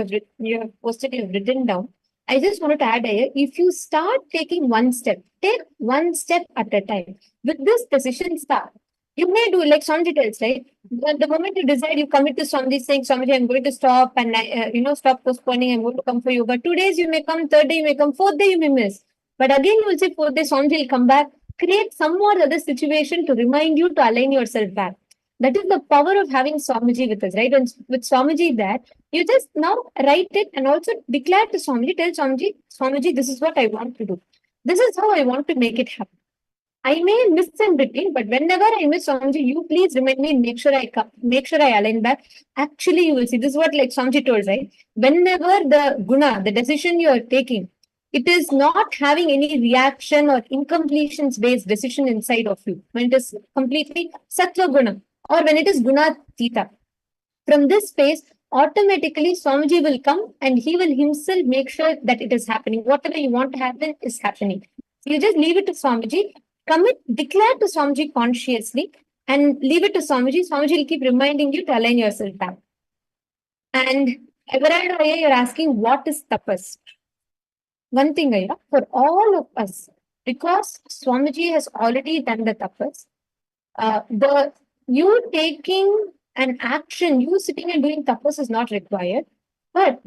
have posted, you have written down. I just wanted to add here, if you start taking one step, take one step at a time. With this decision start, you may do like Swamiji tells, right? The moment you decide, you commit to Swamiji saying, Swamiji, I'm going to stop and stop postponing, I'm going to come for you. But 2 days you may come, third day you may come, fourth day you may miss. But again, you will say, fourth day Swamiji will come back. Create some or other situation to remind you to align yourself back. That is the power of having Swamiji with us, right? And with Swamiji that, you just now write it and also declare to Swamiji, tell Swamiji, Swamiji, this is what I want to do. This is how I want to make it happen. I may miss in between, but whenever I miss Swamiji, you please remind me and make sure I align back. Actually, you will see, this is what like Swamiji told, right? Whenever the guna, the decision you are taking, it is not having any reaction or incompletions based decision inside of you. When it is completely sattva guna or when it is guna theta. From this space, automatically Swamiji will come and he will himself make sure that it is happening. Whatever you want to happen is happening. So you just leave it to Swamiji. Commit, declare to Swamiji consciously and leave it to Swamiji. Swamiji will keep reminding you to align yourself back. And Everard Aya, you're asking what is tapas? One thing, Aya, for all of us, because Swamiji has already done the tapas, you taking an action, you sitting and doing tapas is not required, but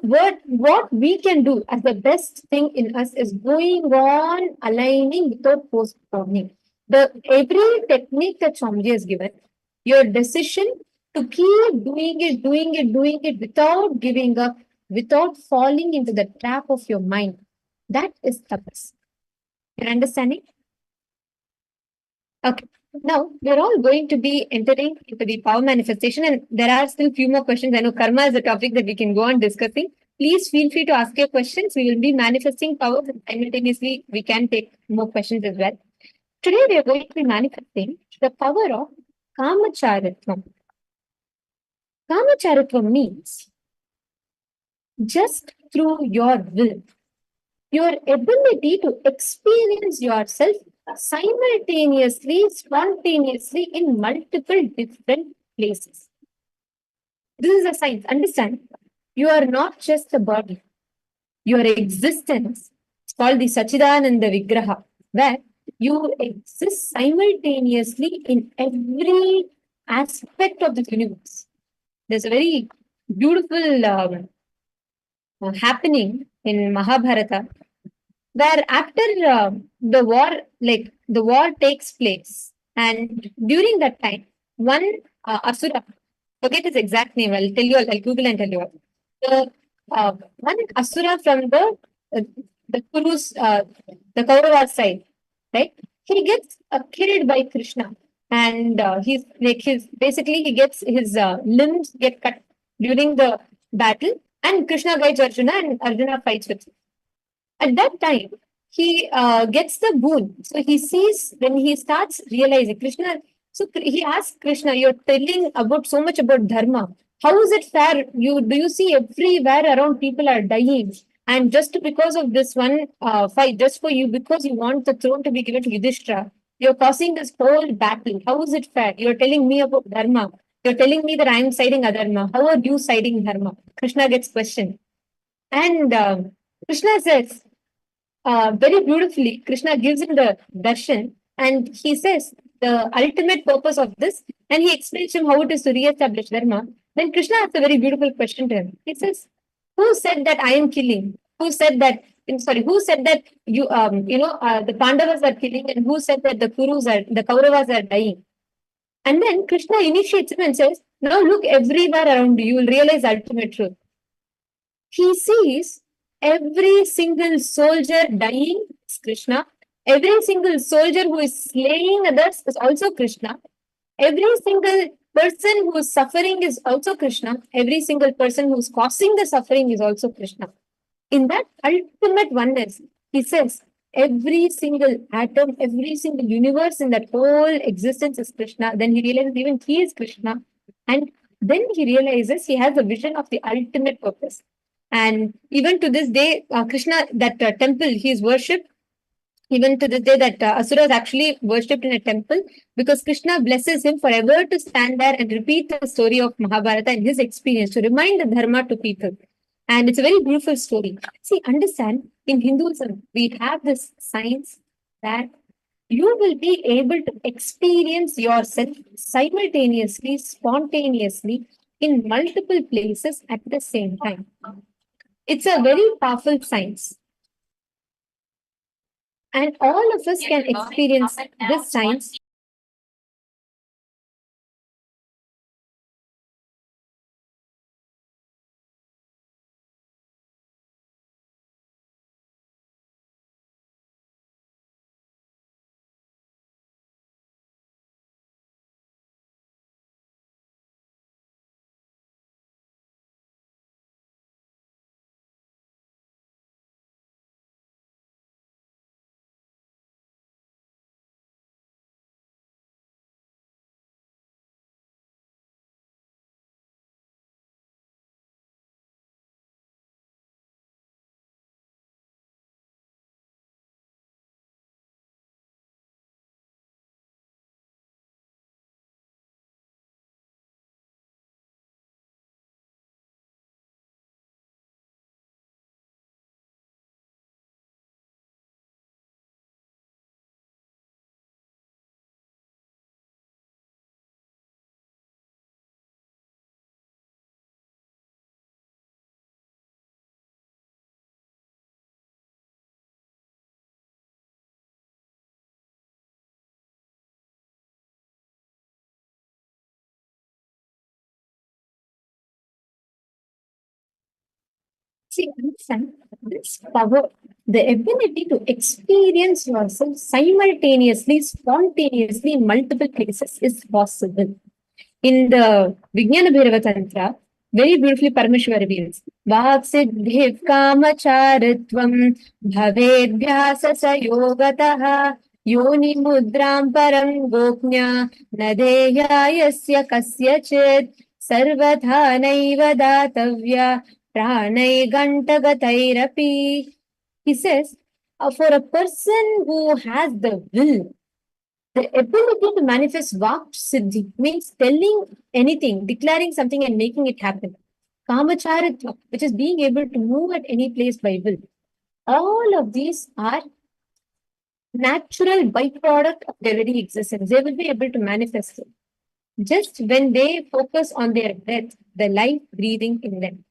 what we can do as the best thing in us is going on aligning without postponing. Every technique that Swamiji has given, your decision to keep doing it without giving up, without falling into the trap of your mind, that is tapas. You're understanding? Okay. Now, we're all going to be entering into the power manifestation, and there are still few more questions. I know karma is a topic that we can go on discussing. Please feel free to ask your questions. We will be manifesting power, and simultaneously we can take more questions as well. Today, we are going to be manifesting the power of Kamacharitvam. Kamacharitvam means just through your will, your ability to experience yourself simultaneously, spontaneously in multiple different places. This is a science. Understand? You are not just a body. Your existence is called the Sachidananda Vigraha, where you exist simultaneously in every aspect of the universe. There's a very beautiful happening in Mahabharata, where after the war, like the war takes place. And during that time, one Asura, forget his exact name, I'll tell you, I'll Google and tell you. One Asura from the Kurus, the Kaurava side, right? He gets killed by Krishna, and he's like his basically he gets his limbs get cut during the battle, and Krishna guides Arjuna, and Arjuna fights with him. At that time, he gets the boon. So he sees when he starts realizing Krishna. So he asks Krishna, "You're telling about so much about dharma. How is it fair? You see everywhere around people are dying, and just because of this one fight, just for you, because you want the throne to be given to Yudhishthira, you're causing this whole battle. How is it fair? You're telling me about dharma. You're telling me that I'm siding adharma. How are you siding dharma?" Krishna gets questioned, and Krishna says, very beautifully, Krishna gives him the darshan, and he says the ultimate purpose of this, and he explains to him how it is to re-establish dharma. Then Krishna asks a very beautiful question to him. He says, "Who said that I am killing? Who said that? Who said that the Pandavas are killing, and who said that the Kauravas are dying?" And then Krishna initiates him and says, "Now look everywhere around you. You will realize ultimate truth." He sees every single soldier dying is Krishna. Every single soldier who is slaying others is also Krishna. Every single person who is suffering is also Krishna. Every single person who is causing the suffering is also Krishna. In that ultimate oneness, he says, every single atom, every single universe in that whole existence is Krishna. Then he realizes even he is Krishna. And then he realizes he has a vision of the ultimate purpose. And even to this day, Krishna, that temple, he is worshipped. Even to this day, that Asura is actually worshipped in a temple because Krishna blesses him forever to stand there and repeat the story of Mahabharata and his experience to remind the Dharma to people. And it's a very beautiful story. See, understand, in Hinduism, we have this science that you will be able to experience yourself simultaneously, spontaneously, in multiple places at the same time. It's a very powerful science. And all of us can experience this science. See, understand this power, the ability to experience yourself simultaneously, spontaneously in multiple places is possible. In the Vijnana Bhairava Tantra, very beautifully Paramashiva reveals, Vaksiddhiv kamacharitvam bhavedvyasa yogataha yoni mudram param gopnya nadeyayasya kasyachit sarvatha naiva datavya pranay gantagatairapi. He says, for a person who has the will, the ability to manifest Vak Siddhi means telling anything, declaring something and making it happen. Kamacharitva, which is being able to move at any place by will. All of these are natural byproduct of their very existence. They will be able to manifest it just when they focus on their breath, the life breathing in them.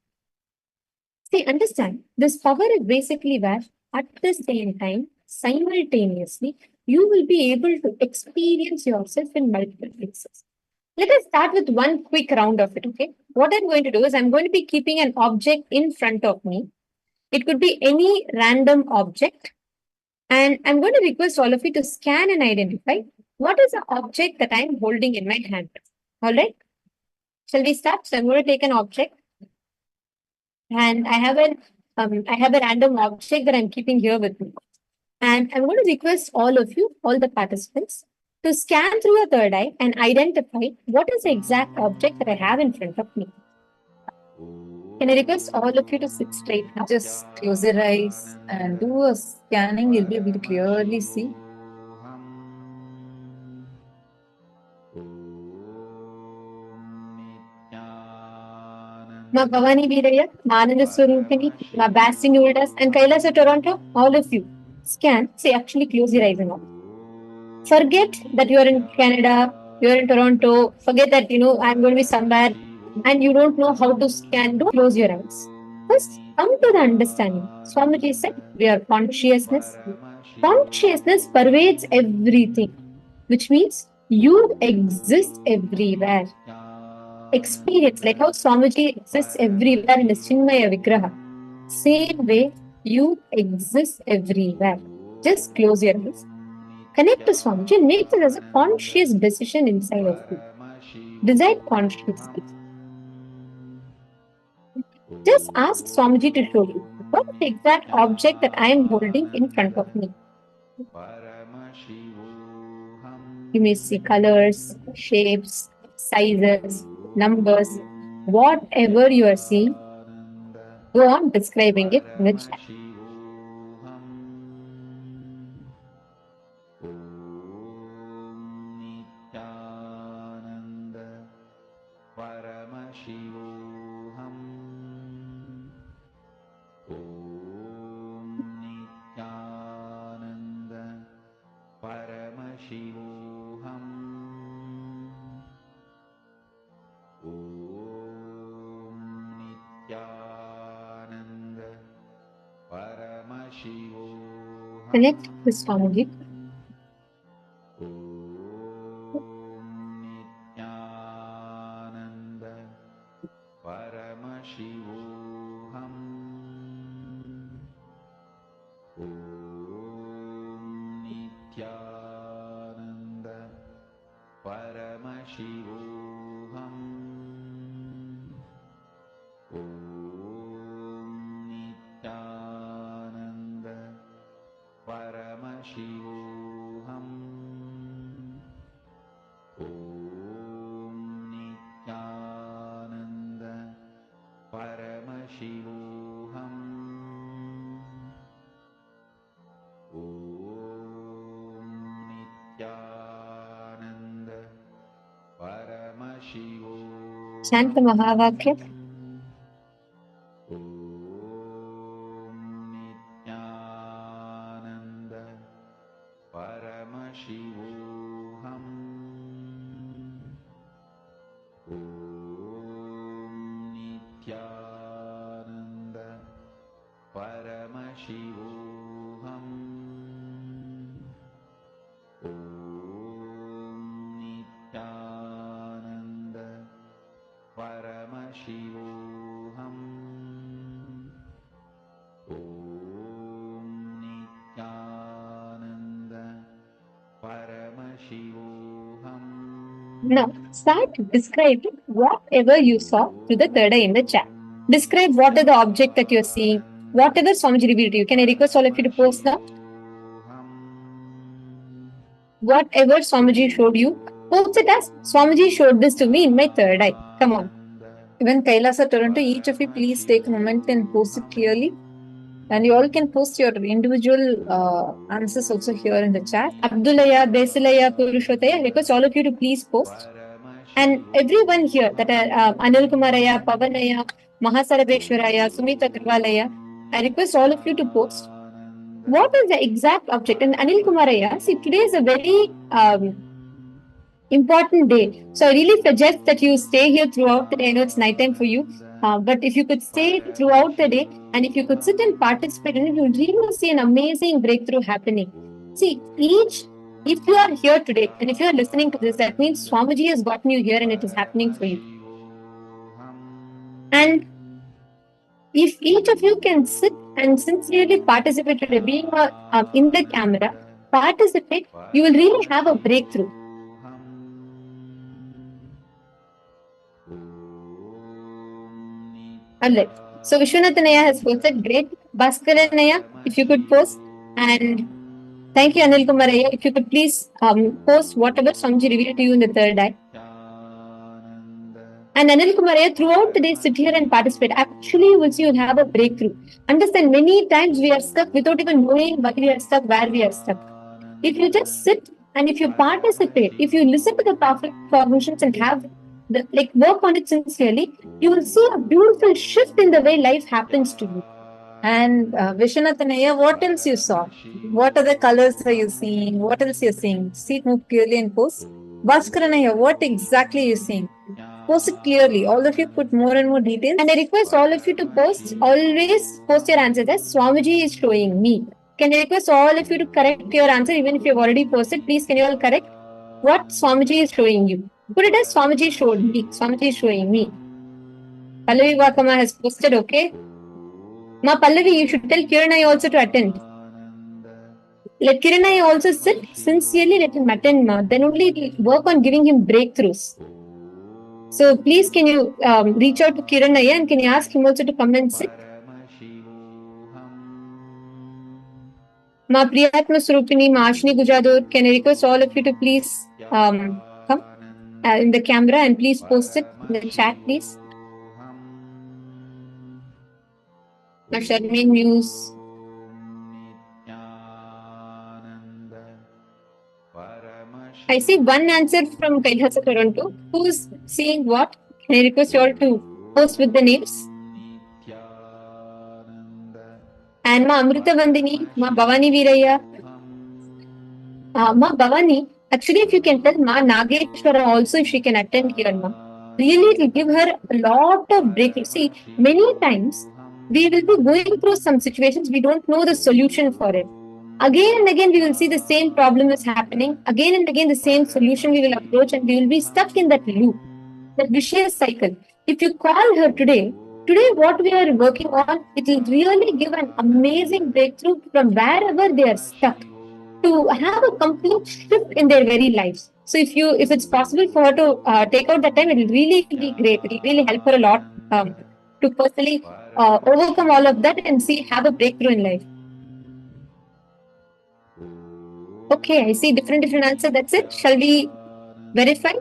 See, understand, this power is basically where at the same time, simultaneously, you will be able to experience yourself in multiple places. Let us start with one quick round of it, okay? What I'm going to do is I'm going to be keeping an object in front of me. It could be any random object. And I'm going to request all of you to scan and identify what is the object that I'm holding in my hand. All right? Shall we start? So I'm going to take an object. And I have a random object that I'm keeping here with me. And I'm going to request all of you, all the participants, to scan through your third eye and identify what is the exact object that I have in front of me. Can I request all of you to sit straight now? Just close your eyes and do a scanning. You'll be able to clearly see. Ma Bhavani Veeraya, Ananda Swarupini, Ma Basting Uldas, and KAILASA Toronto, all of you. Scan. Say, actually close your eyes now. Forget that you are in Canada, you are in Toronto. Forget that, I'm going to be somewhere and you don't know how to scan. Don't close your eyes. First, come to the understanding. Swamiji said, we are consciousness. Consciousness pervades everything, which means you exist everywhere. Experience, like how Swamiji exists everywhere in the Chinmaya Vigraha. Same way, you exist everywhere. Just close your eyes. Connect to Swamiji and make this as a conscious decision inside of you. Decide consciously. Just ask Swamiji to show you what is the exact object that I am holding in front of me. You may see colors, shapes, sizes, numbers, whatever you are seeing. Go on describing it in the chat. Connect with Swamiji. Chant the Mahavakya. Now, start describing whatever you saw to the third eye in the chat. Describe what is the object that you're seeing, whatever Swamiji revealed to you. Can I request all of you to post now? Whatever Swamiji showed you, post it as Swamiji showed this to me in my third eye. Come on. Even KAILASA Toronto, each of you please take a moment and post it clearly. And you all can post your individual answers also here in the chat. Abdulaya, Besilaya, Purushotaya, request all of you to please post. And everyone here that are Anil Kumaraya, Pavanaya, Mahasarabeshwaraya, Sumita Kirvalaya, I request all of you to post. What is the exact object? And Anil Kumaraya, see, today is a very important day. So I really suggest that you stay here throughout the day. I know it's nighttime for you. But if you could stay throughout the day and if you could sit and participate in it, you'll really see an amazing breakthrough happening. See, each If you are here today and if you are listening to this, that means Swamiji has gotten you here and it is happening for you. And if each of you can sit and sincerely participate today, being in the camera, participate, you will really have a breakthrough. Alright. So Vishwanathanaya has posted great. Bhaskaranaya, if you could post. And thank you, Anil Kumaraya. If you could please post whatever Swamiji revealed to you in the third eye. And Anil Kumaraya, throughout the day, sit here and participate. Actually, you will see you'll have a breakthrough. Understand, many times we are stuck without even knowing why we are stuck, where we are stuck. If you just sit and if you participate, if you listen to the powerful cognitions and have work on it sincerely, you will see a beautiful shift in the way life happens to you. And Vishwanathanaya, what else you saw? What other colors are you seeing? What else you're seeing? See it more clearly and post. Bhaskaranaya, what exactly you're seeing? Post it clearly. All of you put more and more details. And I request all of you to post, always post your answer as Swamiji is showing me. Can I request all of you to correct your answer, even if you've already posted? Please, can you all correct what Swamiji is showing you? Put it as Swamiji showed me. Swamiji is showing me. Pallavi Vakama has posted, okay? Ma Pallavi, you should tell Kiranai also to attend. Let Kiranai also sit sincerely, let him attend, ma. Then only it will work on giving him breakthroughs. So please, can you reach out to Kiranai and can you ask him also to come and sit? Ma Priyatma Surupini, Ma Ashni Gujadur, can I request all of you to please come in the camera and please post it in the chat, please. Ma Sharmeen News. I see one answer from KAILASA Toronto. Who's seeing what? Can I request you all to post with the names? And Ma Amrita Vandini, Ma Bhavani Viraya. Ma Bhavani, actually, if you can tell Ma Nageshwara also, if she can attend here, Ma. Really, it will give her a lot of breakthrough. See, many times we will be going through some situations, we don't know the solution for it. Again and again, we will see the same problem is happening. Again and again, the same solution we will approach, and we will be stuck in that loop, that vicious cycle. If you call her today, what we are working on, it will really give an amazing breakthrough from wherever they are stuck to have a complete shift in their very lives. So if it's possible for her to take out that time, it will really be great. It will really help her a lot to personally overcome all of that and have a breakthrough in life. Okay, I see different answers. That's it. Shall we verify?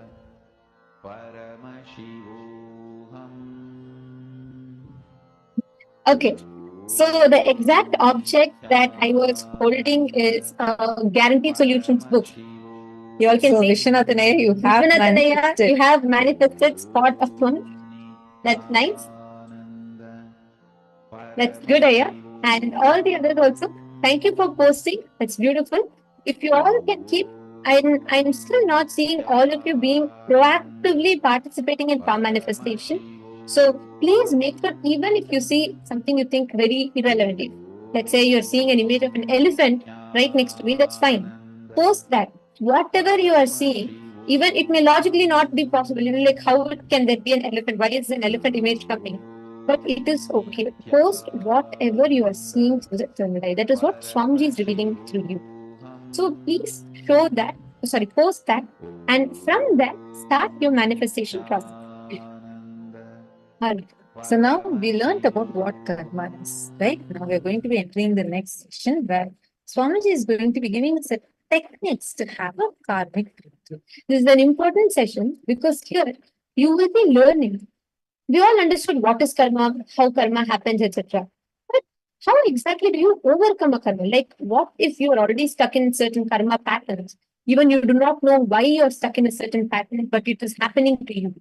Okay. So the exact object that I was holding is a Guaranteed Solutions book. You all can see. Vishwanathanaya, you have manifested spot upon. That's nice. That's good, Aya. And all the others also. Thank you for posting. That's beautiful. If you all can keep, I'm still not seeing all of you being proactively participating in power manifestation. So please make sure, even if you see something you think very irrelevant, let's say you're seeing an image of an elephant right next to me, that's fine. Post that. Whatever you are seeing, even it may logically not be possible. Like, how can there be an elephant? Why is an elephant image coming? But it is okay. Post whatever you are seeing through the third eye. That is what Swamiji is revealing through you. So please post that, and from that, start your manifestation process. So now we learned about what karma is, right? Now we're going to be entering the next section where Swamiji is going to be giving us techniques to have a karmic breakthrough. This is an important session because here you will be learning. We all understood what is karma, how karma happens, etc. But how exactly do you overcome a karma? Like, what if you are already stuck in certain karma patterns? Even you do not know why you're stuck in a certain pattern, but it is happening to you.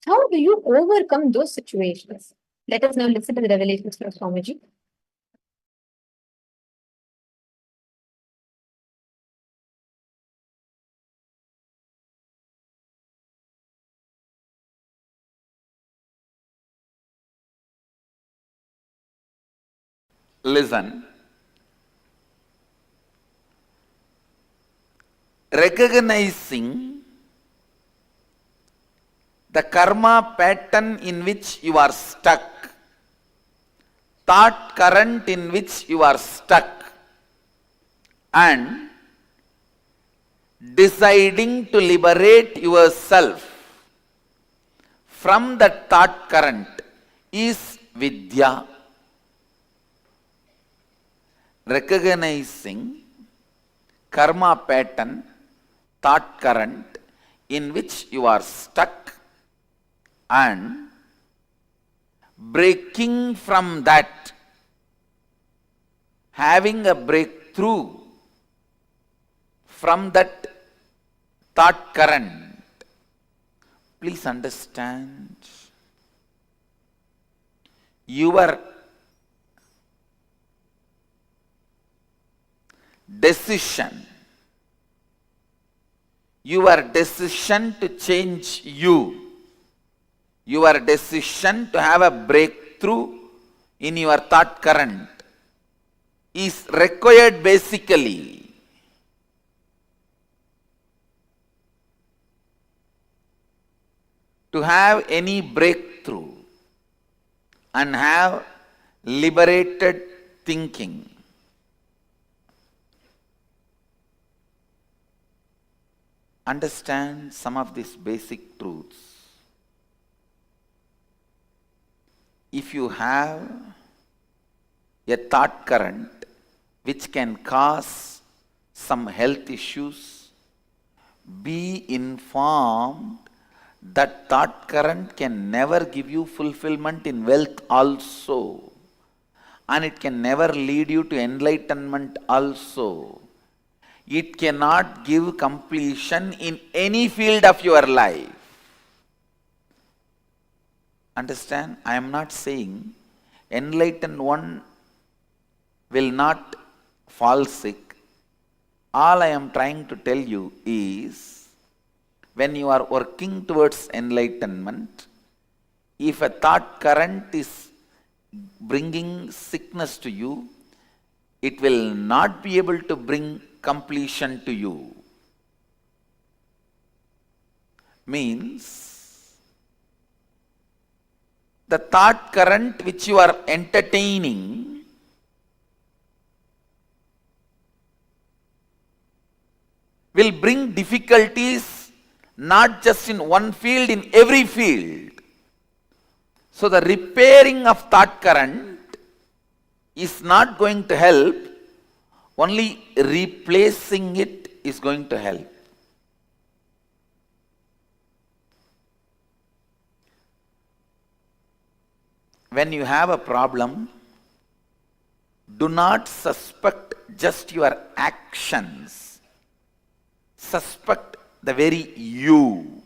How do you overcome those situations? Let us now listen to the revelations from Swamiji. Listen. recognizing the karma pattern in which you are stuck, thought current in which you are stuck, and deciding to liberate yourself from that thought current is vidya. Recognizing karma pattern, thought current in which you are stuck and breaking from that, having a breakthrough from that thought current. Please understand, your decision to change you, your decision to have a breakthrough in your thought current is required basically to have any breakthrough and have liberated thinking. Understand some of these basic truths. If you have a thought current which can cause some health issues, be informed that thought current can never give you fulfillment in wealth also, and it can never lead you to enlightenment also. It cannot give completion in any field of your life. Understand? I am not saying enlightened one will not fall sick. All I am trying to tell you is, when you are working towards enlightenment, if a thought current is bringing sickness to you, it will not be able to bring completion to you. Means, the thought current which you are entertaining will bring difficulties not just in one field, in every field. So the repairing of thought current is not going to help, only replacing it is going to help. When you have a problem, do not suspect just your actions. Suspect the very you.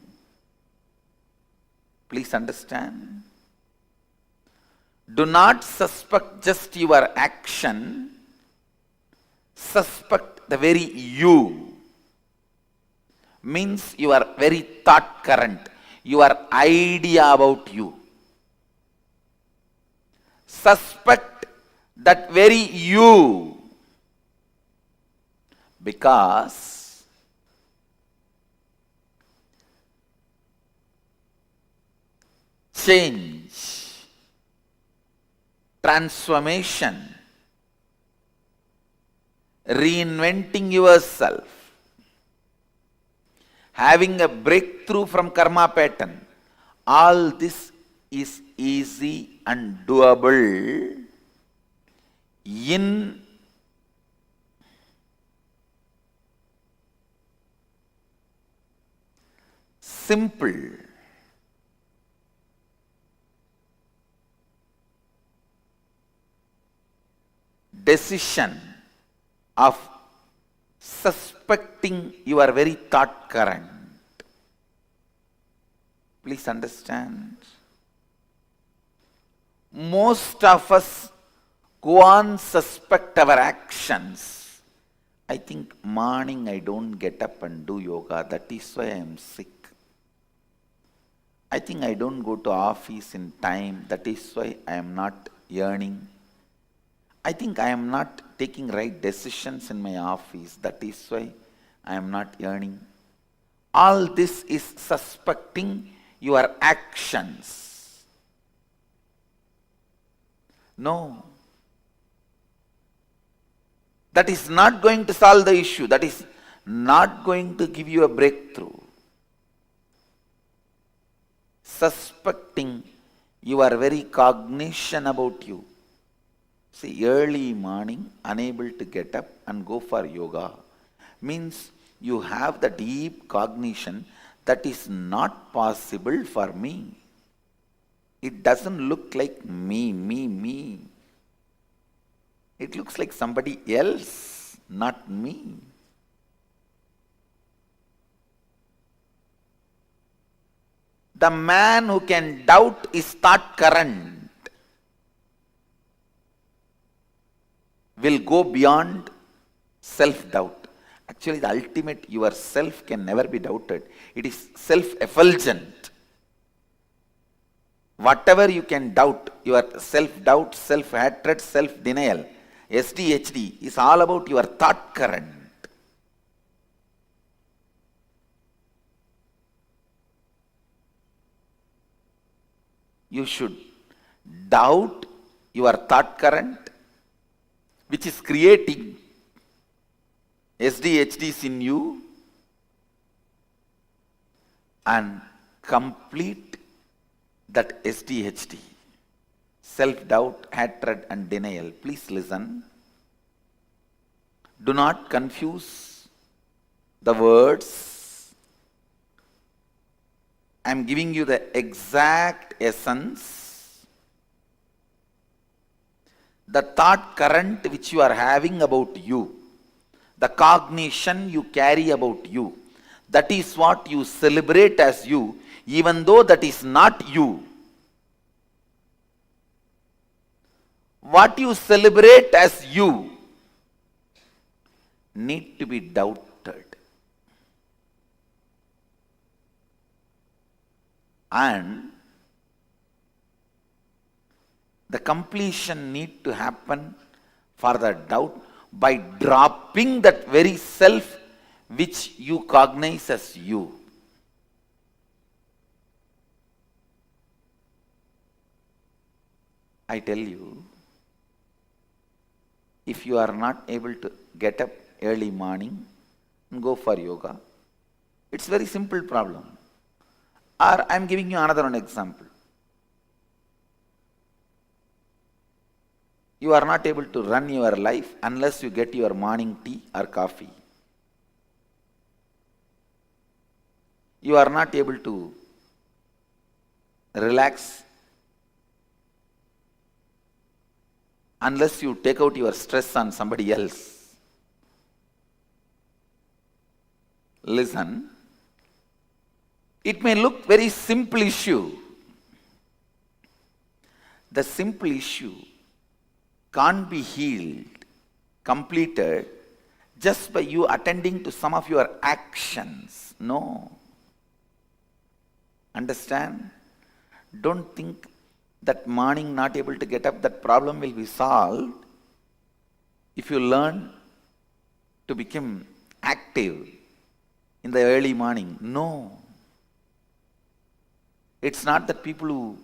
Please understand. Do not suspect just your action. Suspect the very you. Means your very thought current, your idea about you. Suspect that very you, because change, transformation, reinventing yourself, having a breakthrough from karma pattern, all this is easy and doable in simple, decision of suspecting your very thought current. Please understand. Most of us go on suspect our actions. I think morning I don't get up and do yoga, that is why I am sick. I think I don't go to office in time, that is why I am not earning. I think I am not taking right decisions in my office, that is why I am not yearning. All this is suspecting your actions. No. That is not going to solve the issue. That is not going to give you a breakthrough. Suspecting your very cognition about you. See, early morning, unable to get up and go for yoga, means you have the deep cognition that is not possible for me. It doesn't look like me. It looks like somebody else, not me. The man who can doubt his thought current will go beyond self-doubt. Actually, the ultimate yourself can never be doubted. It is self-effulgent. Whatever you can doubt, your self-doubt, self-hatred, self-denial, SDHD is all about your thought current. You should doubt your thought current, which is creating SDHDs in you, and complete that SDHD. Self-doubt, hatred and denial. Please listen. Do not confuse the words. I am giving you the exact essence. The thought current which you are having about you, the cognition you carry about you, that is what you celebrate as you, even though that is not you. What you celebrate as you need to be doubted. And the completion need to happen for the doubt by dropping that very self which you cognize as you. I tell you, if you are not able to get up early morning and go for yoga, it's very simple problem. Or I am giving you another one example. You are not able to run your life unless you get your morning tea or coffee. You are not able to relax unless you take out your stress on somebody else. Listen, it may look very simple issue. The simple issue can't be healed, completed, just by you attending to some of your actions. No. Understand? Don't think that morning not able to get up, that problem will be solved if you learn to become active in the early morning. No. It's not that people who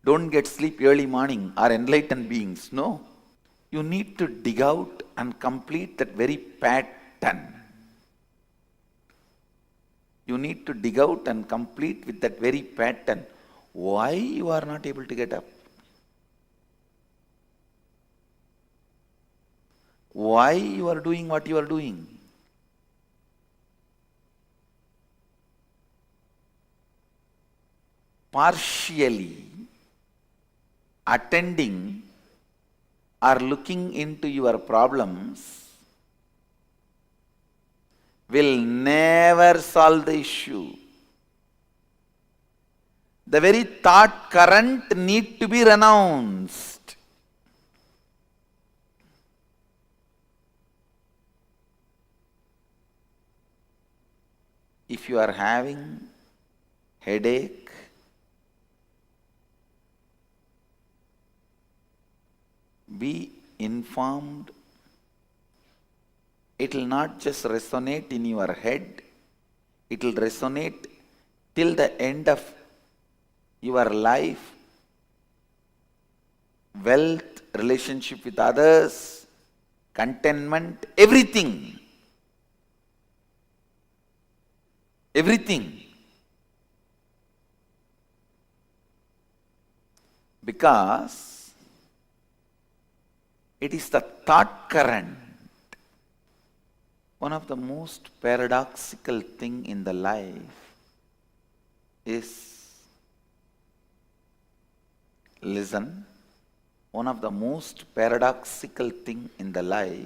don't get sleep early morning are enlightened beings. No. You need to dig out and complete that very pattern. You need to dig out and complete with that very pattern. Why you are not able to get up? Why you are doing what you are doing? Partially attending or looking into your problems will never solve the issue. The very thought current need to be renounced. If you are having headache, be informed It will not just resonate in your head, it will resonate till the end of your life, wealth, relationship with others, contentment, everything. Everything. Because it is the thought current. One of the most paradoxical thing in the life is, listen, one of the most paradoxical thing in the life,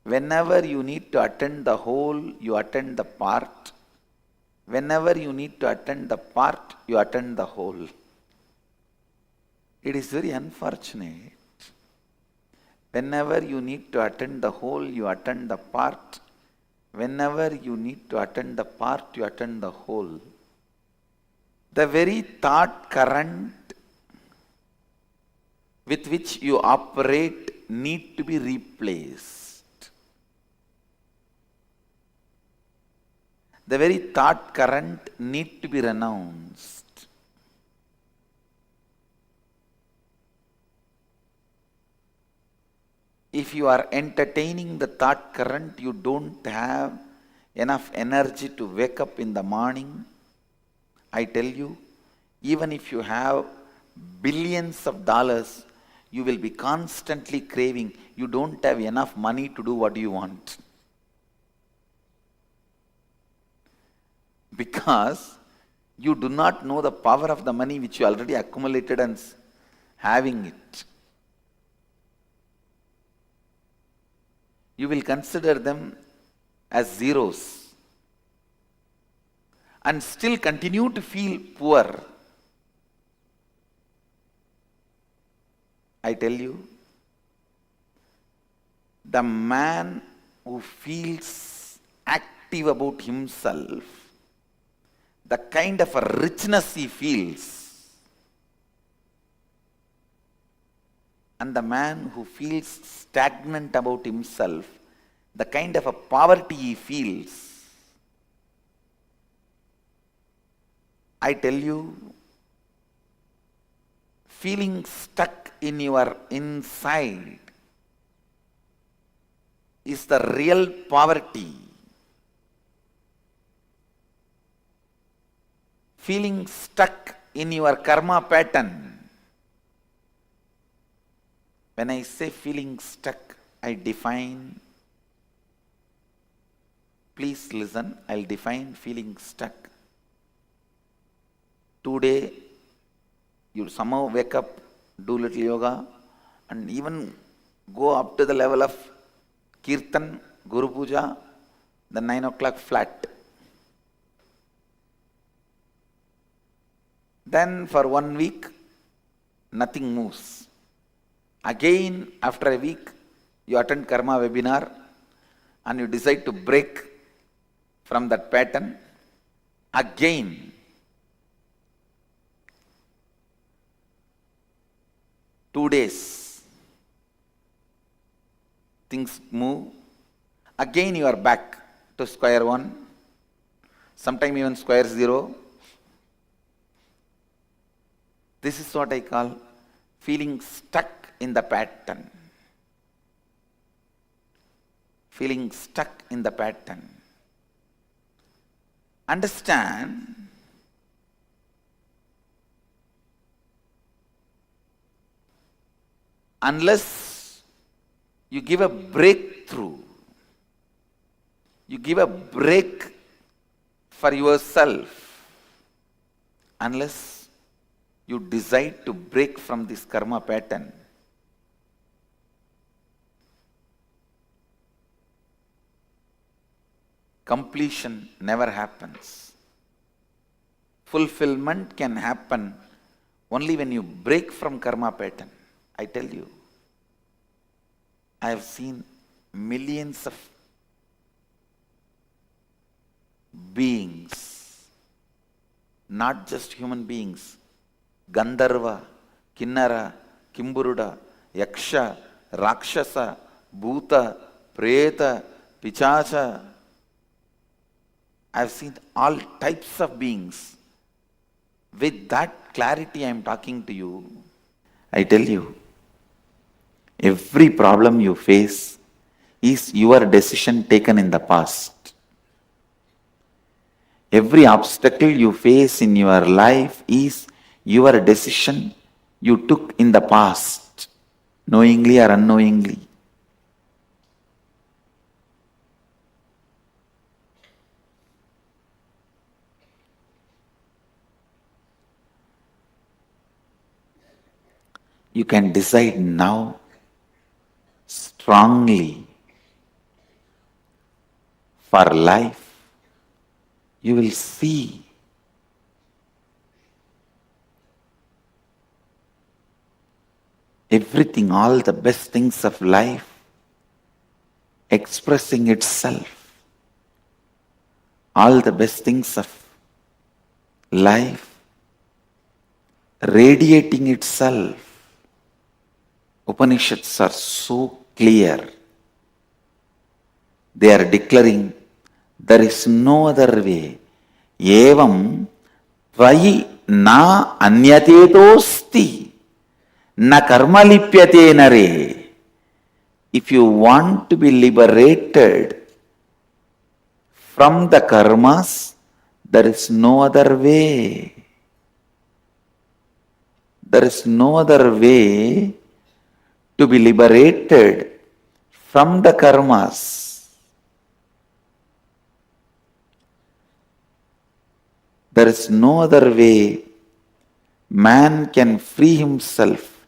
whenever you need to attend the whole, you attend the part. Whenever you need to attend the part, you attend the whole. It is very unfortunate. Whenever you need to attend the whole, you attend the part. Whenever you need to attend the part, you attend the whole. The very thought current with which you operate need to be replaced. The very thought current need to be renounced. If you are entertaining the thought current, you don't have enough energy to wake up in the morning. I tell you, even if you have billions of dollars, you will be constantly craving. You don't have enough money to do what you want. Because you do not know the power of the money which you already accumulated and having it. You will consider them as zeros and still continue to feel poor. I tell you, the man who feels active about himself, the kind of a richness he feels, and the man who feels stagnant about himself, the kind of a poverty he feels, I tell you, feeling stuck in your inside is the real poverty. Feeling stuck in your karma pattern. When I say feeling stuck, I define, please listen, I'll define feeling stuck. Today, you somehow wake up, do little yoga, and even go up to the level of Kirtan, Guru Puja, then 9 o'clock flat. Then for 1 week, nothing moves. Again, after a week, you attend karma webinar and you decide to break from that pattern. Again, 2 days, things move. Again, you are back to square one, sometime even square zero. This is what I call feeling stuck in the pattern. Feeling stuck in the pattern. Understand, unless you give a breakthrough, you give a break for yourself, unless you decide to break from this karma pattern, completion never happens. Fulfillment can happen only when you break from karma pattern. I tell you, I have seen millions of beings, not just human beings, Gandharva, Kinnara, Kimburuda, Yaksha, Rakshasa, bhuta, preta, pichacha. I've seen all types of beings. With that clarity I am talking to you. I tell you, every problem you face is your decision taken in the past. Every obstacle you face in your life is your decision you took in the past, knowingly or unknowingly. You can decide now strongly for life. You will see everything, all the best things of life expressing itself. All the best things of life radiating itself. Upanishads are so clear. They are declaring there is no other way. Evam tvayi na anyatetosti na karma lipyate nare. If you want to be liberated from the karmas, there is no other way. There is no other way to be liberated from the karmas. There is no other way man can free himself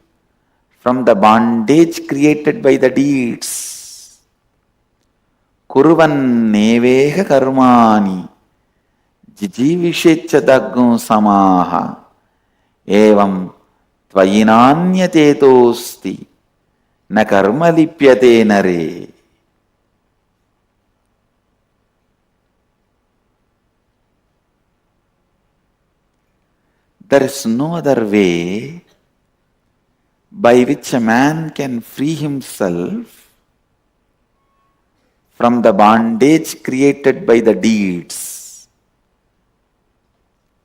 from the bondage created by the deeds. Kurvan neveha karmani jijivishecha daggum samaha evam tvayinanyatetosti na karma lipyate nare. There is no other way by which a man can free himself from the bondage created by the deeds.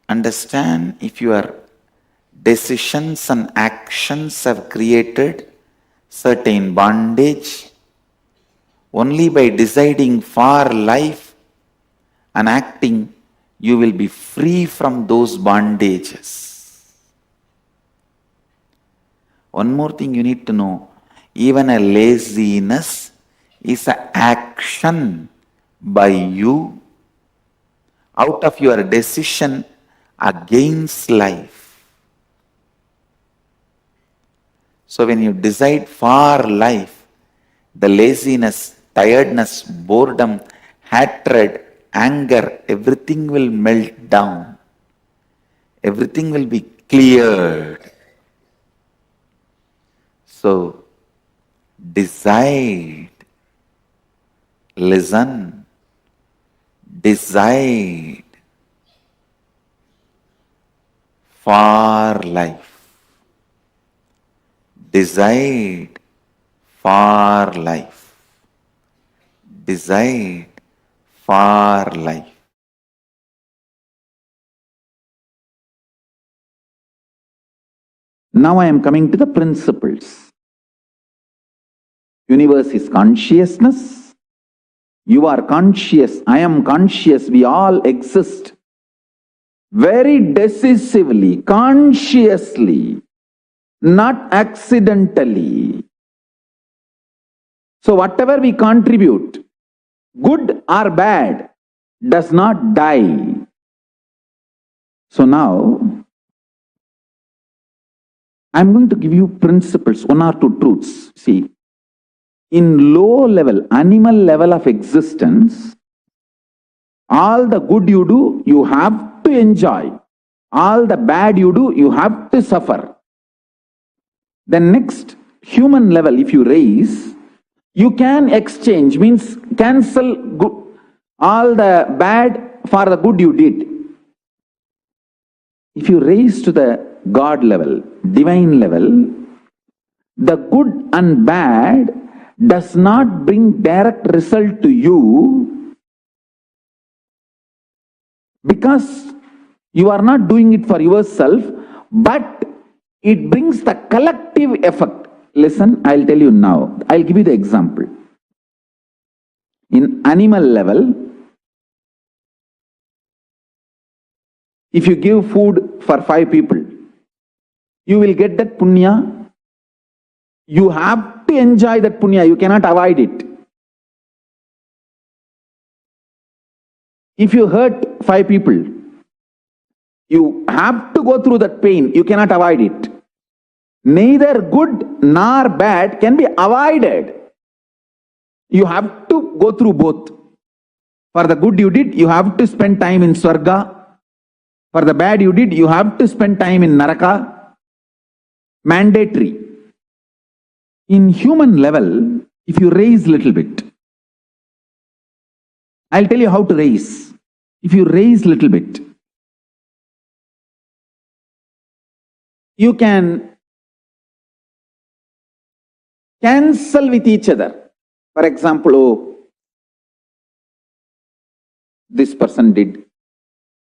Understand, if your decisions and actions have created certain bondage, only by deciding for life and acting, you will be free from those bondages. One more thing you need to know, even a laziness is an action by you out of your decision against life. So when you decide for life, the laziness, tiredness, boredom, hatred, anger, everything will melt down. Everything will be cleared. So, decide, listen, decide for life. Decide for life. Decide for life. Now I am coming to the principles. Universe is consciousness. You are conscious. I am conscious. We all exist. Very decisively, consciously, not accidentally. So whatever we contribute, good or bad, does not die. So now, I'm going to give you principles, one or two truths. See, in low level, animal level of existence, all the good you do, you have to enjoy. All the bad you do, you have to suffer. The next human level, if you raise, you can exchange, means cancel all the bad for the good you did. If you raise to the God level, divine level, the good and bad does not bring direct result to you because you are not doing it for yourself, but it brings the collective effect. Listen, I'll tell you now. I'll give you the example. In animal level, if you give food for 5 people, you will get that punya. You have to enjoy that punya. You cannot avoid it. If you hurt 5 people, you have to go through that pain. You cannot avoid it. Neither good nor bad can be avoided. You have to go through both. For the good you did, you have to spend time in Swarga. For the bad you did, you have to spend time in Naraka. Mandatory. In human level, if you raise little bit, I'll tell you how to raise. If you raise little bit, you can cancel with each other. For example, oh, this person did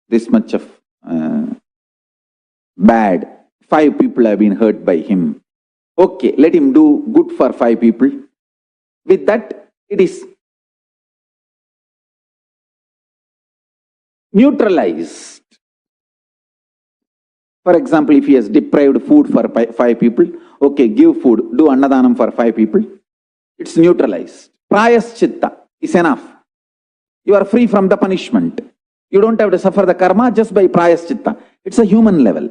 this much of bad. 5 people have been hurt by him. Okay, let him do good for 5 people. With that, it is neutralized. For example, if he has deprived food for 5 people, okay, give food, do annadanam for 5 people. It's neutralized. Prayaschitta is enough. You are free from the punishment. You don't have to suffer the karma just by prayaschitta. It's a human level.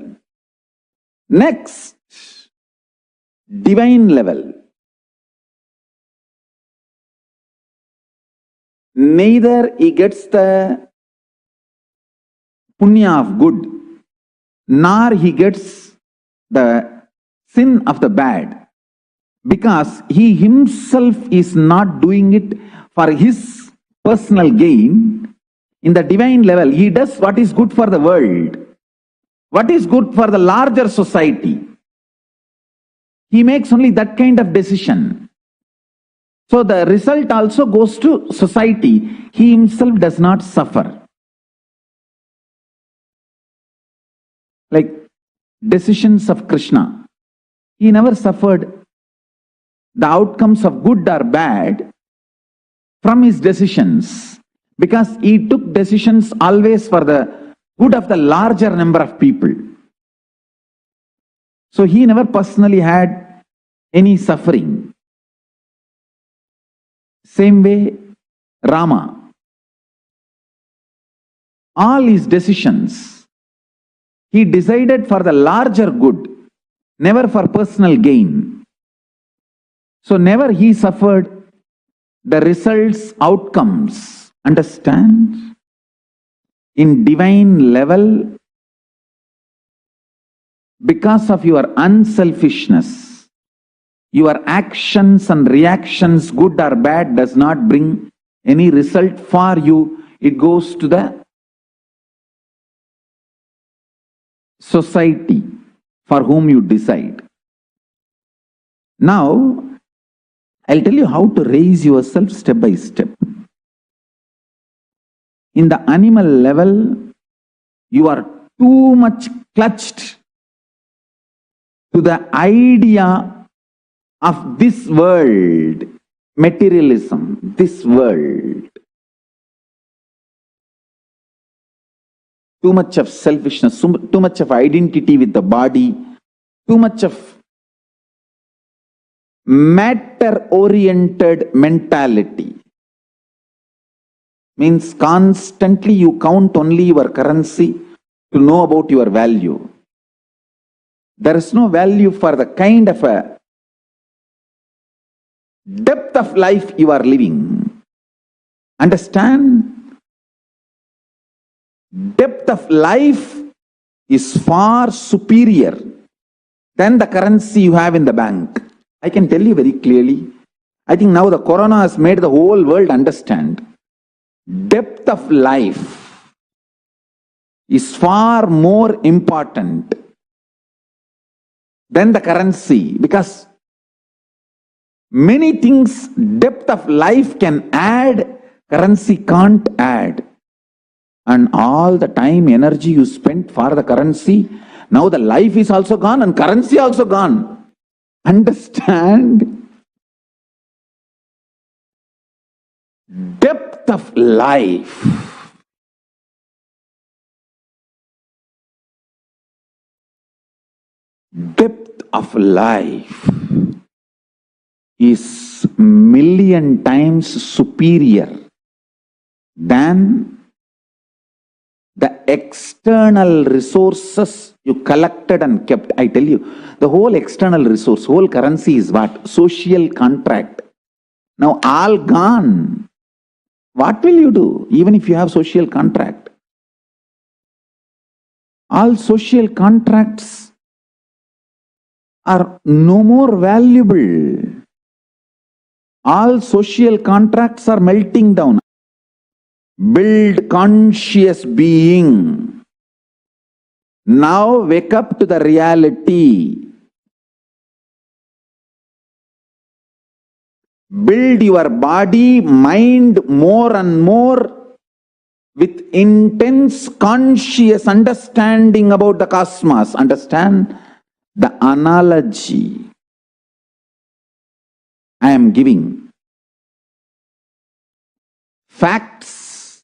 Next, divine level. Neither he gets the punya of good, nor he gets the sin of the bad, because he himself is not doing it for his personal gain. In the divine level, he does what is good for the world, what is good for the larger society. He makes only that kind of decision. So the result also goes to society. He himself does not suffer. Like decisions of Krishna. He never suffered the outcomes of good or bad from his decisions, because he took decisions always for the good of the larger number of people. So he never personally had any suffering. Same way, Rama. All his decisions, he decided for the larger good, never for personal gain. So never he suffered the results, outcomes. Understand? In divine level, because of your unselfishness, your actions and reactions, good or bad, does not bring any result for you. It goes to the society for whom you decide. Now, I'll tell you how to raise yourself step by step. In the animal level, you are too much clutched to the idea of this world, materialism, this world. Too much of selfishness, too much of identity with the body, too much of matter-oriented mentality. Means constantly you count only your currency to know about your value. There is no value for the kind of a depth of life you are living. Understand? Depth of life is far superior than the currency you have in the bank. I can tell you very clearly. I think now the corona has made the whole world understand. Depth of life is far more important than the currency, because Many things depth of life can add, currency can't add. And all the time, energy you spent for the currency, now the life is also gone and currency also gone. Understand? Depth of life. Depth of life is million times superior than the external resources you collected and kept. I tell you, the whole external resource, whole currency is what? Social contract. Now all gone. What will you do even if you have social contract? All social contracts are no more valuable. All social contracts are melting down. Build conscious being. Now wake up to the reality. Build your body, mind more and more with intense conscious understanding about the cosmos. Understand the analogy I am giving. Facts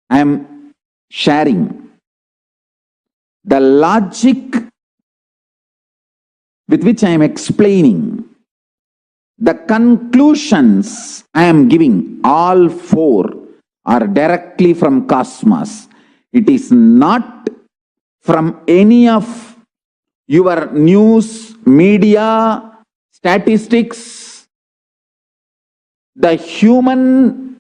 I am sharing. The logic with which I am explaining. The conclusions I am giving, all four are directly from cosmos. It is not from any of your news, media, statistics, the human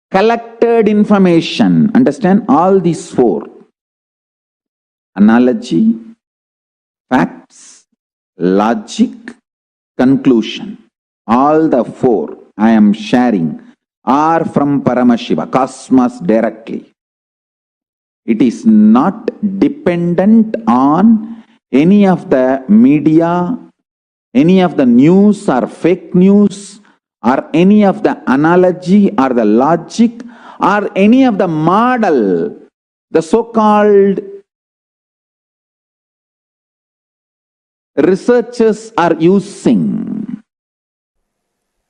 collected information. Understand all these four. Analogy, facts, logic, conclusion. All the four I am sharing are from Paramashiva, cosmos directly. It is not dependent on any of the media, any of the news or fake news, or any of the analogy or the logic, or any of the model, the so-called researchers are using.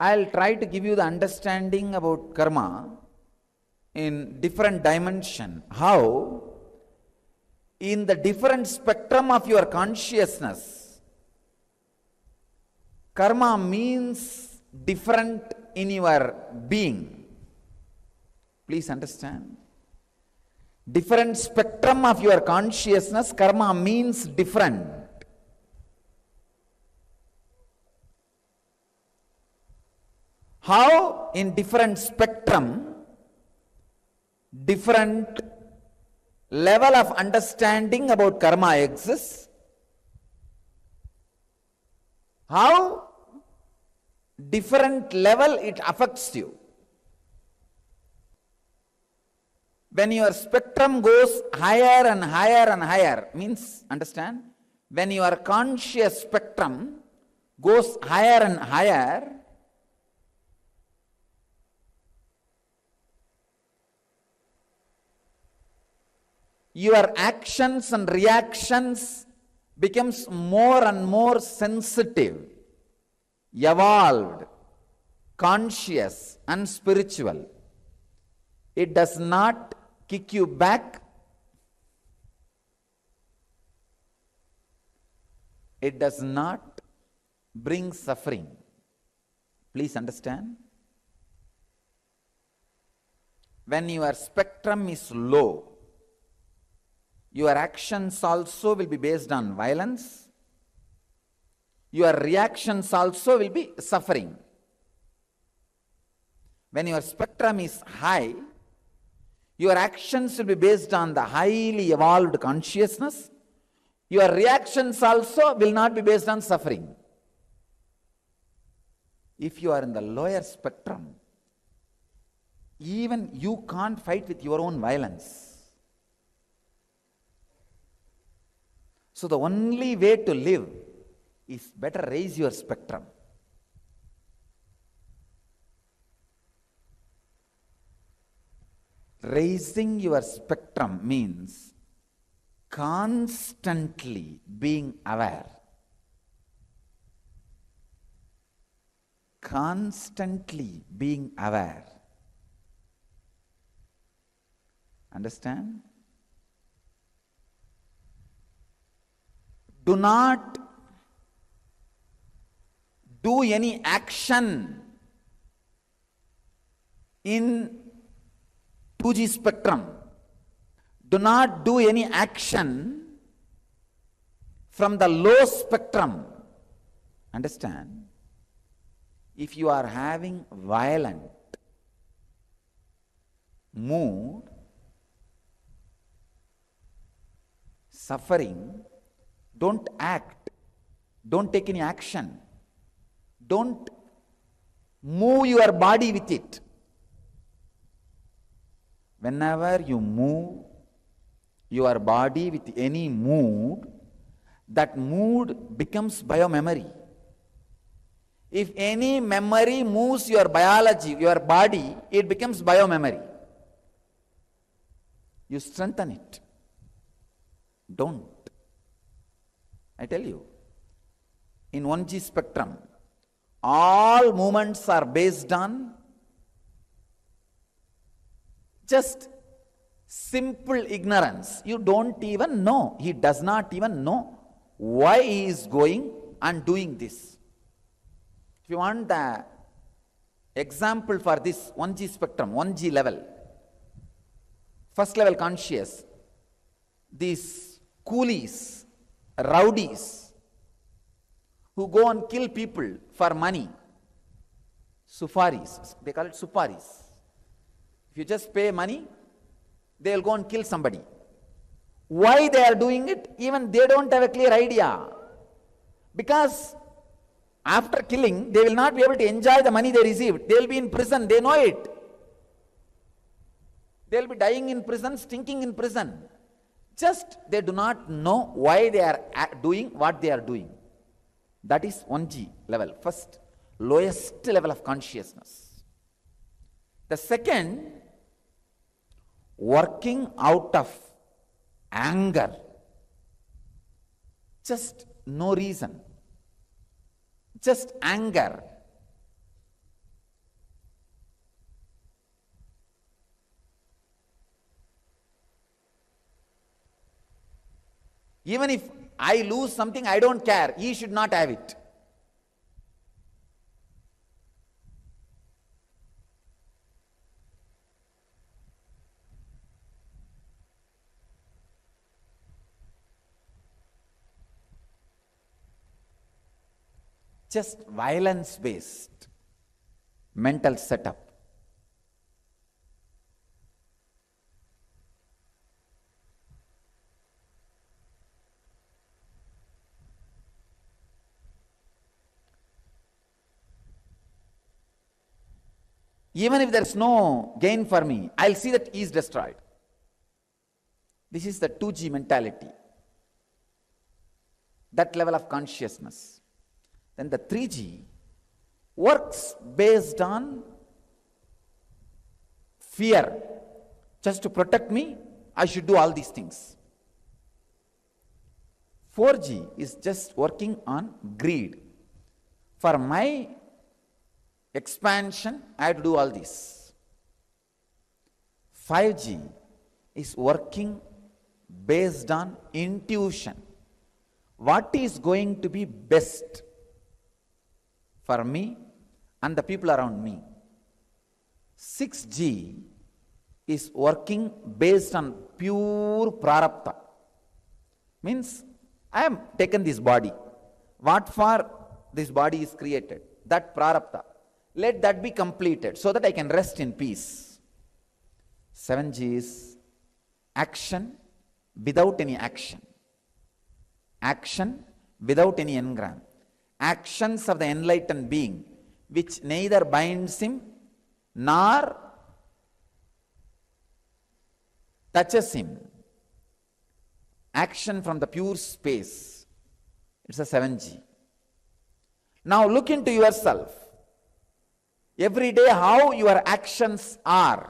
I'll try to give you the understanding about karma in different dimension. How in the different spectrum of your consciousness, karma means different in your being. Please understand. Different spectrum of your consciousness, karma means different. How in different spectrum, different level of understanding about karma exists? How different level it affects you? When your spectrum goes higher and higher and higher, means, understand, when your conscious spectrum goes higher and higher, your actions and reactions becomes more and more sensitive, evolved, conscious and spiritual. It does not kick you back. It does not bring suffering. Please understand. When your spectrum is low, your actions also will be based on violence. Your reactions also will be suffering. When your spectrum is high, your actions will be based on the highly evolved consciousness. Your reactions also will not be based on suffering. If you are in the lower spectrum, even you can't fight with your own violence. So the only way to live is better raise your spectrum. Raising your spectrum means constantly being aware. Constantly being aware. Understand? Do not do any action in 2G spectrum. Do not do any action from the low spectrum. Understand? If you are having violent mood, suffering, don't act. Don't take any action. Don't move your body with it. Whenever you move your body with any mood, that mood becomes biomemory. If any memory moves your biology, your body, it becomes biomemory. You strengthen it. Don't. I tell you, in 1G spectrum, all movements are based on just simple ignorance. You don't even know. He does not even know why he is going and doing this. If you want the example for this 1G spectrum, 1G level, first level conscious, these coolies, rowdies, who go and kill people for money, sufaris, they call it suparis. If you just pay money, they will go and kill somebody. Why they are doing it? Even they don't have a clear idea. Because after killing, they will not be able to enjoy the money they received. They will be in prison, they know it. They will be dying in prison, stinking in prison. Just they do not know why they are doing what they are doing. That is 1G level, first, lowest level of consciousness. The second, working out of anger. Just no reason. Just anger. Even if I lose something, I don't care. He should not have it. Just violence-based mental setup. Even if there's no gain for me, I'll see that he is destroyed. This is the 2G mentality. That level of consciousness. Then the 3G works based on fear. Just to protect me, I should do all these things. 4G is just working on greed. For my expansion, I have to do all this. 5G is working based on intuition. What is going to be best for me and the people around me? 6G is working based on pure prarabdha. Means, I am taken this body. What for this body is created? That prarabdha. Let that be completed so that I can rest in peace. 7G is action without any action. Action without any engram. Actions of the enlightened being, which neither binds him nor touches him. Action from the pure space. It's a 7G. Now look into yourself. Every day how your actions are.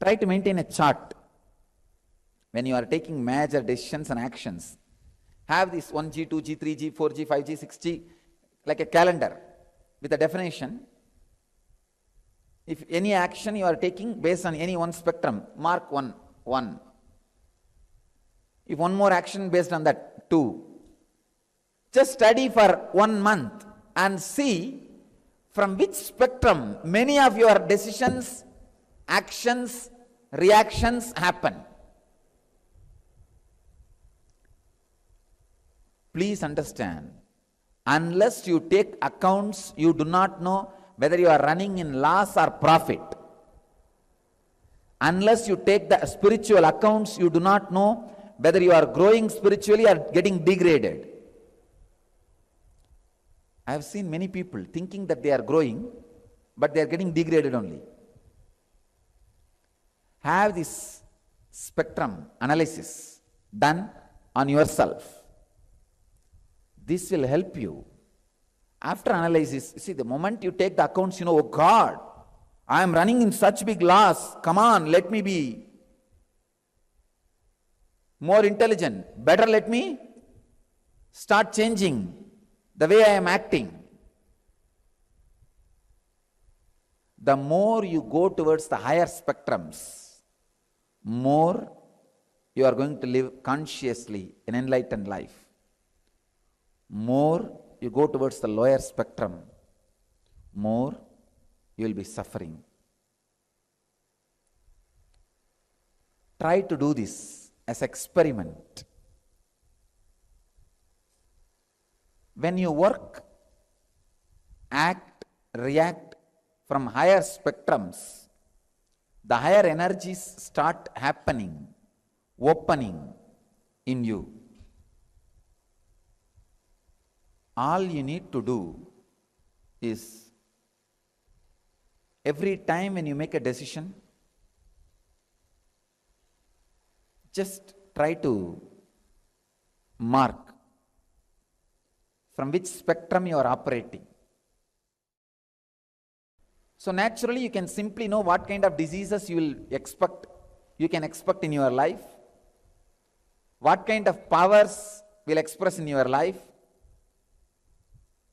Try to maintain a chart when you are taking major decisions and actions. Have this 1G, 2G, 3G, 4G, 5G, 6G, like a calendar with a definition. If any action you are taking based on any one spectrum, mark 1. If one more action based on that, 2. Just study for 1 month and see from which spectrum many of your decisions, actions, reactions happen. Please understand, unless you take accounts, you do not know whether you are running in loss or profit. Unless you take the spiritual accounts, you do not know whether you are growing spiritually or getting degraded. I have seen many people thinking that they are growing, but they are getting degraded only. Have this spectrum analysis done on yourself. This will help you. After analysis, see, the moment you take the accounts, oh God, I am running in such big loss. Come on, let me be more intelligent. Better let me start changing the way I am acting. The more you go towards the higher spectrums, more you are going to live consciously an enlightened life. More you go towards the lower spectrum, more you will be suffering. Try to do this as experiment. When you work, act, react from higher spectrums, the higher energies start happening, opening in you. All you need to do is, every time when you make a decision, just try to mark from which spectrum you are operating. So naturally you can simply know what kind of diseases you can expect in your life, what kind of powers will express in your life,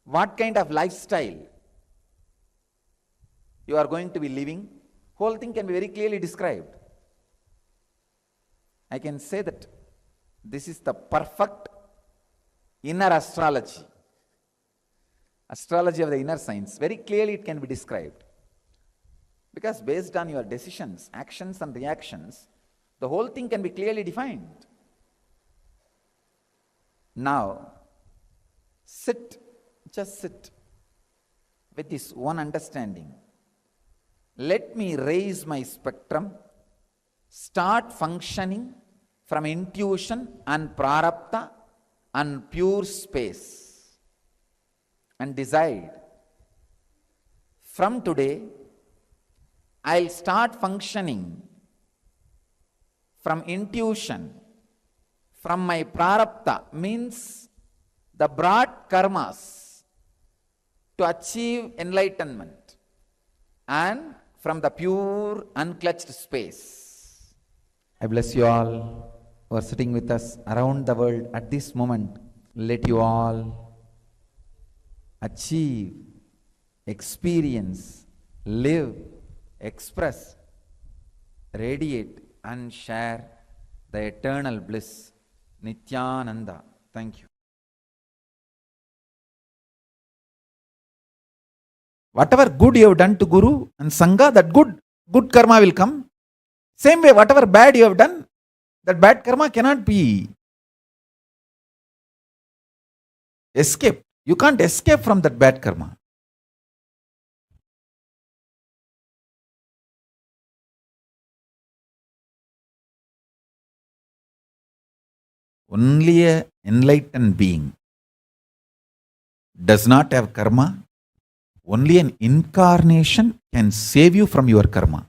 what kind of lifestyle you are going to be living. Whole thing can be very clearly described. I can say that this is the perfect inner astrology. Astrology of the inner science. Very clearly it can be described. Because based on your decisions, actions and reactions, the whole thing can be clearly defined. Now, just sit with this one understanding. Let me raise my spectrum, start functioning from intuition and prarabdha and pure space, and decide, from today, I'll start functioning from intuition, from my prarabdha, means the broad karmas, to achieve enlightenment, and from the pure unclutched space. I bless you all who are sitting with us around the world at this moment. Let you all achieve, experience, live, express, radiate and share the eternal bliss. Nithyananda. Thank you. Whatever good you have done to Guru and Sangha, that good karma will come. Same way, whatever bad you have done, that bad karma cannot be escaped. You can't escape from that bad karma. Only an enlightened being does not have karma. Only an incarnation can save you from your karma.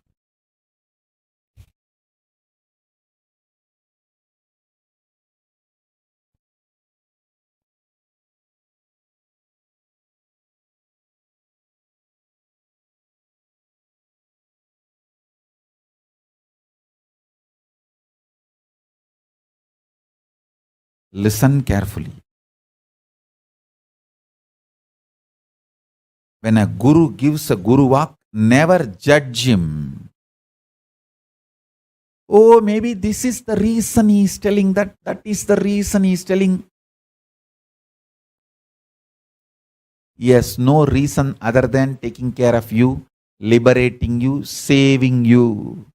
Listen carefully. When a guru gives a guru walk, never judge him. Oh, maybe this is the reason he is telling that. That is the reason he is telling. Yes, no reason other than taking care of you, liberating you, saving you.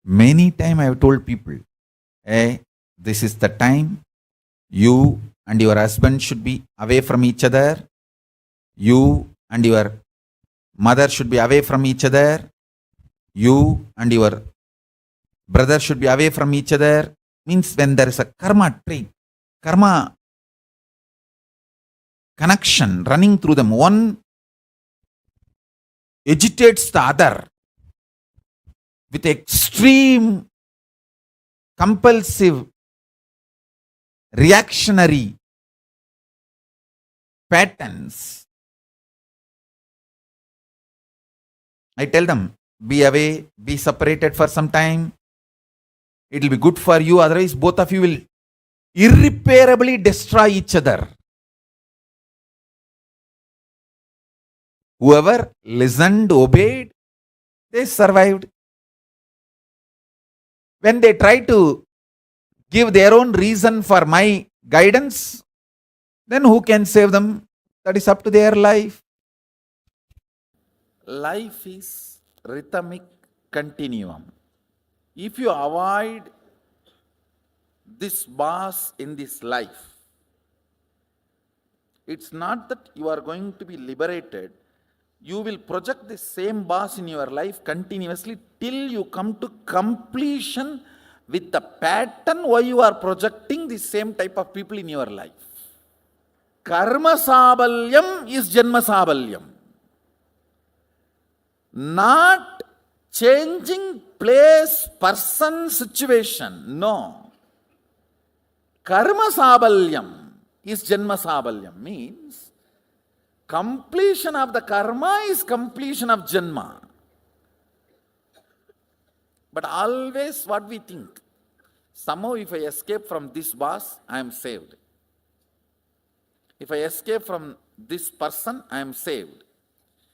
Many times I have told people, hey, this is the time you and your husband should be away from each other. You and your mother should be away from each other. You and your brother should be away from each other. Means when there is a karma trait, karma connection running through them, one agitates the other with extreme compulsive reactionary patterns. I tell them, be away, be separated for some time. It will be good for you, otherwise both of you will irreparably destroy each other. Whoever listened, obeyed, they survived. When they try to give their own reason for my guidance, then who can save them? That is up to their life. Life is rhythmic continuum. If you avoid this boss in this life, it's not that you are going to be liberated. You will project the same boss in your life continuously till you come to completion with the pattern why you are projecting the same type of people in your life. Karma sabalyam is janma sabalyam. Not changing place, person, situation. No. Karma sabalyam is janma sabalyam. Means completion of the karma is completion of janma. But always what we think, somehow if I escape from this boss, I am saved. If I escape from this person, I am saved.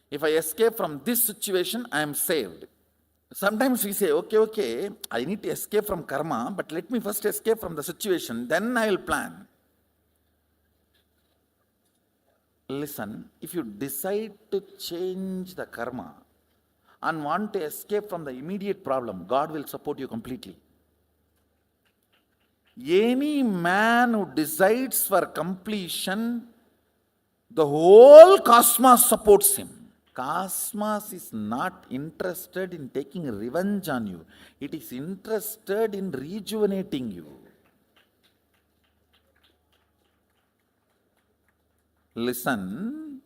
If I escape from this situation, I am saved. Sometimes we say, okay, I need to escape from karma, but let me first escape from the situation, then I will plan. Listen, if you decide to change the karma and want to escape from the immediate problem, God will support you completely. Any man who decides for completion, the whole cosmos supports him. Cosmos is not interested in taking revenge on you. It is interested in rejuvenating you. Listen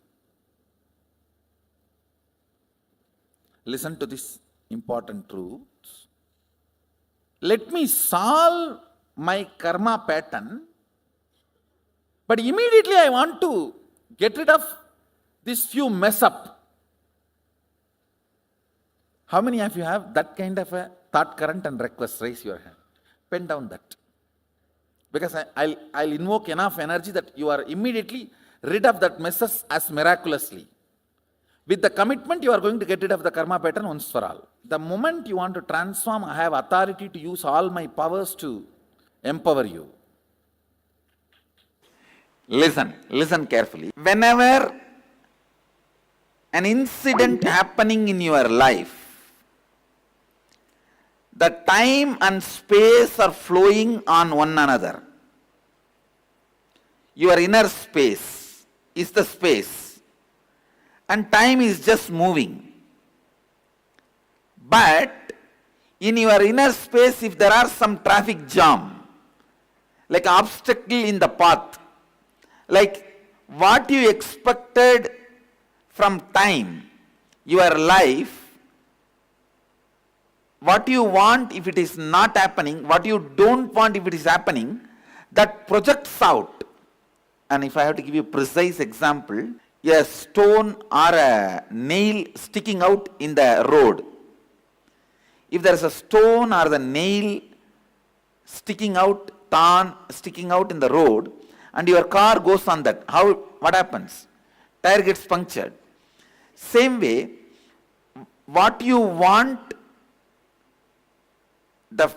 to this important truth. Let me solve my karma pattern, but immediately I want to get rid of this few mess up. How many of you have that kind of a thought current and request? Raise your hand. Pen down that. Because I'll invoke enough energy that you are immediately rid of that messes as miraculously. With the commitment, you are going to get rid of the karma pattern once for all. The moment you want to transform, I have authority to use all my powers to empower you. Listen carefully. Whenever an incident happening in your life, the time and space are flowing on one another. Your inner space is the space, and time is just moving. But in your inner space, if there are some traffic jam, like obstacle in the path, like what you expected from time, your life, what you want if it is not happening, what you don't want if it is happening, that projects out. And if I have to give you a precise example, a stone or a nail sticking out in the road, if there is a stone or the nail sticking out, thorn sticking out in the road, and your car goes on that, what happens? Tire gets punctured. Same way, what you want, the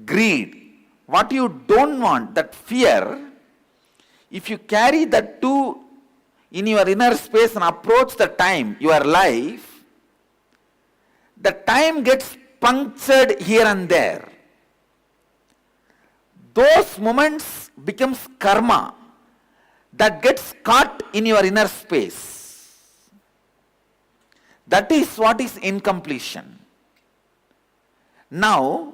greed, what you don't want, that fear, if you carry that two in your inner space and approach the time, your life, the time gets punctured here and there. Those moments becomes karma that gets caught in your inner space. That is what is incompletion. Now,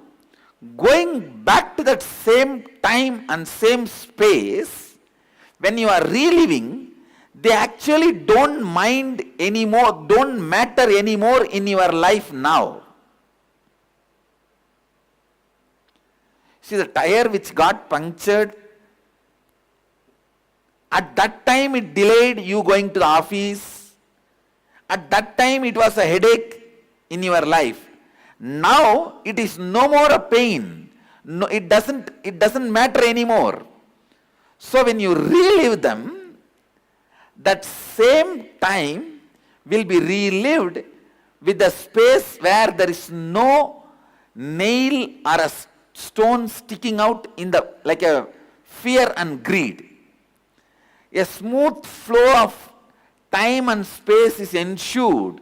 going back to that same time and same space, when you are reliving, they actually don't mind anymore, don't matter anymore in your life now. See, the tire which got punctured, at that time it delayed you going to the office. At that time it was a headache in your life. Now it is no more a pain. No, it doesn't matter anymore. So when you relive them, that same time will be relived with the space where there is no nail or a stone sticking out in the, like a fear and greed. A smooth flow of time and space is ensured.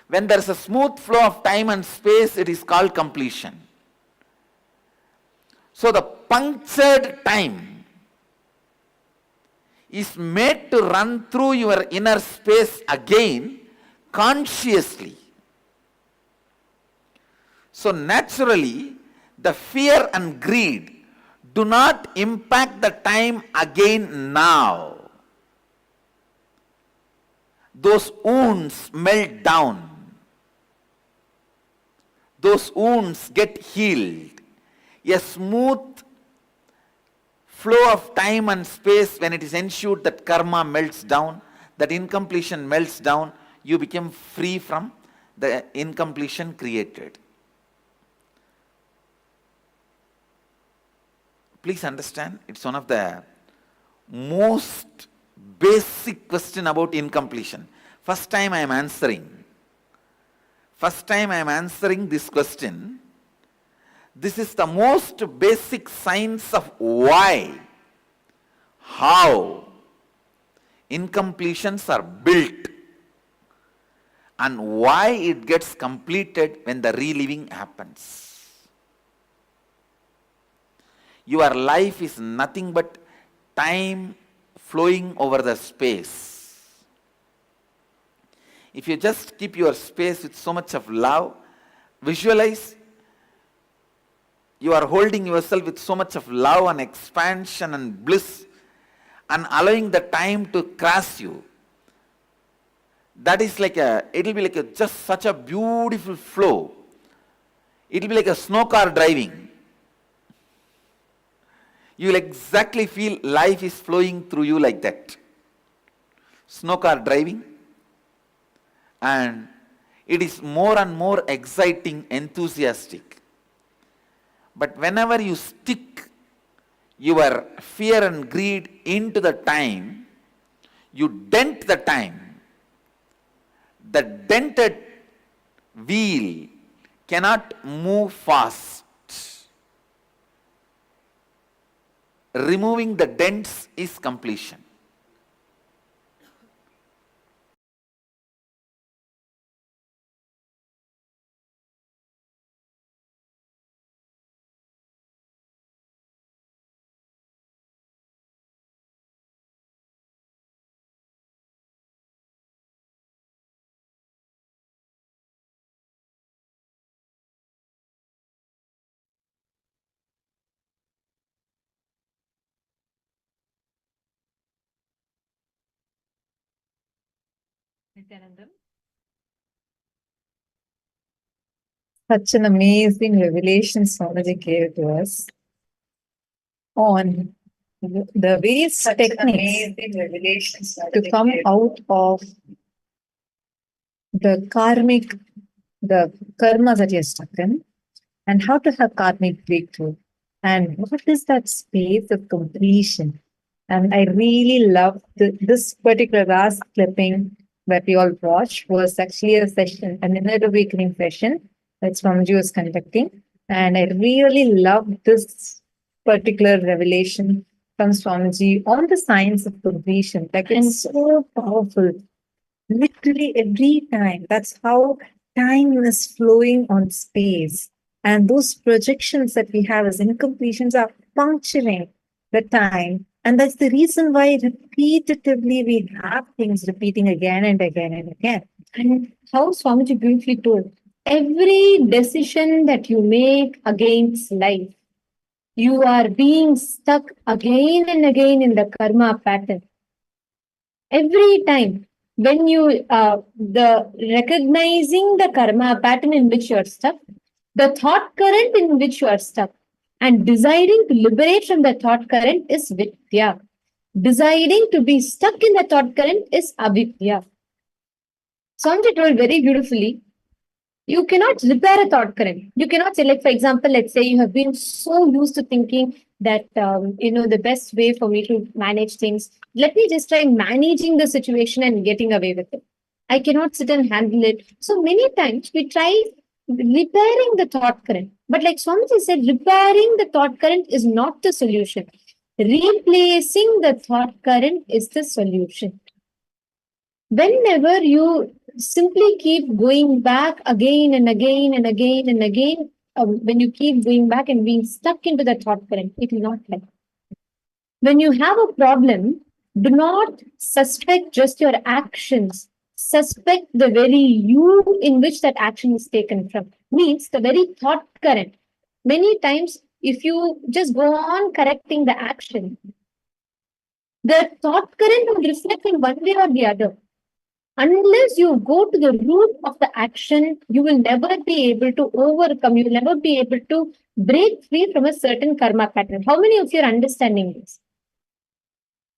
When there is a smooth flow of time and space, it is called completion. So the punctured time is made to run through your inner space again consciously. So naturally, the fear and greed do not impact the time again now. Those wounds melt down. Those wounds get healed. A smooth flow of time and space, when it is ensured that karma melts down, that incompletion melts down, you become free from the incompletion created. Please understand, it's one of the most basic question about incompletion. First time I am answering this question. This is the most basic science of why, how incompletions are built and why it gets completed when the reliving happens. Your life is nothing but time flowing over the space. If you just keep your space with so much of love, visualize you are holding yourself with so much of love and expansion and bliss and allowing the time to cross you. That is like it will be like just such a beautiful flow. It will be like a snow car driving. You will exactly feel life is flowing through you like that. Snow car driving. And it is more and more exciting, enthusiastic. But whenever you stick your fear and greed into the time, you dent the time. The dented wheel cannot move fast. Removing the dents is completion. Nithyananda. Such an amazing revelation Swamiji gave to us on the various techniques to come out of the karma that you are stuck in, and how to have karmic breakthrough. And what is that space of completion? And I really love this particular last clipping that we all watched was actually a session, an inner awakening session that Swamiji was conducting. And I really love this particular revelation from Swamiji on the science of completion. Like it's so powerful. Literally every time. That's how time is flowing on space. And those projections that we have as incompletions are puncturing the time. And that's the reason why repetitively we have things repeating again and again and again. And how Swamiji beautifully told, every decision that you make against life, you are being stuck again and again in the karma pattern. Every time when you the recognizing the karma pattern in which you are stuck, the thought current in which you are stuck, and deciding to liberate from the thought current is vidya. Deciding to be stuck in the thought current is avidya. Swamiji told very beautifully, you cannot repair a thought current. You cannot say, like, for example, let's say you have been so used to thinking that, the best way for me to manage things, let me just try managing the situation and getting away with it. I cannot sit and handle it. So many times we try repairing the thought current. But like Swamiji said, repairing the thought current is not the solution. Replacing the thought current is the solution. Whenever you simply keep going back again and again and again and again, when you keep going back and being stuck into the thought current, it will not help. When you have a problem, do not suspect just your actions. Suspect the very you in which that action is taken from. Means the very thought current. Many times, if you just go on correcting the action, the thought current will reflect in one way or the other. Unless you go to the root of the action, you will never be able to overcome, you will never be able to break free from a certain karma pattern. How many of you are understanding this?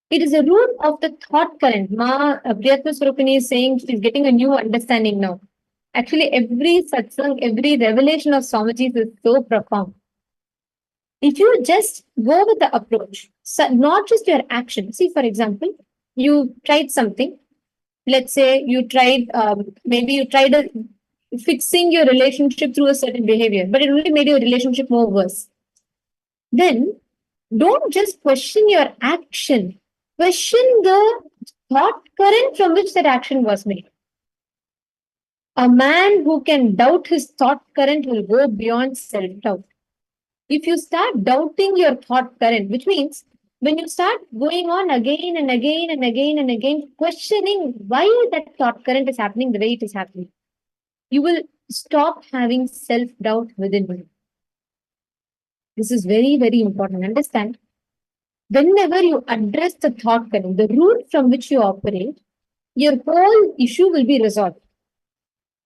It is the root of the thought current. Priyatma Swarupini is saying she's getting a new understanding now. Actually, every satsang, every revelation of Swamiji's is so profound. If you just go with the approach, so not just your action. See, for example, you tried something. Let's say you tried, fixing your relationship through a certain behavior, but it only made your relationship more worse. Then don't just question your action. Question the thought current from which that action was made. A man who can doubt his thought current will go beyond self-doubt. If you start doubting your thought current, which means when you start going on again and again and again and again, questioning why that thought current is happening the way it is happening, you will stop having self-doubt within you. This is very, very important. Understand? Whenever you address the thought current, the root from which you operate, your whole issue will be resolved.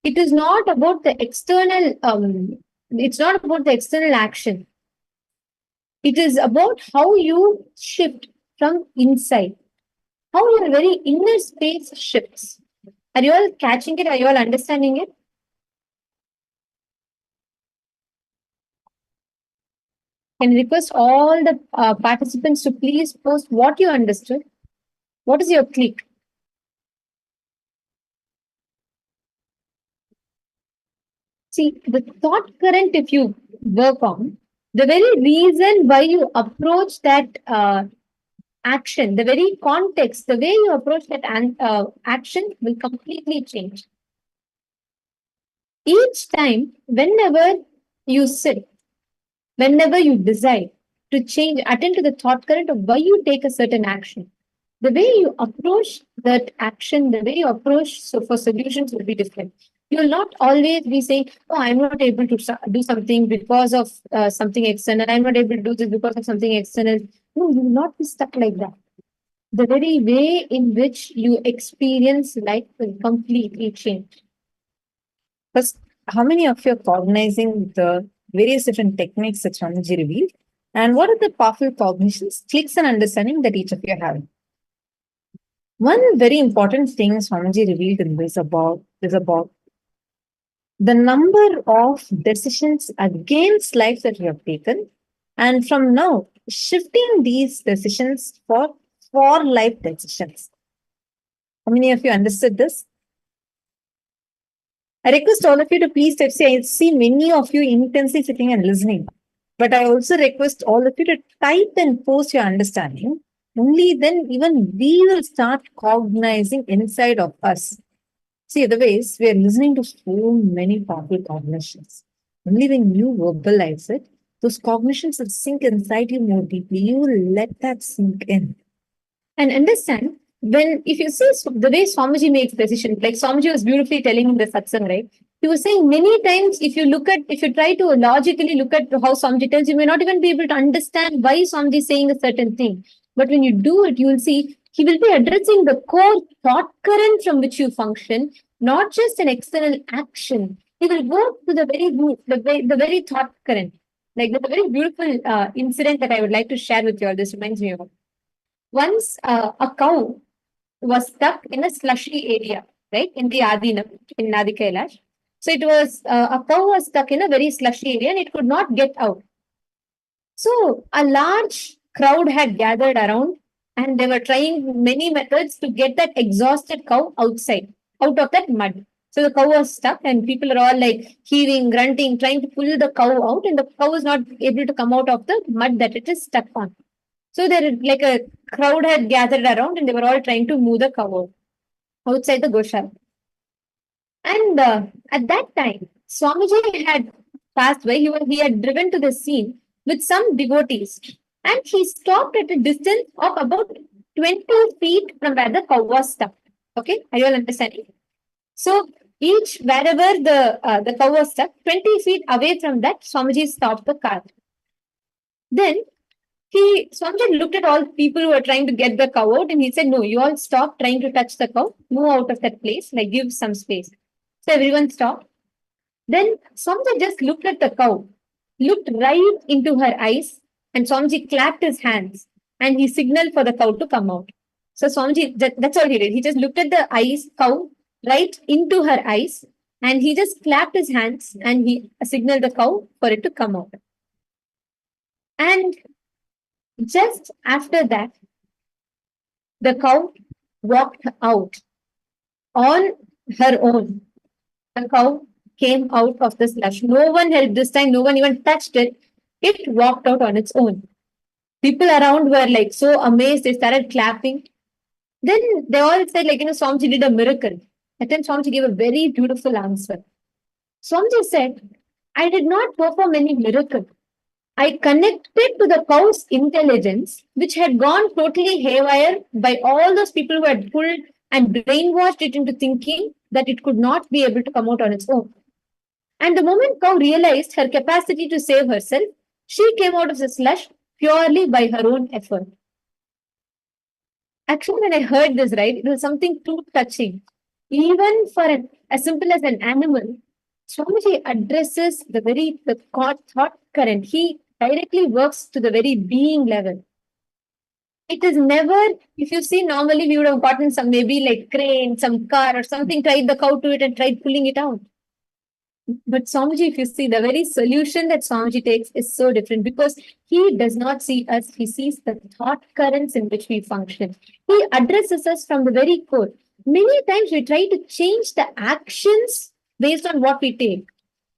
It is not about the external, it's not about the external action. It is about how you shift from inside, how your very inner space shifts. Are you all catching it? Are you all understanding it? Can request all the participants to please post what you understood. What is your click? See, the thought current, if you work on, the very reason why you approach that action, the very context, the way you approach that action will completely change. Each time, whenever you sit, whenever you decide to change, attend to the thought current of why you take a certain action, the way you approach that action, the way you approach for solutions will be different. You will not always be saying, oh, I'm not able to do something because of something external. I'm not able to do this because of something external. No, you will not be stuck like that. The very way in which you experience life will completely change. First, how many of you are cognizing the various different techniques that Swamiji revealed? And what are the powerful cognitions, clicks, and understanding that each of you are having? One very important thing Swamiji revealed in this is about the number of decisions against life that you have taken, and from now, shifting these decisions for life decisions. How many of you understood this? I request all of you to please type. See, I see many of you intensely sitting and listening. But I also request all of you to type and post your understanding. Only then even we will start cognizing inside of us. See, otherwise, we are listening to so many powerful cognitions. Only when you verbalize it, those cognitions will sink inside you more deeply. You will let that sink in. And understand, when if you see the way Swamiji makes decisions, like Swamiji was beautifully telling in the satsang, right? He was saying many times, if you try to logically look at how Swamiji tells, you may not even be able to understand why Swamiji is saying a certain thing. But when you do it, you will see he will be addressing the core thought current from which you function, not just an external action. He will go to the very root, the very thought current. Like there's a very beautiful incident that I would like to share with you all. This reminds me of. Once a cow was stuck in a slushy area, right, in the Adinam, in Nadi Kailash. So it was, a cow was stuck in a very slushy area and it could not get out. So a large crowd had gathered around and they were trying many methods to get that exhausted cow outside, out of that mud. So the cow was stuck and people are all like heaving, grunting, trying to pull the cow out, and the cow was not able to come out of the mud that it is stuck on. So there, like a crowd had gathered around and they were all trying to move the cow outside the Goshala. And at that time, Swamiji had passed by. He had driven to the scene with some devotees, and he stopped at a distance of about 20 feet from where the cow was stuck. Okay, are you all understanding? So wherever the cow was stuck, 20 feet away from that, Swamiji stopped the car. Then Swamiji looked at all the people who were trying to get the cow out, and he said, "No, you all stop trying to touch the cow. Move out of that place. Like, give some space." So everyone stopped. Then Swamiji just looked at the cow, looked right into her eyes, and Swamiji clapped his hands and he signaled for the cow to come out. So Swamiji, that's all he did. He just looked at the cow right into her eyes, and he just clapped his hands and he signaled the cow for it to come out. And just after that, the cow walked out on her own. The cow came out of the slush. No one helped this time. No one even touched it. It walked out on its own. People around were like so amazed. They started clapping. Then they all said, like, Swamiji did a miracle. And then Swamiji gave a very beautiful answer. Swamiji said, "I did not perform any miracle. I connected to the cow's intelligence, which had gone totally haywire by all those people who had pulled and brainwashed it into thinking that it could not be able to come out on its own. And the moment cow realized her capacity to save herself, she came out of the slush purely by her own effort." Actually, when I heard this, right, it was something too touching. Even for as simple as an animal, Swamiji addresses the thought current. He directly works to the very being level. It is never, if you see, normally we would have gotten some maybe like crane, some car or something, tied the cow to it and tried pulling it out. But Swamiji, if you see, the very solution that Swamiji takes is so different, because he does not see us, he sees the thought currents in which we function. He addresses us from the very core. Many times we try to change the actions based on what we take.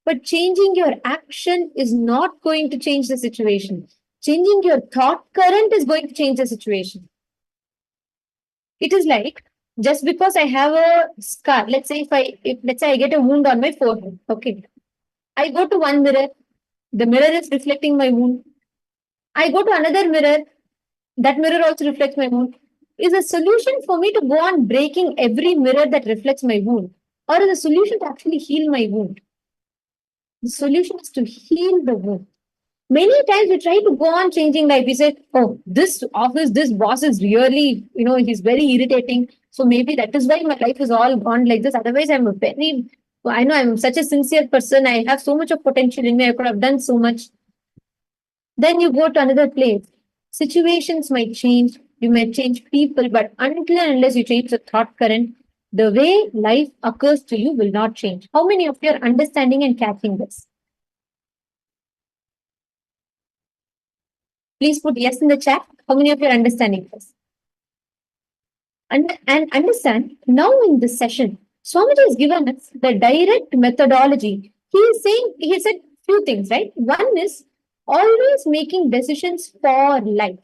But changing your action is not going to change the situation. Changing your thought current is going to change the situation. It is like, just because I have a scar, let's say let's say I get a wound on my forehead, okay. I go to one mirror, the mirror is reflecting my wound. I go to another mirror, that mirror also reflects my wound. Is a solution for me to go on breaking every mirror that reflects my wound? Or is a solution to actually heal my wound? The solution is to heal the wound. Many times we try to go on changing life. We say, "Oh, this office, this boss is really, he's very irritating. So maybe that is why my life is all gone like this. Otherwise, I know I'm such a sincere person. I have so much of potential in me. I could have done so much." Then you go to another place. Situations might change. You might change people, but until and unless you change the thought current, The way life occurs to you will not change. How many of you are understanding and catching this? Please put yes in the chat. How many of you are understanding this? And understand, now in this session, Swamiji has given us the direct methodology. He said few things, right? One is always making decisions for life.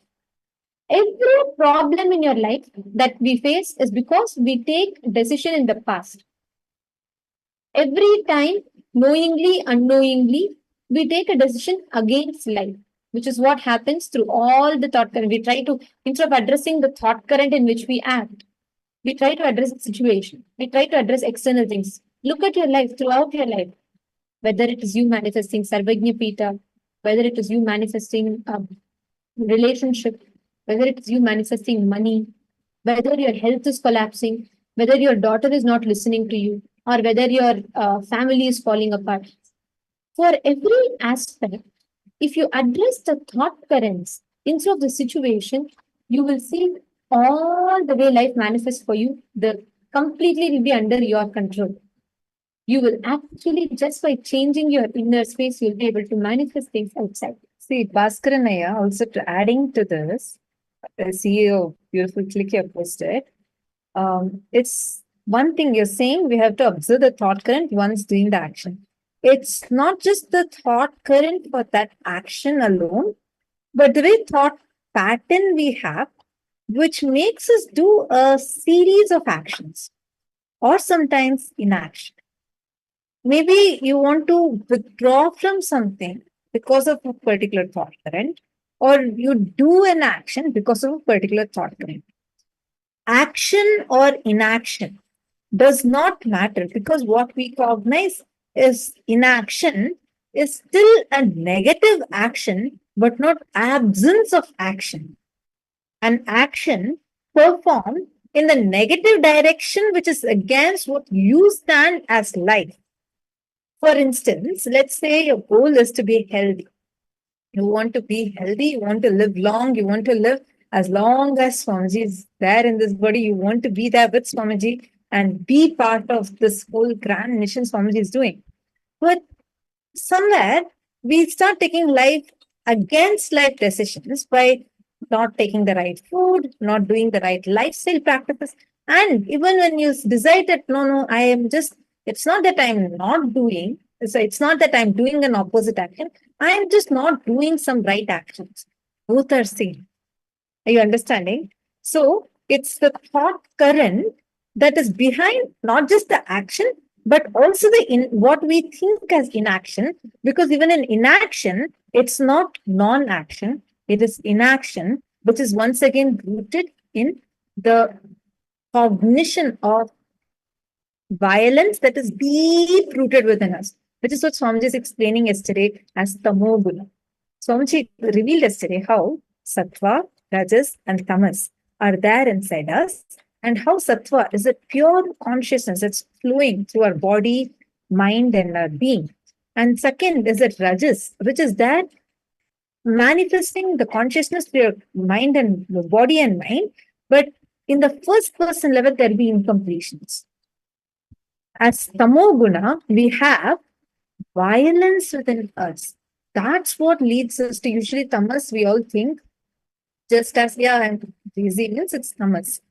Every problem in your life that we face is because we take decision in the past. Every time, knowingly, unknowingly, we take a decision against life, which is what happens through all the thought current. We try to, instead of addressing the thought current in which we act, we try to address the situation. We try to address external things. Look at your life, throughout your life, whether it is you manifesting Sarvagnya Pita, whether it is you manifesting relationship, whether it is you manifesting money, whether your health is collapsing, whether your daughter is not listening to you, or whether your family is falling apart. For every aspect, if you address the thought currents instead of the situation, you will see all the way life manifests for you. The completely will be under your control. You will actually, just by changing your inner space, you'll be able to manifest things outside. See, Bhaskaranaya, also to adding to this, CEO, beautiful click you posted. It's one thing you're saying, we have to observe the thought current once doing the action. It's not just the thought current for that action alone, but the way thought pattern we have, which makes us do a series of actions or sometimes inaction. Maybe you want to withdraw from something because of a particular thought current, or you do an action because of a particular thought current. Action or inaction does not matter, because what we cognize is inaction is still a negative action, but not absence of action. An action performed in the negative direction, which is against what you stand as life. For instance, let's say your goal is to be healthy. You want to be healthy, you want to live long, you want to live as long as Swamiji is there in this body, you want to be there with Swamiji and be part of this whole grand mission Swamiji is doing. But somewhere we start taking life against life decisions by not taking the right food, not doing the right lifestyle practices. And even when you decide that, no, I am just, it's not that I'm not doing, so it's not that I'm doing an opposite action, I am just not doing some right actions. Both are same. Are you understanding? So it's the thought current that is behind not just the action, but also what we think as inaction. Because even in inaction, it's not non-action, it is inaction, which is once again rooted in the cognition of violence that is deep rooted within us, which is what Swamiji is explaining yesterday as tamoguna. Swamiji revealed yesterday how sattva, rajas, and tamas are there inside us, and how sattva is a pure consciousness that's flowing through our body, mind, and our being. And second is that rajas, which is that manifesting the consciousness through your mind and your body and mind, but in the first person level, there'll be incompletions. As tamoguna, we have violence within us. That's what leads us to usually tamas. We all think just as, I'm lazy means it's tamas.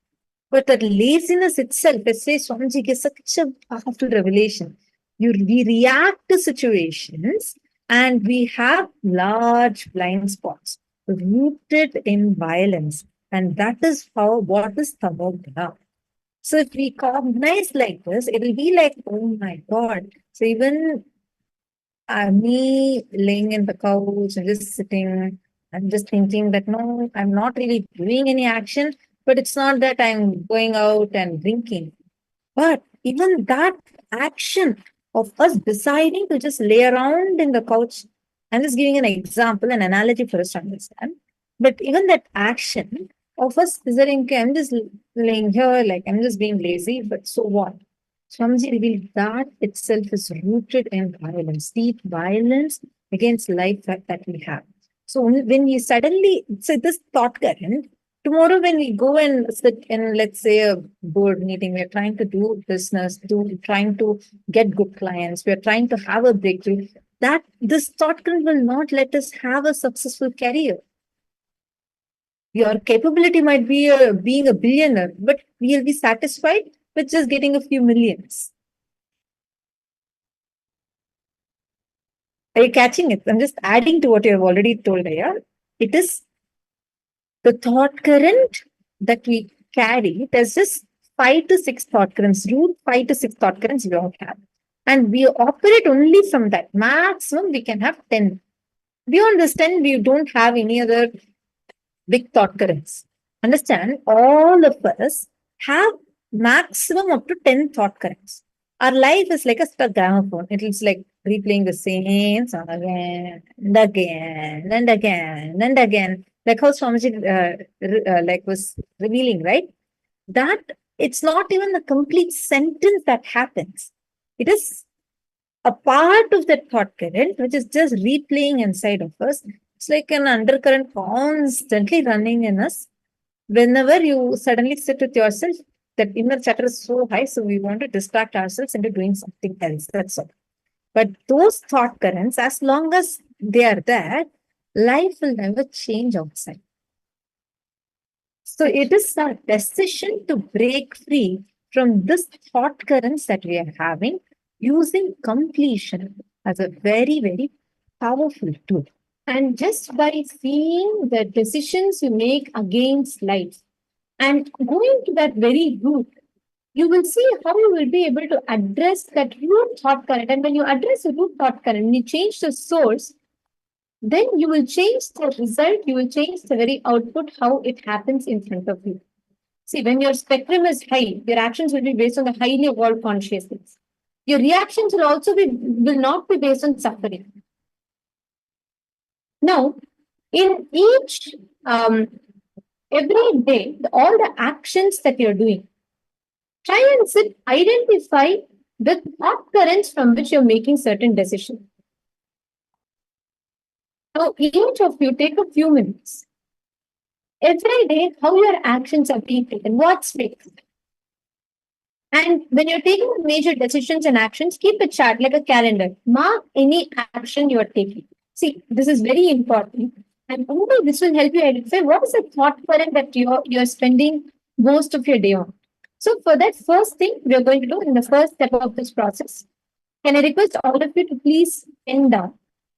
But that laziness itself, let's say Swamiji gives such a powerful revelation. We react to situations and we have large blind spots rooted in violence. And that is what is tamoguna. So if we cognize like this, it will be like, oh my God. So even me laying in the couch and just sitting, I'm just thinking that, no, I'm not really doing any action, but it's not that I'm going out and drinking. But even that action of us deciding to just lay around in the couch, I'm just giving an example, an analogy for us to understand. But even that action of us deciding, okay, I'm just laying here, like I'm just being lazy, but so what? Swamiji revealed that itself is rooted in violence, deep violence against life that we have. So when you suddenly, so this thought current, Tomorrow, when we go and sit in, let's say, a board meeting, we're trying to do business, trying to get good clients, we're trying to have a breakthrough. That this thought current will not let us have a successful career. Your capability might be being a billionaire, but we'll be satisfied with just getting a few millions. Are you catching it? I'm just adding to what you have already told, yeah? It is the thought current that we carry. There's just 5 to 6 thought currents, root 5 to 6 thought currents we all have. And we operate only from that. Maximum, we can have 10. Beyond this 10, we don't have any other big thought currents. Understand, all of us have maximum up to 10 thought currents. Our life is like a stuck gramophone. It is like replaying the same song again and again and again and again. Like how Swamiji like was revealing, right? That it's not even a complete sentence that happens. It is a part of that thought current which is just replaying inside of us. It's like an undercurrent constantly running in us. Whenever you suddenly sit with yourself, that inner chatter is so high, so we want to distract ourselves into doing something else. That's all. But those thought currents, as long as they are there, life will never change outside. So it is our decision to break free from this thought currents that we are having, using completion as a very, very powerful tool. And just by seeing the decisions you make against life and going to that very root, you will see how you will be able to address that root thought current. And when you address the root thought current, when you change the source, then you will change the result, you will change the very output, how it happens in front of you. See, when your spectrum is high, your actions will be based on the highly evolved consciousness. Your reactions will not be based on suffering. Now, in each every day, all the actions that you're doing, try and identify the thought currents from which you're making certain decisions. Now, each of you take a few minutes. Every day, how your actions are being taken, what's fixed. And when you're taking major decisions and actions, keep a chart like a calendar. Mark any action you are taking. See, this is very important. And only this will help you identify what is the thought current that you're spending most of your day on. So for that first thing we are going to do in the first step of this process, can I request all of you to please pen down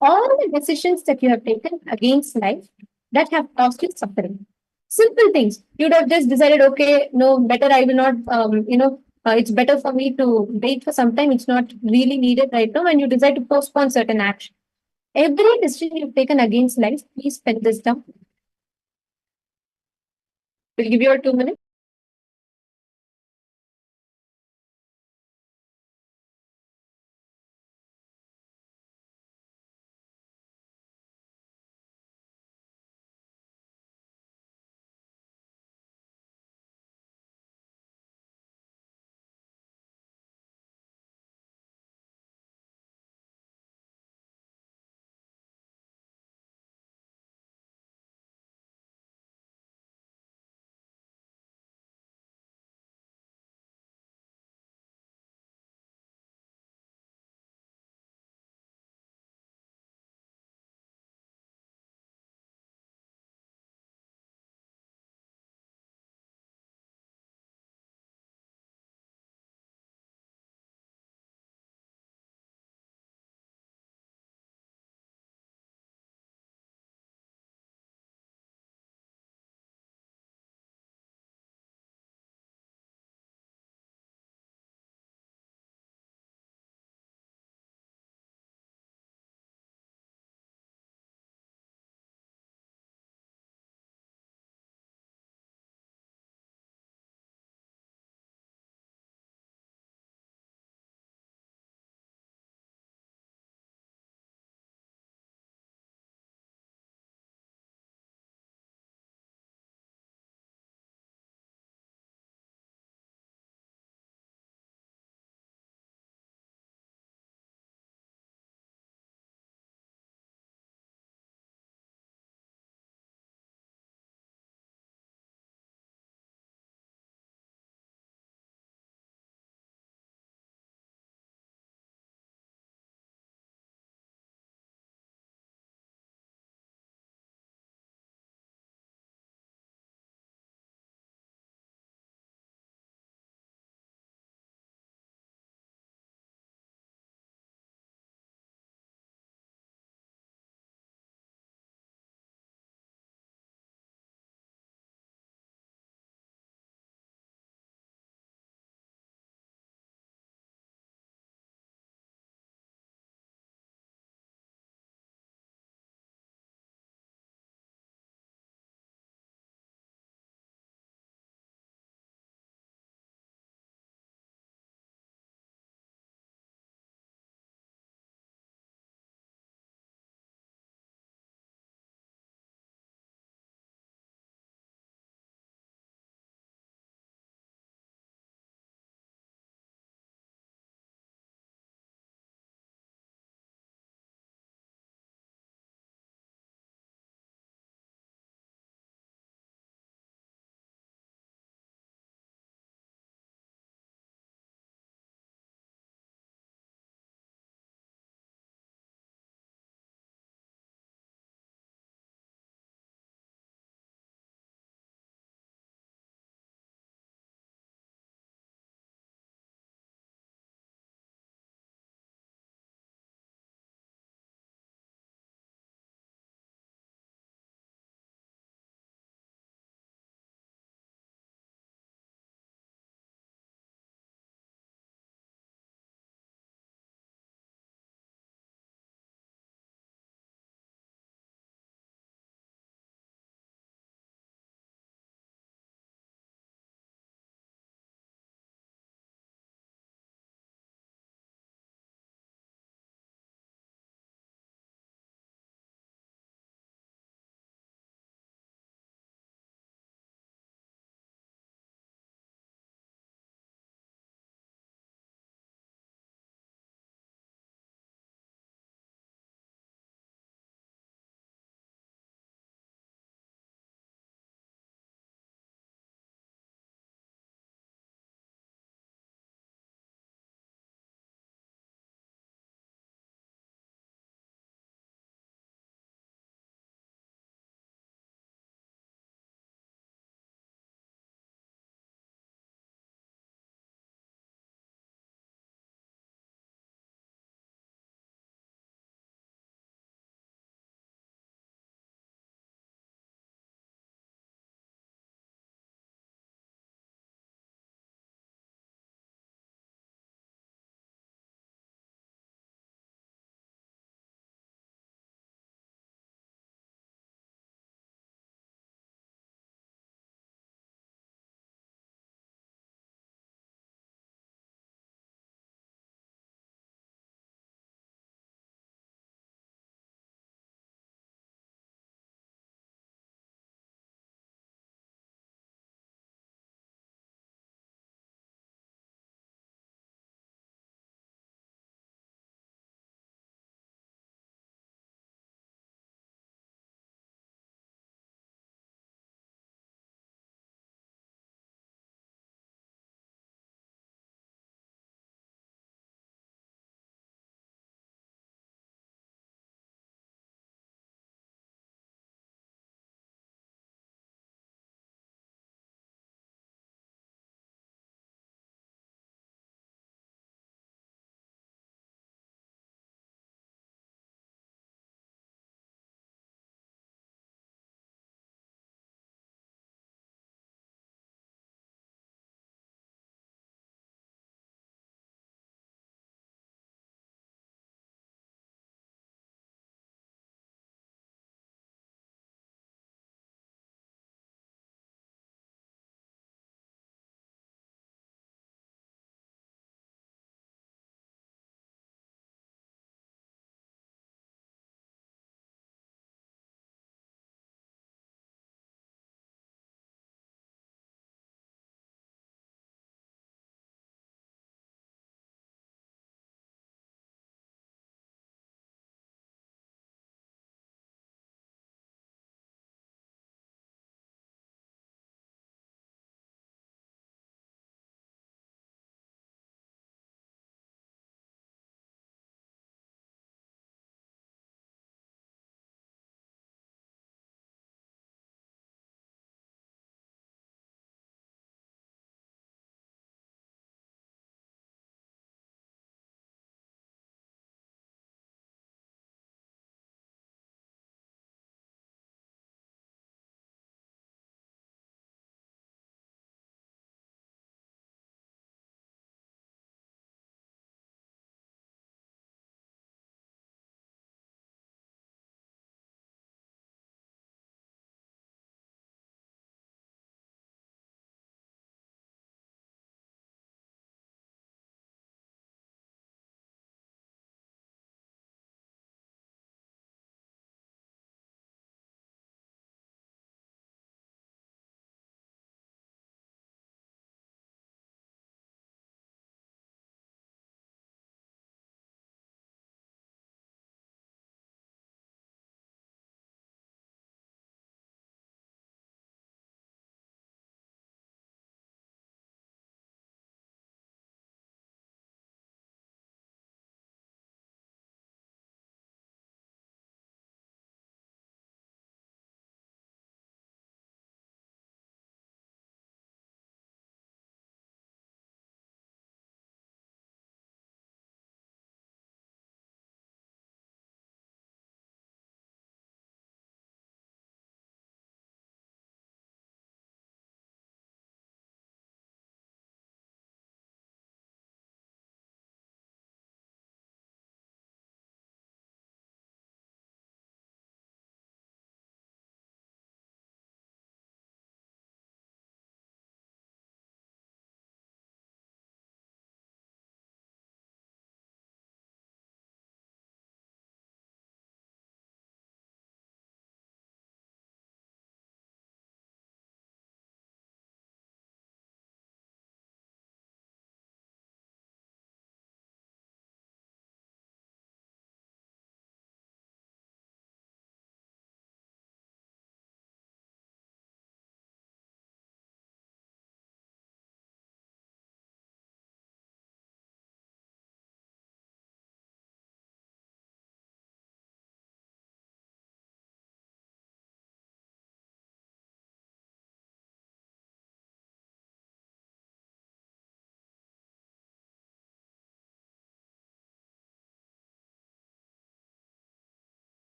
all the decisions that you have taken against life that have caused you suffering. Simple things. You'd have just decided, okay, no, better I will not, it's better for me to wait for some time. It's not really needed right now. And you decide to postpone certain action. Every decision you've taken against life, please pen this down. We'll give you all 2 minutes.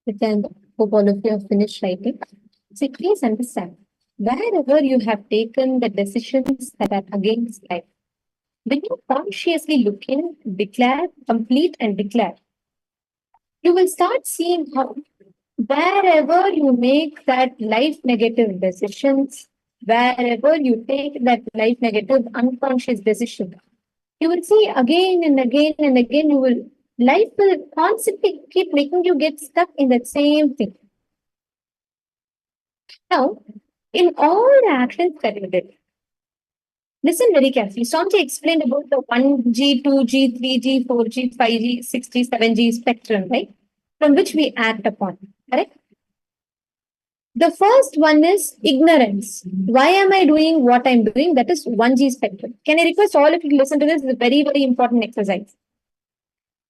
Nithyananda, hope all of you have finished writing. So please understand, wherever you have taken the decisions that are against life, when you consciously look in, declare, complete, and declare, you will start seeing how wherever you make that life negative decisions, wherever you take that life negative unconscious decision, you will see again and again and again, life will constantly keep making you get stuck in that same thing. Now, in all the actions that you did, listen very carefully. Swamiji explained about the 1G, 2G, 3G, 4G, 5G, 6G, 7G spectrum, right? From which we act upon, correct? The first one is ignorance. Why am I doing what I'm doing? That is 1G spectrum. Can I request all of you to listen to this? It's a very, very important exercise.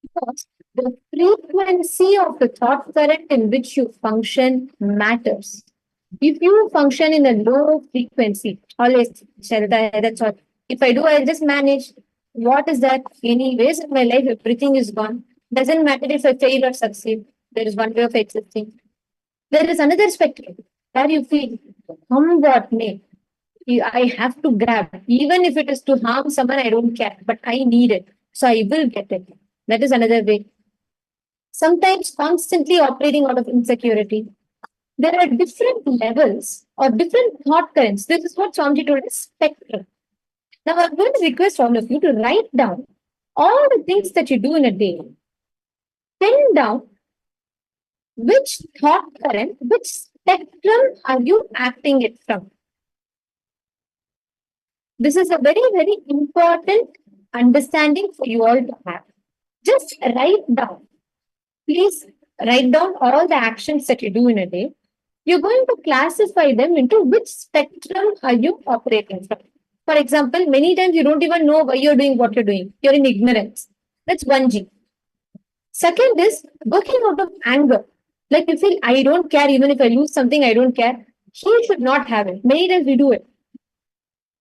Because the frequency of the thought current in which you function matters. If you function in a low frequency, always, Sharada, that's all. If I do, I'll just manage. What is that? Anyways, in my life, everything is gone. Doesn't matter if I fail or succeed. There is one way of existing. There is another spectrum where you feel, come what may, I have to grab. Even if it is to harm someone, I don't care, but I need it. So I will get it. That is another way. Sometimes constantly operating out of insecurity. There are different levels or different thought currents. This is what Swamiji told us, spectrum. Now I'm going to request all of you to write down all the things that you do in a day. Pen down which thought current, which spectrum are you acting it from? This is a very, very important understanding for you all to have. Just write down. Please write down all the actions that you do in a day. You're going to classify them into which spectrum are you operating from. For example, many times you don't even know why you're doing what you're doing. You're in ignorance. That's 1G. Second is working out of anger. Like you feel, I don't care, even if I lose something, I don't care. He should not have it. Many times we do it.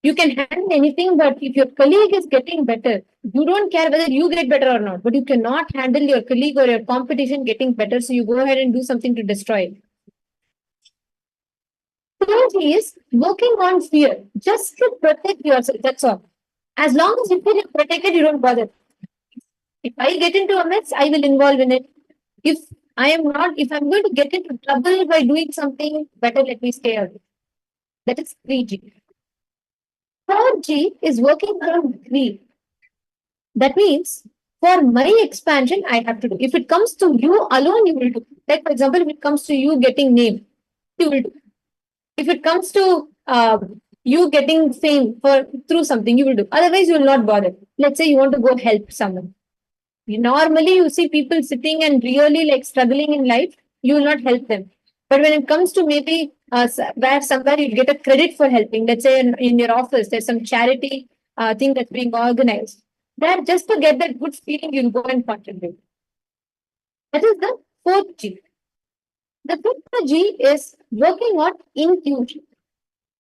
You can handle anything, but if your colleague is getting better, you don't care whether you get better or not, but you cannot handle your colleague or your competition getting better, so you go ahead and do something to destroy it. Third is working on fear, just to protect yourself, that's all. As long as you feel you're protected, you don't bother. If I get into a mess, I will involve in it. If if I'm going to get into trouble by doing something, better let me stay away. That is 3G. 4G is working from greed. That means for my expansion, I have to do. If it comes to you alone, you will do. Like, for example, if it comes to you getting name, you will do. If it comes to you getting fame through something, you will do. Otherwise, you will not bother. Let's say you want to go help someone. Normally, you see people sitting and really like struggling in life, you will not help them. But when it comes to maybe where somewhere you get a credit for helping, let's say in your office, there's some charity thing that's being organized. That just to get that good feeling, you'll go and contribute. That is the 4G. The 5th G is working on intuition.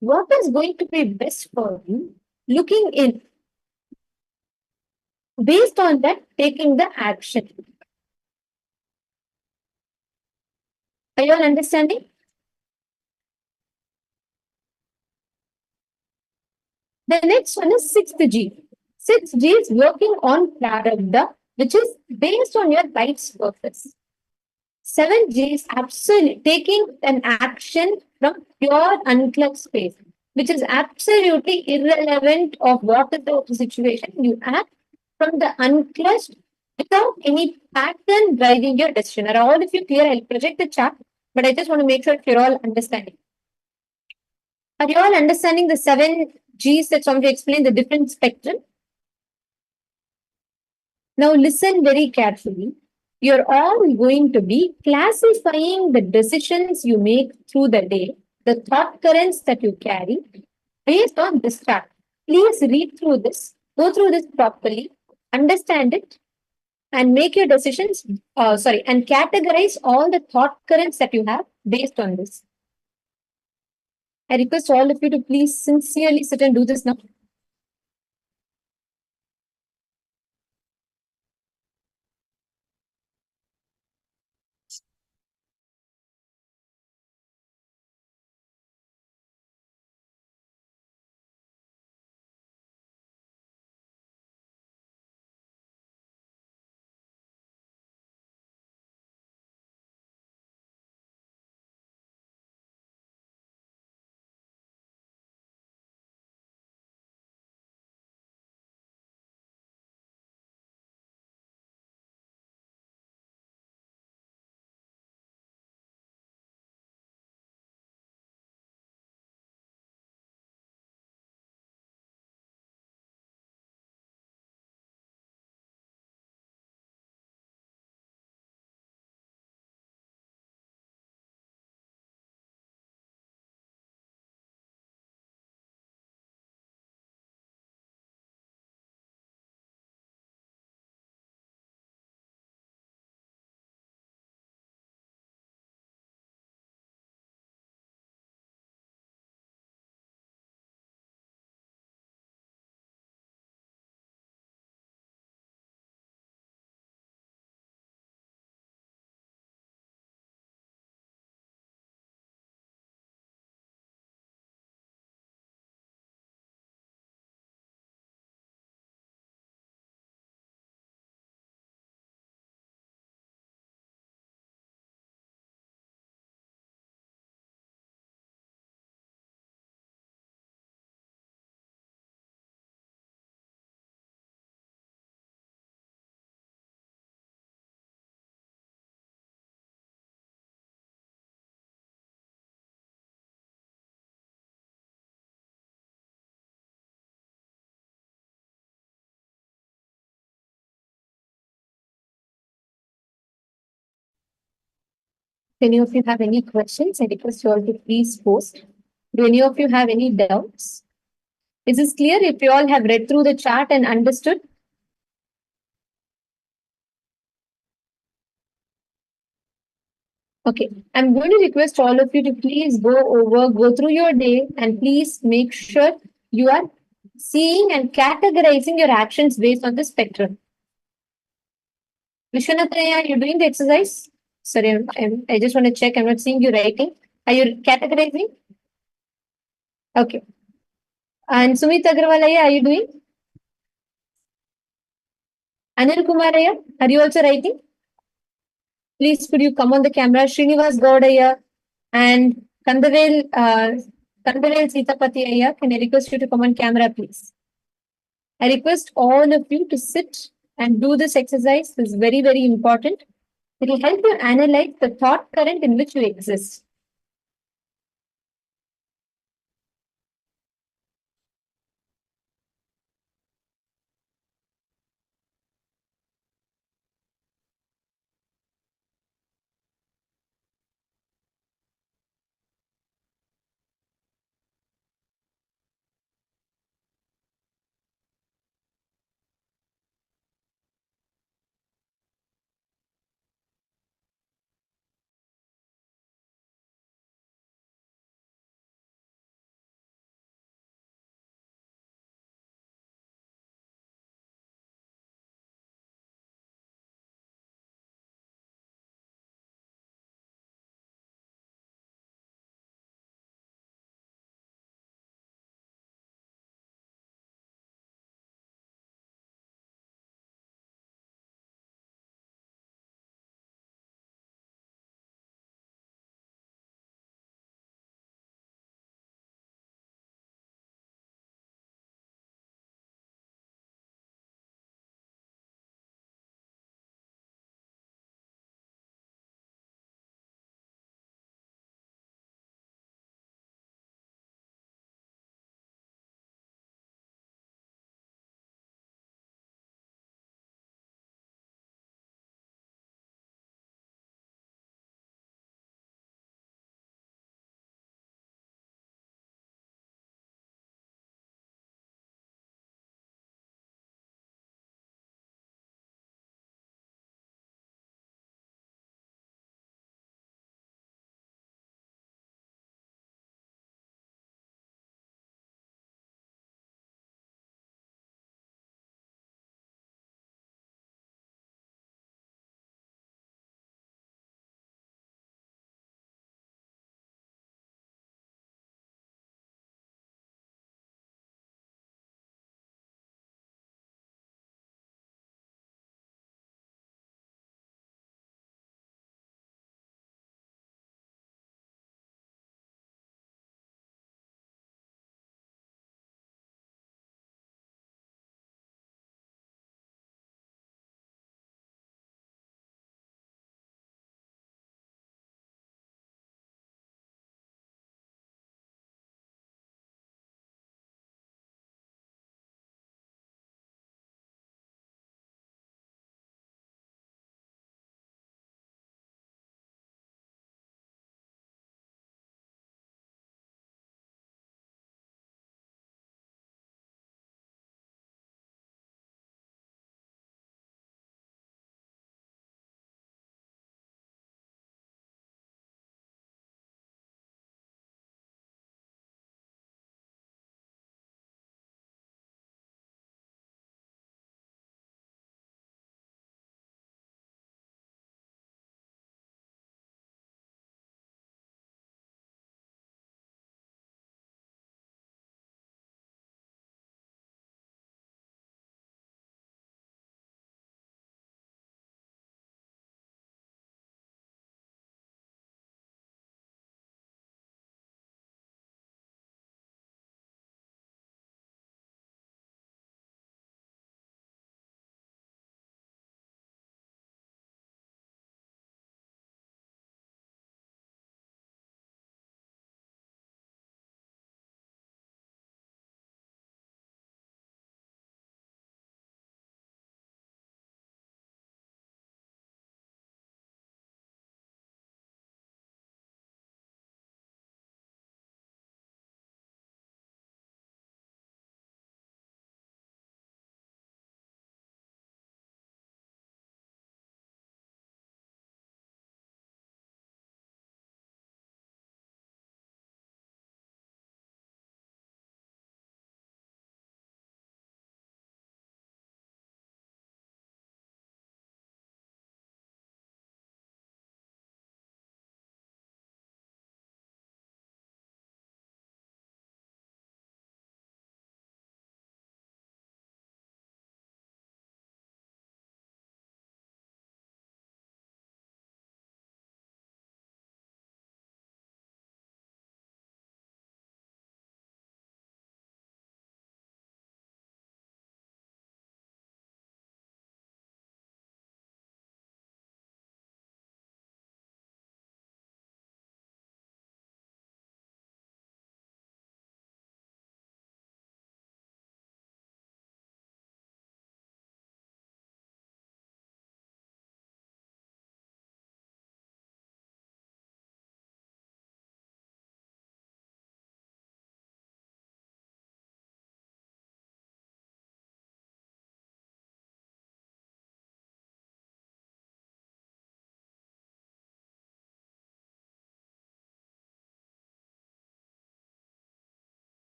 What is going to be best for you? Looking in. Based on that, taking the action. Are you all understanding? The next one is 6th G. 6th G is working on prarabdha, which is based on your life's purpose. 7th G is absolutely taking an action from pure unclugged space, which is absolutely irrelevant of what is the situation. You act from the unclutched without any pattern driving your decision. Are all of you clear? I'll project the chart, but I just want to make sure you're all understanding. Are you all understanding the 7Gs that Swami explained, the different spectrum? Now listen very carefully. You're all going to be classifying the decisions you make through the day, the thought currents that you carry based on this chart. Please read through this, go through this properly, understand it, and make your decisions, and categorize all the thought currents that you have based on this. I request all of you to please sincerely sit and do this now. any of you have any questions, I request you all to please post. Do any of you have any doubts? Is this clear if you all have read through the chart and understood? Okay, I'm going to request all of you to please go through your day and please make sure you are seeing and categorizing your actions based on the spectrum. Vishwanathaya, are you doing the exercise? Sorry, I just want to check. I'm not seeing you writing. Are you categorizing? Okay. And Sumit Agrawalaya, are you doing? Anil Kumaraya, are you also writing? Please could you come on the camera? Srinivas Gaudaya and Kandavel Sitapati Aya, can I request you to come on camera, please? I request all of you to sit and do this exercise. This is very, very important. It will help you analyze the thought current in which you exist.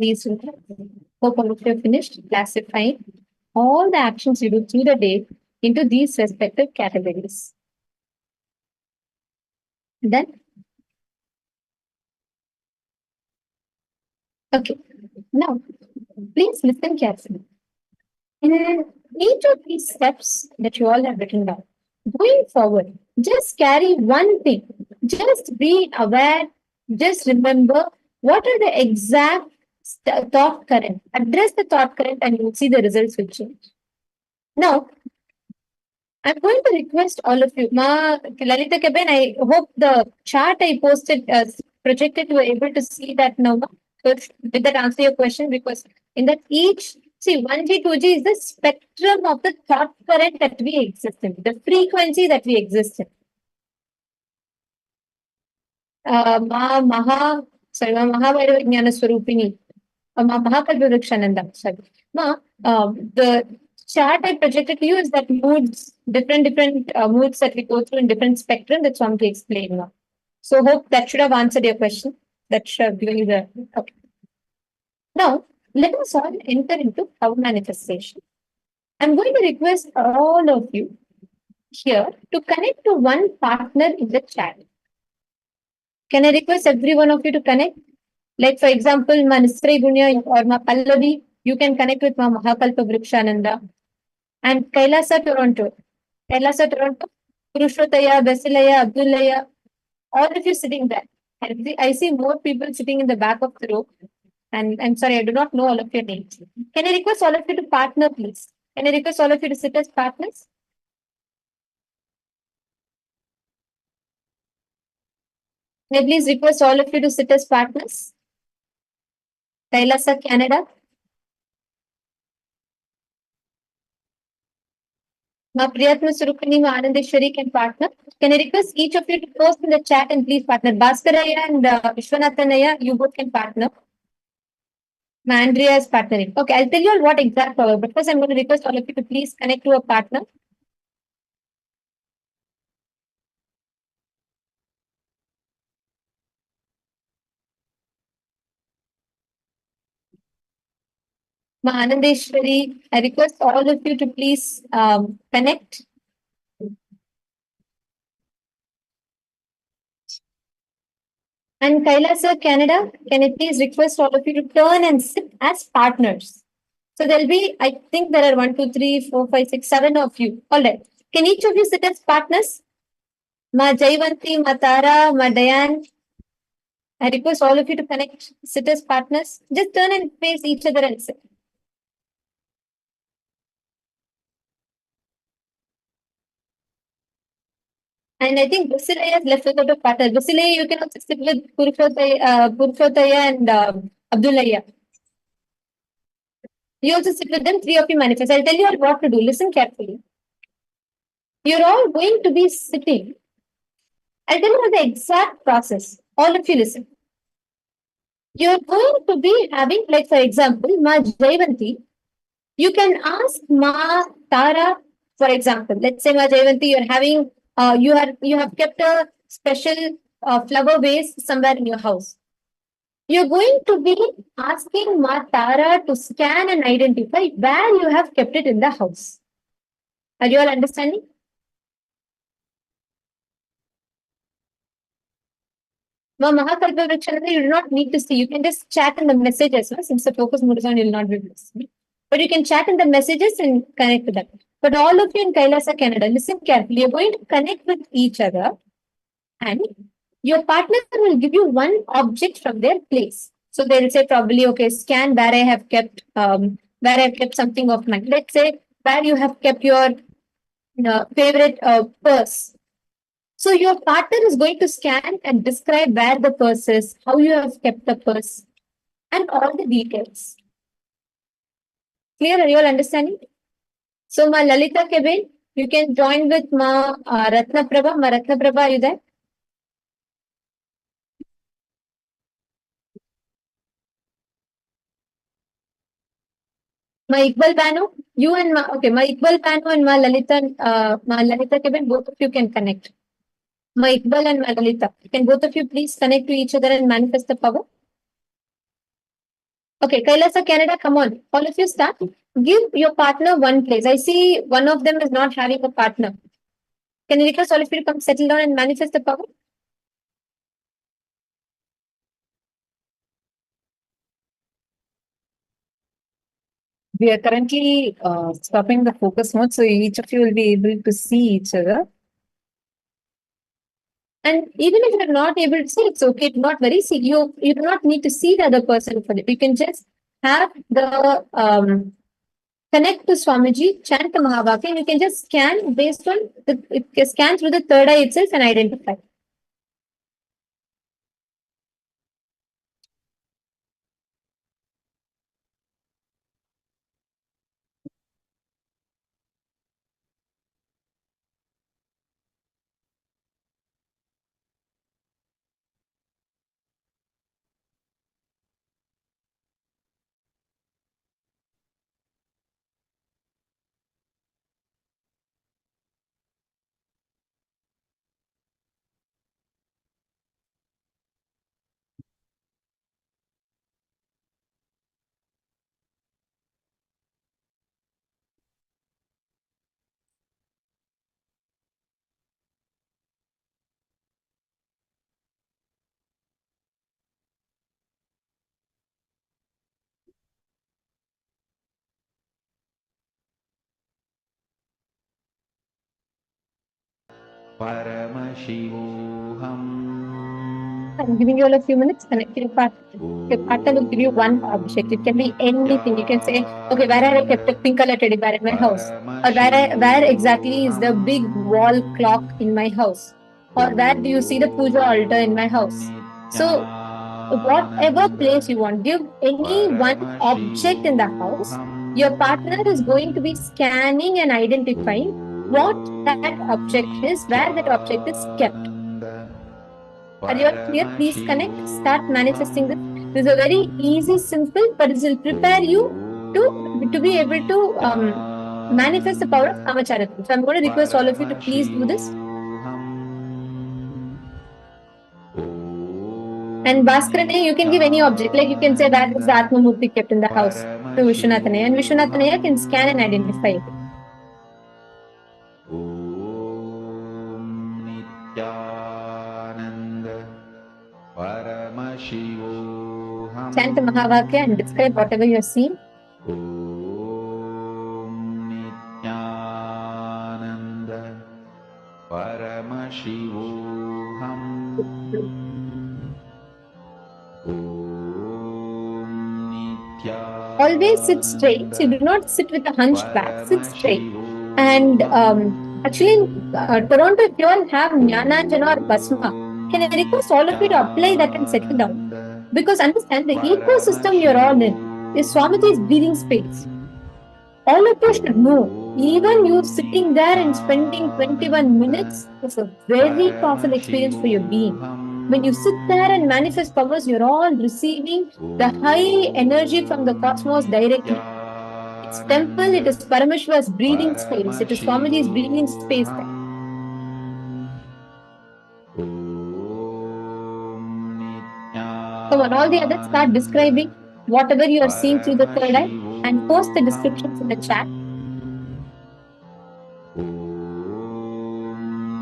Please hope all of you have finished classifying all the actions you do through the day into these respective categories. Then, okay, now please listen carefully. In each of these steps that you all have written down, going forward, just carry one thing. Just be aware, just remember what are the exact thought current. Address the thought current and you'll see the results will change. Now, I'm going to request all of you. Lalita Keben, I hope the chart I posted, projected, you were able to see that now. So did that answer your question? Because in that each, see, 1G, 2G is the spectrum of the thought current that we exist in, the frequency that we exist in. Mahavairavajnana Swarupini, Mahakalpavrikshananda, sorry. The chart I projected to you is that moods, different moods that we go through in different spectrum. That's what I'm explaining now. So hope that should have answered your question. That should have given you the okay. Now let us all enter into power manifestation. I'm going to request all of you here to connect to one partner in the chat. Can I request every one of you to connect? Like for example, Ma Nisray Gunya or Ma Pallavi, you can connect with Ma Mahakalpa Vrikshananda. And KAILASA Toronto, Purushottaya, Basilaya, Abdullaya, all of you sitting there. I see more people sitting in the back of the row. And I'm sorry, I do not know all of your names. Can I request all of you to partner, please? Can I request all of you to sit as partners? Can I please request all of you to sit as partners? KAILASA, Canada. Ma Priyatma Surupini, Ma Anandeshwari can partner. Can I request each of you to post in the chat and please partner? Bhaskaraya and Vishwanathanaya, you both can partner. Ma Andrea is partnering. Okay, I'll tell you all what exact power, but first I'm going to request all of you to please connect to a partner. Ma Anandeshwari, I request all of you to please connect. And KAILASA, Canada, can I please request all of you to turn and sit as partners? So there'll be, I think there are 1, 2, 3, 4, 5, 6, 7 of you. All right. Can each of you sit as partners? Ma Jaivanti, Ma Tara, Ma Dayan. I request all of you to connect, sit as partners. Just turn and face each other and sit. And I think Busilaya has left without a partner. Busilaya, you can also sit with Purushottaya and Abdullaya. You also sit with them, 3 of you manifest. I'll tell you all what to do. Listen carefully. You're all going to be sitting. I'll tell you the exact process. All of you listen. You're going to be having, like for example, Ma Jaivanti. You can ask Ma Tara, for example. Let's say Ma Jaivanti, you're having, you have kept a special flower vase somewhere in your house. You're going to be asking Ma Tara to scan and identify where you have kept it in the house. Are you all understanding? Ma Mahakalpa Vrikshananda, you do not need to see. You can just chat in the messages. Since the focus mode is on, you'll not be able to see. But you can chat in the messages and connect with them. But all of you in KAILASA, Canada, listen carefully. You're going to connect with each other and your partner will give you one object from their place. So they'll say probably, okay, scan where I have kept something of mine. Let's say where you have kept your favorite purse. So your partner is going to scan and describe where the purse is, how you have kept the purse, and all the details. Clear? Are you all understanding? So Ma Lalita Keben, you can join with Ma Ratna Prabha. Ma Ratna Prabha, are you there? Ma Iqbal Banu, you and Ma Iqbal Banu and Ma Lalita Keben, both of you can connect. Ma Iqbal and Ma Lalita, can both of you please connect to each other and manifest the power? Okay, Kailasa, Canada, come on. All of you start. Give your partner one place. I see one of them is not having a partner. Can you request all of you to come settle down and manifest the power? We are currently stopping the focus mode, so each of you will be able to see each other. And even if you're not able to see, it's okay. Do not worry. See, you do not need to see the other person for it. You can just have the connect to Swamiji, chant the Mahavakya, and you can just scan based on scan through the third eye itself and identify. Paramashivoham. I'm giving you all a few minutes. Connect your partner. Your partner will give you one object. It can be anything. You can say, okay, where I kept a pink color teddy bear in my house, or where exactly is the big wall clock in my house, or where do you see the puja altar in my house? So, whatever place you want, give any one object in the house. Your partner is going to be scanning and identifying what that object is, where that object is kept. Are you all clear? Please connect. Start manifesting this. This is a very easy, simple, but it will prepare you to be able to manifest the power of Kamacharya. So I'm going to request all of you to please do this. And Bhaskarane, you can give any object. Like you can say that is the Atma Murti kept in the house to Vishwanathanaya. And Vishwanathanaya can scan and identify it. Chant the Mahavakya and describe whatever you are seeing. Nithyananda Paramashivoham. Always sit straight. So you do not sit with a hunched back. Sit straight. And actually, in Toronto, if you all have Jnananjana or Basma, can I request all of you to apply that and settle down? Because understand the ecosystem you're all in is Swamiji's breathing space. All of you should know. Even you sitting there and spending 21 minutes is a very powerful experience for your being. When you sit there and manifest powers, you're all receiving the high energy from the cosmos directly. It's temple, it is Paramashiva's breathing space, it is Swamiji's breathing space there. So on all the others, start describing whatever you are seeing through the third eye and post the descriptions in the chat.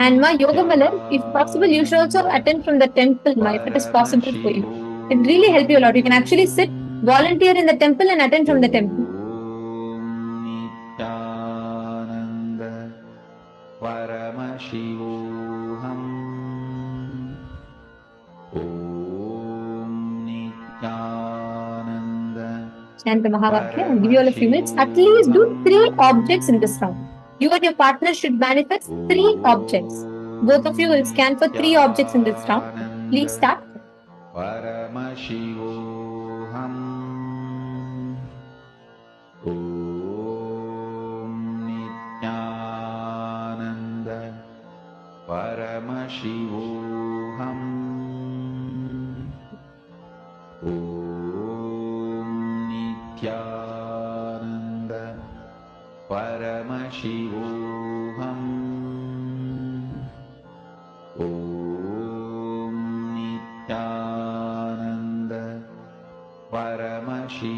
And my yoga malam, if possible, you should also attend from the temple, if it is possible for you. It really help you a lot. You can actually sit, volunteer in the temple and attend from the temple. Nithyananda Paramashivoham. Nithyananda. Chant the Mahavakya. I'll give you all a few minutes. At least do 3 objects in this round. You and your partner should manifest 3 objects. Both of you will scan for 3 objects in this round. Please start. Paramashivoham. Nithyananda Paramashivoham. Nithyananda Paramashivoham. Nithyananda Paramashivoham.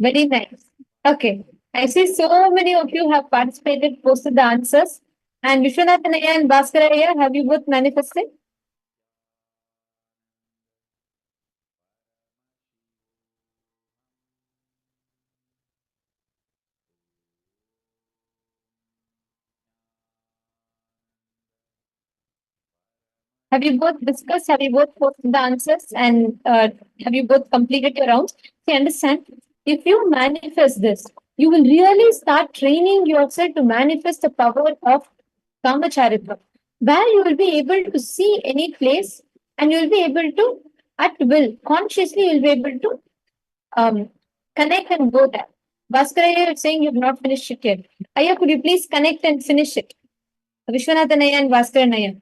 Very nice. Okay. I see so many of you have participated, posted the answers. And Vishwanathanaya and Bhaskaraya, have you both manifested? Have you both discussed? Have you both posted the answers? And have you both completed your rounds? See, understand, if you manifest this, you will really start training yourself to manifest the power of Kamacharitra, where you will be able to see any place and you will be able to, at will, consciously, you will be able to connect and go there. Bhaskara is saying you have not finished it yet. Aya, could you please connect and finish it? Vishwanathanaya and Bhaskaranaya.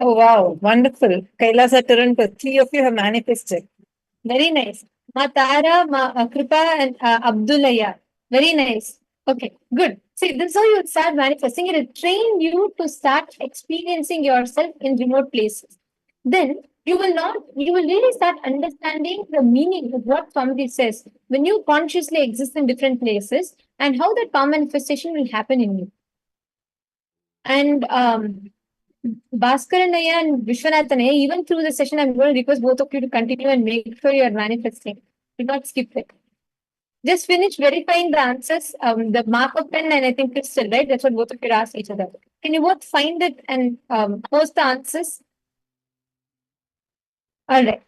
Oh, wow. Wonderful. Kailasa Toronto, three of you have manifested. Very nice. Ma Tara, Kripa, and Abdulaya. Very nice. Okay, good. See, this is how you start manifesting. It will train you to start experiencing yourself in remote places. Then you will really start understanding the meaning of what Swamiji says when you consciously exist in different places and how that power manifestation will happen in you. And Bhaskaranaya and Vishwanathanaya, even through the session, I'm going to request both of you to continue and make sure you are manifesting. Do not skip it. Just finish verifying the answers, the marker pen and I think crystal, right? That's what both of you asked each other. Can you both find it and post the answers? All right.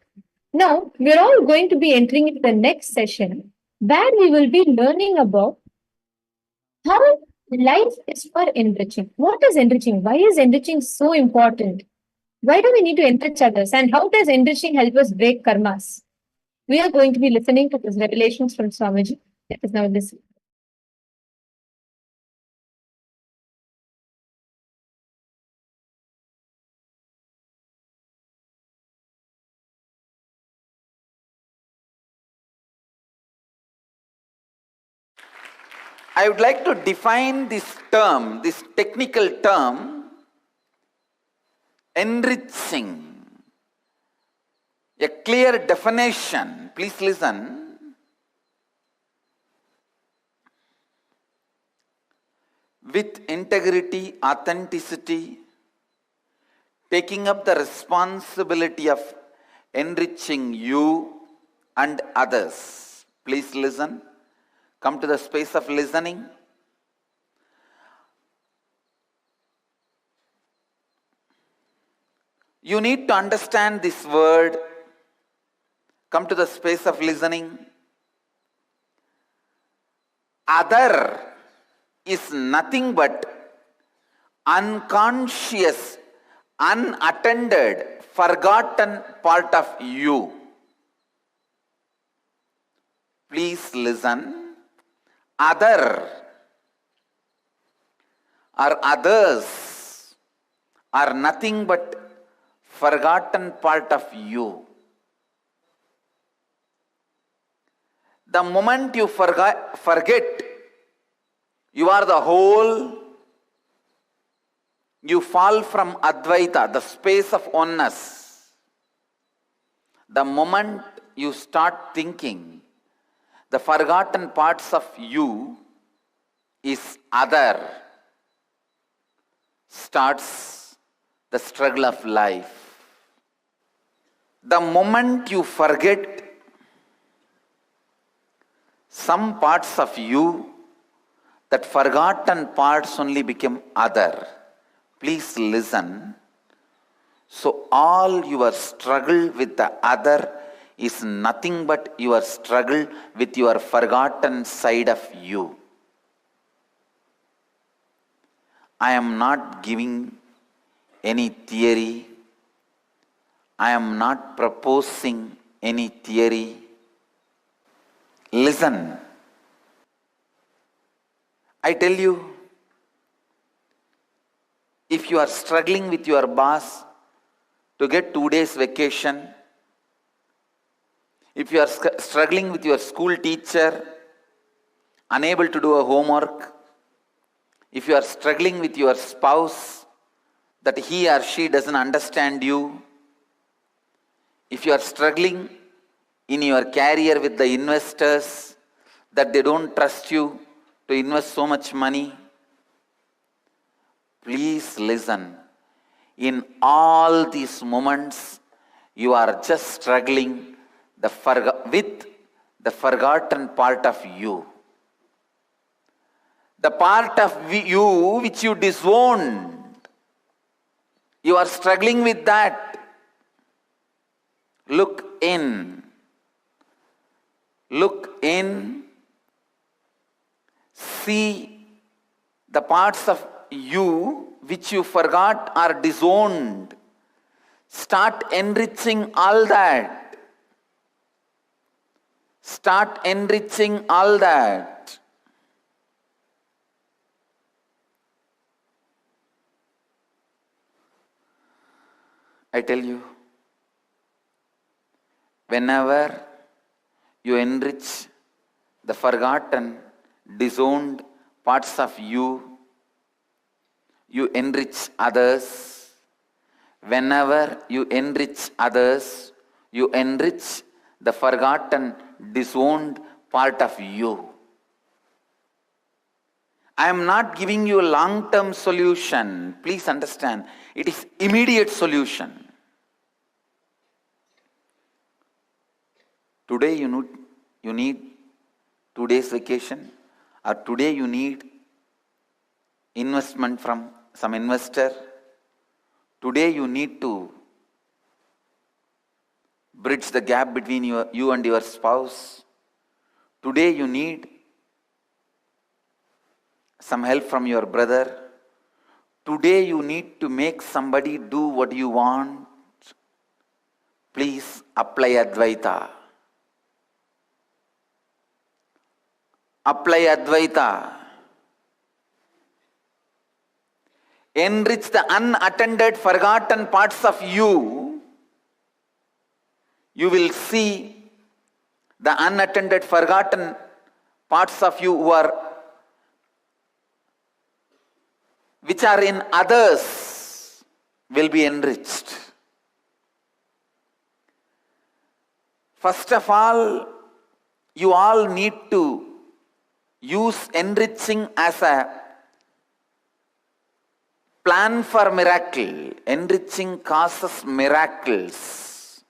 Now, we're all going to be entering into the next session where we will be learning about how life is for enriching. What is enriching? Why is enriching so important? Why do we need to enrich others? And how does enriching help us break karmas? We are going to be listening to these revelations from Swamiji. Let us now listen. I would like to define this term, this technical term, enriching. A clear definition. Please listen. With integrity, authenticity, taking up the responsibility of enriching you and others. Please listen. Come to the space of listening. You need to understand this word. Come to the space of listening. Other is nothing but unconscious, unattended, forgotten part of you. Please listen. Other or others are nothing but forgotten part of you. The moment you forget you are the whole, you fall from Advaita, the space of oneness. The moment you start thinking the forgotten parts of you is other, starts the struggle of life. The moment you forget some parts of you, that forgotten parts only become other. Please listen. So all your struggle with the other is nothing but your struggle with your forgotten side of you. I am not giving any theory. I am not proposing any theory. Listen. I tell you, if you are struggling with your boss to get 2 days vacation, if you are struggling with your school teacher, unable to do a homework, if you are struggling with your spouse, that he or she doesn't understand you, if you are struggling in your career with the investors that they don't trust you to invest so much money. Please listen. In all these moments, you are just struggling with the forgotten part of you. The part of you which you disowned. You are struggling with that. Look in. Look in. See the parts of you which you forgot or disowned. Start enriching all that. Start enriching all that. I tell you, whenever you enrich the forgotten, disowned parts of you, you enrich others. Whenever you enrich others, you enrich the forgotten, disowned part of you. I am not giving you a long-term solution. Please understand, it is immediate solution. Today you need 2 days vacation, or today you need investment from some investor. Today you need to bridge the gap between you and your spouse. Today you need some help from your brother. Today you need to make somebody do what you want. Please apply Advaita. Apply Advaita. Enrich the unattended, forgotten parts of you. You will see the unattended, forgotten parts of you which are in others will be enriched. First of all, you all need to use enriching as a plan for miracle. Enriching causes miracles.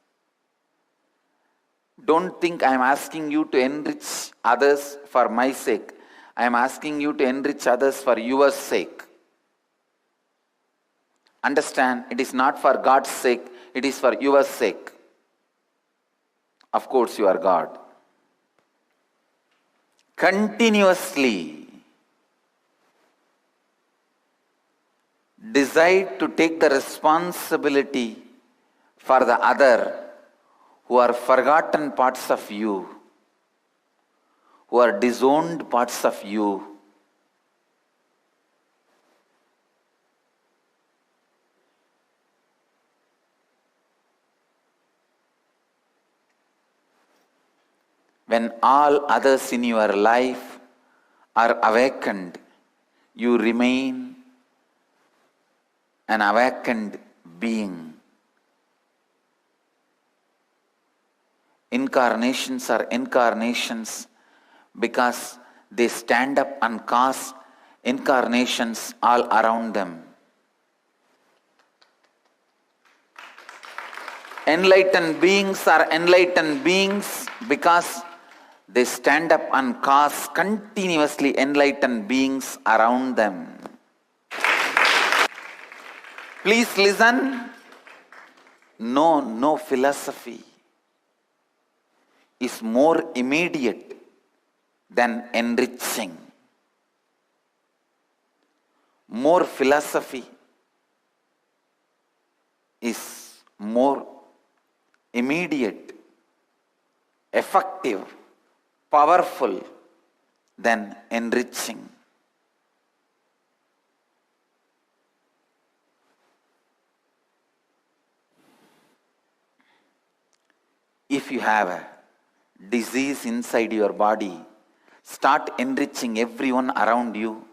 Don't think I am asking you to enrich others for my sake. I am asking you to enrich others for your sake. Understand, it is not for God's sake, it is for your sake. Of course, you are God. Continuously decide to take the responsibility for the other who are forgotten parts of you, who are disowned parts of you. When all others in your life are awakened, you remain an awakened being. Incarnations are incarnations because they stand up and cause incarnations all around them. Enlightened beings are enlightened beings because they stand up and cause continuously enlightened beings around them. Please listen. No philosophy is more immediate than enriching. More philosophy is more immediate, effective, powerful than enriching. If you have a disease inside your body, start enriching everyone around you.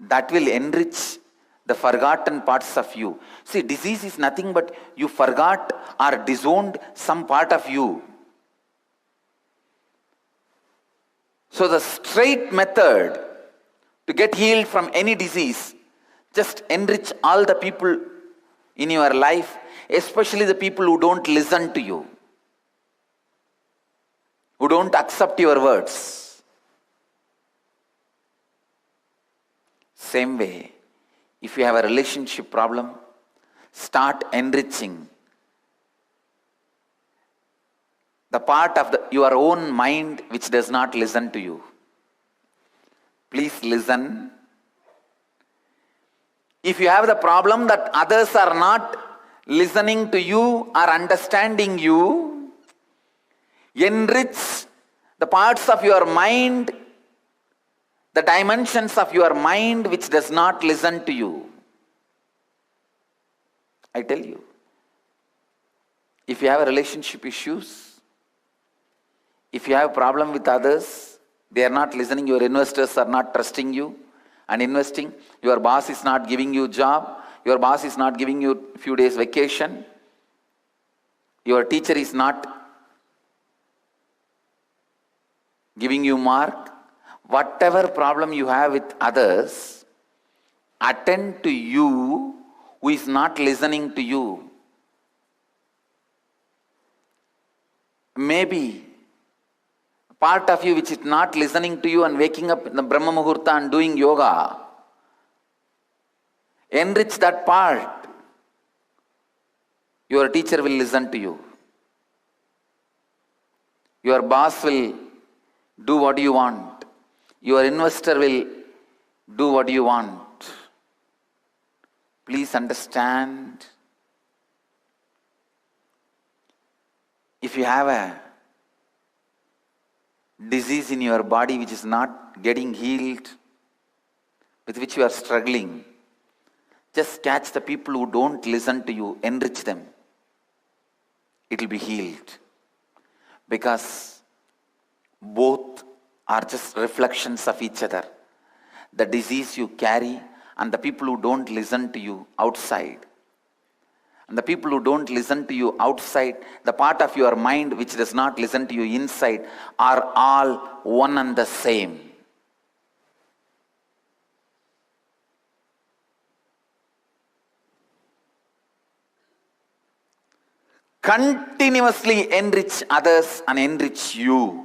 That will enrich the forgotten parts of you. See, disease is nothing but you forgot or disowned some part of you. So the straight method to get healed from any disease, just enrich all the people in your life, especially the people who don't listen to you, who don't accept your words. Same way, if you have a relationship problem, start enriching the part of your own mind which does not listen to you. Please listen. If you have the problem that others are not listening to you or understanding you, enrich the parts of your mind, the dimensions of your mind which does not listen to you. I tell you, if you have a relationship issues, if you have a problem with others, they are not listening, your investors are not trusting you and investing, your boss is not giving you job, your boss is not giving you a few days vacation, your teacher is not giving you mark, whatever problem you have with others, attend to you who is not listening to you. Maybe part of you which is not listening to you and waking up in the Brahma Muhurta and doing yoga, enrich that part. Your teacher will listen to you. Your boss will do what you want. Your investor will do what you want. Please understand, if you have a disease in your body which is not getting healed, with which you are struggling, just catch the people who don't listen to you, enrich them. It will be healed. Because both are just reflections of each other. The disease you carry and the people who don't listen to you outside. And the people who don't listen to you outside, the part of your mind which does not listen to you inside, are all one and the same. Continuously enrich others and enrich you.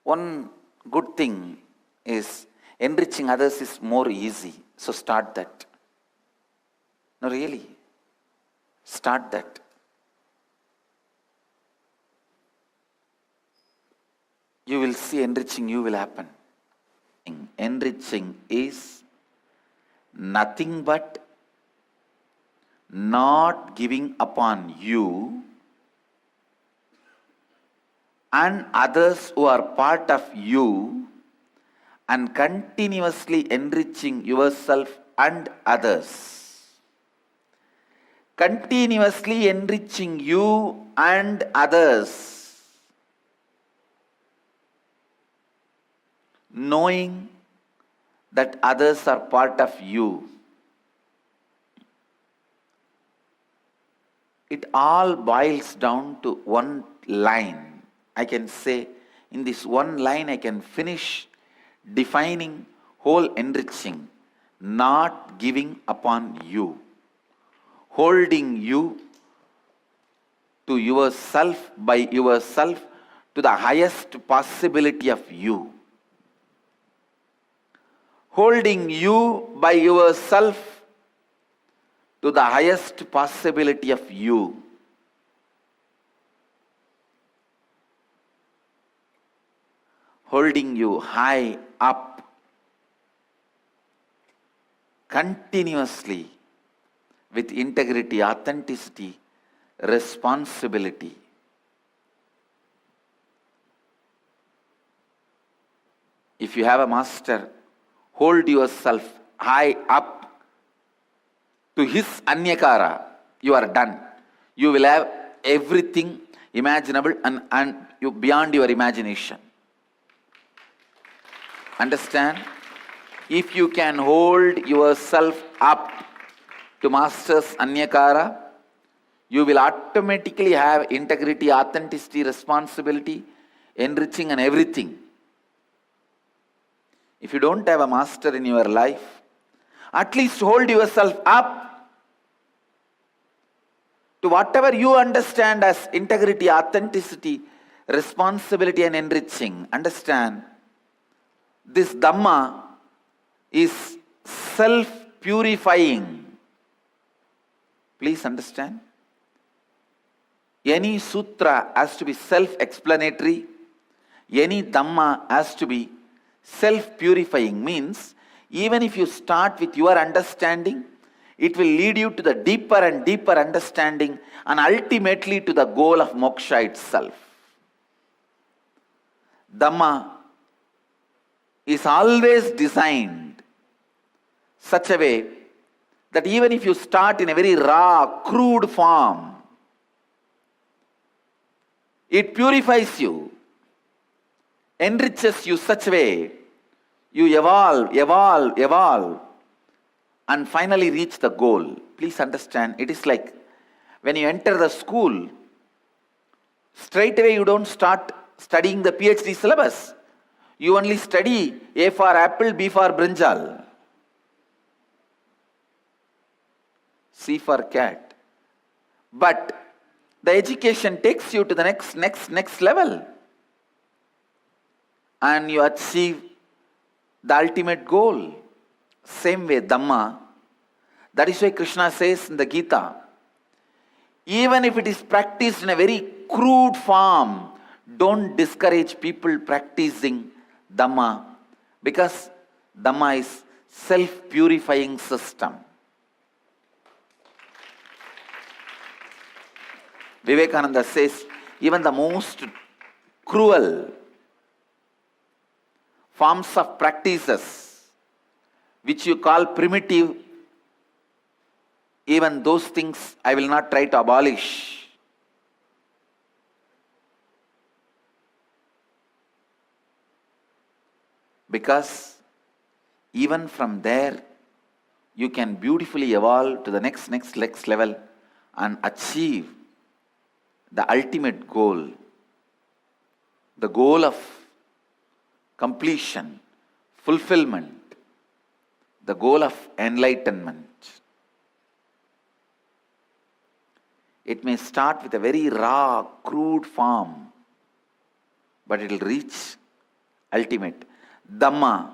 One good thing is enriching others is more easy. So start that. No, really. Start that. You will see enriching you will happen. Enriching is nothing but not giving upon you and others who are part of you, and continuously enriching yourself and others. Continuously enriching you and others. Knowing that others are part of you. It all boils down to one line. I can say, in this one line I can finish defining whole enriching. Not giving upon you. Holding you to yourself, by yourself, to the highest possibility of you. Holding you by yourself to the highest possibility of you. Holding you high up, continuously, with integrity, authenticity, responsibility. If you have a master, hold yourself high up to his anyakara. You are done. You will have everything imaginable and beyond your imagination. Understand? If you can hold yourself up to Master's Anyakara, you will automatically have integrity, authenticity, responsibility, enriching and everything. If you don't have a master in your life, at least hold yourself up to whatever you understand as integrity, authenticity, responsibility and enriching. Understand, this Dhamma is self-purifying. Please understand. Any sutra has to be self-explanatory. Any Dhamma has to be self-purifying. Means, even if you start with your understanding, it will lead you to the deeper and deeper understanding and ultimately to the goal of moksha itself. Dhamma is always designed such a way that even if you start in a very raw, crude form, it purifies you, enriches you such a way, you evolve, and finally reach the goal. Please understand, it is like when you enter the school, straight away you don't start studying the PhD syllabus. You only study A for apple, B for brinjal, C for cat. But the education takes you to the next level. And you achieve the ultimate goal. Same way, Dhamma. That is why Krishna says in the Gita, even if it is practiced in a very crude form, don't discourage people practicing Dhamma, because Dhamma is self-purifying system. Vivekananda says, even the most cruel forms of practices, which you call primitive, even those things I will not try to abolish. Because even from there, you can beautifully evolve to the next level and achieve the ultimate goal, the goal of completion, fulfillment, the goal of enlightenment. It may start with a very raw, crude form, but it will reach ultimate. Dhamma.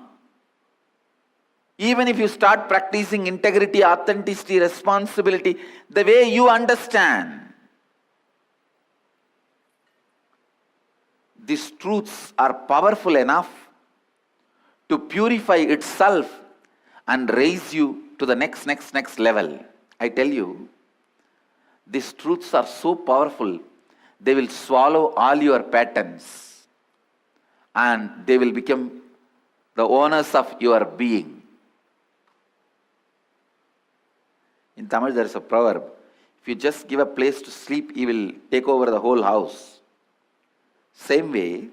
Even if you start practicing integrity, authenticity, responsibility, the way you understand, these truths are powerful enough to purify itself and raise you to the next level. I tell you, these truths are so powerful, they will swallow all your patterns and they will become the owners of your being. In Tamil there is a proverb, if you just give a place to sleep, he will take over the whole house. Same way,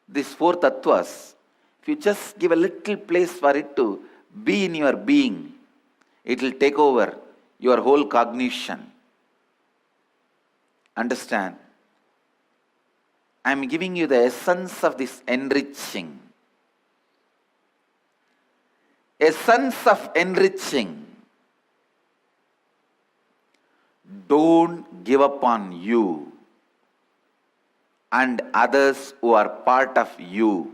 these four tattvas, if you just give a little place for it to be in your being, it will take over your whole cognition. Understand? I am giving you the essence of this enriching. Essence of enriching. Don't give up on you and others who are part of you.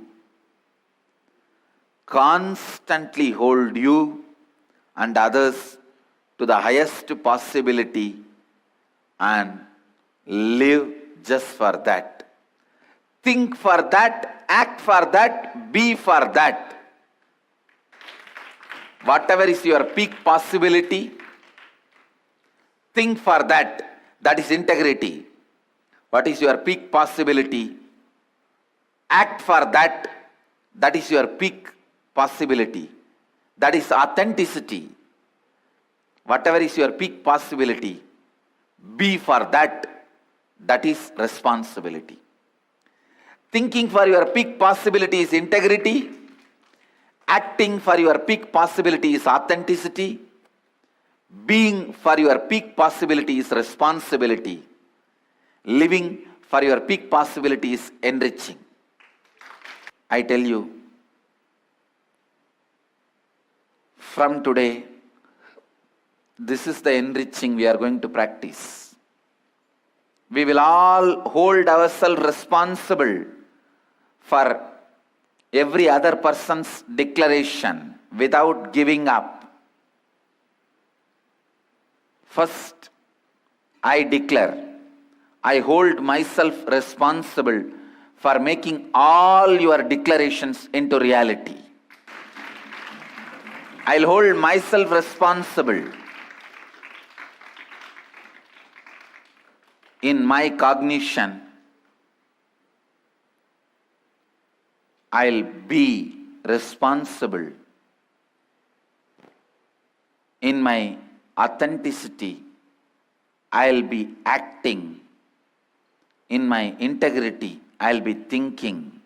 Constantly hold you and others to the highest possibility and live just for that. Think for that, act for that, be for that. Whatever is your peak possibility, think for that. That is integrity. What is your peak possibility? Act for that. That is your peak possibility. That is authenticity. Whatever is your peak possibility, be for that. That is responsibility. Thinking for your peak possibility is integrity. Acting for your peak possibility is authenticity. Being for your peak possibility is responsibility. Living for your peak possibility is enriching. I tell you, from today, this is the enriching we are going to practice. We will all hold ourselves responsible for every other person's declaration without giving up. First, I declare, I hold myself responsible for making all your declarations into reality. I'll hold myself responsible in my cognition. I'll be responsible in my authenticity. I'll be acting in my integrity. I'll be thinking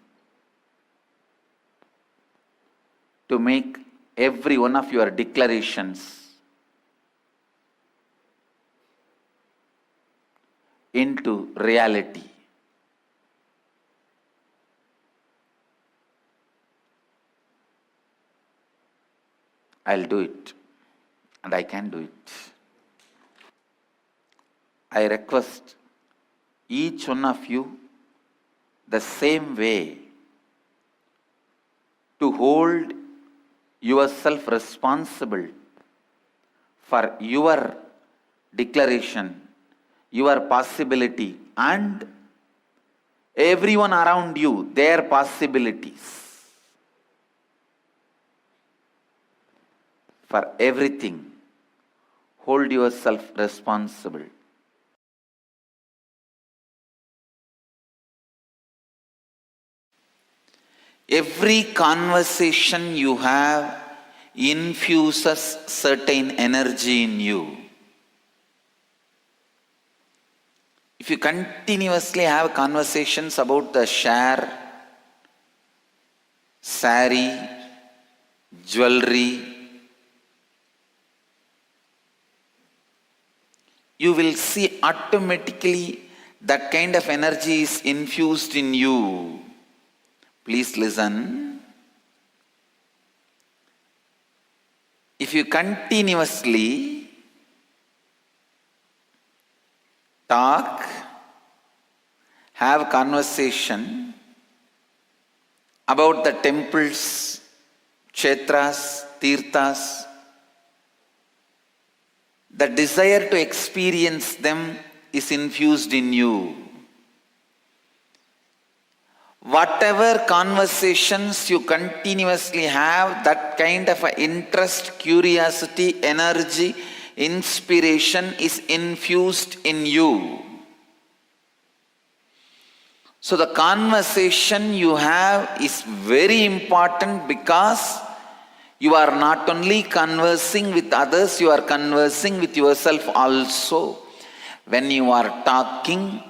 to make every one of your declarations into reality. I'll do it, and I can do it. I request each one of you the same way to hold yourself responsible for your declaration, your possibility, and everyone around you, their possibilities. For everything, hold yourself responsible. Every conversation you have infuses certain energy in you. If you continuously have conversations about the share, sari, jewelry, you will see automatically that kind of energy is infused in you. Please listen. If you continuously talk, have conversation about the temples, kshetras, tirthas, the desire to experience them is infused in you. Whatever conversations you continuously have, that kind of interest, curiosity, energy, inspiration is infused in you. So the conversation you have is very important because you are not only conversing with others, you are conversing with yourself also. When you are talking,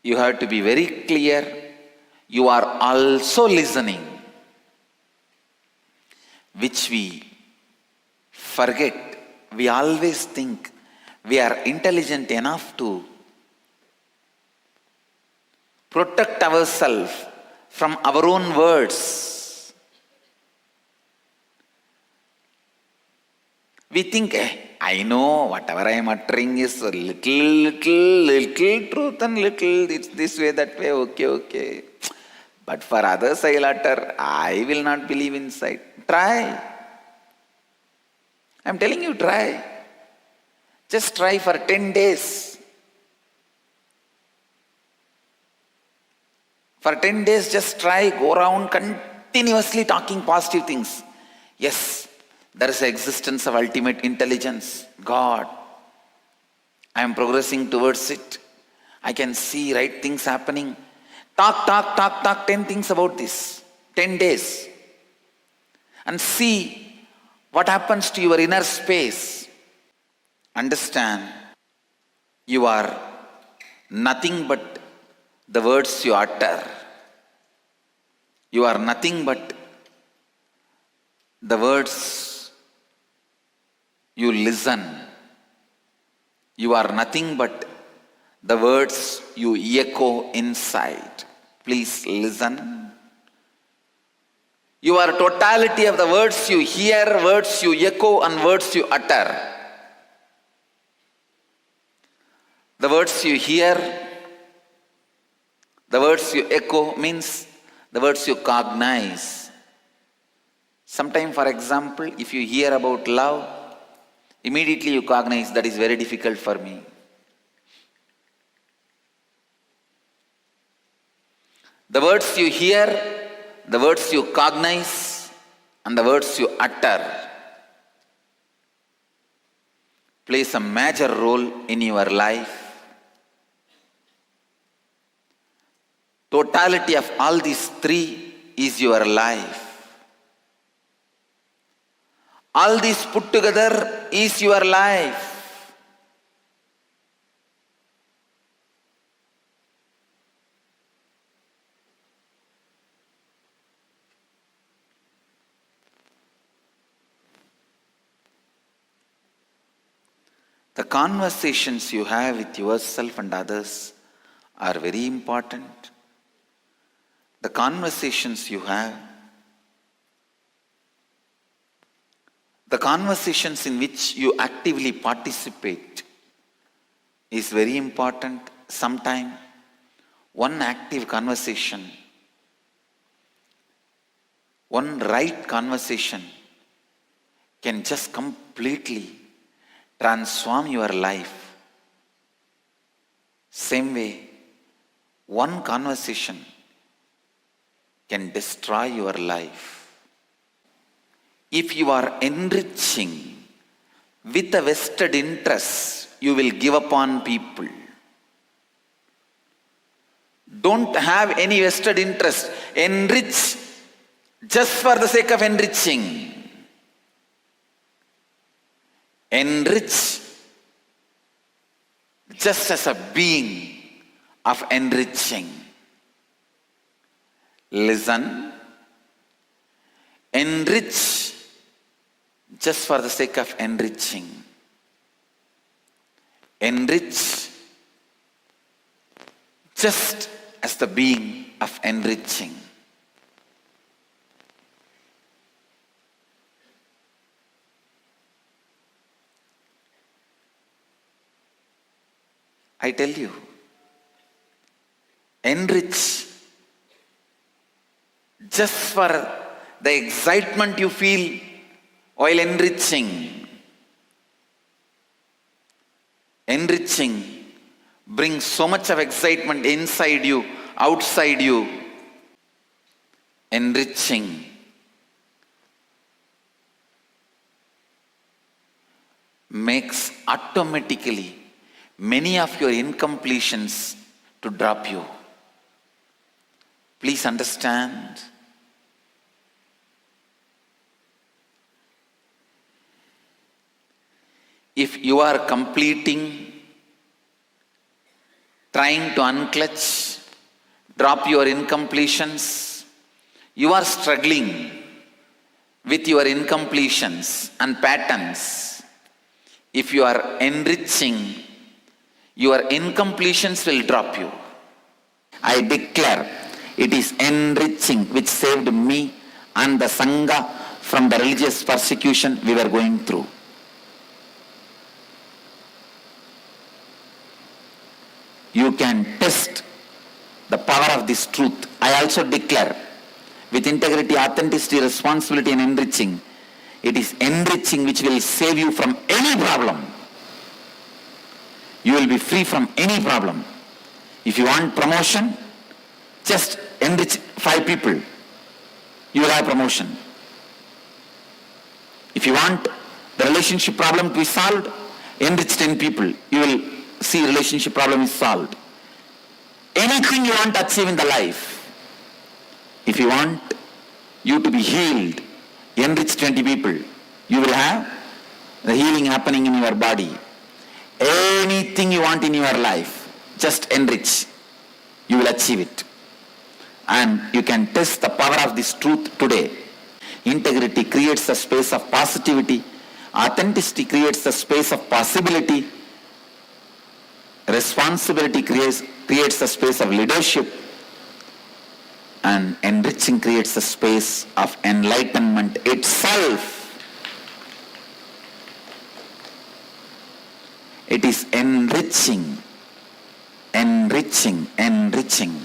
you have to be very clear, you are also listening, which we forget. We always think we are intelligent enough to protect ourselves from our own words. We think, I know whatever I am uttering is a little truth and little, it's this way, that way, okay. But for others I'll utter, I will not believe inside. Try. I'm telling you, try. Just try for 10 days. For 10 days, just try, go around continuously talking positive things. Yes, there is an existence of ultimate intelligence, God. I am progressing towards it. I can see right things happening. Talk 10 things about this. 10 days. And see what happens to your inner space. Understand, you are nothing but the words you utter. You are nothing but the words you listen, you are nothing but the words you echo inside. Please listen. You are totality of the words you hear, words you echo, and words you utter. The words you hear, the words you echo means the words you cognize. Sometimes, for example, if you hear about love, immediately you cognize that is very difficult for me. The words you hear, the words you cognize, and the words you utter plays a major role in your life. Totality of all these three is your life. All these put together is your life. The conversations you have with yourself and others are very important. The conversations you have, the conversations in which you actively participate is very important. Sometimes one active conversation, one right conversation can just completely transform your life. Same way, one conversation can destroy your life. If you are enriching with a vested interest, you will give up on people. Don't have any vested interest. Enrich just for the sake of enriching. Enrich just as a being of enriching. Listen, enrich just for the sake of enriching. Enrich just as the being of enriching. I tell you, enrich just for the excitement you feel while enriching. Enriching brings so much of excitement inside you, outside you. Enriching makes automatically many of your incompletions to drop you. Please understand. If you are completing, trying to unclutch, drop your incompletions, you are struggling with your incompletions and patterns. If you are enriching, your incompletions will drop you. I declare it is enriching which saved me and the Sangha from the religious persecution we were going through. You can test the power of this truth. I also declare with integrity, authenticity, responsibility and enriching, it is enriching which will save you from any problem. You will be free from any problem. If you want promotion, just enrich 5 people. You will have promotion. If you want the relationship problem to be solved, enrich 10 people. You will see relationship problem is solved. Anything you want to achieve in the life, if you want you to be healed, enrich 20 people. You will have the healing happening in your body. Anything you want in your life, just enrich. You will achieve it. And you can test the power of this truth today. Integrity creates a space of positivity. Authenticity creates a space of possibility. Responsibility creates a space of leadership. And enriching creates a space of enlightenment itself. It is enriching, enriching, enriching.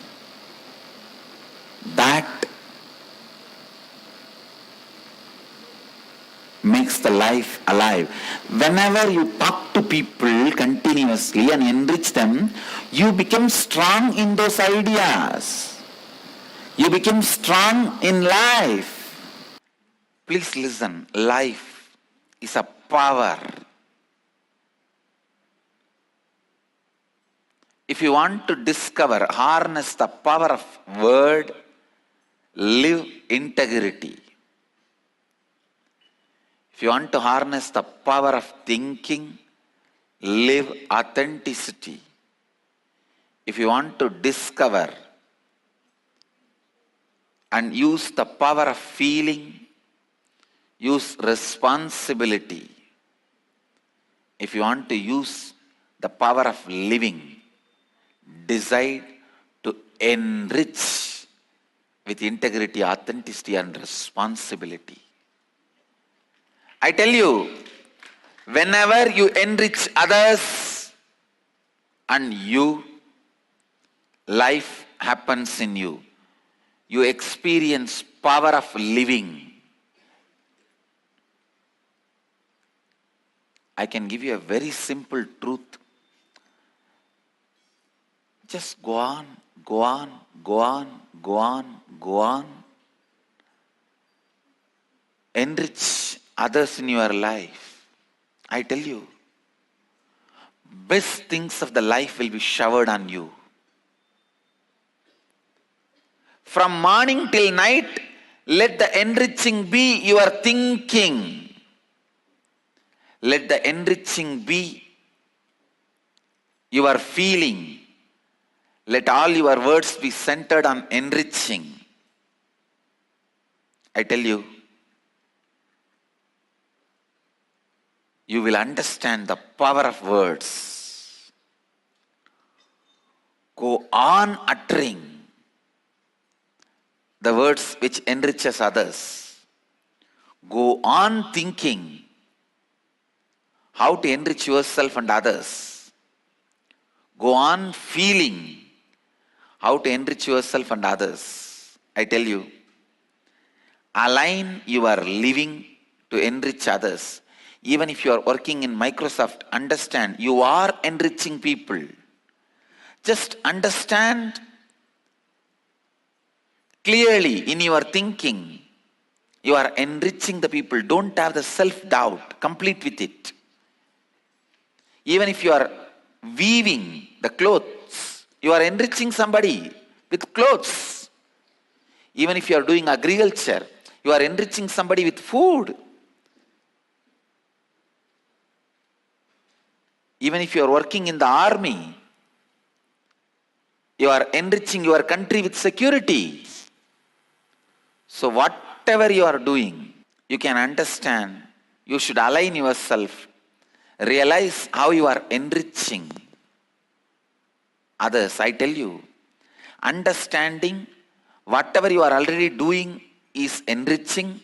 That makes the life alive. Whenever you talk to people continuously and enrich them, you become strong in those ideas. You become strong in life. Please listen, life is a power. If you want to discover, harness the power of word, live integrity. If you want to harness the power of thinking, live authenticity. If you want to discover and use the power of feeling, use responsibility. If you want to use the power of living, decide to enrich with integrity, authenticity, and responsibility. I tell you, whenever you enrich others and you, life happens in you. You experience power of living. I can give you a very simple truth. Just go on, go on, go on, go on, go on. Enrich others in your life. I tell you, best things of the life will be showered on you. From morning till night, let the enriching be your thinking. Let the enriching be your feeling. Let all your words be centered on enriching. I tell you, you will understand the power of words. Go on uttering the words which enriches others. Go on thinking how to enrich yourself and others. Go on feeling how to enrich yourself and others. I tell you, align your living to enrich others. Even if you are working in Microsoft, understand you are enriching people. Just understand clearly in your thinking, you are enriching the people. Don't have the self-doubt. Complete with it. Even if you are weaving the clothes, you are enriching somebody with clothes. Even if you are doing agriculture, you are enriching somebody with food. Even if you are working in the army, you are enriching your country with security. So whatever you are doing, you can understand, you should align yourself, realize how you are enriching others. I tell you, understanding whatever you are already doing is enriching,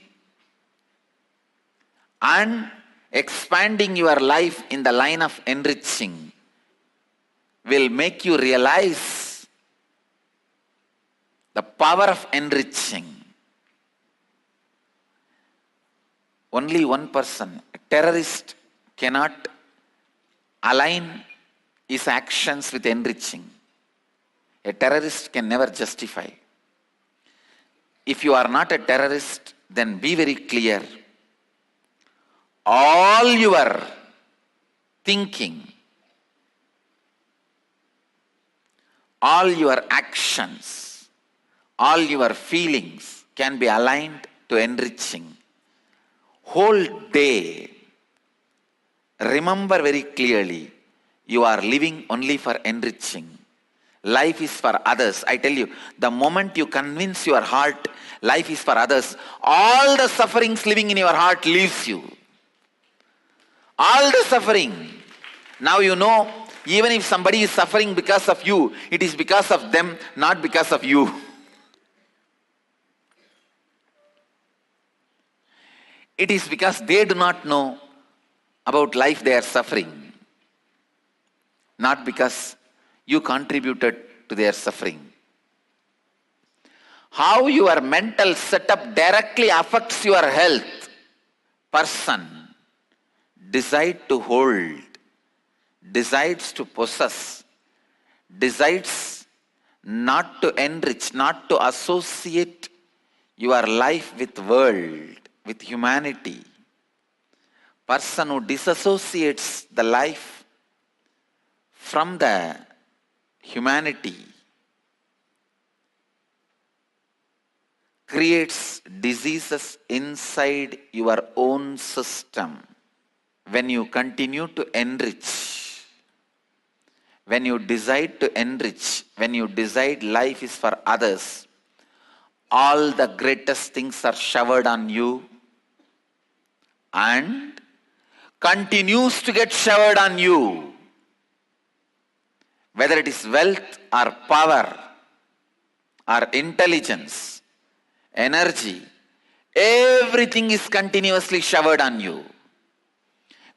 and expanding your life in the line of enriching will make you realize the power of enriching. Only one person, a terrorist, cannot align his actions with enriching. A terrorist can never justify. If you are not a terrorist, then be very clear. All your thinking, all your actions, all your feelings can be aligned to enriching. Whole day, remember very clearly, you are living only for enriching. life is for others. I tell you, the moment you convince your heart life is for others, all the sufferings living in your heart leaves you. All the suffering. Now you know, even if somebody is suffering because of you, it is because of them, not because of you. It is because they do not know about life they are suffering, not because you contributed to their suffering. How your mental setup directly affects your health. Person decide to hold, decides to possess, decides not to enrich, not to associate your life with world, with humanity. Person who disassociates the life from the humanity creates diseases inside your own system. When you continue to enrich, when you decide to enrich, when you decide life is for others, all the greatest things are showered on you and continues to get showered on you. Whether it is wealth or power or intelligence, energy, everything is continuously showered on you.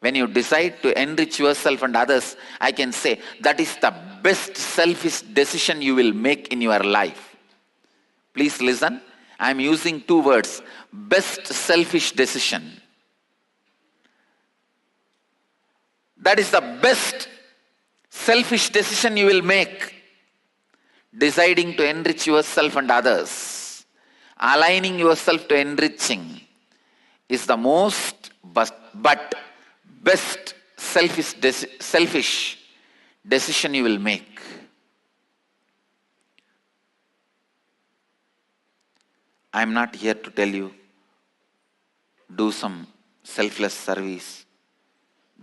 When you decide to enrich yourself and others, I can say that is the best selfish decision you will make in your life. Please listen, I am using two words, best selfish decision. That is the best selfish decision you will make. Deciding to enrich yourself and others, aligning yourself to enriching is the most but best selfish decision you will make. I am not here to tell you, do some selfless service.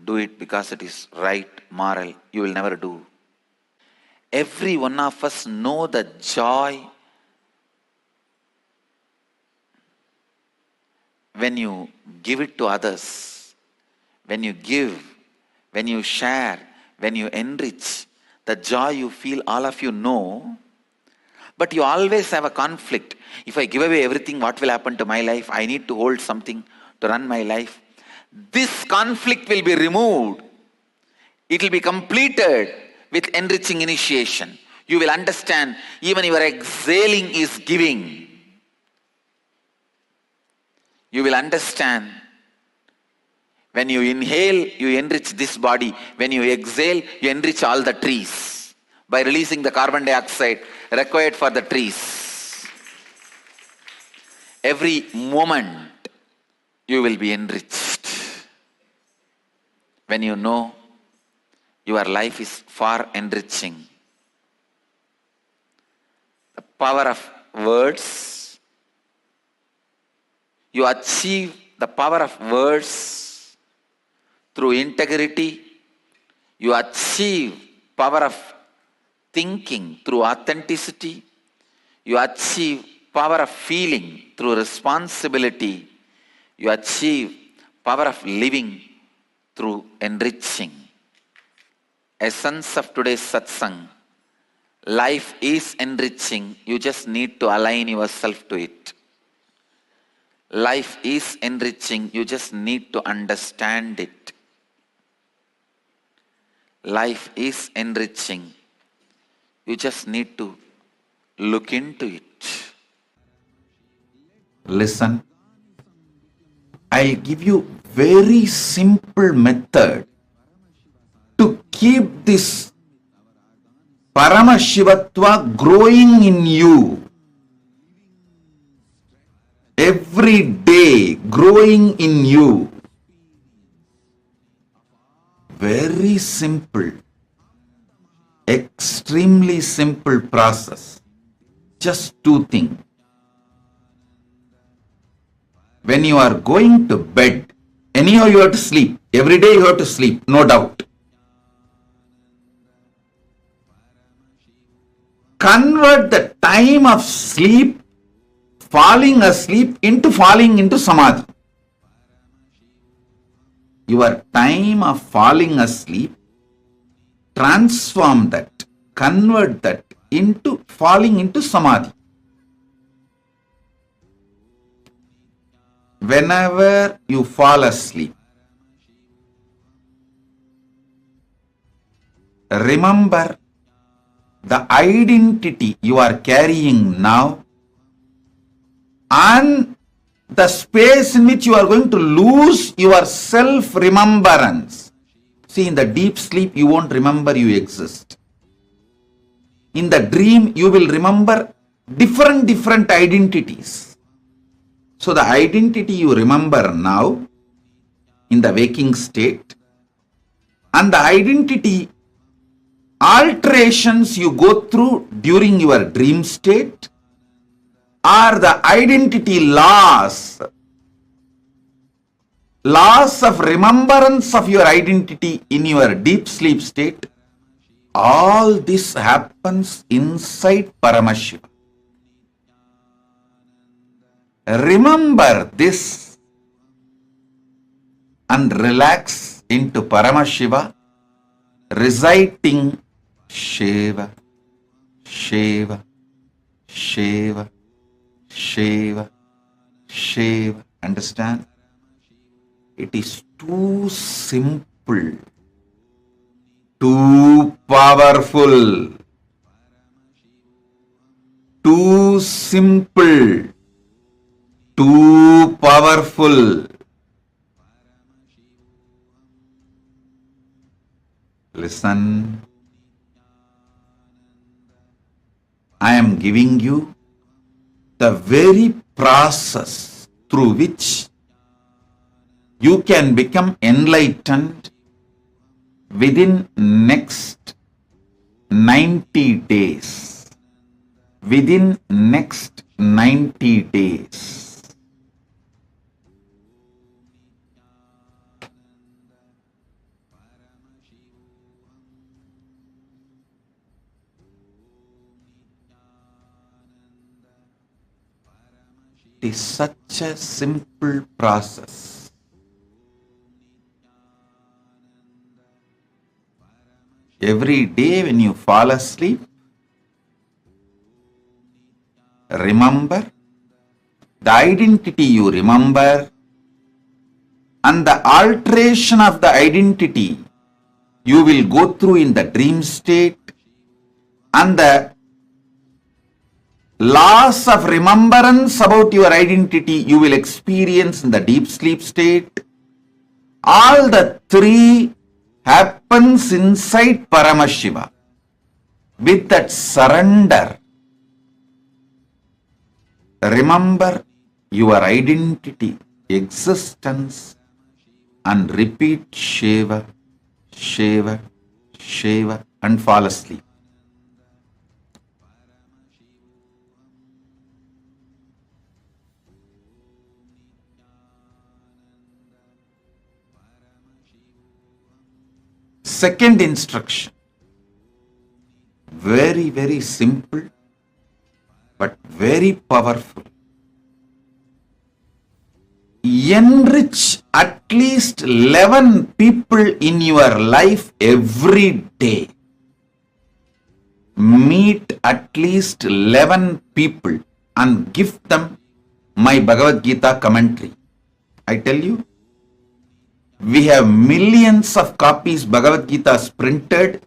Do it because it is right, moral. You will never do. Every one of us know the joy when you give it to others. When you give, when you share, when you enrich, the joy you feel, all of you know. But you always have a conflict. If I give away everything, what will happen to my life? I need to hold something to run my life. This conflict will be removed. It will be completed with enriching initiation. You will understand even your exhaling is giving. You will understand when you inhale, you enrich this body. When you exhale, you enrich all the trees by releasing the carbon dioxide required for the trees. Every moment you will be enriched. When you know your life is far enriching. The power of words. You achieve the power of words through integrity. You achieve power of thinking through authenticity. You achieve power of feeling through responsibility. You achieve power of living through enriching. Essence of today's satsang. Life is enriching. You just need to align yourself to it. Life is enriching. You just need to understand it. Life is enriching. You just need to look into it. Listen. I'll give you very simple method to keep this Paramashivatva growing in you. Every day growing in you. Very simple. Extremely simple process. Just two things. When you are going to bed, anyhow you have to sleep. Every day you have to sleep, no doubt. convert the time of sleep, falling asleep, into falling into samadhi. Your time of falling asleep, transform that, convert that into falling into samadhi. Whenever you fall asleep, remember the identity you are carrying now and the space in which you are going to lose your self-remembrance. See, in the deep sleep, you won't remember you exist. In the dream, you will remember different identities. So the identity you remember now in the waking state and the identity alterations you go through during your dream state are the identity loss of remembrance of your identity in your deep sleep state. All this happens inside Paramashiva. Remember this and relax into Paramashiva, reciting Shiva, Shiva, Shiva, Shiva, Shiva. Understand? It is too simple, too powerful, too simple, too powerful. Listen. I am giving you the very process through which you can become enlightened within next 90 days. Within next 90 days. It is such a simple process. Every day when you fall asleep, remember the identity you remember and the alteration of the identity you will go through in the dream state and the loss of remembrance about your identity you will experience in the deep sleep state. All the three happens inside Paramashiva. With that surrender, remember your identity, existence, and repeat Shiva, Shiva, Shiva, and fall asleep. Second instruction, very, very simple, but very powerful. Enrich at least 11 people in your life every day. Meet at least 11 people and give them my Bhagavad Gita commentary. I tell you, we have millions of copies Bhagavad Gita printed,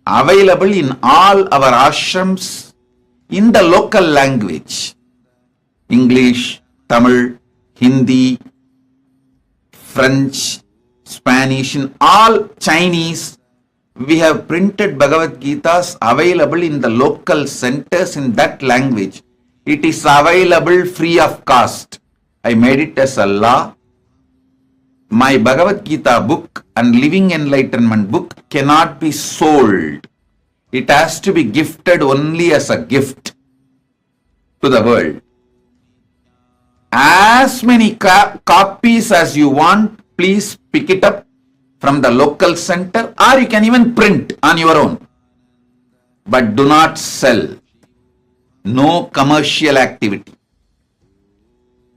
available in all our ashrams in the local language. English, Tamil, Hindi, French, Spanish, in all Chinese. We have printed Bhagavad Gitas available in the local centers in that language. It is available free of cost. I made it as a law. My Bhagavad Gita book and Living Enlightenment book cannot be sold. It has to be gifted only as a gift to the world. As many copies as you want, please pick it up from the local center, or you can even print on your own. but do not sell. No commercial activity.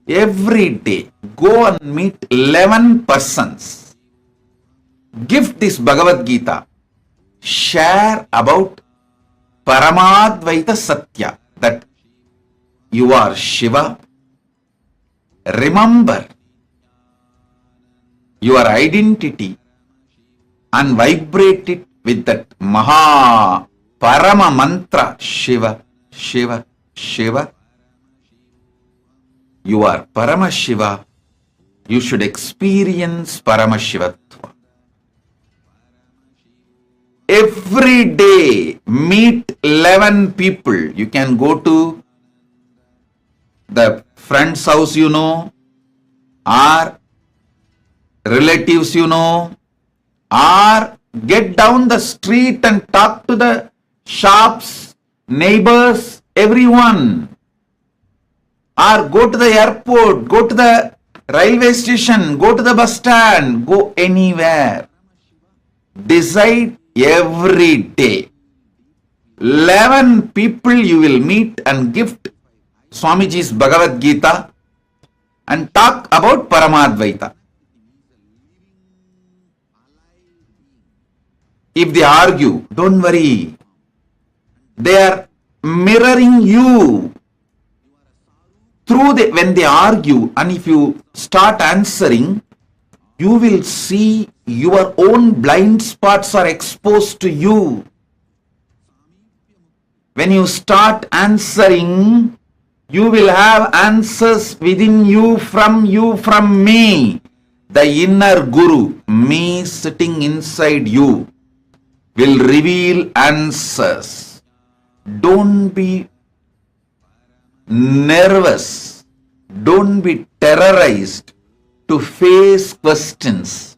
Every day, go and meet 11 persons. Give this Bhagavad Gita. Share about Paramadvaita Satya, that you are Shiva. Remember your identity and vibrate it with that Maha Parama Mantra, Shiva, Shiva, Shiva. You are Paramashiva. You should experience Paramashivatva. Every day, meet 11 people. You can go to the friend's house you know, or relatives you know, or get down the street and talk to the shops, neighbors, everyone. Or go to the airport, go to the railway station, go to the bus stand, go anywhere. Decide every day. 11 people you will meet and gift Swamiji's Bhagavad Gita and talk about Paramadvaita. If they argue, don't worry. They are mirroring you. When they argue, and if you start answering, you will see your own blind spots are exposed to you. When you start answering, you will have answers within you, from me. The inner Guru, me sitting inside you, will reveal answers. Don't be nervous. Don't be terrorized to face questions,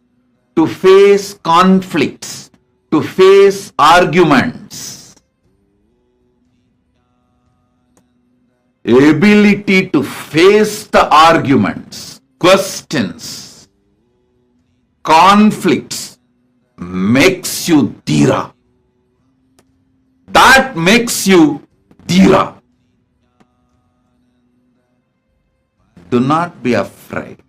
to face conflicts, to face arguments. Ability to face the arguments, questions, conflicts makes you dhira. That makes you dhira. Do not be afraid.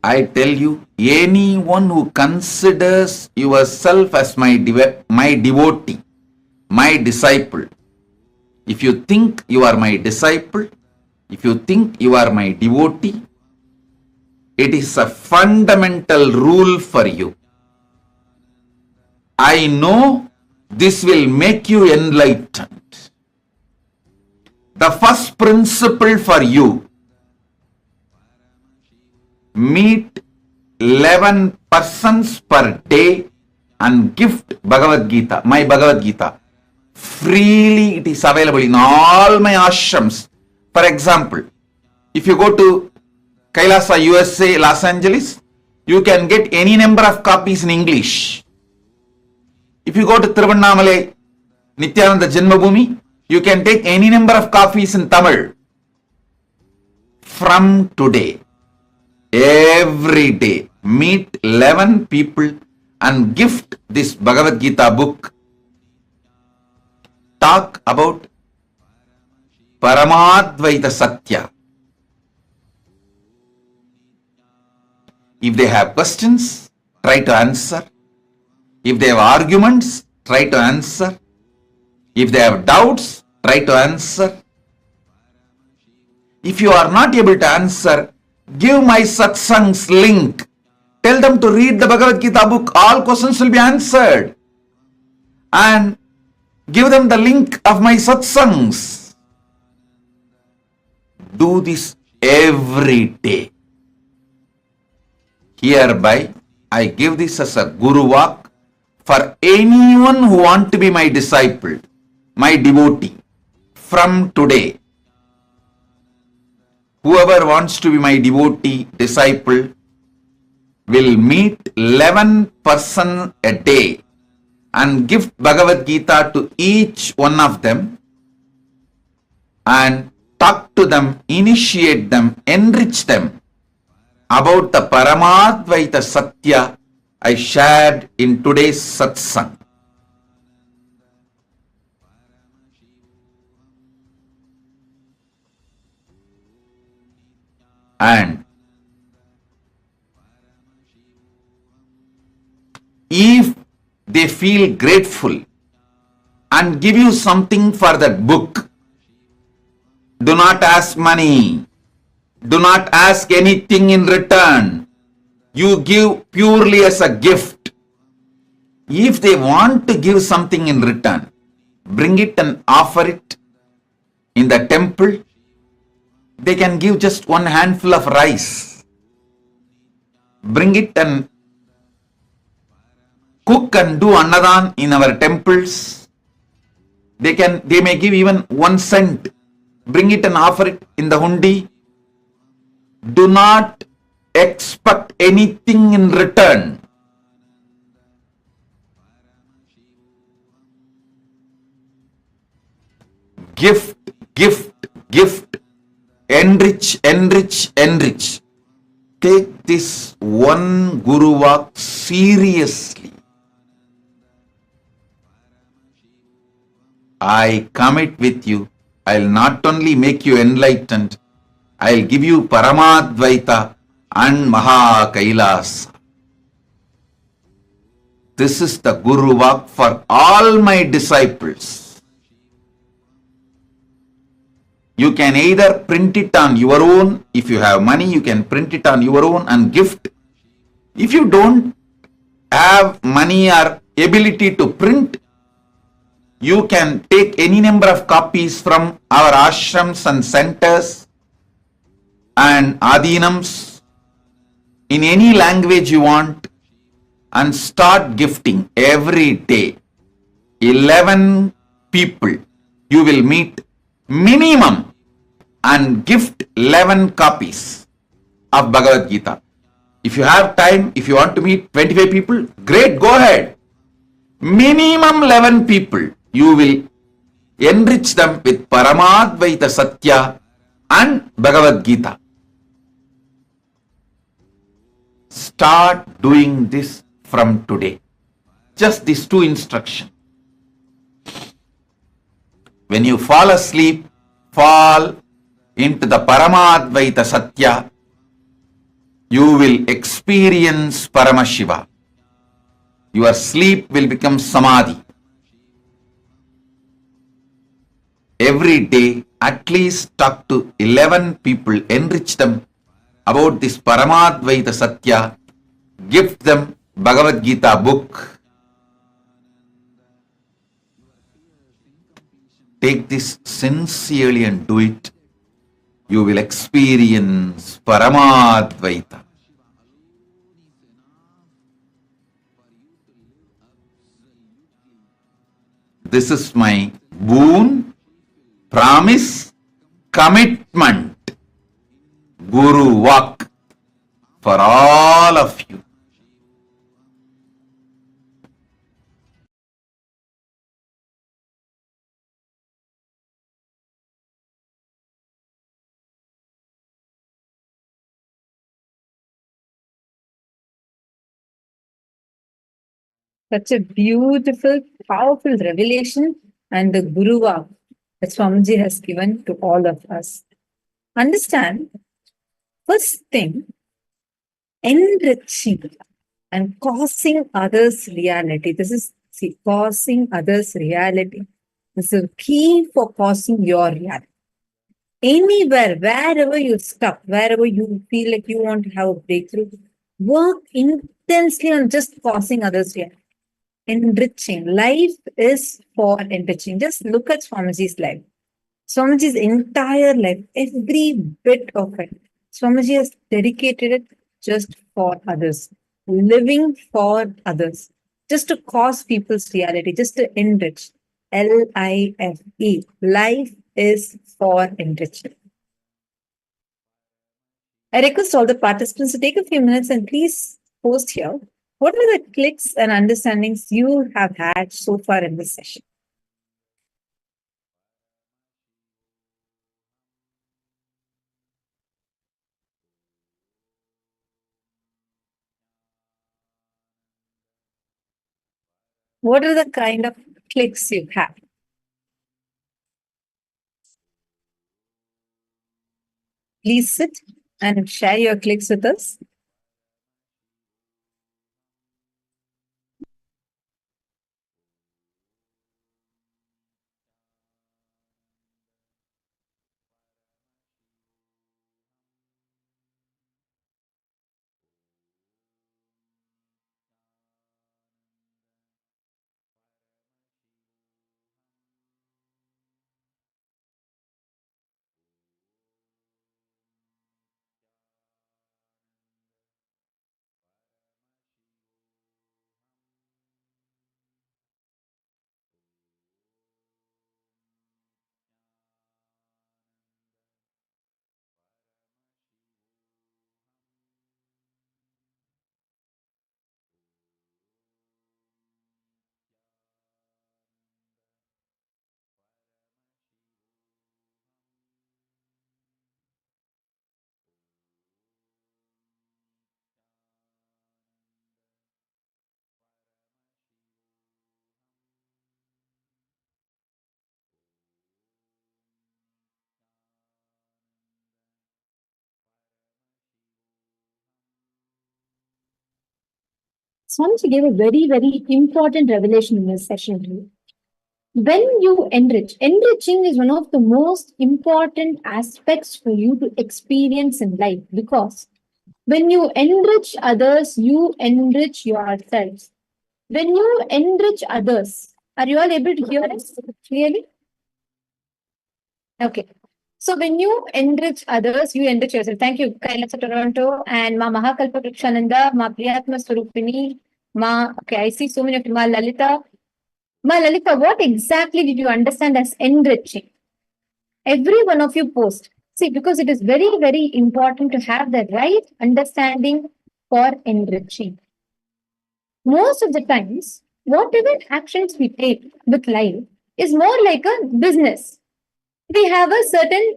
I tell you, anyone who considers yourself as my devotee, my disciple, if you think you are my disciple, if you think you are my devotee, it is a fundamental rule for you. I know this will make you enlightened. The first principle for you, meet 11 persons per day and gift Bhagavad Gita, my Bhagavad Gita. Freely it is available in all my ashrams. For example, if you go to KAILASA, USA, Los Angeles, you can get any number of copies in English. If you go to Tiruvannamalai, Nithyananda Janmabhoomi, you can take any number of copies in Tamil. From today, every day, meet 11 people and gift this Bhagavad Gita book. Talk about Paramadvaita Satya. If they have questions, try to answer. If they have arguments, try to answer. If they have doubts, try to answer. If you are not able to answer, give my satsang's link. Tell them to read the Bhagavad Gita book. All questions will be answered. And give them the link of my satsangs. Do this every day. Hereby, I give this as a Guru Vak for anyone who wants to be my disciple, my devotee. From today, whoever wants to be my devotee, disciple, will meet 11 persons a day and give Bhagavad Gita to each one of them and talk to them, initiate them, enrich them about the Paramadvaita Satya I shared in today's satsang. And if they feel grateful and give you something for that book, do not ask money. Do not ask anything in return. You give purely as a gift. If they want to give something in return, bring it and offer it in the temple. They can give just one handful of rice. Bring it and cook and do annadan in our temples. They may give even 1 cent. Bring it and offer it in the hundi. Do not expect anything in return. Gift, gift, gift. Enrich, enrich, enrich. Take this one Guru Vak seriously. I commit with you. I'll not only make you enlightened, I'll give you Paramadvaita and Maha KAILASA. This is the Guru Vak for all my disciples. You can either print it on your own. If you have money, you can print it on your own and gift. If you don't have money or ability to print, you can take any number of copies from our ashrams and centers and adinams in any language you want and start gifting every day. 11 people you will meet minimum and gift 11 copies of Bhagavad Gita. If you have time, if you want to meet 25 people, great, go ahead. Minimum 11 people, you will enrich them with Paramadvaita Satya and Bhagavad Gita. Start doing this from today. Just these 2 instructions. When you fall asleep, fall into the Paramadvaita Satya, you will experience Paramashiva. Your sleep will become Samadhi. Every day, at least talk to 11 people, enrich them about this Paramadvaita Satya, gift them Bhagavad Gita book. Take this sincerely and do it. You will experience Paramadvaita. This is my boon, promise, commitment, Guru Vak for all of you. Such a beautiful, powerful revelation and the Guru Vak that Swamiji has given to all of us. Understand, first thing, enriching and causing others reality. This is causing others reality. This is a key for causing your reality. Anywhere, wherever you're stuck, wherever you feel like you want to have a breakthrough, work intensely on just causing others reality. Enriching. Life is for enriching. Just look at Swamiji's life. Swamiji's entire life, every bit of it, Swamiji has dedicated it just for others, living for others, just to cause people's reality, just to enrich. L-I-F-E. Life is for enriching. I request all the participants to take a few minutes and please post here. What are the clicks and understandings you have had so far in this session? What are the kind of clicks you have? Please sit and share your clicks with us. Swamiji gave a very, very important revelation in this session today. When you enriching is one of the most important aspects for you to experience in life, because when you enrich others, you enrich yourselves. When you enrich others, are you all able to hear us clearly? Okay. So when you enrich others, you enrich yourself. Thank you, Kailasa Toronto and Ma Mahakalpa Krikshananda, Ma Priyatma Swarupini, Ma. Okay, I see so many of you. Ma Lalita. Ma Lalita, what exactly did you understand as enriching? Every one of you post. See, because it is very, very important to have the right understanding for enriching. Most of the times, whatever actions we take with life is more like a business. We have a certain,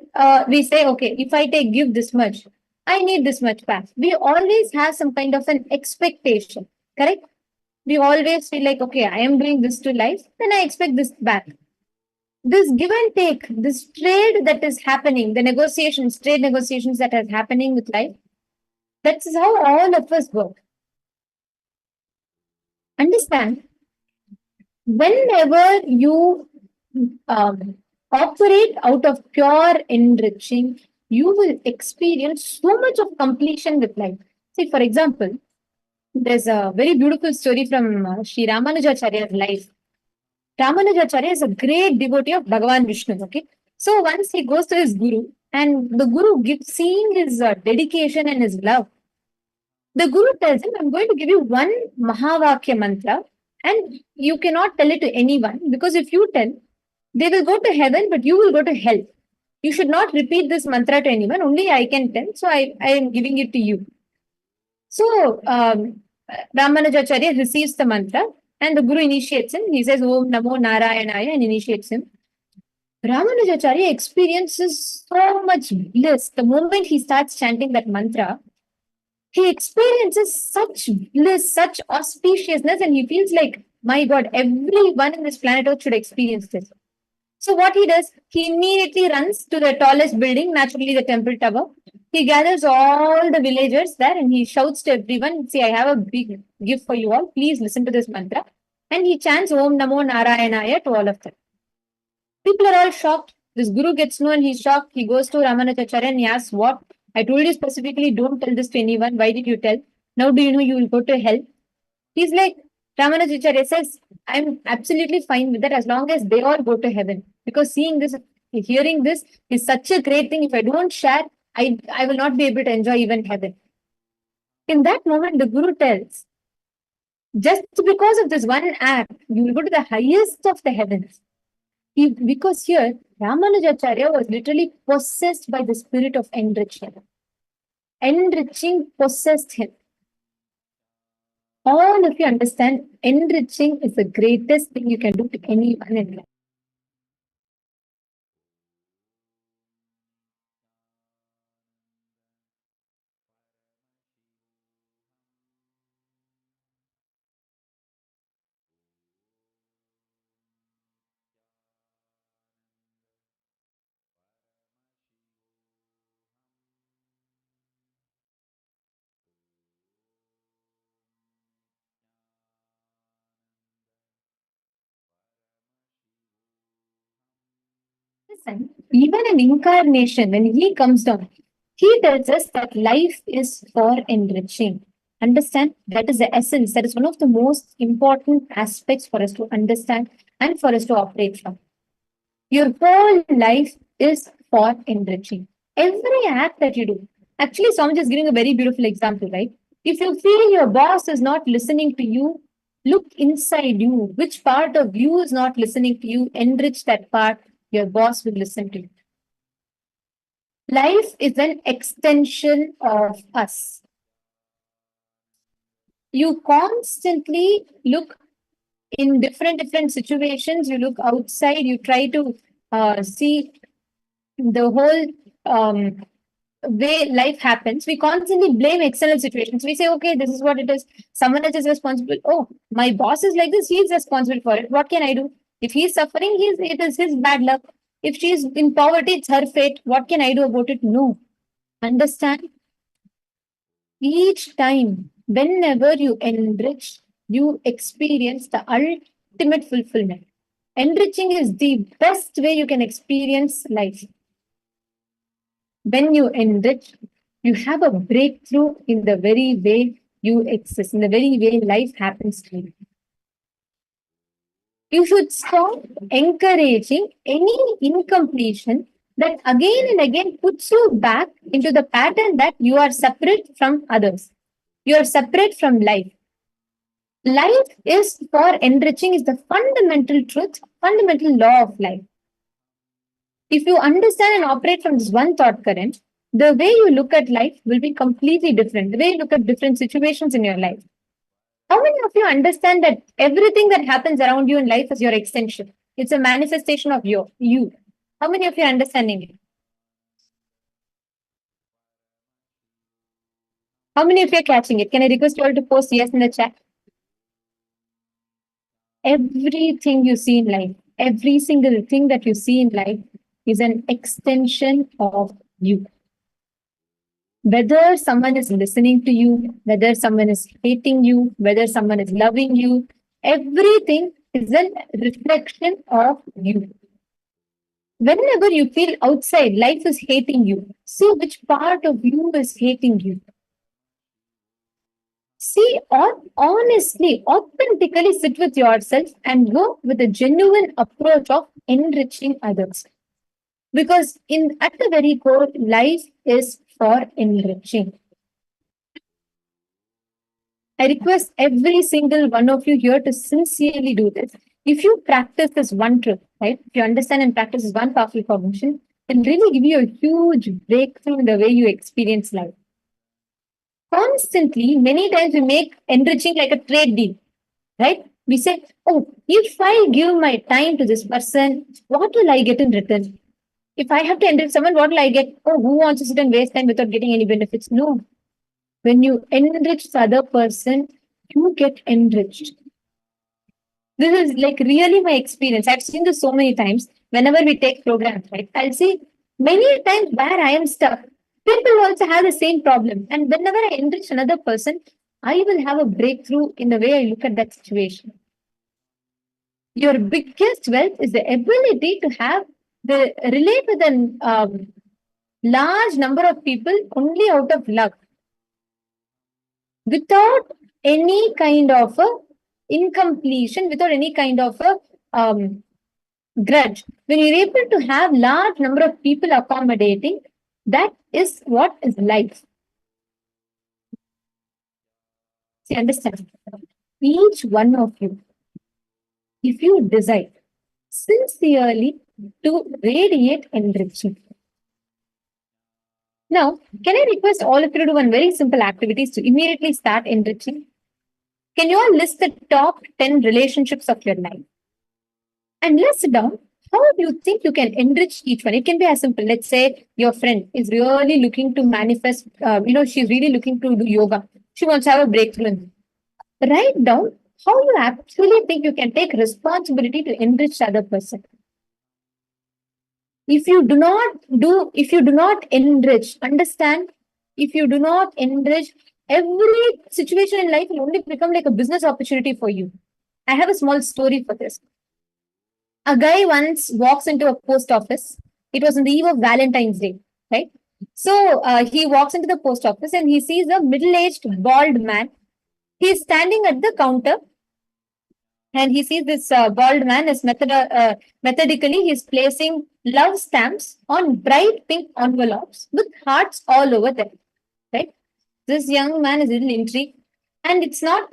we say, okay, if I give this much, I need this much back. We always have some kind of an expectation, correct? We always feel like, okay, I am doing this to life, then I expect this back. This give and take, this trade that is happening, the negotiations, trade negotiations that are happening with life, that's how all of us work. Understand, whenever you operate out of pure enriching, you will experience so much of completion with life. See, for example, there's a very beautiful story from Sri Ramanujacharya's life. Ramanujacharya is a great devotee of Bhagavan Vishnu. Okay, so once he goes to his guru, and the guru gives, seeing his dedication and his love, the guru tells him, I'm going to give you one Mahavakya mantra, and you cannot tell it to anyone, because if you tell, they will go to heaven, but you will go to hell. You should not repeat this mantra to anyone, only I can tell. So I am giving it to you. So Ramanujacharya receives the mantra, and the guru initiates him. He says, Om Namo Narayanaya, and initiates him. Ramanujacharya experiences so much bliss. The moment he starts chanting that mantra, he experiences such bliss, such auspiciousness, and he feels like, my God, everyone in this planet Earth should experience this. So what he does, he immediately runs to the tallest building, naturally the temple tower. He gathers all the villagers there and he shouts to everyone, see, I have a big gift for you all. Please listen to this mantra. And he chants Om Namo Narayanaya to all of them. People are all shocked. This guru gets to know and he's shocked. He goes to Ramanujacharya and he asks, what? I told you specifically, don't tell this to anyone. Why did you tell? Now do you know you will go to hell? He's like, Ramanujacharya says, I'm absolutely fine with that as long as they all go to heaven. Because seeing this, hearing this is such a great thing. If I don't share, I will not be able to enjoy even heaven. In that moment, the Guru tells, just because of this one act, you will go to the highest of the heavens. Because here, Ramanujacharya was literally possessed by the spirit of enriching. Enriching possessed him. All of you understand, enriching is the greatest thing you can do to anyone in life. And even in incarnation, when he comes down, he tells us that life is for enriching. Understand? That is the essence. That is one of the most important aspects for us to understand and for us to operate from. Your whole life is for enriching. Every act that you do. Actually, Swami is giving a very beautiful example, right? If you feel your boss is not listening to you, look inside you. Which part of you is not listening to you? Enrich that part. Your boss will listen to you. Life is an extension of us. You constantly look in different situations. You look outside. You try to see the whole way life happens. We constantly blame external situations. We say, okay, this is what it is. Someone else is responsible. Oh, my boss is like this. He is responsible for it. What can I do? If he's suffering, it is his bad luck. If she is in poverty, it's her fate. What can I do about it? No. Understand? Each time, whenever you enrich, you experience the ultimate fulfillment. Enriching is the best way you can experience life. When you enrich, you have a breakthrough in the very way you exist, in the very way life happens to you. You should stop encouraging any incompletion that again and again puts you back into the pattern that you are separate from others. You are separate from life. Life is for enriching is the fundamental truth, fundamental law of life. If you understand and operate from this one thought current, the way you look at life will be completely different. The way you look at different situations in your life. How many of you understand that everything that happens around you in life is your extension? It's a manifestation of you. How many of you are understanding it? How many of you are catching it? Can I request you all to post yes in the chat? Everything you see in life, every single thing that you see in life is an extension of you. Whether someone is listening to you, whether someone is hating you, whether someone is loving you, everything is a reflection of you. Whenever you feel outside, life is hating you. See which part of you is hating you. See, or honestly, authentically sit with yourself and go with a genuine approach of enriching others. Because at the very core, life is for enriching. I request every single one of you here to sincerely do this. If you practice this one truth, right? If you understand and practice this one powerful cognition, it'll really give you a huge breakthrough in the way you experience life. Constantly, many times we make enriching like a trade deal, right? We say, oh, if I give my time to this person, what will I get in return? If I have to enrich someone, what will I get? Oh, who wants to sit and waste time without getting any benefits? No. When you enrich the other person, you get enriched. This is like really my experience. I've seen this so many times. Whenever we take programs, right? I'll see many times where I am stuck. People also have the same problem. And whenever I enrich another person, I will have a breakthrough in the way I look at that situation. Your biggest wealth is the ability to relate with a large number of people only out of love, without any kind of a incompletion, without any kind of a grudge. When you're able to have large number of people accommodating, that is what is life. See, understand? Each one of you, if you desire sincerely to radiate enriching. Now, can I request all of you to do one very simple activities to immediately start enriching? Can you all list the top 10 relationships of your life? And list down how do you think you can enrich each one. It can be as simple. Let's say your friend is really looking to manifest, she's really looking to do yoga. She wants to have a breakthrough. Write down how you actually think you can take responsibility to enrich the other person. If you do not enrich, understand, if you do not enrich, every situation in life will only become like a business opportunity for you. I have a small story for this. A guy once walks into a post office It was on the eve of Valentine's Day, right? So he walks into the post office and he sees a middle-aged bald man. He's standing at the counter and he sees this bald man is methodically he's placing love stamps on bright pink envelopes with hearts all over them, right? This young man is a little intrigued, and it's not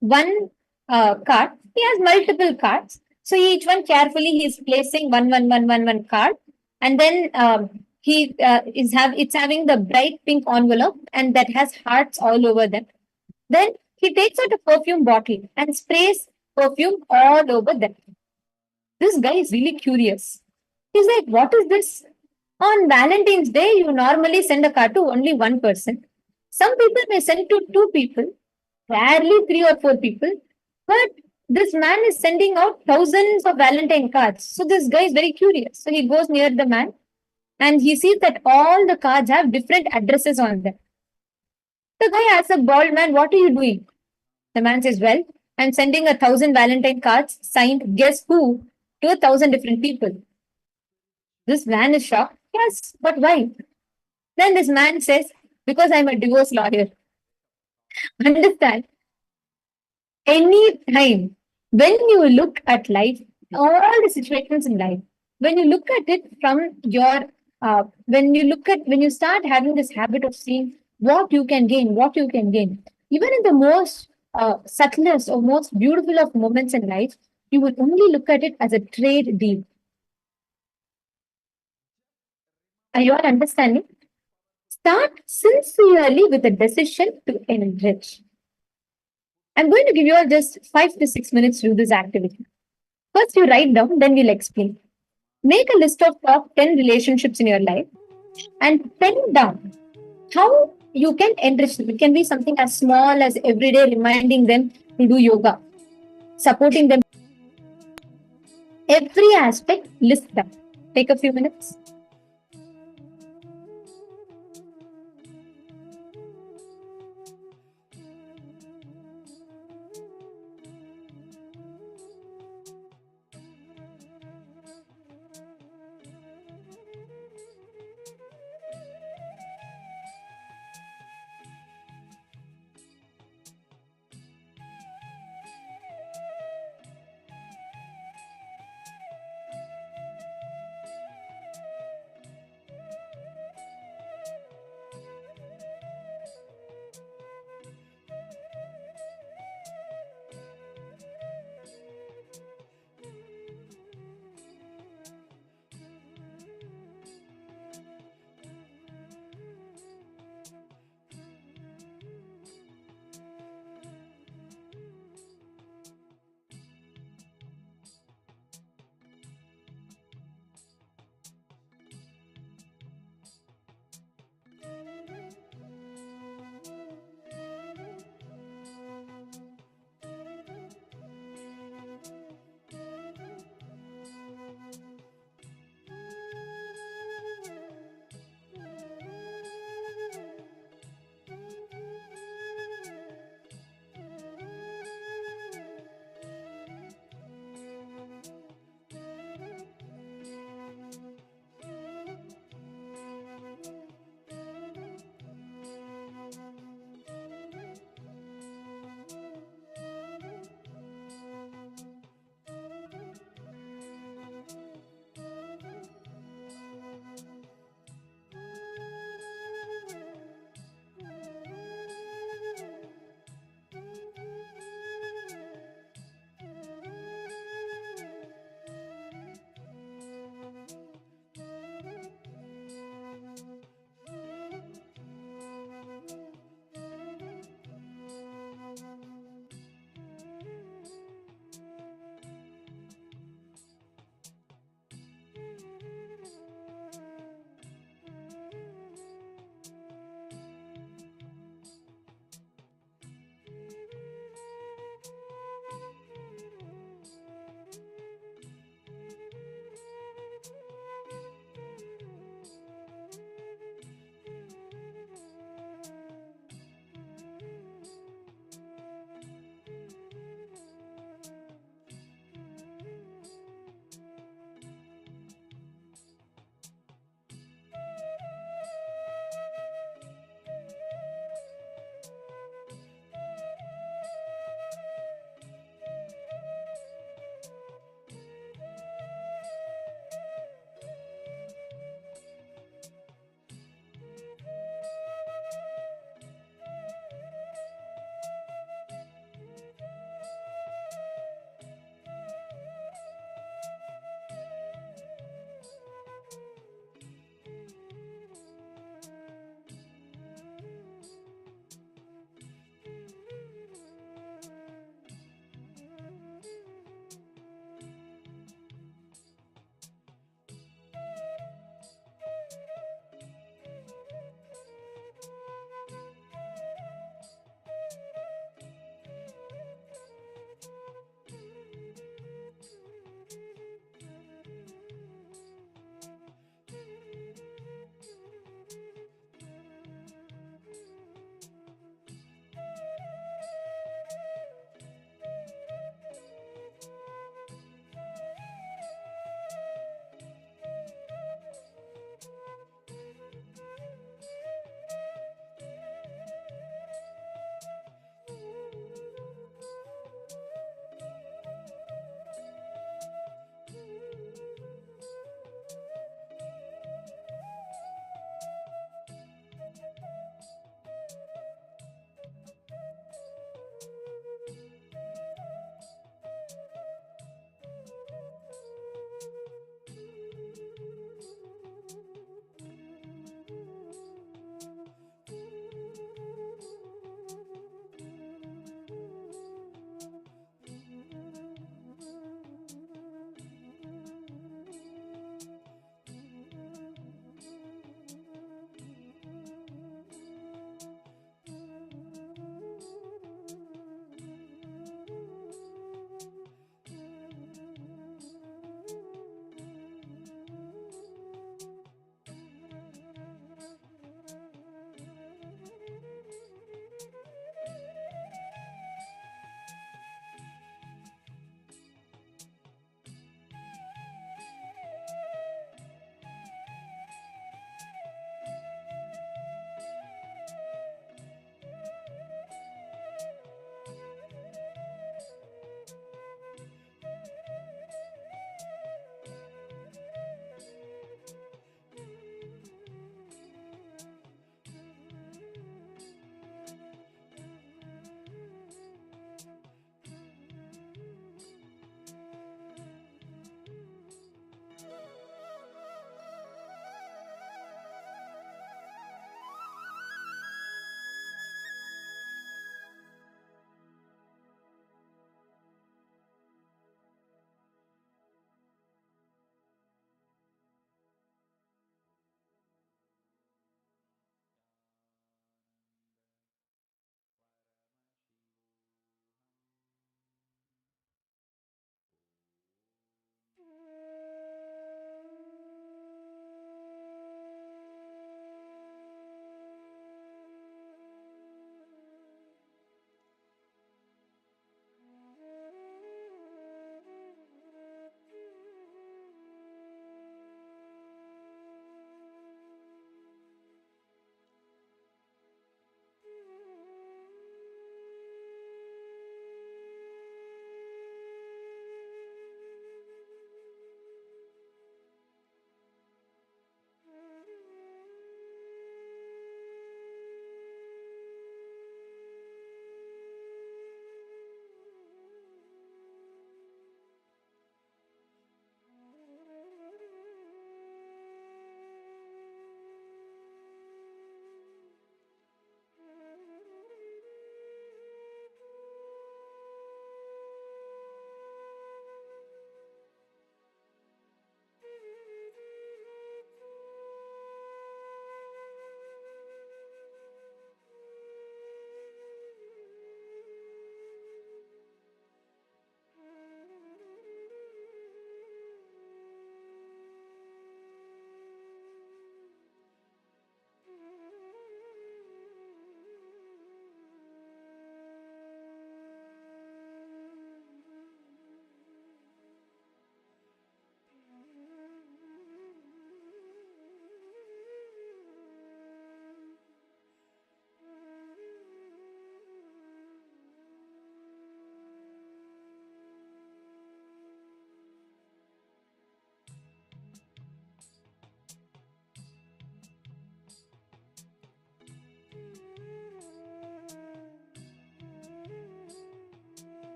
one card. He has multiple cards. So each one carefully he's placing one card, and then he it's having the bright pink envelope, and that has hearts all over them. Then he takes out a perfume bottle and sprays perfume all over them. This guy is really curious. He's like, "What is this?" On Valentine's Day, you normally send a card to only one person. Some people may send to two people, rarely three or four people, but this man is sending out thousands of Valentine cards. So this guy is very curious. So he goes near the man and he sees that all the cards have different addresses on them. The guy asks the bald man, "What are you doing?" The man says, "Well, I'm sending 1,000 Valentine cards signed guess who to 1,000 different people." This man is shocked. "Yes, but why?" Then this man says, "Because I'm a divorce lawyer." Understand? Any time when you look at life, all the situations in life, when you look at it from your, when you start having this habit of seeing what you can gain, even in the most subtlest or most beautiful of moments in life, you will only look at it as a trade deal. Are you all understanding? Start sincerely with a decision to enrich. I'm going to give you all just 5 to 6 minutes to do this activity. First, you write down, then we'll explain. Make a list of top 10 relationships in your life and pen down how you can enrich them. It can be something as small as every day reminding them to do yoga, supporting them. Every aspect, list them. Take a few minutes.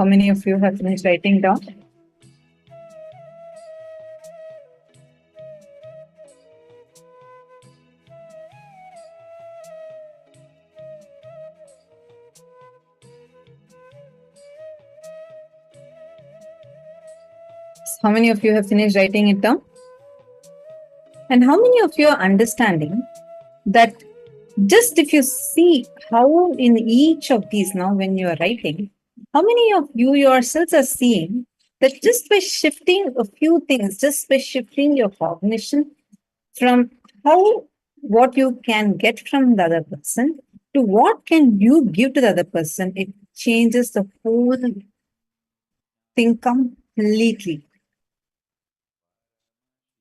How many of you have finished writing down? How many of you have finished writing it down? And how many of you are understanding that just if you see how in each of these now when you are writing, how many of you yourselves are seeing that just by shifting a few things, just by shifting your cognition from how what you can get from the other person to what can you give to the other person, it changes the whole thing completely.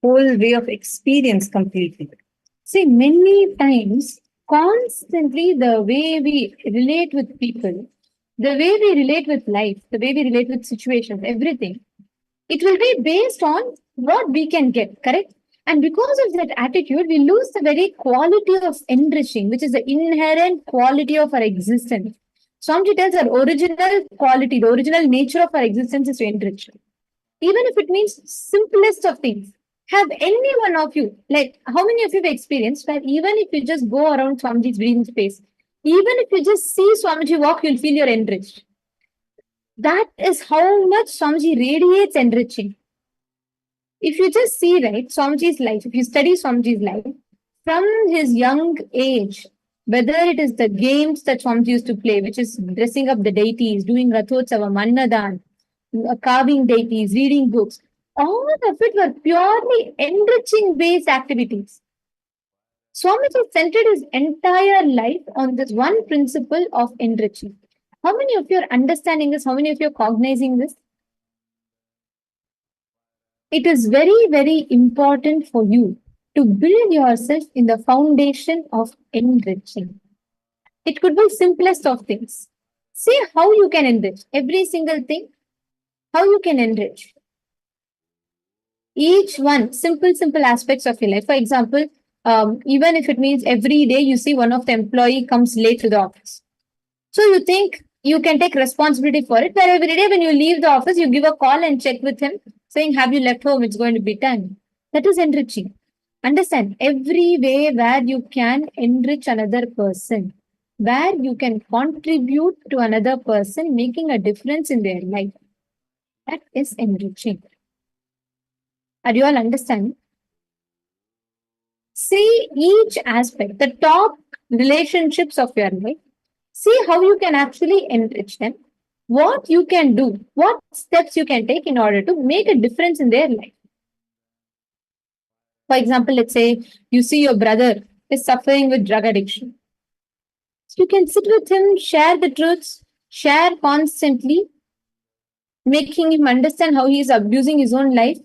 Whole way of experience completely. See, many times, constantly the way we relate with people, the way we relate with life, the way we relate with situations, everything, it will be based on what we can get, correct? And because of that attitude, we lose the very quality of enriching, which is the inherent quality of our existence. Swamiji tells our original quality, the original nature of our existence is to enrich. Even if it means simplest of things. Have any one of you, like how many of you have experienced where even if you just go around Swamiji's breathing space, even if you just see Swamiji walk, you'll feel you're enriched. That is how much Swamiji radiates enriching. If you just see, right, Swamiji's life, if you study Swamiji's life, from his young age, whether it is the games that Swamiji used to play, which is dressing up the deities, doing Rathotsava, Mannadan, carving deities, reading books, all of it were purely enriching based activities. Swamiji centered his entire life on this one principle of enriching. How many of you are understanding this? How many of you are cognizing this? It is very, very important for you to build yourself in the foundation of enriching. It could be simplest of things. See how you can enrich every single thing, how you can enrich. Each one, simple aspects of your life. For example, even if it means every day you see one of the employee comes late to the office. So you think you can take responsibility for it, where every day when you leave the office, you give a call and check with him saying, have you left home? It's going to be time. That is enriching. Understand, every way where you can enrich another person, where you can contribute to another person, making a difference in their life. That is enriching. Are you all understanding? See each aspect, the top relationships of your life. See how you can actually enrich them, what you can do, what steps you can take in order to make a difference in their life. For example, let's say you see your brother is suffering with drug addiction. So you can sit with him, share the truths, share constantly, making him understand how he is abusing his own life,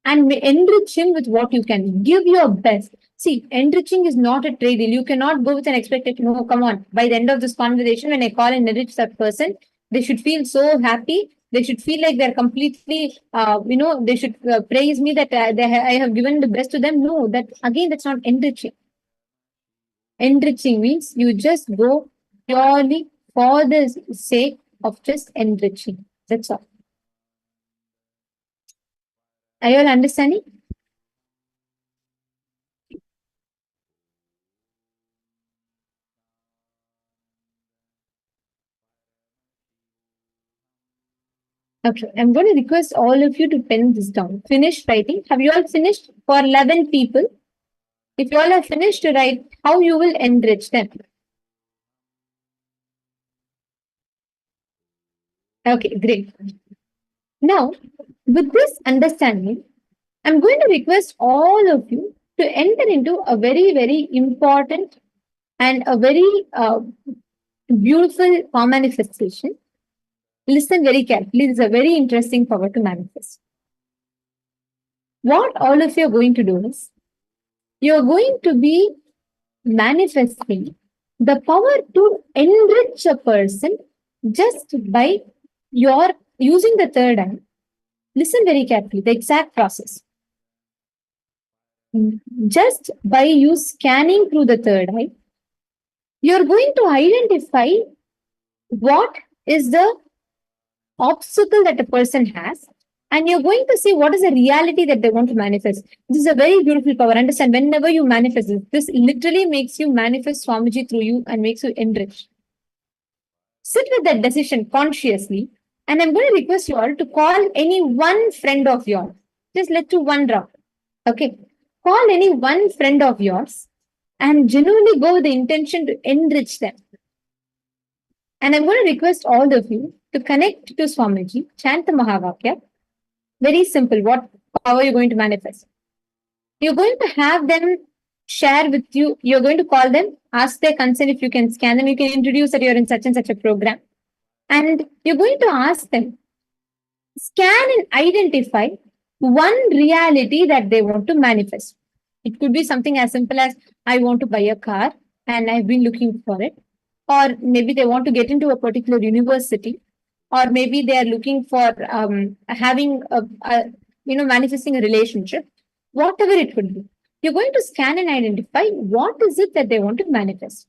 and enrich him with what you can. Give your best. See, enriching is not a trade deal. You cannot go with an expectation, oh, come on, by the end of this conversation, when I call and enrich that person, they should feel so happy. They should feel like they're completely, they should praise me that I have given the best to them. No, that's not enriching. Enriching means you just go purely for the sake of just enriching. That's all. Are you all understanding? Okay, I'm going to request all of you to pen this down. Finish writing. Have you all finished? For 11 people, if you all have finished to write, how you will enrich them. Okay, great. Now, with this understanding, I'm going to request all of you to enter into a very, very important and a very beautiful manifestation. Listen very carefully. This is a very interesting power to manifest. What all of you are going to do is, you're going to be manifesting the power to enrich a person just by your using the third eye. Listen very carefully, the exact process. Just by you scanning through the third eye, you're going to identify what is the obstacle that a person has, and you're going to see what is the reality that they want to manifest. This is a very beautiful power. Understand, whenever you manifest this literally makes you manifest Swamiji through you and makes you enrich. Sit with that decision consciously, and I'm going to request you all to call any one friend of yours. Just let do one round. Okay. Call any one friend of yours and genuinely go with the intention to enrich them. And I'm going to request all of you to connect to Swamiji, chant the Mahavakya. Very simple. What power you're going to manifest? You're going to have them share with you. You're going to call them, ask their consent if you can scan them. You can introduce that you're in such and such a program. And you're going to ask them, scan and identify one reality that they want to manifest. It could be something as simple as, I want to buy a car and I've been looking for it. Or maybe they want to get into a particular university. Or maybe they are looking for having manifesting a relationship. Whatever it could be. You're going to scan and identify what is it that they want to manifest.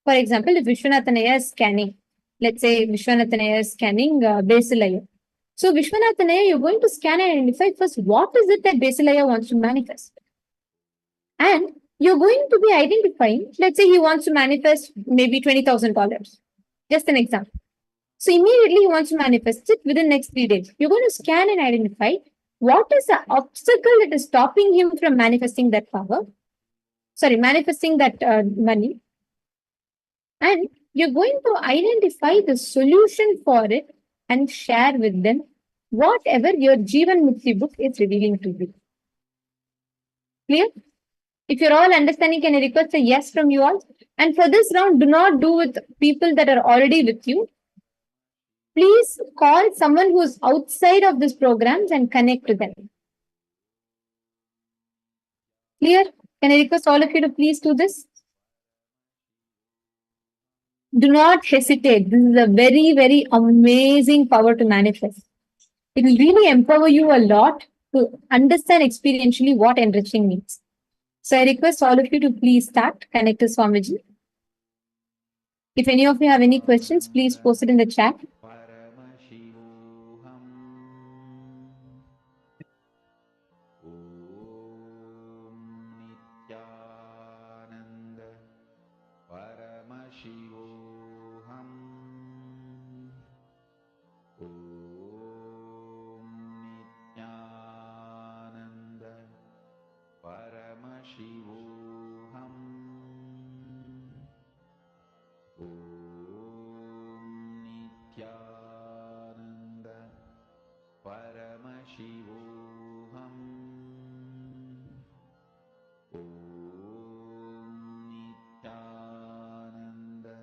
For example, if Vishwanathanaya is scanning, let's say Vishwanathanaya is scanning Basilaya. So Vishwanathanaya, you're going to scan and identify first what is it that Basilaya wants to manifest. And you're going to be identifying, let's say he wants to manifest maybe $20,000. Just an example. So immediately he wants to manifest it within the next 3 days. You're going to scan and identify what is the obstacle that is stopping him from manifesting that power. Manifesting that money. And you're going to identify the solution for it and share with them whatever your Jivan Mukti book is revealing to you. Clear? If you're all understanding, can I request a yes from you all? And for this round, do not do with people that are already with you. Please call someone who's outside of these programs and connect to them. Clear? Can I request all of you to please do this? Do not hesitate. This is a very, very amazing power to manifest. It will really empower you a lot to understand experientially what enriching means. So I request all of you to please start, connect to Swamiji. If any of you have any questions, please post it in the chat. Paramashivoham. Om Nithyananda. Paramashivoham. Om Nithyananda. Paramashivoham. Om Nithyananda. Paramashivoham. Om Nithyananda.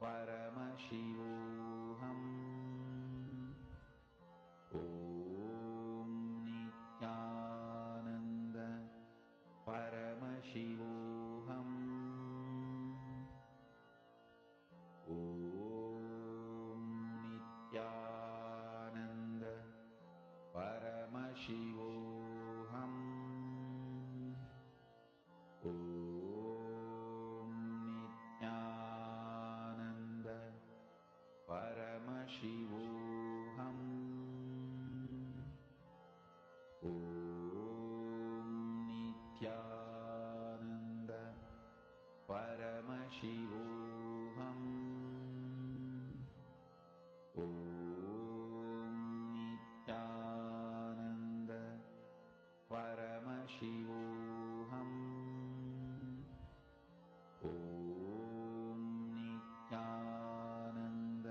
Paramashivoham. Om Nithyananda. Paramashivoham. Om Nithyananda. Paramashivoham. Om Nithyananda. Paramashivoham. Om Nithyananda. Paramashivoham. Om Nithyananda. Paramashivoham. Om Nithyananda.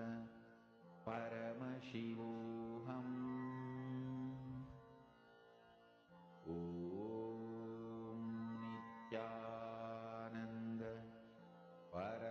Paramashivoham. Om Nithyananda. Paramashivoham.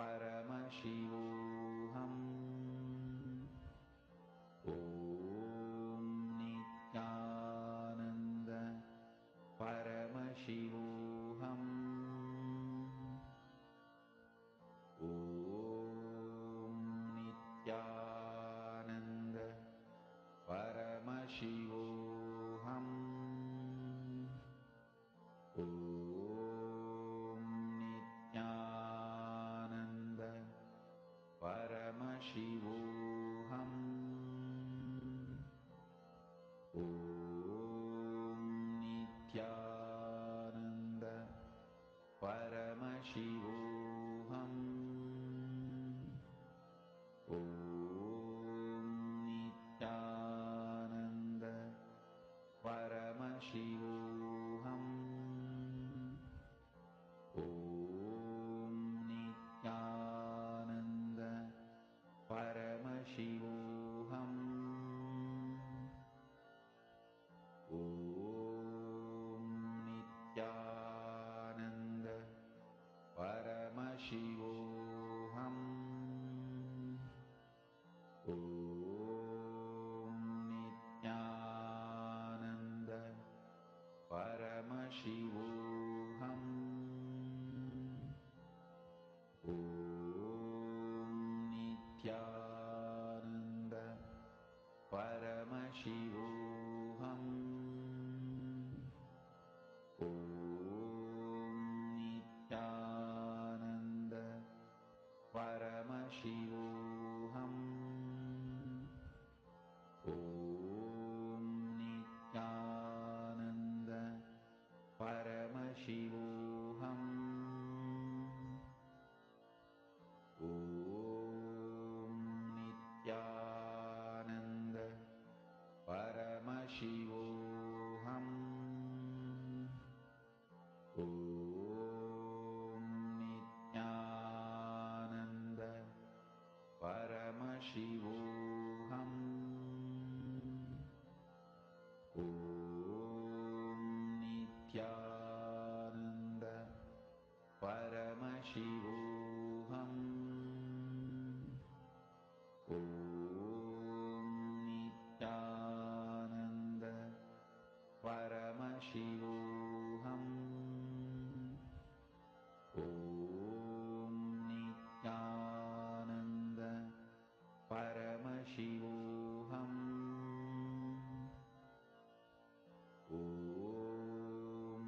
Paramashivoham. Om Nithyananda Paramashivoham. Om Nithyananda Paramashivoham. Om Nithyananda Paramashivoham. Om Nithyananda Paramashivoham. Om Nithyananda Paramashivoham. Om Nithyananda Paramashivoham. Om Nithyananda Paramashivoham. Om Nithyananda Paramashivoham. Om Nithyananda Paramashivoham. Om Nithyananda Paramashivoham. Om Nithyananda Paramashivoham. Om Nithyananda Paramashivoham. Om Nithyananda Paramashivoham. Om Nithyananda Paramashivoham. Om Nithyananda Paramashivoham. Om Nithyananda Paramashivoham. Om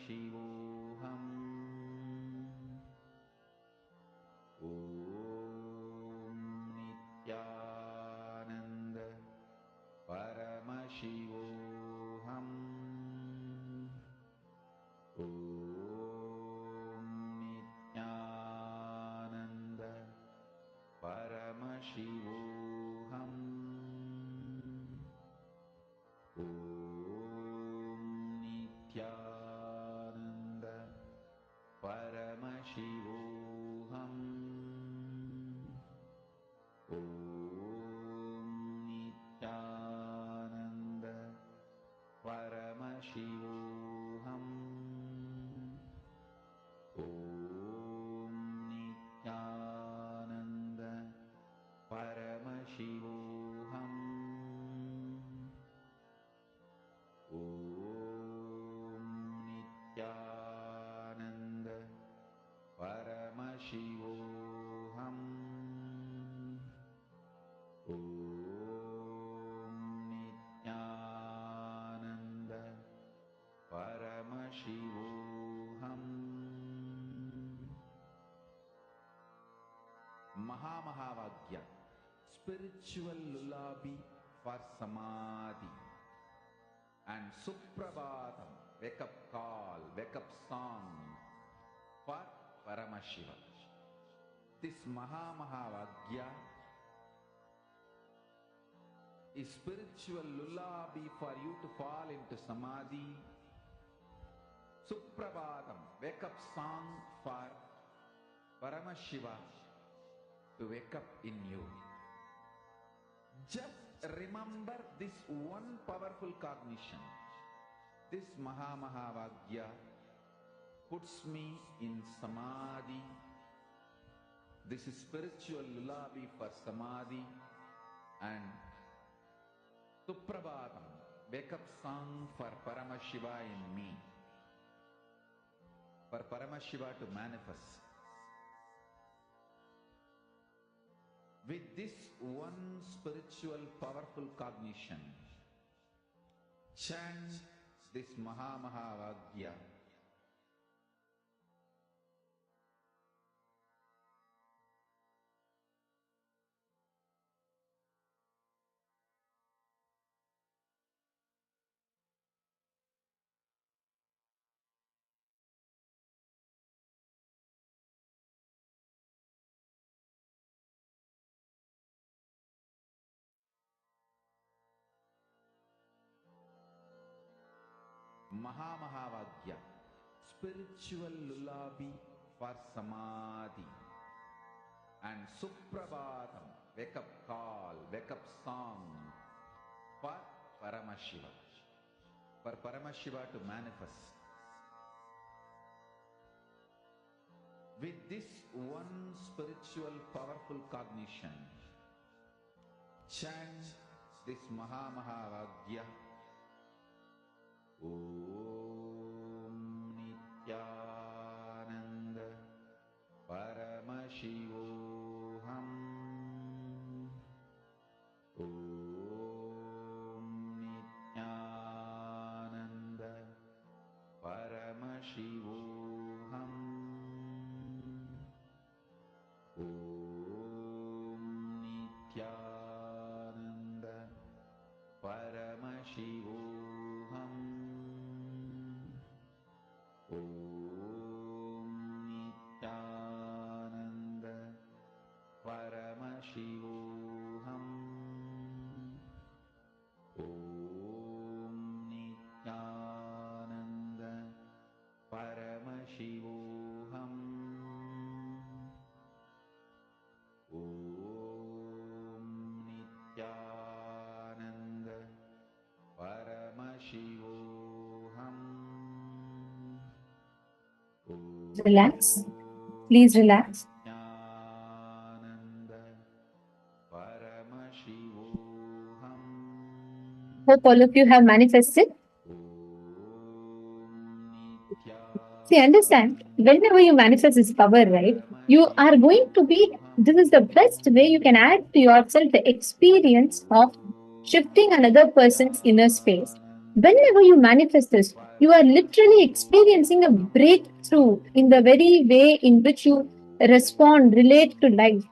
Paramashivoham. Om Nithyananda Paramashivoham. Om Nithyananda Paramashivoham. Om Nithyananda Paramashivoham. Om Nithyananda Paramashivoham. Om Nithyananda Paramashivoham. Om Nithyananda Paramashivoham. Om Nithyananda Paramashivoham. Mahamahavagya, spiritual lullaby for samadhi, and Suprabhatam, wake up call, wake up song for Paramashiva. This Mahamahavagya is spiritual lullaby for you to fall into samadhi. Suprabhatam, wake up song for Paramashiva to wake up in you. Just remember this one powerful cognition. This Mahamahavagya puts me in samadhi. This is spiritual lullaby for samadhi, and Suprabhatam, wake up song for Paramashiva in me, for Paramashiva to manifest. With this one spiritual powerful cognition, chant this Mahamahavagya. Mahamahavagya, spiritual lullaby for samadhi, and Suprabhatam, wake up call, wake up song for Paramashiva, for Paramashiva to manifest. With this one spiritual powerful cognition, chant this Mahamahavagya. Om Nithyananda Paramashivoham. Om Nithyananda Paramashivoham. Om Nithyananda Paramashivoham. Om Nithyananda Paramashivoham. Om Nithyananda Paramashivoham. Om Nithyananda Paramashivoham. Relax. Please relax. Nithyananda Paramashivoham. Hope all of you have manifested. See, understand, whenever you manifest this power, right, you are going to be, this is the best way you can add to yourself the experience of shifting another person's inner space. Whenever you manifest this, You are literally experiencing a breakthrough in the very way in which you respond, relate to life.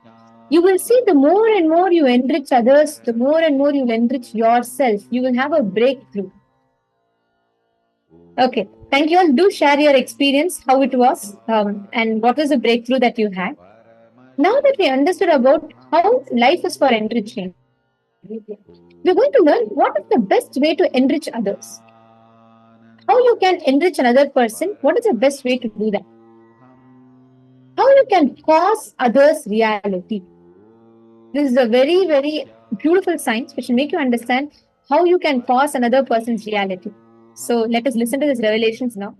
You will see the more and more you enrich others, the more and more you will enrich yourself. You will have a breakthrough. Okay, thank you all. Do share your experience, how it was, and what was the breakthrough that you had. Now that we understood about how life is for enriching, we're going to learn what is the best way to enrich others. How you can enrich another person, what is the best way to do that? How you can cause others reality. This is a very, very beautiful science which will make you understand how you can cause another person's reality. So let us listen to these revelations now.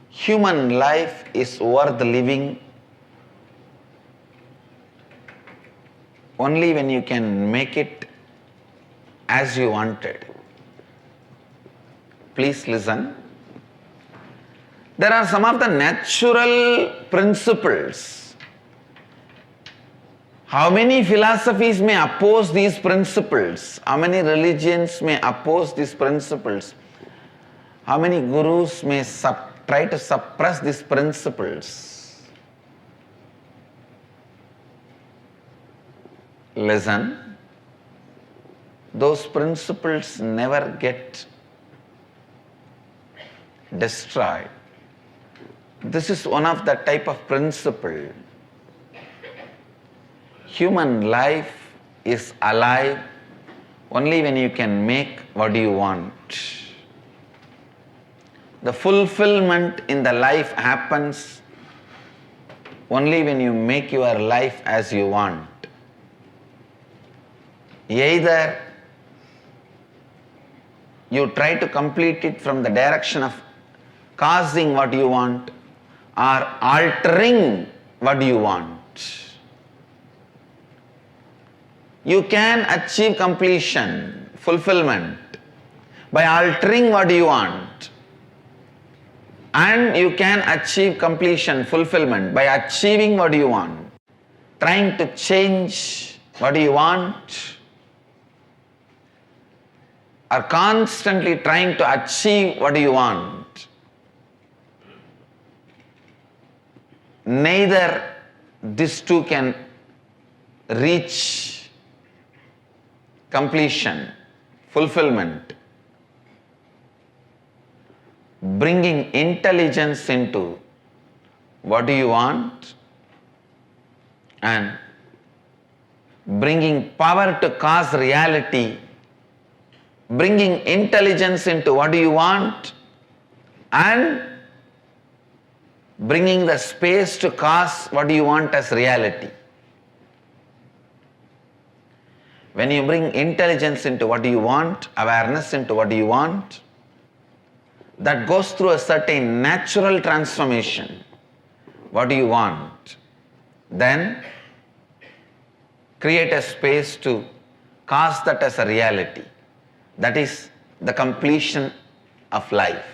Human life is worth living only when you can make it as you wanted. Please listen. There are some of the natural principles. How many philosophies may oppose these principles? How many religions may oppose these principles? How many gurus may try to suppress these principles? Listen. Those principles never get destroyed. This is one of the type of principle. Human life is alive only when you can make what you want. The fulfillment in the life happens only when you make your life as you want. Either you try to complete it from the direction of causing what you want or altering what you want. You can achieve completion, fulfillment by altering what you want. And you can achieve completion, fulfillment by achieving what you want. Trying to change what you want or constantly trying to achieve what you want. Neither these two can reach completion, fulfillment. Bringing intelligence into what do you want and bringing power to cause reality, bringing intelligence into what do you want and bringing the space to cause what you want as reality. When you bring intelligence into what you want, awareness into what you want, that goes through a certain natural transformation. What do you want? Then create a space to cause that as a reality. That is the completion of life.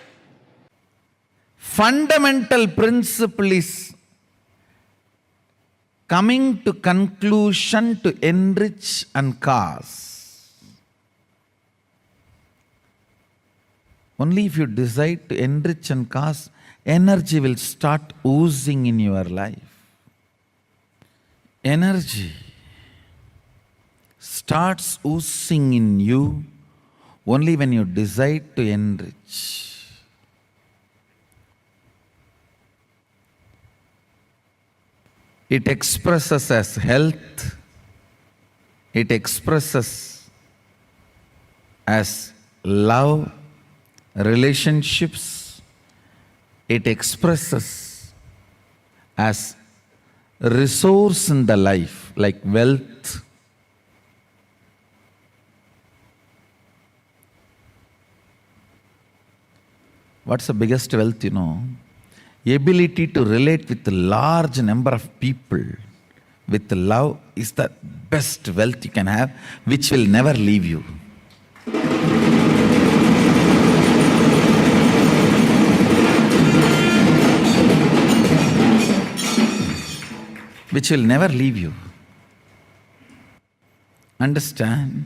Fundamental principle is coming to conclusion to enrich and cause. Only if you decide to enrich and cause, energy will start oozing in your life. Energy starts oozing in you only when you decide to enrich. It expresses as health, it expresses as love, relationships, it expresses as resource in the life like wealth. What's the biggest wealth, you know? Ability to relate with a large number of people with love is the best wealth you can have, which will never leave you. which will never leave you. Understand?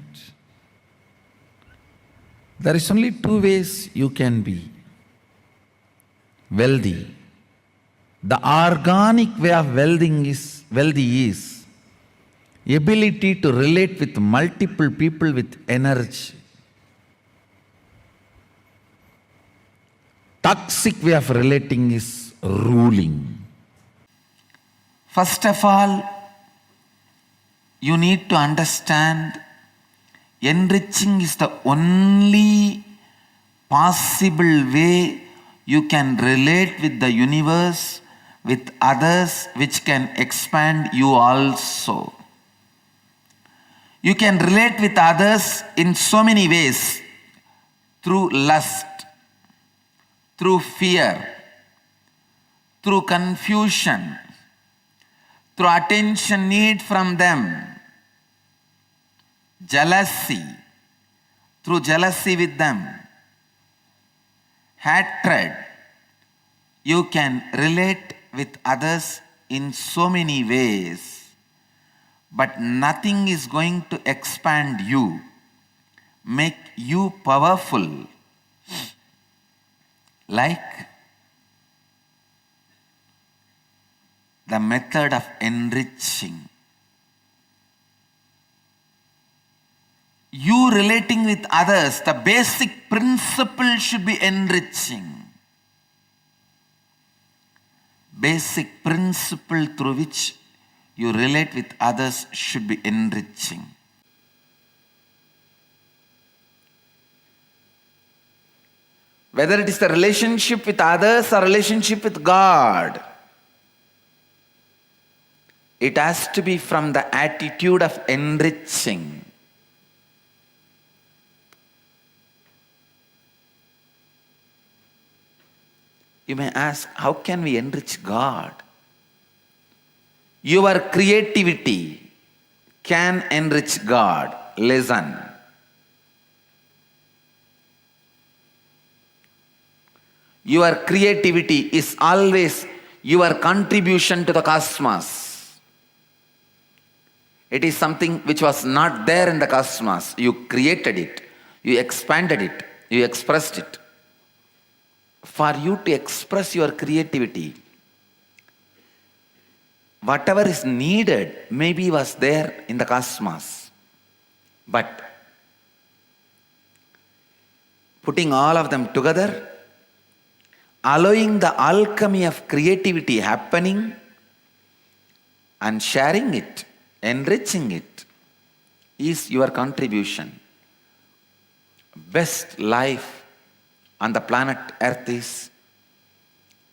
There is only two ways you can be wealthy. The organic way of wealthy is ability to relate with multiple people with energy. Toxic way of relating is ruling. First of all, you need to understand enriching is the only possible way you can relate with the universe, with others, which can expand you also. You can relate with others in so many ways, through lust, through fear, through confusion, through attention need from them, jealousy, through jealousy with them, hatred. You can relate with others in so many ways, but nothing is going to expand you, make you powerful, like the method of enriching. You relating with others, the basic principle should be enriching. Basic principle through which you relate with others should be enriching. Whether it is the relationship with others or relationship with God, it has to be from the attitude of enriching. You may ask, how can we enrich God? Your creativity can enrich God. Listen. Your creativity is always your contribution to the cosmos. It is something which was not there in the cosmos. You created it. You expanded it. You expressed it. For you to express your creativity, whatever is needed maybe was there in the cosmos. But putting all of them together, allowing the alchemy of creativity happening and sharing it, enriching it, is your contribution. Best life on the planet Earth is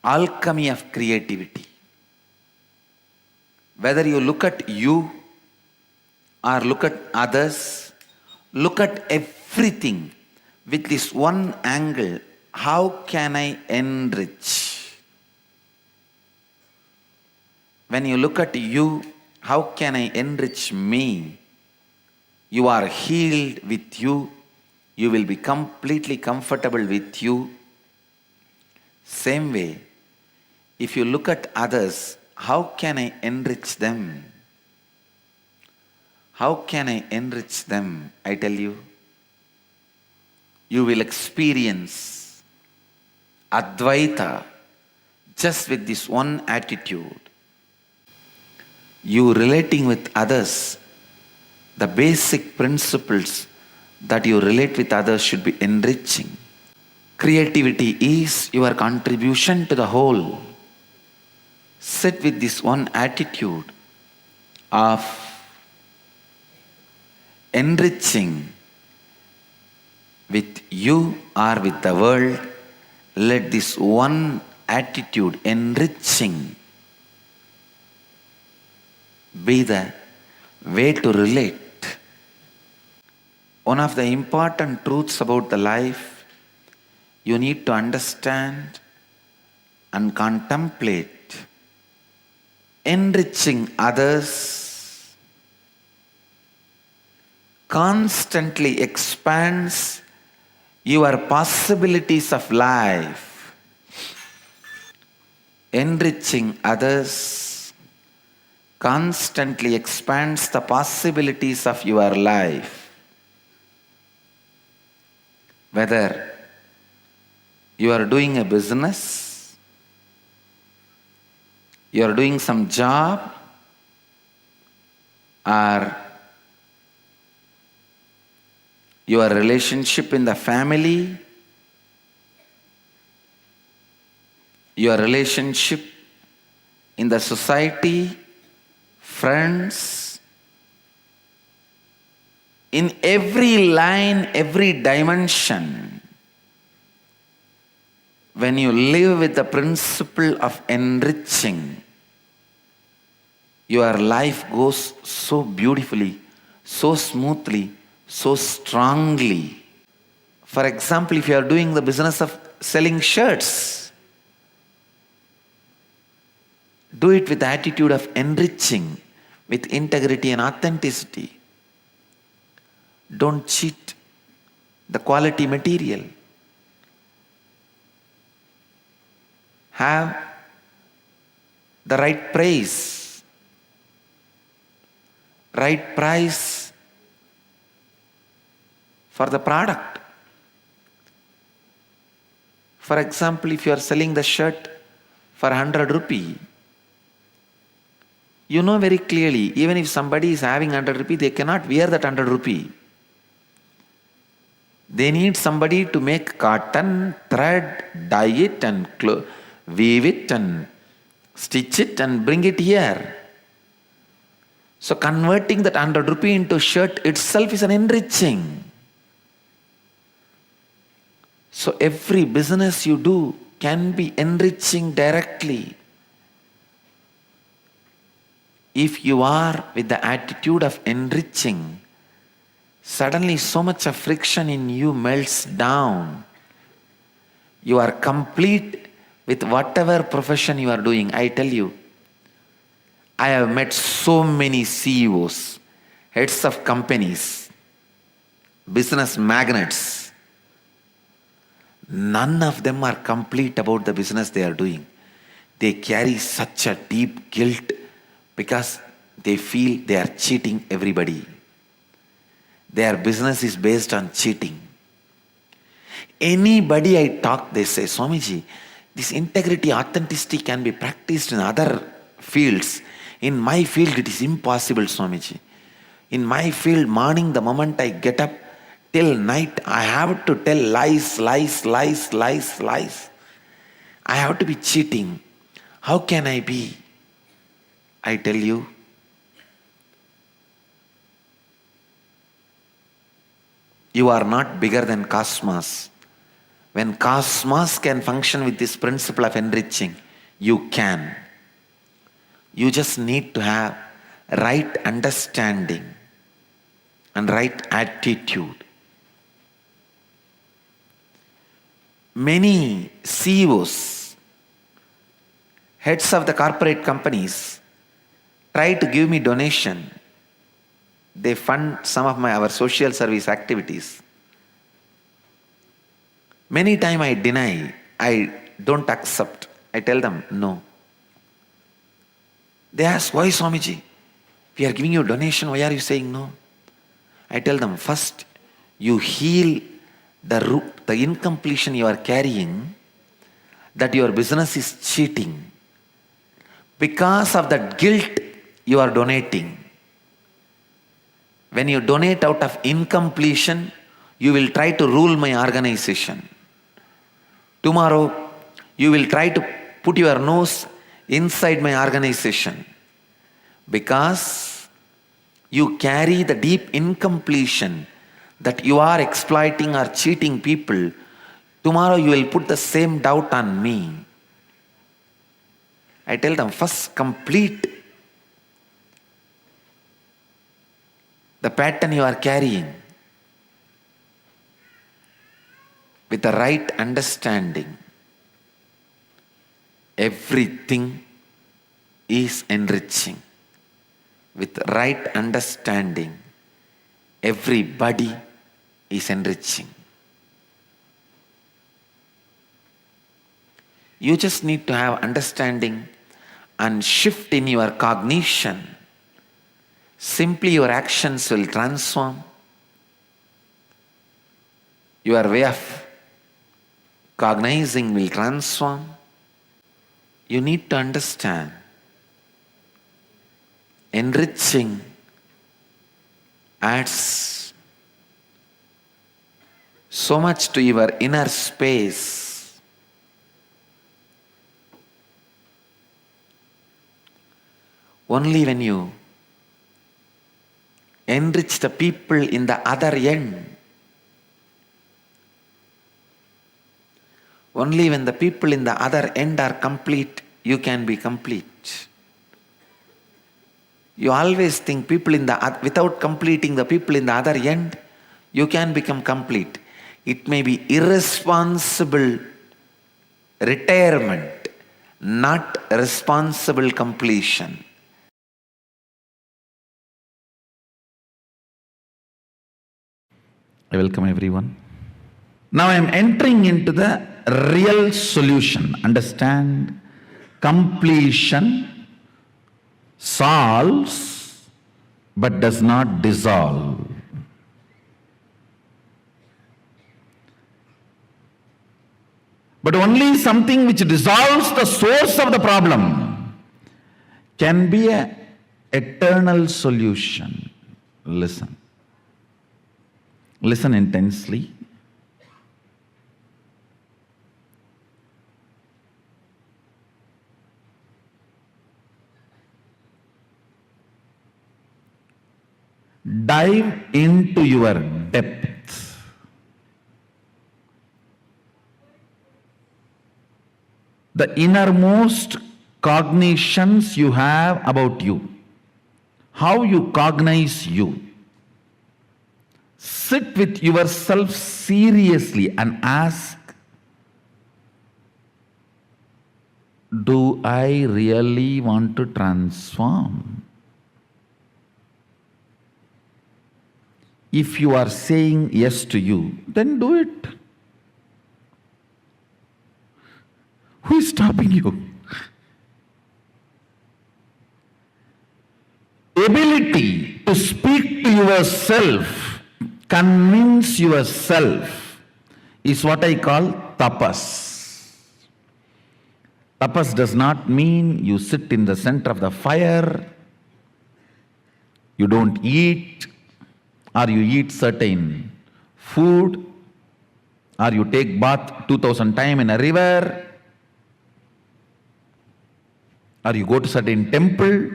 alchemy of creativity. Whether you look at you or look at others, look at everything with this one angle. How can I enrich? When you look at you, how can I enrich me? You are healed with you. You will be completely comfortable with you. Same way, if you look at others, how can I enrich them? How can I enrich them? I tell you, you will experience Advaita just with this one attitude. You relating with others, the basic principles that you relate with others should be enriching. Creativity is your contribution to the whole. Sit with this one attitude of enriching with you or with the world. Let this one attitude, enriching, be the way to relate. One of the important truths about the life you need to understand and contemplate. Enriching others constantly expands your possibilities of life. Enriching others constantly expands the possibilities of your life. Whether you are doing a business, you are doing some job, or your relationship in the family, your relationship in the society, friends, in every line, every dimension, when you live with the principle of enriching, your life goes so beautifully, so smoothly, so strongly. For example, if you are doing the business of selling shirts, do it with the attitude of enriching, with integrity and authenticity. Don't cheat the quality material. Have the right price for the product. For example, if you are selling the shirt for 100 rupee, you know very clearly, even if somebody is having 100 rupee, they cannot wear that 100 rupee. They need somebody to make cotton, thread, dye it and weave it and stitch it and bring it here. So converting that 100 rupee into shirt itself is an enriching. So every business you do can be enriching directly. If you are with the attitude of enriching, suddenly so much of friction in you melts down. You are complete with whatever profession you are doing. I tell you, I have met so many CEOs, heads of companies, business magnates. None of them are complete about the business they are doing. They carry such a deep guilt because they feel they are cheating everybody. Their business is based on cheating. Anybody I talk, they say, Swamiji, this integrity, authenticity can be practiced in other fields. In my field, it is impossible, Swamiji. In my field, morning, the moment I get up, till night, I have to tell lies. I have to be cheating. How can I be? I tell you, you are not bigger than cosmos. When cosmos can function with this principle of enriching, you can. You just need to have right understanding and right attitude. Many CEOs, heads of the corporate companies, try to give me donation. They fund some of our social service activities. Many times I deny, I don't accept. I tell them, no. They ask, why Swamiji? We are giving you a donation, why are you saying no? I tell them, first, you heal the incompletion you are carrying, that your business is cheating. Because of that guilt, you are donating. When you donate out of incompletion, you will try to rule my organization. Tomorrow, you will try to put your nose inside my organization. Because you carry the deep incompletion that you are exploiting or cheating people, tomorrow you will put the same doubt on me. I tell them, first complete the pattern you are carrying with the right understanding. Everything is enriching. With right understanding, everybody is enriching. You just need to have understanding and shift in your cognition, simply your actions will transform. Your way of cognizing will transform. You need to understand, enriching adds so much to your inner space. Only when you enrich the people in the other end, only when the people in the other end are complete, you can be complete. You always think people in the without completing the people in the other end, you can become complete. It may be irresponsible retirement, not responsible completion. I welcome everyone. Now I am entering into the real solution. Understand, completion solves but does not dissolve. But only something which dissolves the source of the problem can be an eternal solution. Listen. Listen intensely. Dive into your depth. The innermost cognitions you have about you. How you cognize you. Sit with yourself seriously and ask, do I really want to transform? If you are saying yes to you, then do it. Who is stopping you? Ability to speak to yourself, convince yourself, is what I call tapas. Tapas does not mean you sit in the center of the fire, you don't eat, or you eat certain food, or you take bath 2000 times in a river, or you go to certain temple.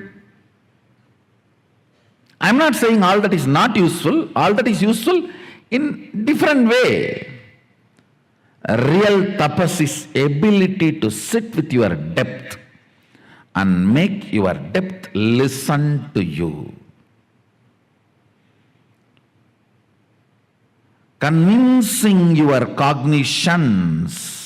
I'm not saying all that is not useful, all that is useful in different way. Real tapas is ability to sit with your depth and make your depth listen to you. Convincing your cognitions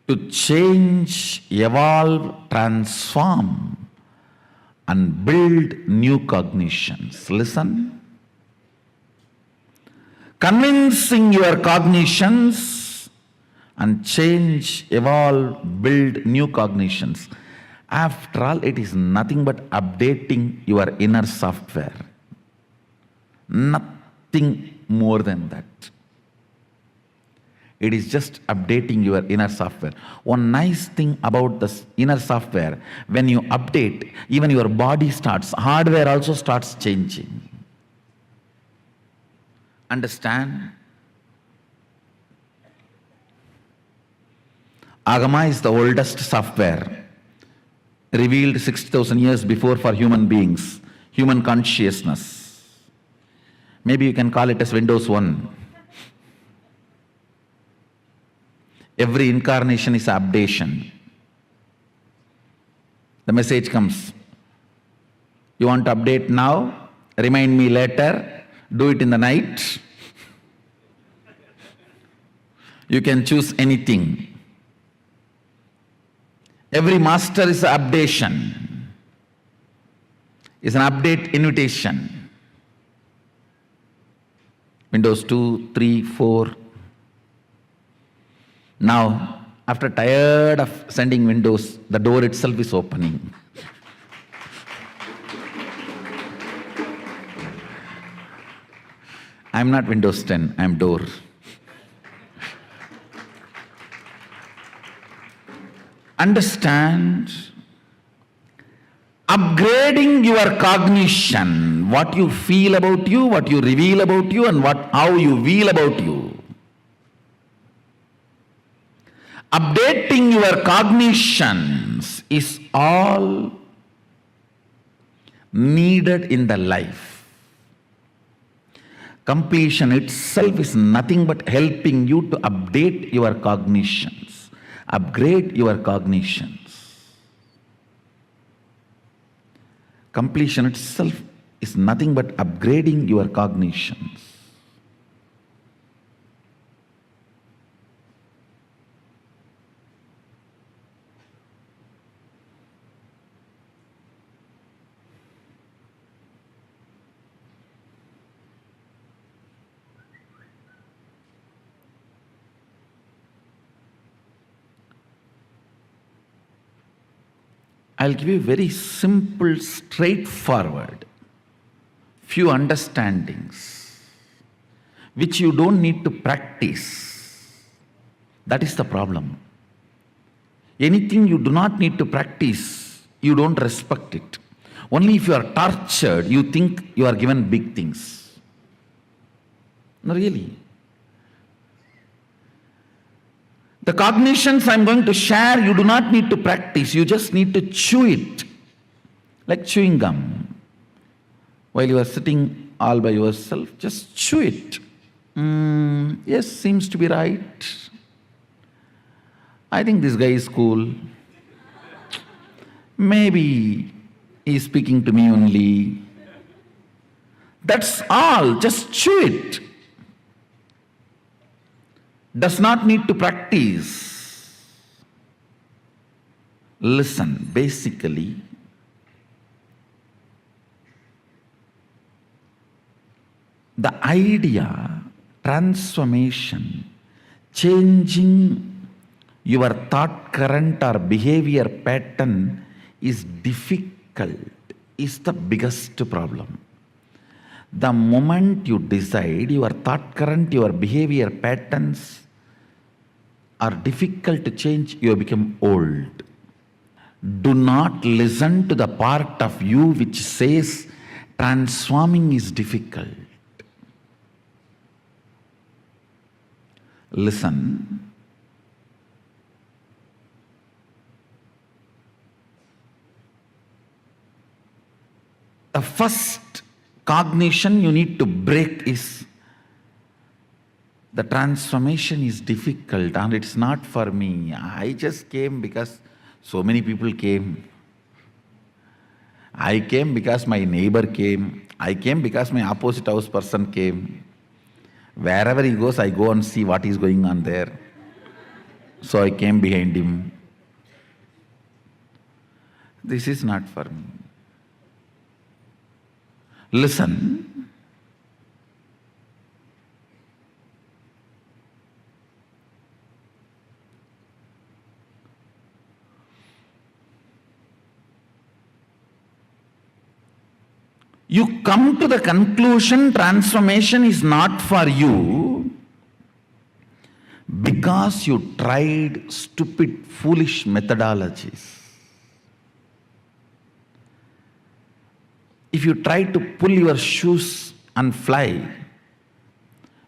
to change, evolve, transform, and build new cognitions. Listen. Convincing your cognitions and change, evolve, build new cognitions. After all, it is nothing but updating your inner software. Nothing more than that. It is just updating your inner software. One nice thing about this inner software, when you update, even your body starts, hardware also starts changing. Understand? Agama is the oldest software, revealed 60,000 years before for human beings, human consciousness. Maybe you can call it as Windows 1. Every incarnation is updation. The message comes. You want to update now? Remind me later. Do it in the night. You can choose anything. Every master is an updation. It's an update invitation. Windows 2, 3, 4. Now, After tired of sending windows, the door itself is opening. I'm not Windows 10, I'm door. Understand, upgrading your cognition, what you feel about you, what you reveal about you, and how you feel about you. Updating your cognitions is all needed in the life. Completion itself is nothing but helping you to update your cognitions, upgrade your cognitions. Completion itself is nothing but upgrading your cognitions. I'll give you very simple, straightforward, few understandings, which you don't need to practice. That is the problem. Anything you do not need to practice, you don't respect it. Only if you are tortured, you think you are given big things. No, really. The cognitions I'm going to share, you do not need to practice. You just need to chew it, like chewing gum. While you are sitting all by yourself, just chew it. Yes, seems to be right. I think this guy is cool. Maybe he's speaking to me only. That's all, just chew it. Does not need to practice. Listen, basically, the idea, transformation, changing your thought current or behavior pattern is difficult, is the biggest problem. The moment you decide your thought current, your behavior patterns are difficult to change, you become old. Do not listen to the part of you which says transforming is difficult. Listen. The first cognition you need to break is the transformation is difficult and it's not for me. I just came because so many people came. I came because my neighbor came. I came because my opposite house person came. Wherever he goes, I go and see what is going on there. So I came behind him. This is not for me. Listen. You come to the conclusion transformation is not for you because you tried stupid, foolish methodologies. If you try to pull your shoes and fly,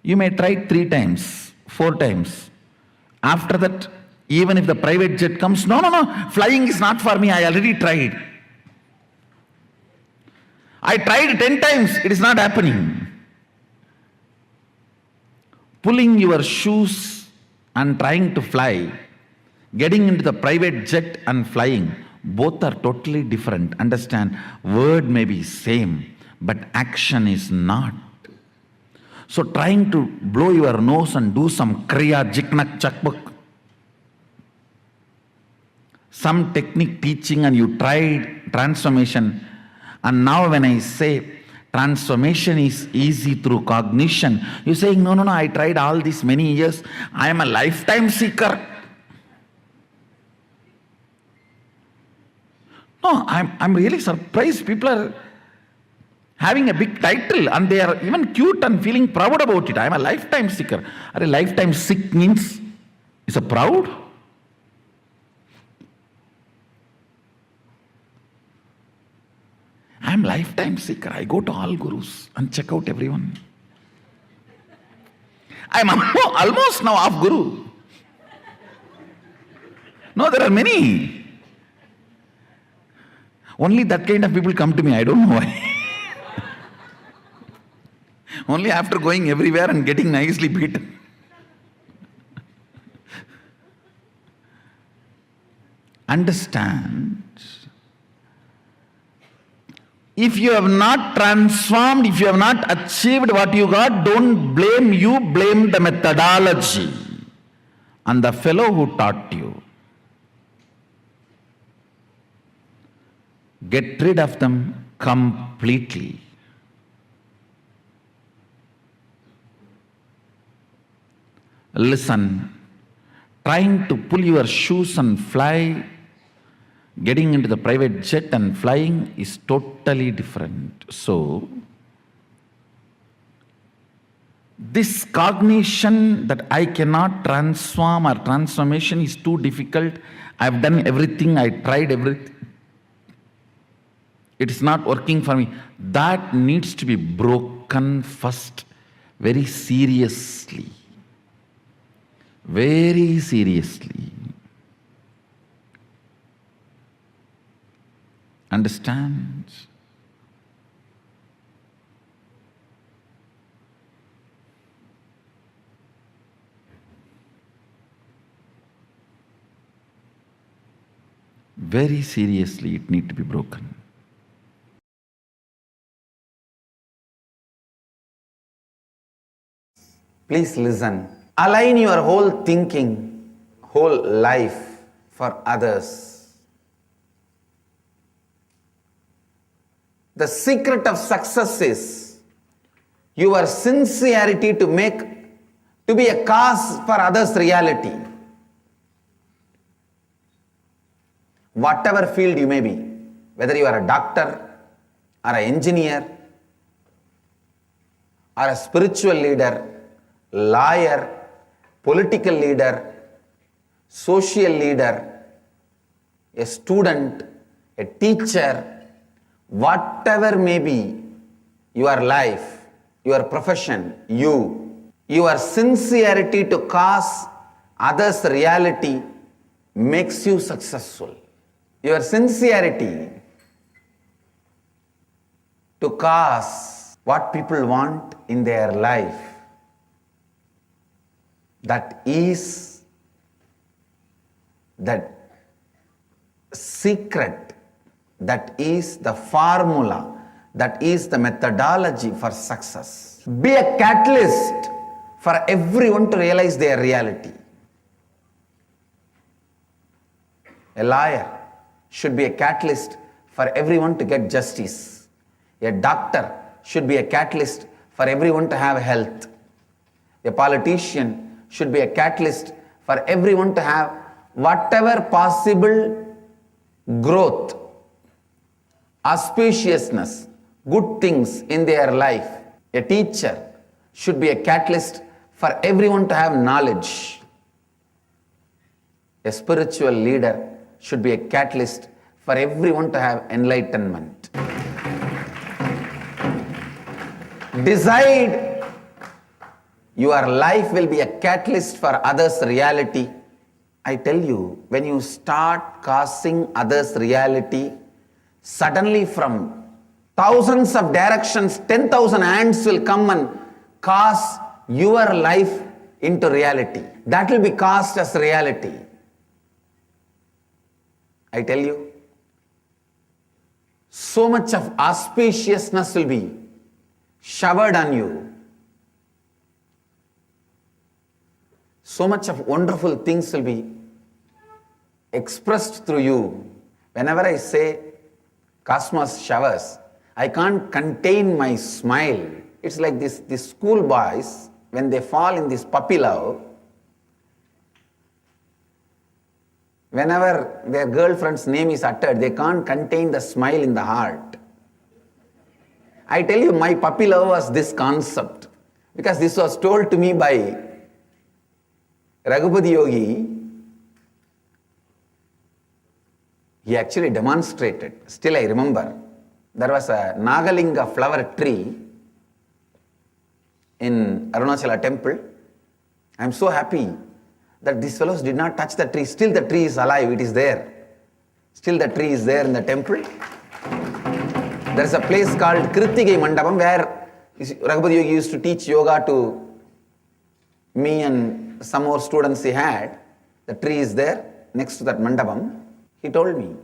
you may try 3 times, 4 times. After that, even if the private jet comes, no, flying is not for me, I already tried. I tried 10 times, it is not happening. Pulling your shoes and trying to fly, getting into the private jet and flying, both are totally different. Understand, word may be same, but action is not. So trying to blow your nose and do some kriya, jiknak, chakbuk, some technique teaching and you tried transformation. And now when I say transformation is easy through cognition, you're saying, no, I tried all these many years. I am a lifetime seeker. No, I'm really surprised. People are having a big title and they are even cute and feeling proud about it. I'm a lifetime seeker. A lifetime sick means is a proud? I'm lifetime seeker. I go to all gurus and check out everyone. I'm almost now off guru. No, there are many. Only that kind of people come to me. I don't know why. Only after going everywhere and getting nicely beaten. Understand. If you have not transformed, if you have not achieved what you got, don't blame you, blame the methodology and the fellow who taught you. Get rid of them completely. Listen, trying to pull your shoes and fly, getting into the private jet and flying is totally different. So, this cognition that I cannot transform or transformation is too difficult. I've done everything, I tried everything. It is not working for me. That needs to be broken first, very seriously. Very seriously. Understand? Very seriously, it needs to be broken. Please listen. Align your whole thinking, whole life for others. The secret of success is your sincerity to be a cause for others' reality. Whatever field you may be, whether you are a doctor or an engineer or a spiritual leader, lawyer, political leader, social leader, a student, a teacher, whatever may be your life, your profession, your sincerity to cause others' reality makes you successful. Your sincerity to cause what people want in their life, that is that secret, that is the formula, that is the methodology for success. Be a catalyst for everyone to realize their reality. A lawyer should be a catalyst for everyone to get justice. A doctor should be a catalyst for everyone to have health. A politician should be a catalyst for everyone to have whatever possible growth, auspiciousness, good things in their life. A teacher should be a catalyst for everyone to have knowledge. A spiritual leader should be a catalyst for everyone to have enlightenment. Decide your life will be a catalyst for others' reality. I tell you, when you start causing others' reality, suddenly from thousands of directions, 10,000 hands will come and cause your life into reality. That will be cast as reality. I tell you, so much of auspiciousness will be showered on you. So much of wonderful things will be expressed through you. Whenever I say cosmos showers, I can't contain my smile. It's like these school boys, when they fall in this puppy love, Whenever their girlfriend's name is uttered, they can't contain the smile in the heart. I tell you, my puppy love was this concept, because this was told to me by Raghupati Yogi. He actually demonstrated. Still I remember, there was a Nagalinga flower tree in Arunachala temple. I am so happy that these fellows did not touch the tree. Still the tree is alive, it is there. Still the tree is there in the temple. There is a place called Kritigai Mandapam where Raghupati Yogi used to teach yoga to me and some more students he had. The tree is there next to that mandapam. He told me,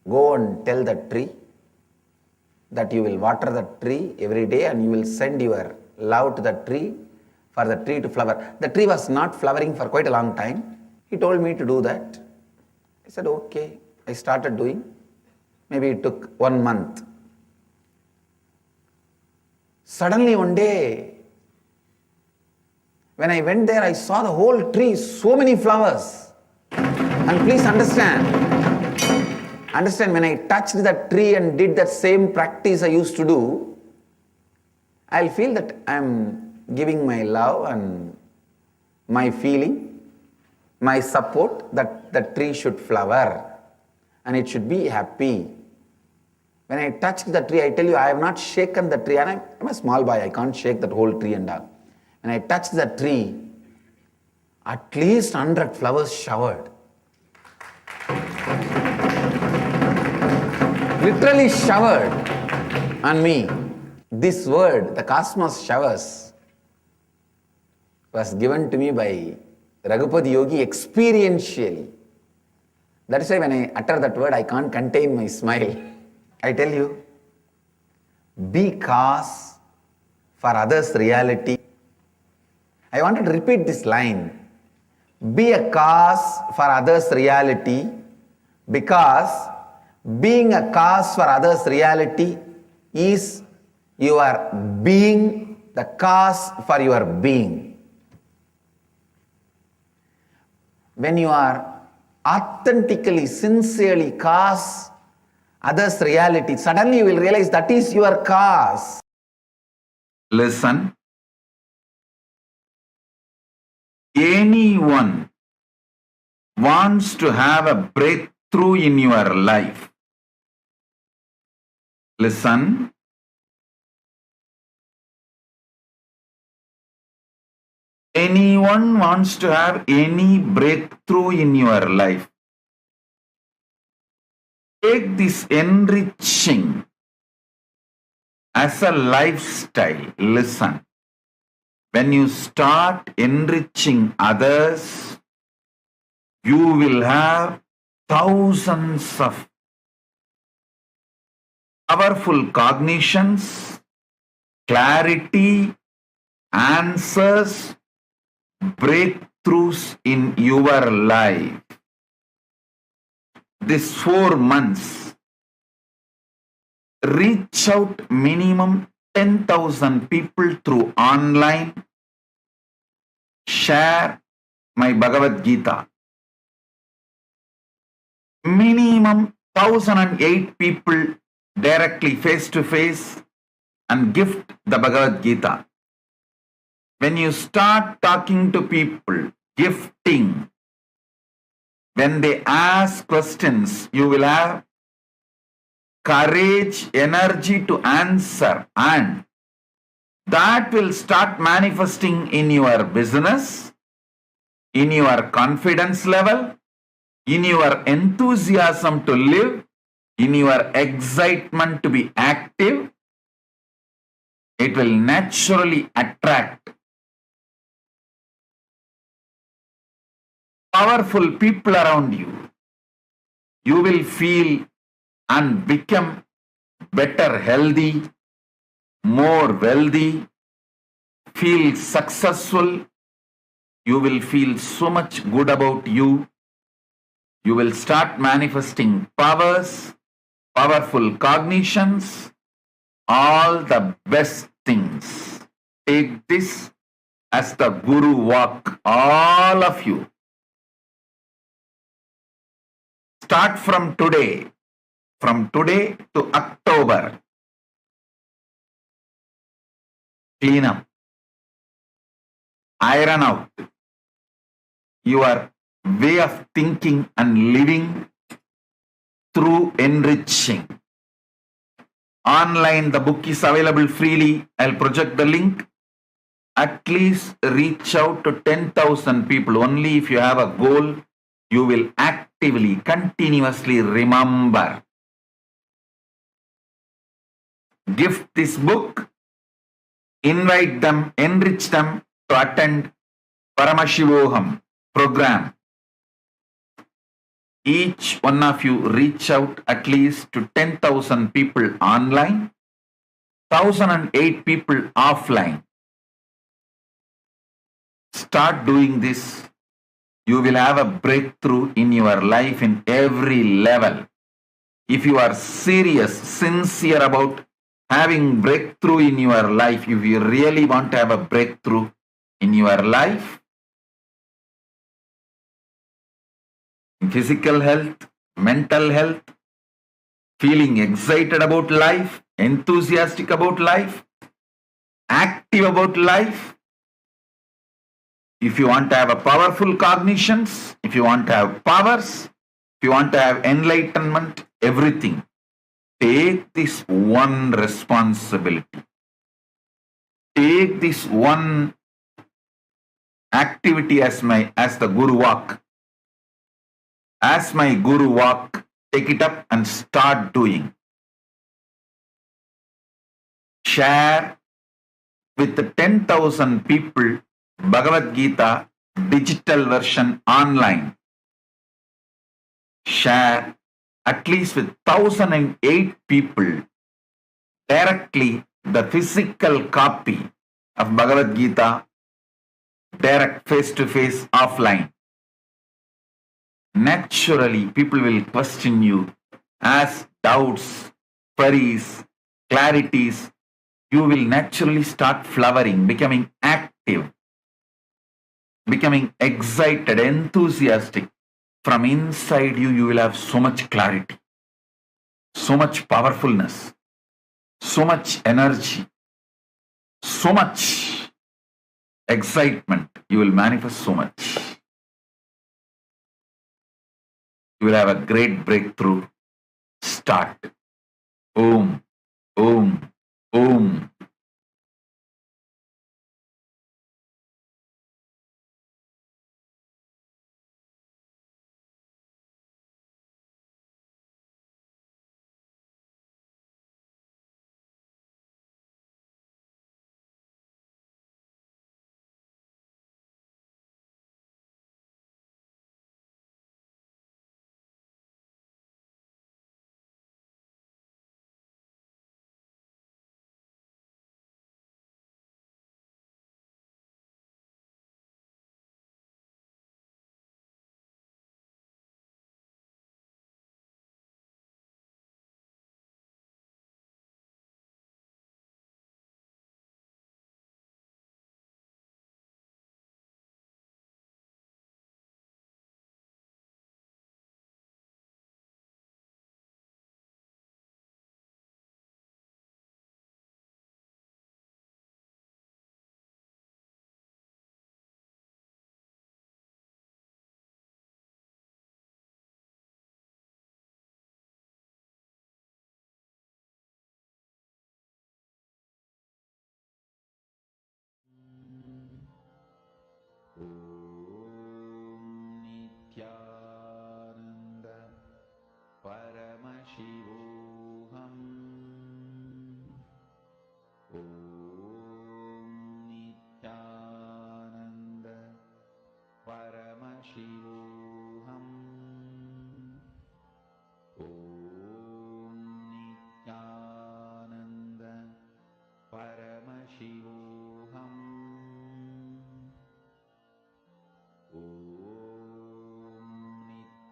go and tell that tree that you will water the tree every day and you will send your love to the tree for the tree to flower. The tree was not flowering for quite a long time. He told me to do that. I said, okay. I started doing. Maybe it took 1 month. Suddenly one day, when I went there, I saw the whole tree, so many flowers. And please understand, when I touched that tree and did that same practice I used to do, I'll feel that I'm giving my love and my feeling, my support that the tree should flower and it should be happy. When I touched the tree, I tell you, I have not shaken the tree, and I'm a small boy, I can't shake that whole tree and all. When I touched the tree, at least 100 flowers showered. Literally showered on me. This word, the cosmos showers, was given to me by Raghupati Yogi experientially. That is why when I utter that word, I can't contain my smile. I tell you, be cause for others' reality. I wanted to repeat this line. Be a cause for others' reality, because being a cause for others' reality is your being the cause for your being. When you are authentically, sincerely cause others' reality, suddenly you will realize that is your cause. Listen. Anyone wants to have a breakthrough in your life. Listen. Anyone wants to have any breakthrough in your life. Take this enriching as a lifestyle. Listen. When you start enriching others, you will have thousands of powerful cognitions, clarity, answers, breakthroughs in your life. This 4 months, reach out minimum 10,000 people through online, share my Bhagavad Gita. Minimum 1,008 people directly face to face and gift the Bhagavad Gita. When you start talking to people, gifting, when they ask questions, you will have courage, energy to answer, and that will start manifesting in your business, in your confidence level, in your enthusiasm to live, in your excitement to be active. It will naturally attract powerful people around you. You will feel and become better healthy, more wealthy, feel successful. You will feel so much good about you. You will start manifesting powers, powerful cognitions, all the best things. Take this as the Guru walk, all of you. start from today to October. Clean up, iron out your way of thinking and living through enriching. Online, the book is available freely. I'll project the link. At least reach out to 10,000 people. Only if you have a goal, you will actively, continuously remember. Gift this book, invite them, enrich them to attend Paramashivoham program. Each one of you reach out at least to 10,000 people online, 1,008 people offline. Start doing this. You will have a breakthrough in your life in every level. If you are serious, sincere about having breakthrough in your life, if you really want to have a breakthrough in your life, physical health, mental health, feeling excited about life, enthusiastic about life, active about life, if you want to have a powerful cognitions, if you want to have powers, if you want to have enlightenment, everything, take this one responsibility. Take this one activity as the Guru walk. As my Guru walk, take it up and start doing. Share with the 10,000 people Bhagavad Gita digital version online. Share at least with 1,008 people directly the physical copy of Bhagavad Gita, direct face-to-face offline. Naturally, people will question you, ask doubts, queries, clarities. You will naturally start flowering, becoming active, becoming excited, enthusiastic. From inside you, you will have so much clarity, so much powerfulness, so much energy, so much excitement. You will manifest so much. You will have a great breakthrough. Start. Om, Om, Om. Nithyananda Paramashivoham Nithyananda Paramashivoham Nithyananda Paramashivoham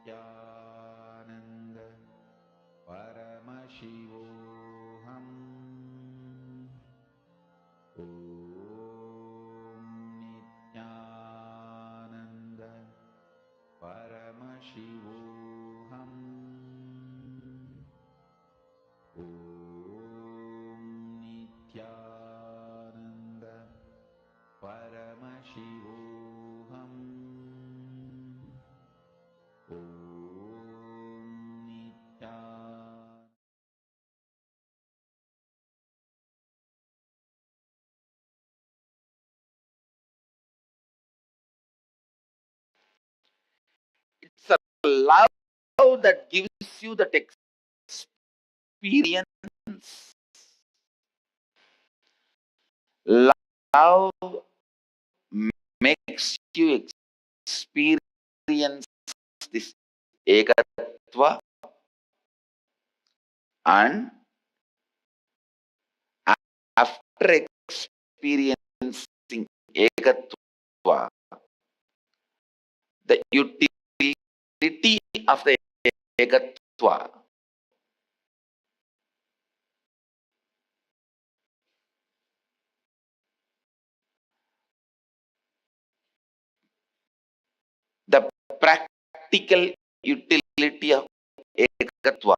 Nithyananda Paramashivoham Nithyananda love that gives you that experience. Love makes you experience this ekatva, and after experiencing ekatva, the utility of the ekatva, the practical utility of ekatva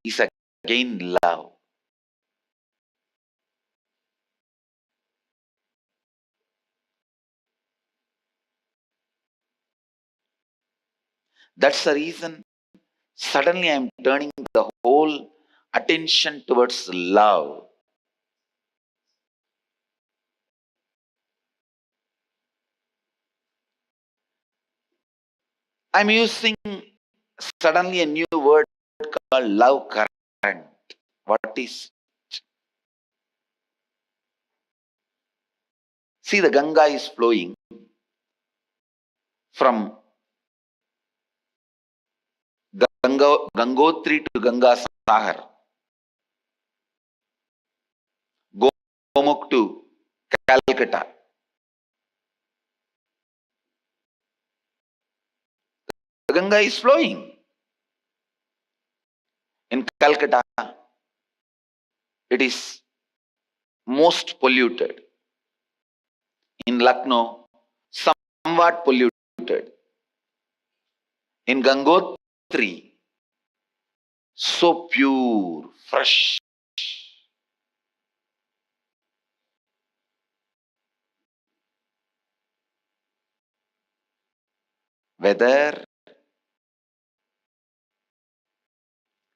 is again love. That's the reason suddenly I'm turning the whole attention towards love. I'm using suddenly a new word called love current. What is it? See, the Ganga is flowing from Gangotri to Ganga Sahar, Gomukh to Calcutta. The Ganga is flowing. In Calcutta, it is most polluted. In Lucknow, somewhat polluted. In Gangotri, so pure, fresh. Whether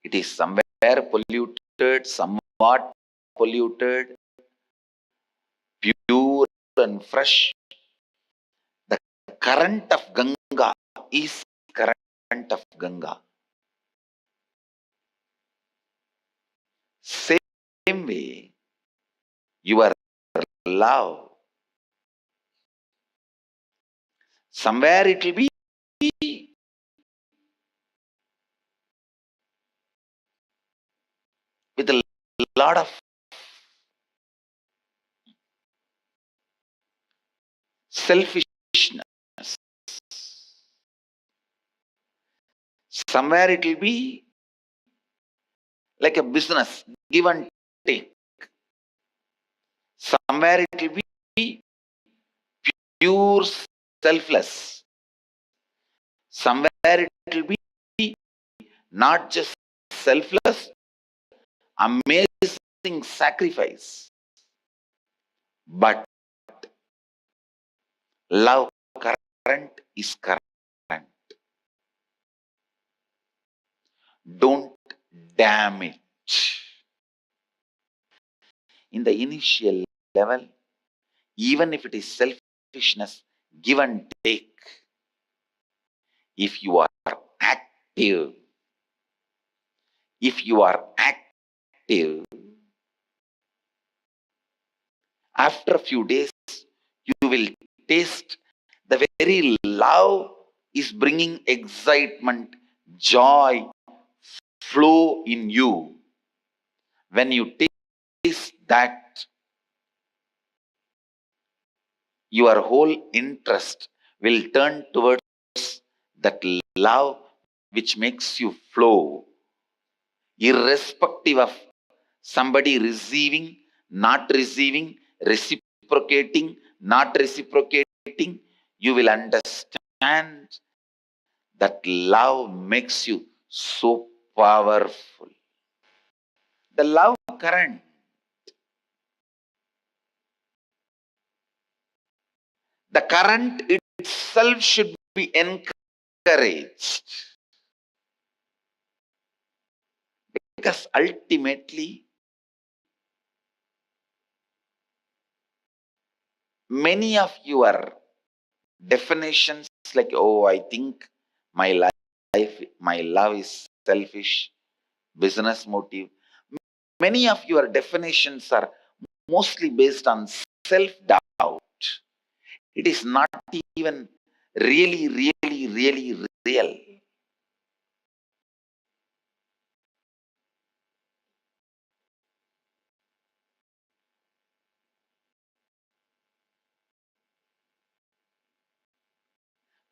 it is somewhere polluted, somewhat polluted, pure and fresh, the current of Ganga is current of Ganga. Same way, your love, somewhere it will be with a lot of selfishness. Somewhere it will be like a business, give and take. Somewhere it will be pure selfless. Somewhere it will be not just selfless, amazing sacrifice, but love current is current. Don't damn it. In the initial level, even if it is selfishness, give and take, if you are active, after a few days, you will taste the very love is bringing excitement, joy, flow in you. When you taste that, your whole interest will turn towards that love which makes you flow, irrespective of somebody receiving, not receiving, reciprocating, not reciprocating. You will understand that love makes you so powerful. The love current, the current itself should be encouraged. Because ultimately, many of your definitions like, oh, I think My my love is selfish, business motive. Many of your definitions are mostly based on self-doubt. It is not even really real.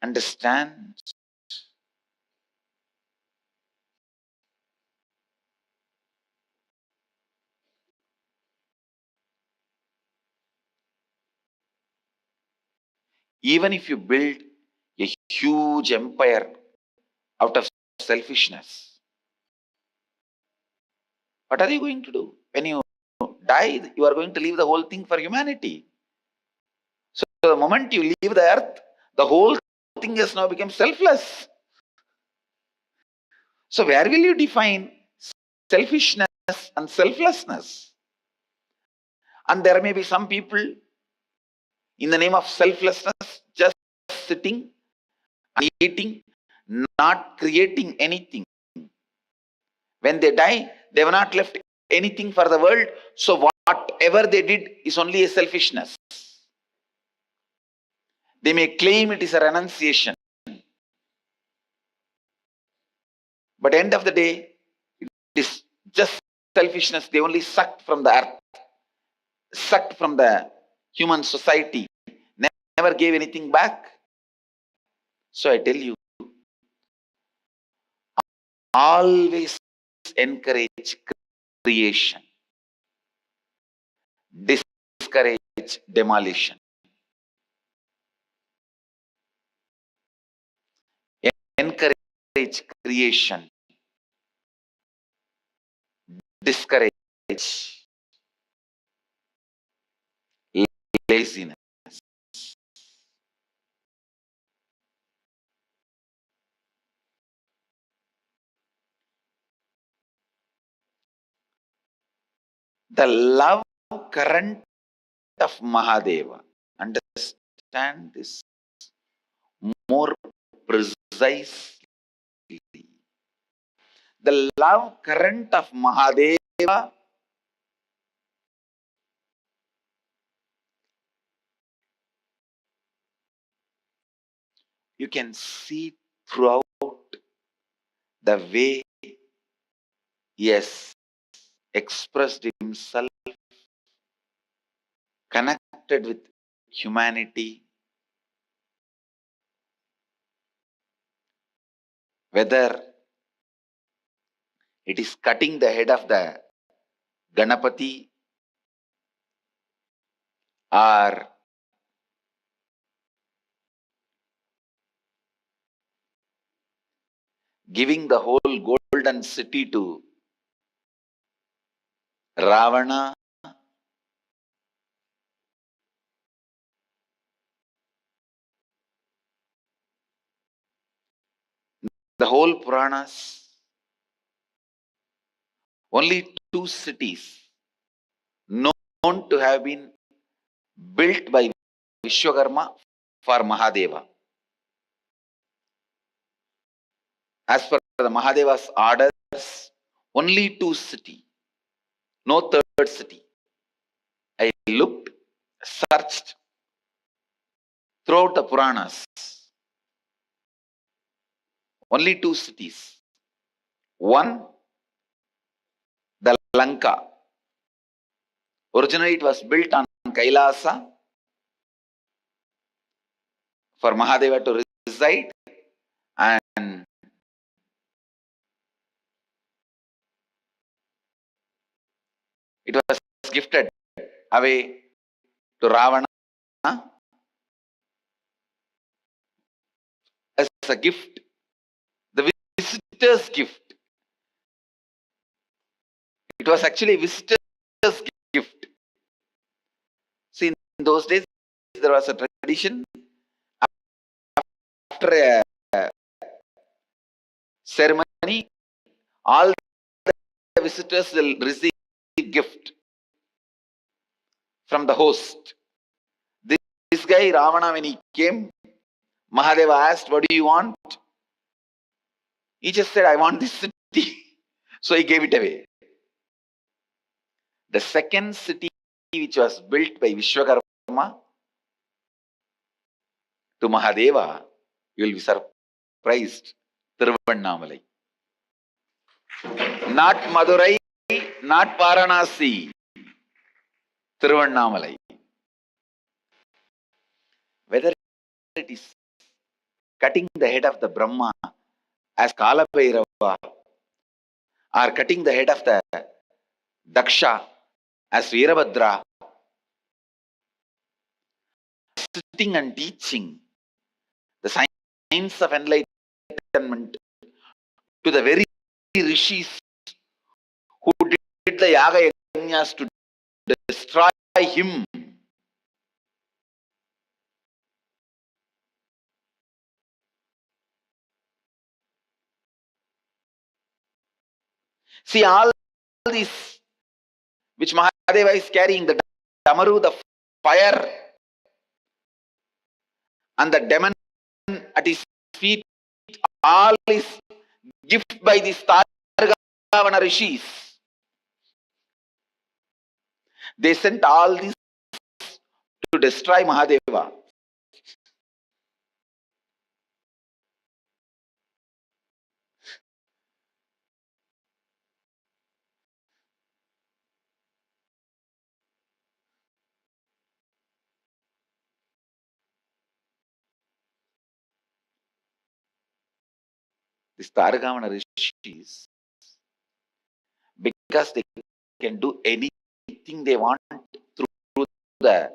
Understand? Even if you build a huge empire out of selfishness, what are you going to do? When you die, you are going to leave the whole thing for humanity. So the moment you leave the earth, the whole thing has now become selfless. So where will you define selfishness and selflessness? And there may be some people, in the name of selflessness, just sitting and eating, not creating anything. When they die, they have not left anything for the world. So whatever they did is only a selfishness. They may claim it is a renunciation. But end of the day, it is just selfishness. They only sucked from the earth, sucked from the human society, never gave anything back. So I tell you, always encourage creation, discourage demolition. Encourage creation, discourage laziness. The love current of Mahadeva, understand this more precisely. The love current of Mahadeva you can see throughout the way he has expressed himself, connected with humanity, whether it is cutting the head of the Ganapati or giving the whole golden city to Ravana, the whole Puranas, only 2 cities known to have been built by Vishwakarma for Mahadeva. As per the Mahadeva's orders, only 2 cities, no third city. I looked, searched throughout the Puranas. Only 2 cities. One, the Lanka. Originally it was built on KAILASA for Mahadeva to reside, and it was gifted away to Ravana as a gift, the visitor's gift. It was actually a visitor's gift. See, in those days, there was a tradition after a ceremony, all the visitors will receive gift from the host. This guy, Ravana, when he came, Mahadeva asked, "What do you want?" He just said, I want this city. So he gave it away. The second city which was built by Vishwakarma to Mahadeva, you will be surprised. Tiruvannamalai. Not Madurai, not Varanasi. Tiruvannamalai. Whether it is cutting the head of the Brahma as Kala Bhairava, or cutting the head of the Daksha as Veerabhadra, sitting and teaching the science of enlightenment to the very rishis who did the yaga yajnas to destroy him. See, all this which Mahadeva is carrying, the Damaru, the fire, and the demon at his feet, all is gift by these Targavana rishis. They sent all this to destroy Mahadeva. These Targavana rishis, because they can do anything they want through the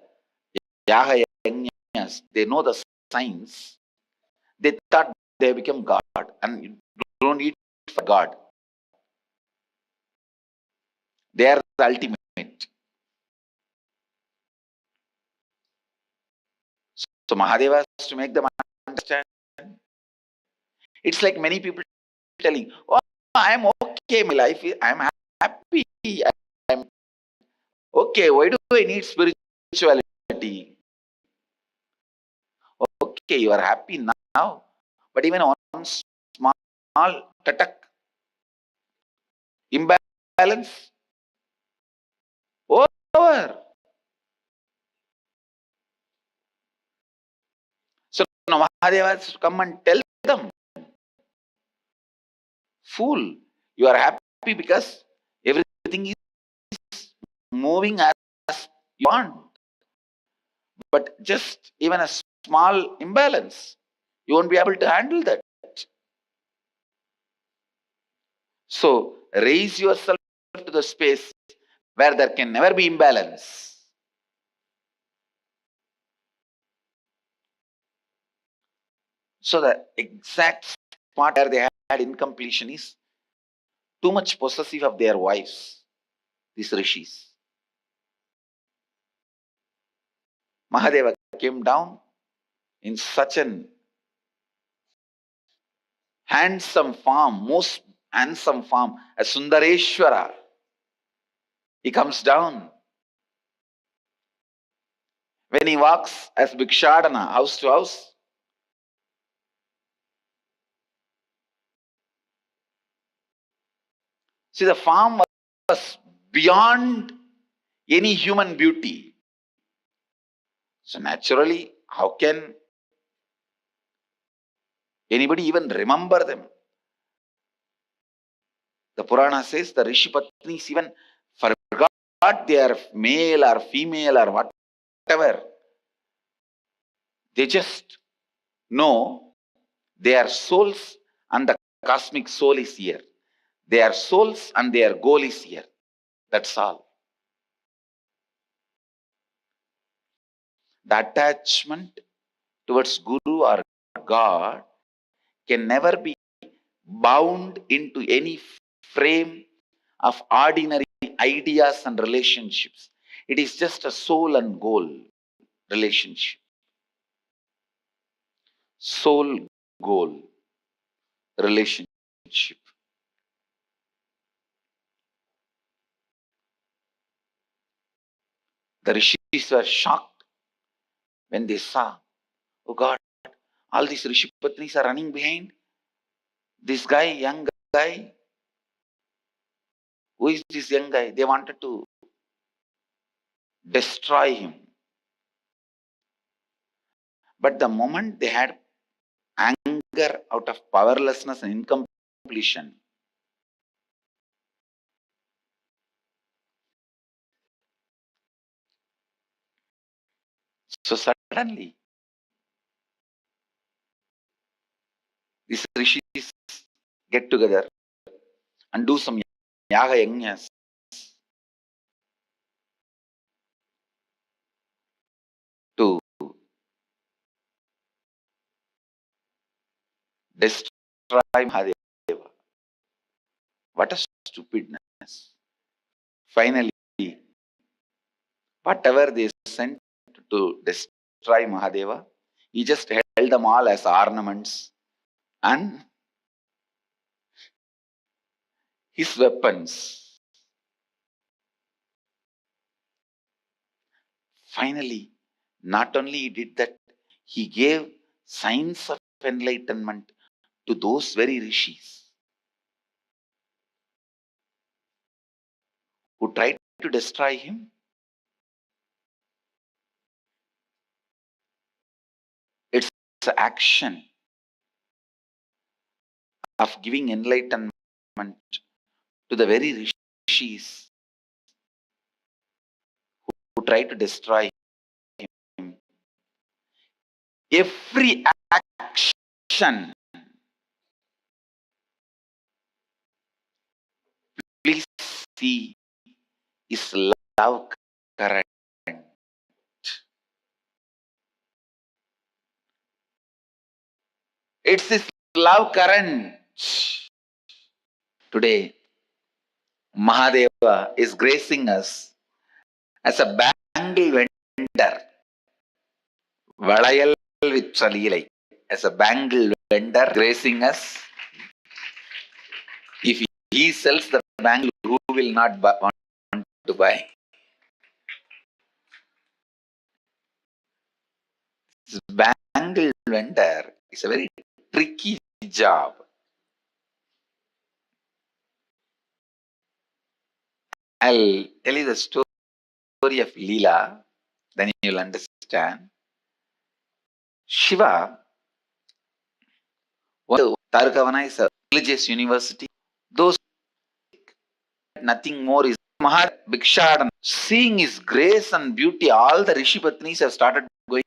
yaga yajnas, they know the science. They thought they become God, and you don't need for God. They are the ultimate. So Mahadeva has to make them understand. It's like many people telling, oh, I'm okay, my life is, I'm happy, I'm okay, why do I need spirituality? Okay, you are happy now, but even one small tatak imbalance, over. So now Mahadeva has to come and tell them, fool, you are happy because everything is moving as you want. But just even a small imbalance, you won't be able to handle that. So raise yourself to the space where there can never be imbalance. So the exact spot where they had incompletion is too much possessive of their wives, these rishis. Mahadeva came down in such an handsome form, most handsome form, a Sundareshwara. He comes down. When he walks as Bhikshadana, house to house, see, the form was beyond any human beauty. So naturally, how can anybody even remember them? The Purana says the Rishi Patnis even forgot they are male or female or whatever. They just know they are souls and the cosmic soul is here. They are souls and their goal is here. That's all. The attachment towards Guru or God can never be bound into any frame of ordinary ideas and relationships. It is just a soul and goal relationship. Soul goal relationship. The rishis were shocked when they saw, oh God, all these rishi patnis are running behind this guy, young guy, who is this young guy? They wanted to destroy him. But the moment they had anger out of powerlessness and incompletion, so suddenly these rishis get together and do some yaga yajnas to destroy Mahadeva. What a stupidness. Finally, whatever they sent to destroy Mahadeva, he just held them all as ornaments and his weapons. Finally, not only he did that, he gave signs of enlightenment to those very rishis who tried to destroy him. It's an action of giving enlightenment to the very rishis who tried to destroy him. Every action, please see, is love current. It's this love current. Today, Mahadeva is gracing us as a bangle vendor. Valayal with Salilai. As a bangle vendor gracing us. If he sells the bangle, who will not want to buy? This bangle vendor is a very tricky job. I'll tell you the story of Leela, then you'll understand. Shiva, Tarkavana is a religious university. Those nothing more is Mahar Bhikshadana. Seeing his grace and beauty, all the Rishi Patnis have started going.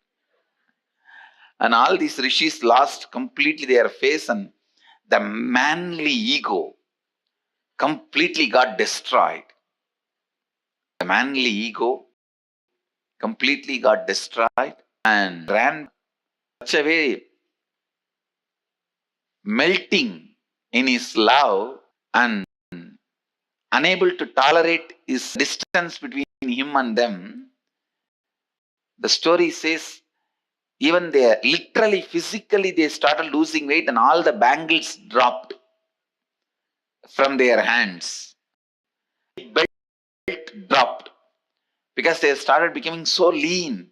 And all these rishis lost completely their face, and the manly ego completely got destroyed. The manly ego completely got destroyed and ran such a way, melting in his love and unable to tolerate his distance between him and them. The story says even they literally, physically, they started losing weight and all the bangles dropped from their hands. Belt dropped because they started becoming so lean,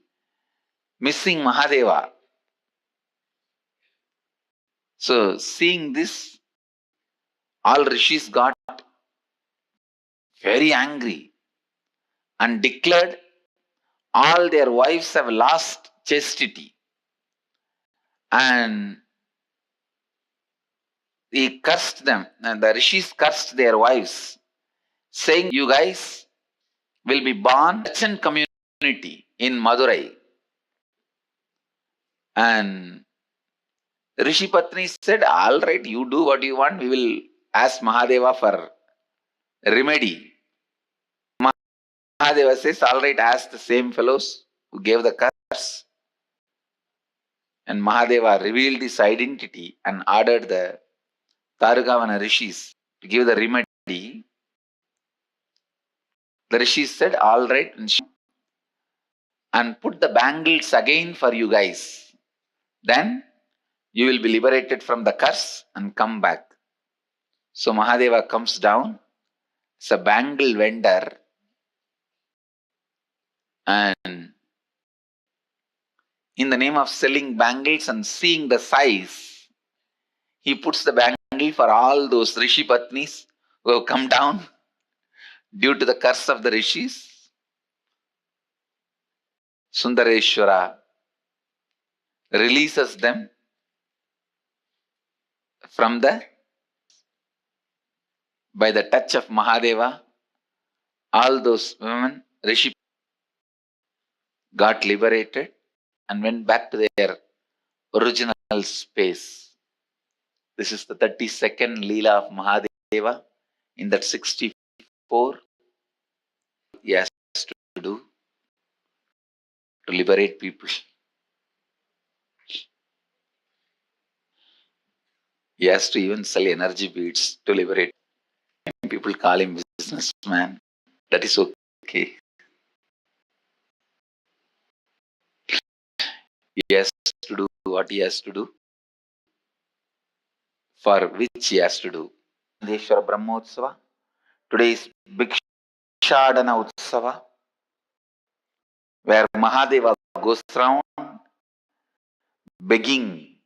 missing Mahadeva. So seeing this, all rishis got very angry and declared all their wives have lost chastity. And he cursed them, and the rishis cursed their wives, saying, you guys will be born merchant community in Madurai. And Rishi Patni said, all right, you do what you want, we will ask Mahadeva for remedy. Mahadeva says, all right, ask the same fellows who gave the curse. And Mahadeva revealed his identity and ordered the Tarugavana rishis to give the remedy. The rishis said, all right, and put the bangles again for you guys. Then you will be liberated from the curse and come back. So Mahadeva comes down. It's a bangle vendor. And in the name of selling bangles and seeing the size, he puts the candle for all those Rishi Patnis who have come down due to the curse of the Rishis. Sundareshwara releases them from by the touch of Mahadeva. All those women, Rishi, got liberated and went back to their original space. This is the 32nd Leela of Mahadeva. In that 64, he has to do to liberate people. He has to even sell energy beads to liberate. People call him businessman. That is okay. He has to do what he has to do, for which he has to do. Deshwara Brahmotsava. Today is Bhikshadana Utsava, where Mahadeva goes around begging,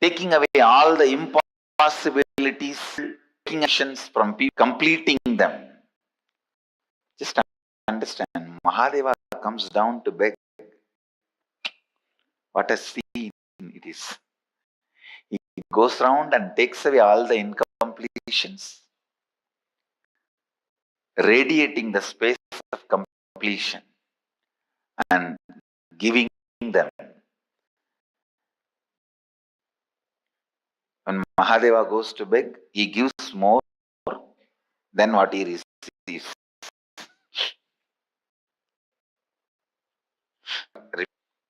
taking away all the impossibilities, taking actions from people, completing them. Just understand, Mahadeva comes down to beg. What a scene it is. He goes around and takes away all the incompletions, radiating the space of completion and giving them. When Mahadeva goes to beg, he gives more than what he receives.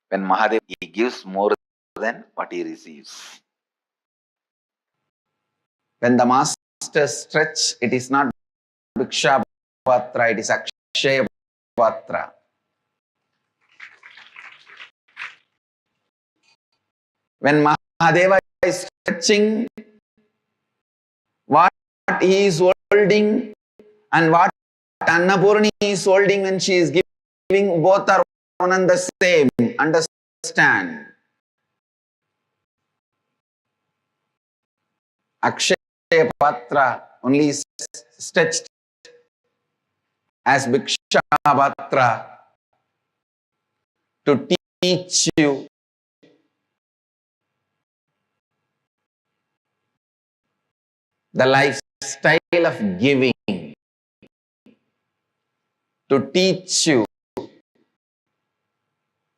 When Mahadeva, he gives more than what he receives. When the master stretch, it is not Bhiksha Patra, it is Akshaya Patra. When Mahadeva is stretching, what he is holding and what Annapurni is holding when she is giving, both are one and the same. Understand? Akshaya Patra only is stretched as Bhiksha Patra to teach you the lifestyle of giving, to teach you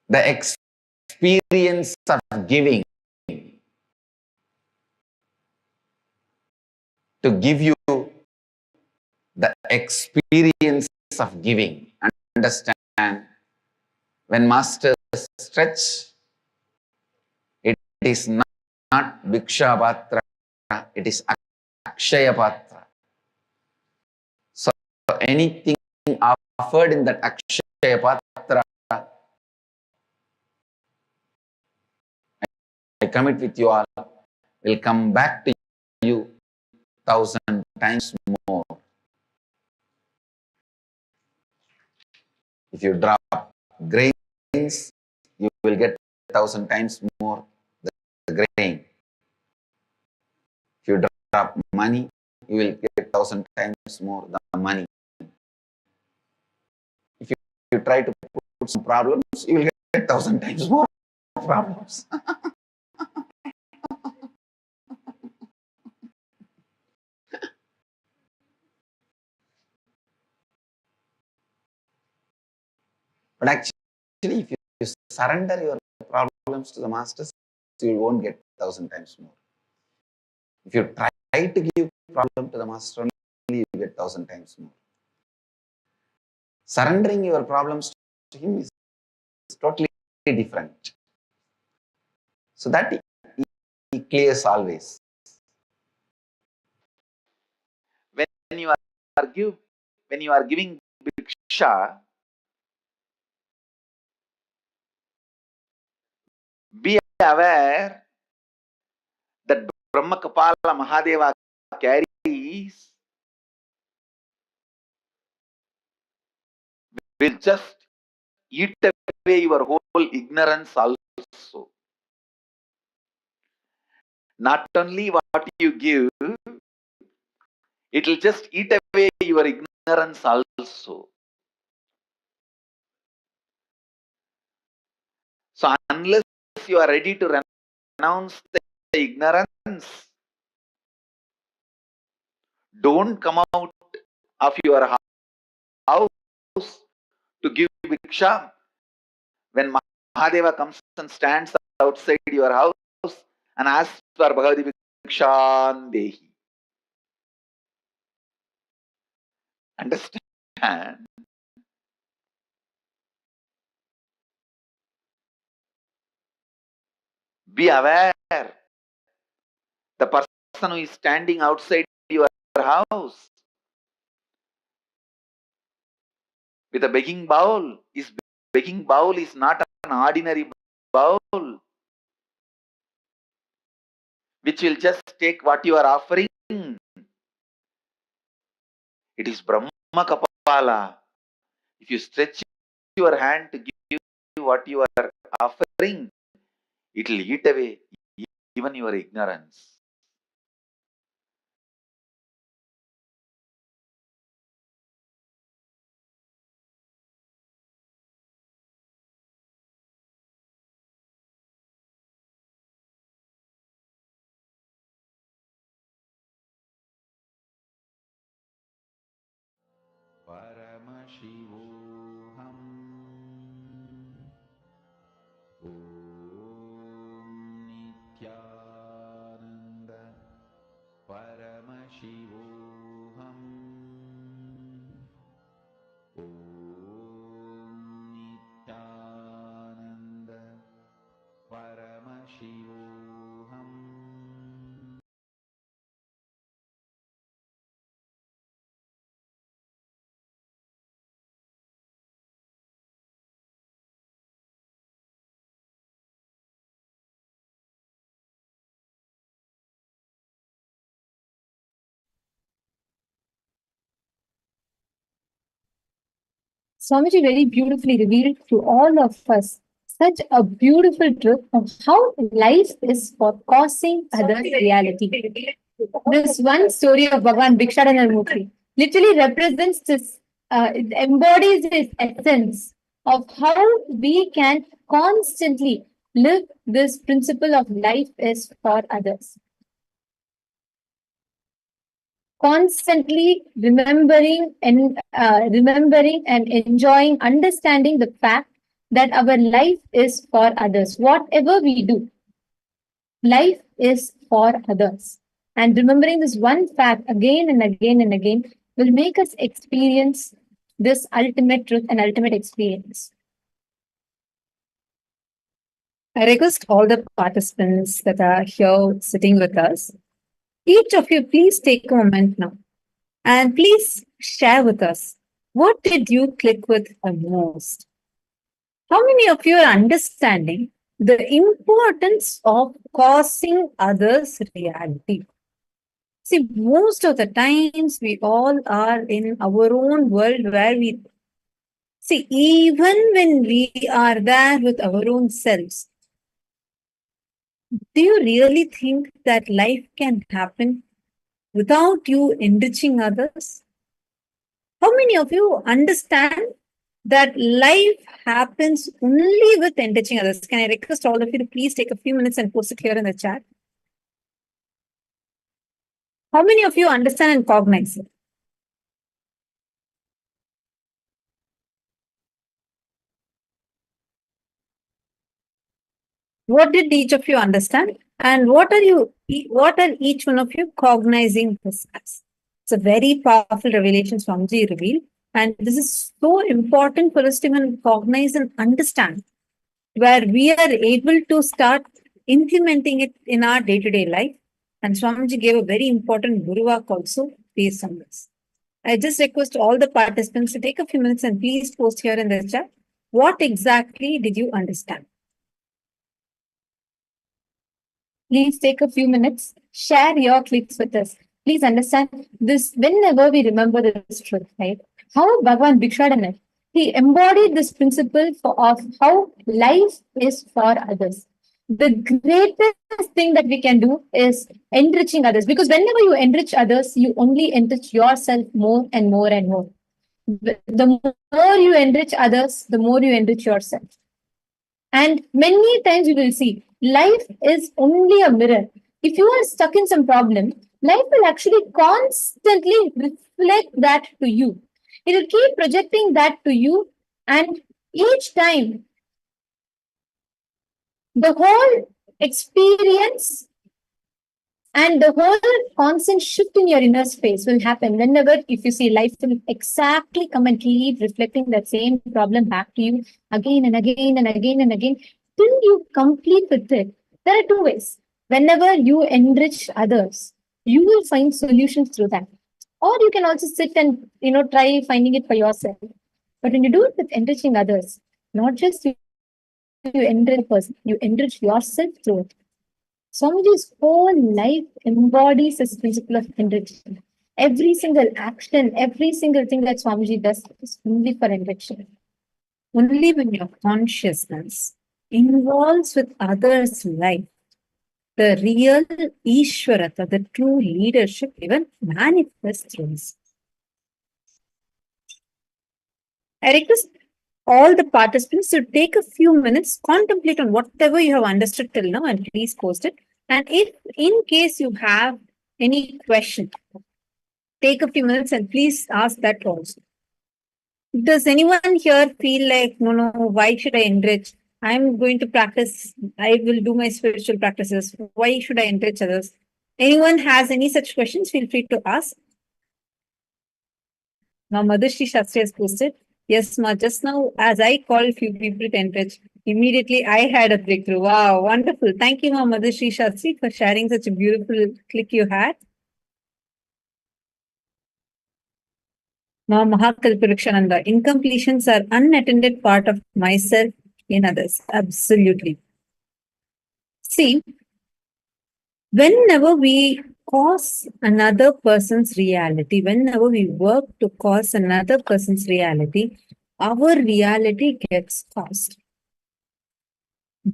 the experience of giving, to give you the experience of giving. Understand? When masters stretch, it is not Bhiksha Patra, it is Akshaya Patra. So anything offered in that Akshaya Patra, I commit with you all, will come back to you 1,000 times more. If you drop grains, you will get 1,000 times more the grain. If you drop money, you will get 1,000 times more the money. If you try to put some problems, you will get 1,000 times more problems. But actually, if you surrender your problems to the masters, you won't get 1,000 times more. If you try to give problem to the master, only you get 1,000 times more. Surrendering your problems to him is totally different. So that he clears always. When you are giving Bhiksha, be aware that Brahma Kapala Mahadeva carries will just eat away your whole ignorance also. Not only what you give, it will just eat away your ignorance also. So unless you are ready to renounce the ignorance, don't come out of your house to give bhiksha. When Mahadeva comes and stands outside your house and asks for Bhagavati Bhikshan Dehi. Understand? Be aware. The person who is standing outside your house with a begging bowl is not an ordinary bowl which will just take what you are offering. It is Brahma Kapala. If you stretch your hand to give what you are offering, it will eat away even your ignorance. Paramashivoham Nithyananda Paramashivoham Nithyananda Paramashivoham. Swamiji very beautifully revealed to all of us such a beautiful truth of how life is for causing others reality. This one story of Bhagavan Bhikshadanamurti literally represents this, it embodies this essence of how we can constantly live this principle of life is for others. Constantly remembering and enjoying, understanding the fact that our life is for others. Whatever we do, life is for others. And remembering this one fact again and again and again will make us experience this ultimate truth and ultimate experience. I request all the participants that are here sitting with us, each of you, please take a moment now and please share with us, what did you click with the most? How many of you are understanding the importance of causing others reality? See, most of the times we all are in our own world where we see, even when we are there with our own selves, do you really think that life can happen without you enriching others? How many of you understand that life happens only with enriching others? Can I request all of you to please take a few minutes and post it here in the chat? How many of you understand and cognize it? What did each of you understand? And what are each one of you cognizing this as? It's a very powerful revelation Swamiji revealed. And this is so important for us to even cognize and understand, where we are able to start implementing it in our day-to-day life. And Swamiji gave a very important Guru Vak also based on this. I just request all the participants to take a few minutes and please post here in the chat, what exactly did you understand? Please take a few minutes, share your clicks with us. Please understand this whenever we remember this truth, right? How Bhagavan Bhikshadana, he embodied this principle of how life is for others. the greatest thing that we can do is enriching others. Because whenever you enrich others, you only enrich yourself more and more and more. The more you enrich others, the more you enrich yourself. And many times you will see life is only a mirror. If you are stuck in some problem, life will actually constantly reflect that to you. It will keep projecting that to you, and each time the whole experience and the whole constant shift in your inner space will happen whenever, if you see, life will exactly come and keep reflecting that same problem back to you again and again and again and again till you complete with it. There are two ways. Whenever you enrich others, you will find solutions through that. Or you can also sit and try finding it for yourself. But when you do it with enriching others, not just you enrich a person, you enrich yourself through it. Swamiji's whole life embodies this principle of enrichment. Every single action, every single thing that Swamiji does is only for enrichment. Only when your consciousness involves with others' life, the real Ishwarata, the true leadership, even manifests through us. I request all the participants to take a few minutes, contemplate on whatever you have understood till now, and please post it. And if in case you have any question, take a few minutes and please ask that also. Does anyone here feel like, no, why should I enrich? I'm going to practice, I will do my spiritual practices. Why should I enrich others? Anyone has any such questions, feel free to ask. Now, Madhushri Shastri has posted, yes, ma, just now, as I called few people to enrich, immediately I had a breakthrough. Wow, wonderful. Thank you, ma, Madhushri Shastri, for sharing such a beautiful click you had. Now, Mahakalpurikshananda, incompletions are unattended part of myself in others. Absolutely. See, whenever we cause another person's reality, whenever we work to cause another person's reality, our reality gets caused.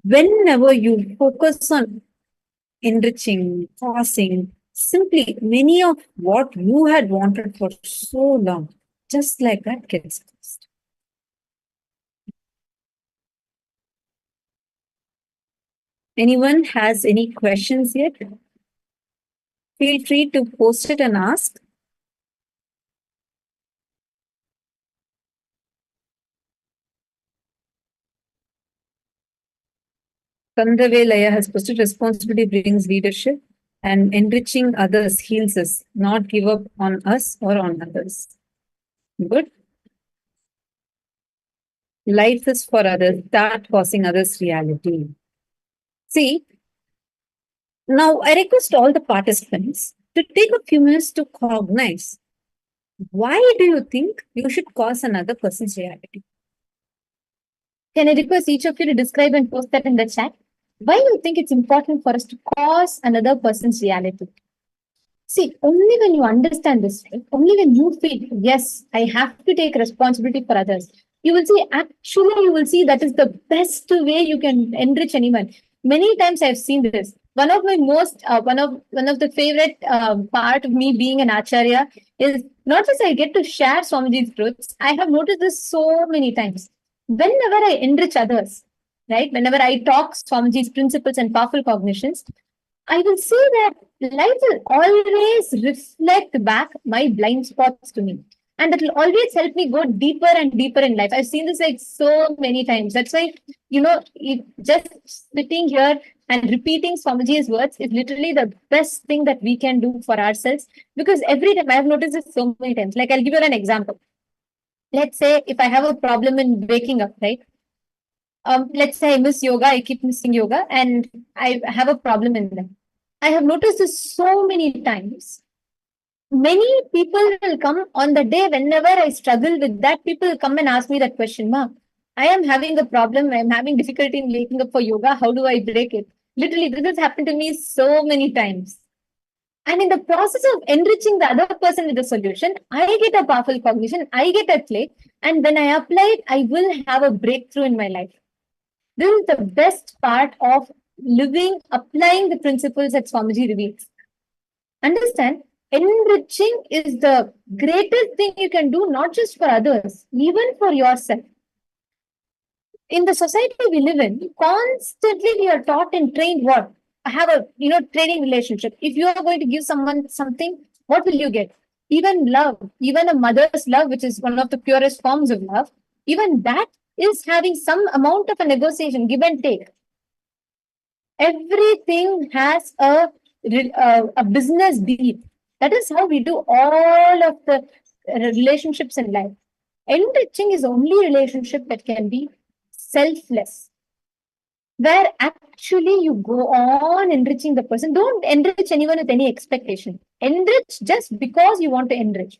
Whenever you focus on enriching, causing, simply many of what you had wanted for so long, just like that gets caused. Anyone has any questions yet? Feel free to post it and ask. Kandavelaya has posted, responsibility brings leadership and enriching others heals us, not give up on us or on others. Good. Life is for others, start causing others reality. See, now I request all the participants to take a few minutes to cognize, why do you think you should cause another person's reality? Can I request each of you to describe and post that in the chat? Why do you think it's important for us to cause another person's reality? See, only when you understand this, right? Only when you feel, yes, I have to take responsibility for others, you will see, actually, you will see that is the best way you can enrich anyone. Many times I've seen this. One of my most, one of the favorite part of me being an acharya is not just I get to share Swamiji's truths. I have noticed this so many times. Whenever I enrich others, right? Whenever I talk Swamiji's principles and powerful cognitions, I will see that life will always reflect back my blind spots to me. And that will always help me go deeper and deeper in life. I've seen this like so many times. That's why, just sitting here and repeating Swamiji's words is literally the best thing that we can do for ourselves. Because every time I've noticed this so many times. Like I'll give you an example. Let's say if I have a problem in waking up, right? Let's say I miss yoga, I keep missing yoga, and I have a problem in them. I have noticed this so many times. Many people will come on the day whenever I struggle with that, people will come and ask me that question, Ma, I am having a problem, I am having difficulty in waking up for yoga, how do I break it? Literally, this has happened to me so many times. And in the process of enriching the other person with the solution, I get a powerful cognition, I get a click, and when I apply it, I will have a breakthrough in my life. This is the best part of living, applying the principles that Swamiji reveals. Understand, enriching is the greatest thing you can do, not just for others, even for yourself. In the society we live in, constantly we are taught and trained what? Have a training relationship. If you are going to give someone something, what will you get? Even love, even a mother's love, which is one of the purest forms of love, even that is having some amount of a negotiation, give and take. Everything has a business deal. That is how we do all of the relationships in life. Enriching is the only relationship that can be selfless, where actually you go on enriching the person. Don't enrich anyone with any expectation. Enrich just because you want to enrich.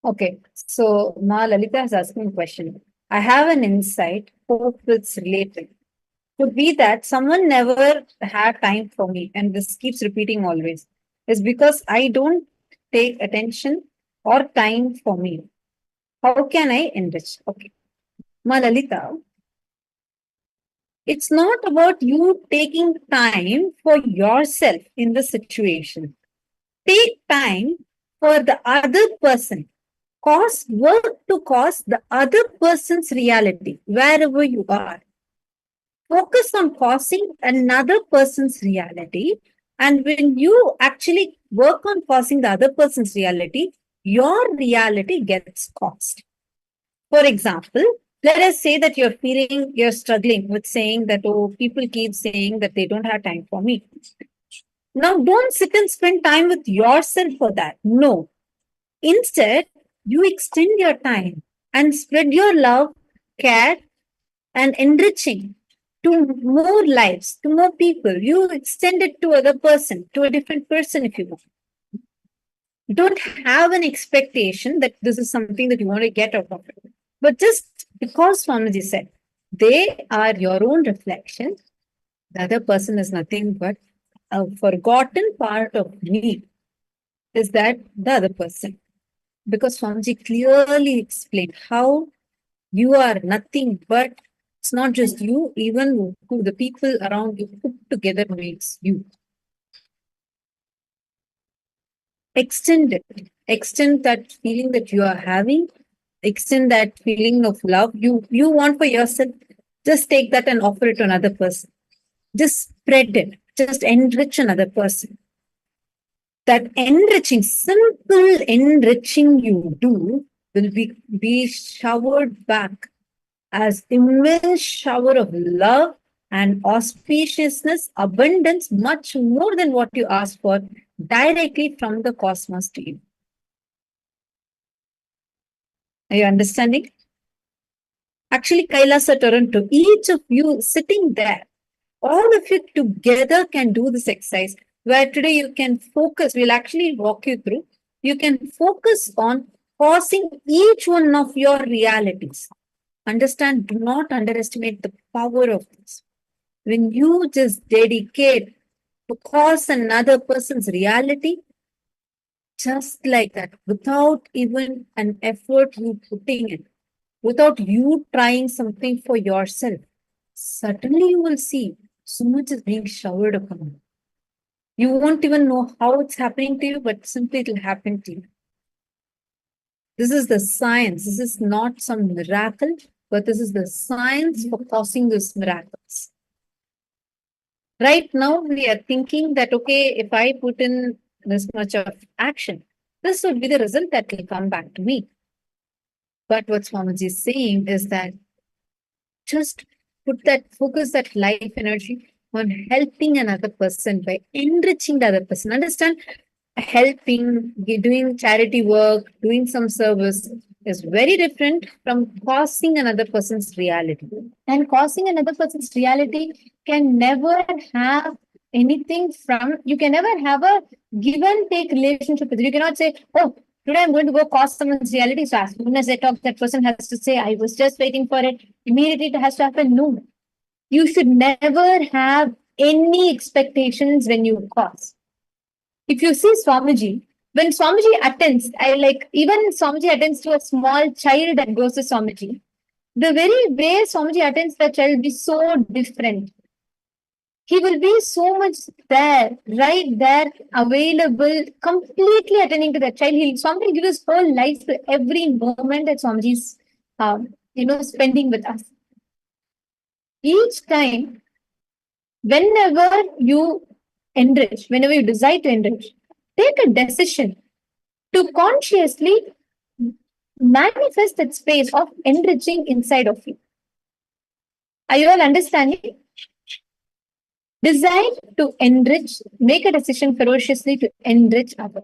Okay, so Ma Lalita is asking a question. I have an insight, hope it's related. Could be that someone never had time for me, and this keeps repeating always. Is because I don't take attention or time for me. How can I enrich? Okay. Ma Lalita, it's not about you taking time for yourself in the situation. Take time for the other person. Work to cause the other person's reality wherever you are. Focus on causing another person's reality. And when you actually work on causing the other person's reality, your reality gets caused. For example, let us say that you're struggling with saying that, oh, people keep saying that they don't have time for me. Now, don't sit and spend time with yourself for that. No. Instead, you extend your time and spread your love, care, and enriching to more lives, to more people. You extend it to other person, to a different person if you want. Don't have an expectation that this is something that you want to get out of it. But just because Swamiji said, they are your own reflection, the other person is nothing but a forgotten part of me, is that the other person. Because Swamiji clearly explained how you are nothing but, it's not just you, even who the people around you put together makes you. Extend it. Extend that feeling that you are having. Extend that feeling of love you want for yourself. Just take that and offer it to another person. Just spread it. Just enrich another person. That enriching, simple enriching you do will be showered back as immense shower of love and auspiciousness, abundance, much more than what you ask for, directly from the cosmos to you. Are you understanding? Actually, Kailasa Toronto, each of you sitting there, all of you together can do this exercise, where today you can focus, we'll actually walk you through. You can focus on causing each one of your realities. Understand, do not underestimate the power of this. When you just dedicate to cause another person's reality, just like that, without even an effort you putting in, without you trying something for yourself, suddenly you will see so much is being showered upon you. You won't even know how it's happening to you, but simply it will happen to you. This is the science. This is not some miracle, but this is the science for causing these miracles. Right now, we are thinking that, okay, if I put in this much of action, this would be the result that will come back to me. But what Swamiji is saying is that just focus that life energy on helping another person by enriching the other person. Understand, helping, doing charity work, doing some service is very different from causing another person's reality. And causing another person's reality can never have anything from, you can never have a give and take relationship with it. You cannot say, oh, today I'm going to go cause someone's reality. So as soon as I talk, that person has to say, I was just waiting for it. Immediately it has to happen. No. You should never have any expectations when you cause. If you see Swamiji, when Swamiji attends, even Swamiji attends to a small child that goes to Swamiji, the very way Swamiji attends the child will be so different. He will be so much there, right there, available, completely attending to that child. He'll Swamiji give his whole life to every moment that Swamiji's spending with us. Each time, whenever you enrich, whenever you decide to enrich, take a decision to consciously manifest that space of enriching inside of you. Are you all understanding? Decide to enrich, make a decision ferociously to enrich others.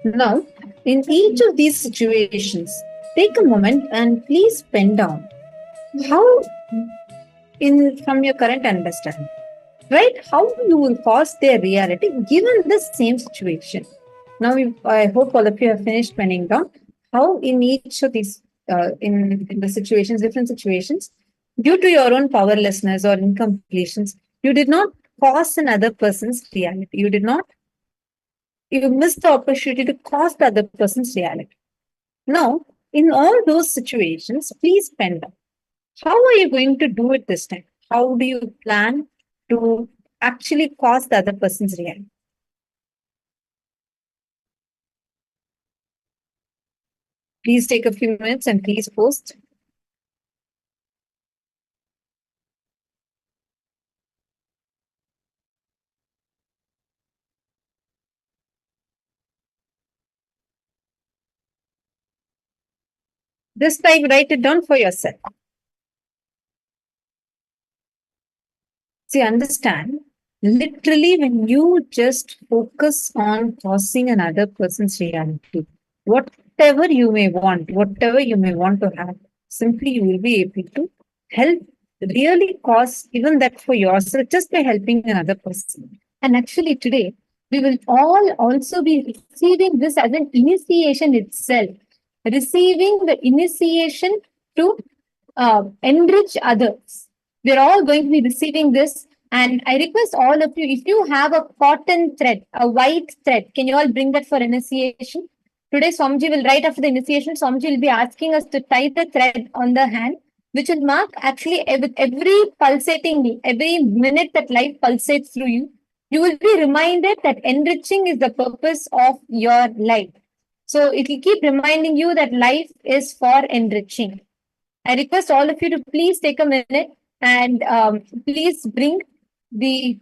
Now, in each of these situations, take a moment and please pen down how, from your current understanding, right, how you will cause their reality given the same situation. Now, I hope all of you have finished penning down how in each of these, in the situations, different situations, due to your own powerlessness or incompletions, you did not cause another person's reality. You missed the opportunity to cause the other person's reality. Now, in all those situations, please pen down. How are you going to do it this time? How do you plan to actually cause the other person's reality? Please take a few minutes and please post. Just write it down for yourself. See, understand, literally, when you just focus on causing another person's reality, whatever you may want, whatever you may want to have, simply you will be able to help really cause even that for yourself just by helping another person. And actually, today, we will all also be receiving this as an initiation itself, receiving the initiation to enrich others. We're all going to be receiving this. And I request all of you, if you have a cotton thread, a white thread, can you all bring that for initiation? Today, Swamiji will, right after the initiation, Swamiji will be asking us to tie the thread on the hand, which will mark actually with every pulsating, every minute that life pulsates through you, you will be reminded that enriching is the purpose of your life. So it will keep reminding you that life is for enriching. I request all of you to please take a minute and please bring the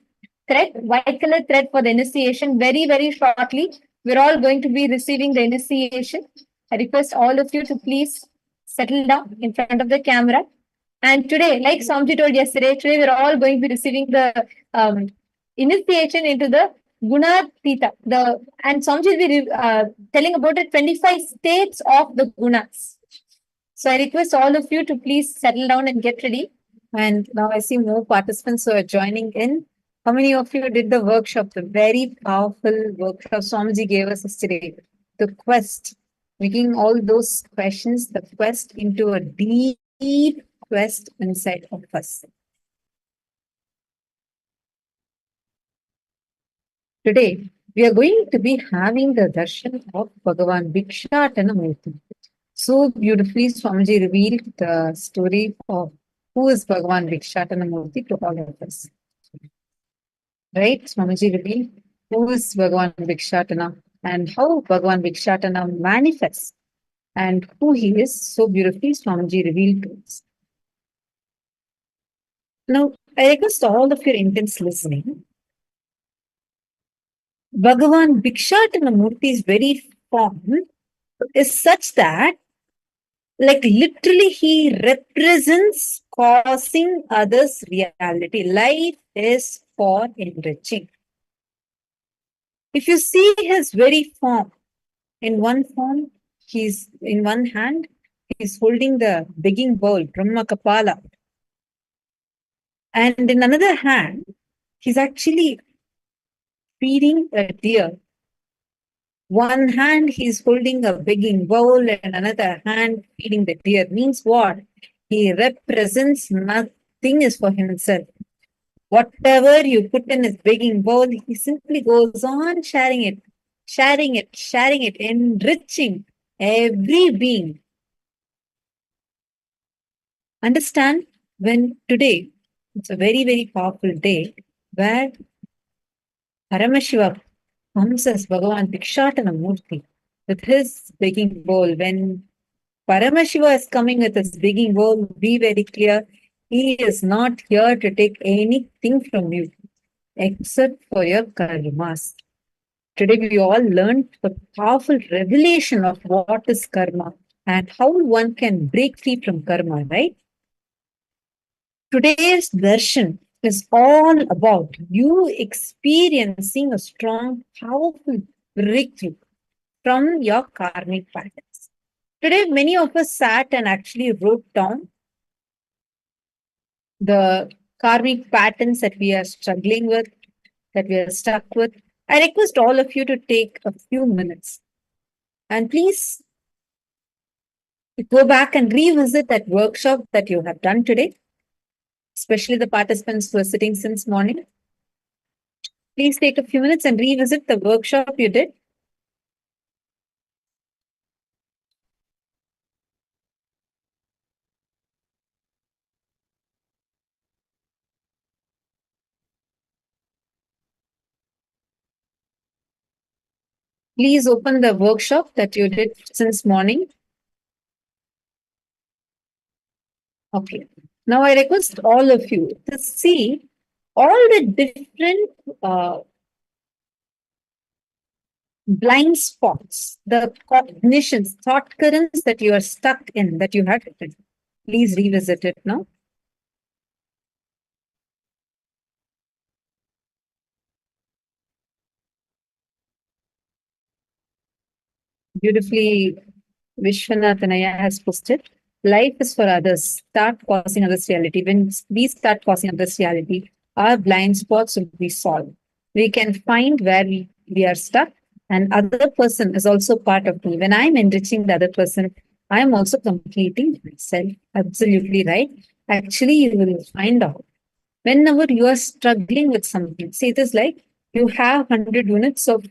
thread, white color thread for the initiation very, very shortly. We're all going to be receiving the initiation. I request all of you to please settle down in front of the camera. And today, like Samji told yesterday, today we're all going to be receiving the initiation into the Guna Tita. And Samji will be telling about the 25 states of the Gunas. So I request all of you to please settle down and get ready. And now I see more participants who are joining in. How many of you did the workshop, the very powerful workshop Swamiji gave us yesterday? The quest, making all those questions, the quest into a deep quest inside of us. Today, we are going to be having the darshan of Bhagavan Bhikshatana Murti. So beautifully, Swamiji revealed the story of who is Bhagavan Bhikshatana Murti to all of us. Right? Swamiji revealed who is Bhagavan Bhikshatana and how Bhagavan Bhikshatana manifests and who he is. So beautifully, Swamiji revealed to us. Now, I request all of your intense listening. Bhagavan Bhikshatana Murti's very form is such that, like, literally, he represents causing others' reality. Life is for enriching. If you see his very form, in one form, he's in one hand, he's holding the begging bowl, Brahma Kapala. And in another hand, he's actually feeding a deer. One hand he's holding a begging bowl and another hand feeding the deer. Means what? He represents nothing is for himself. Whatever you put in his begging bowl, he simply goes on sharing it, enriching every being. Understand, when today, it's a very, very powerful day where Paramashiva comes as Bhagavan Bhikshatana Murti with his begging bowl. When Paramashiva is coming with his begging bowl, be very clear, he is not here to take anything from you except for your karmas. Today we all learned the powerful revelation of what is karma and how one can break free from karma, right? Today's darshan is all about you experiencing a strong, powerful breakthrough. from your karmic patterns. Today, many of us sat and actually wrote down the karmic patterns that we are struggling with, that we are stuck with. I request all of you to take a few minutes and please go back and revisit that workshop that you have done today, especially the participants who are sitting since morning. Please take a few minutes and revisit the workshop you did. Please open the workshop that you did since morning. Okay. Now I request all of you to see all the different blind spots, the cognitions, thought currents that you are stuck in, that you had written. Please revisit it now. Beautifully, Vishwanath Anaya has posted. Life is for others. Start causing others reality. When we start causing others reality, our blind spots will be solved. We can find where we are stuck, and other person is also part of me. When I'm enriching the other person, I'm also completing myself. Absolutely right. Actually, you will find out whenever you are struggling with something. See, it is like you have 100 units of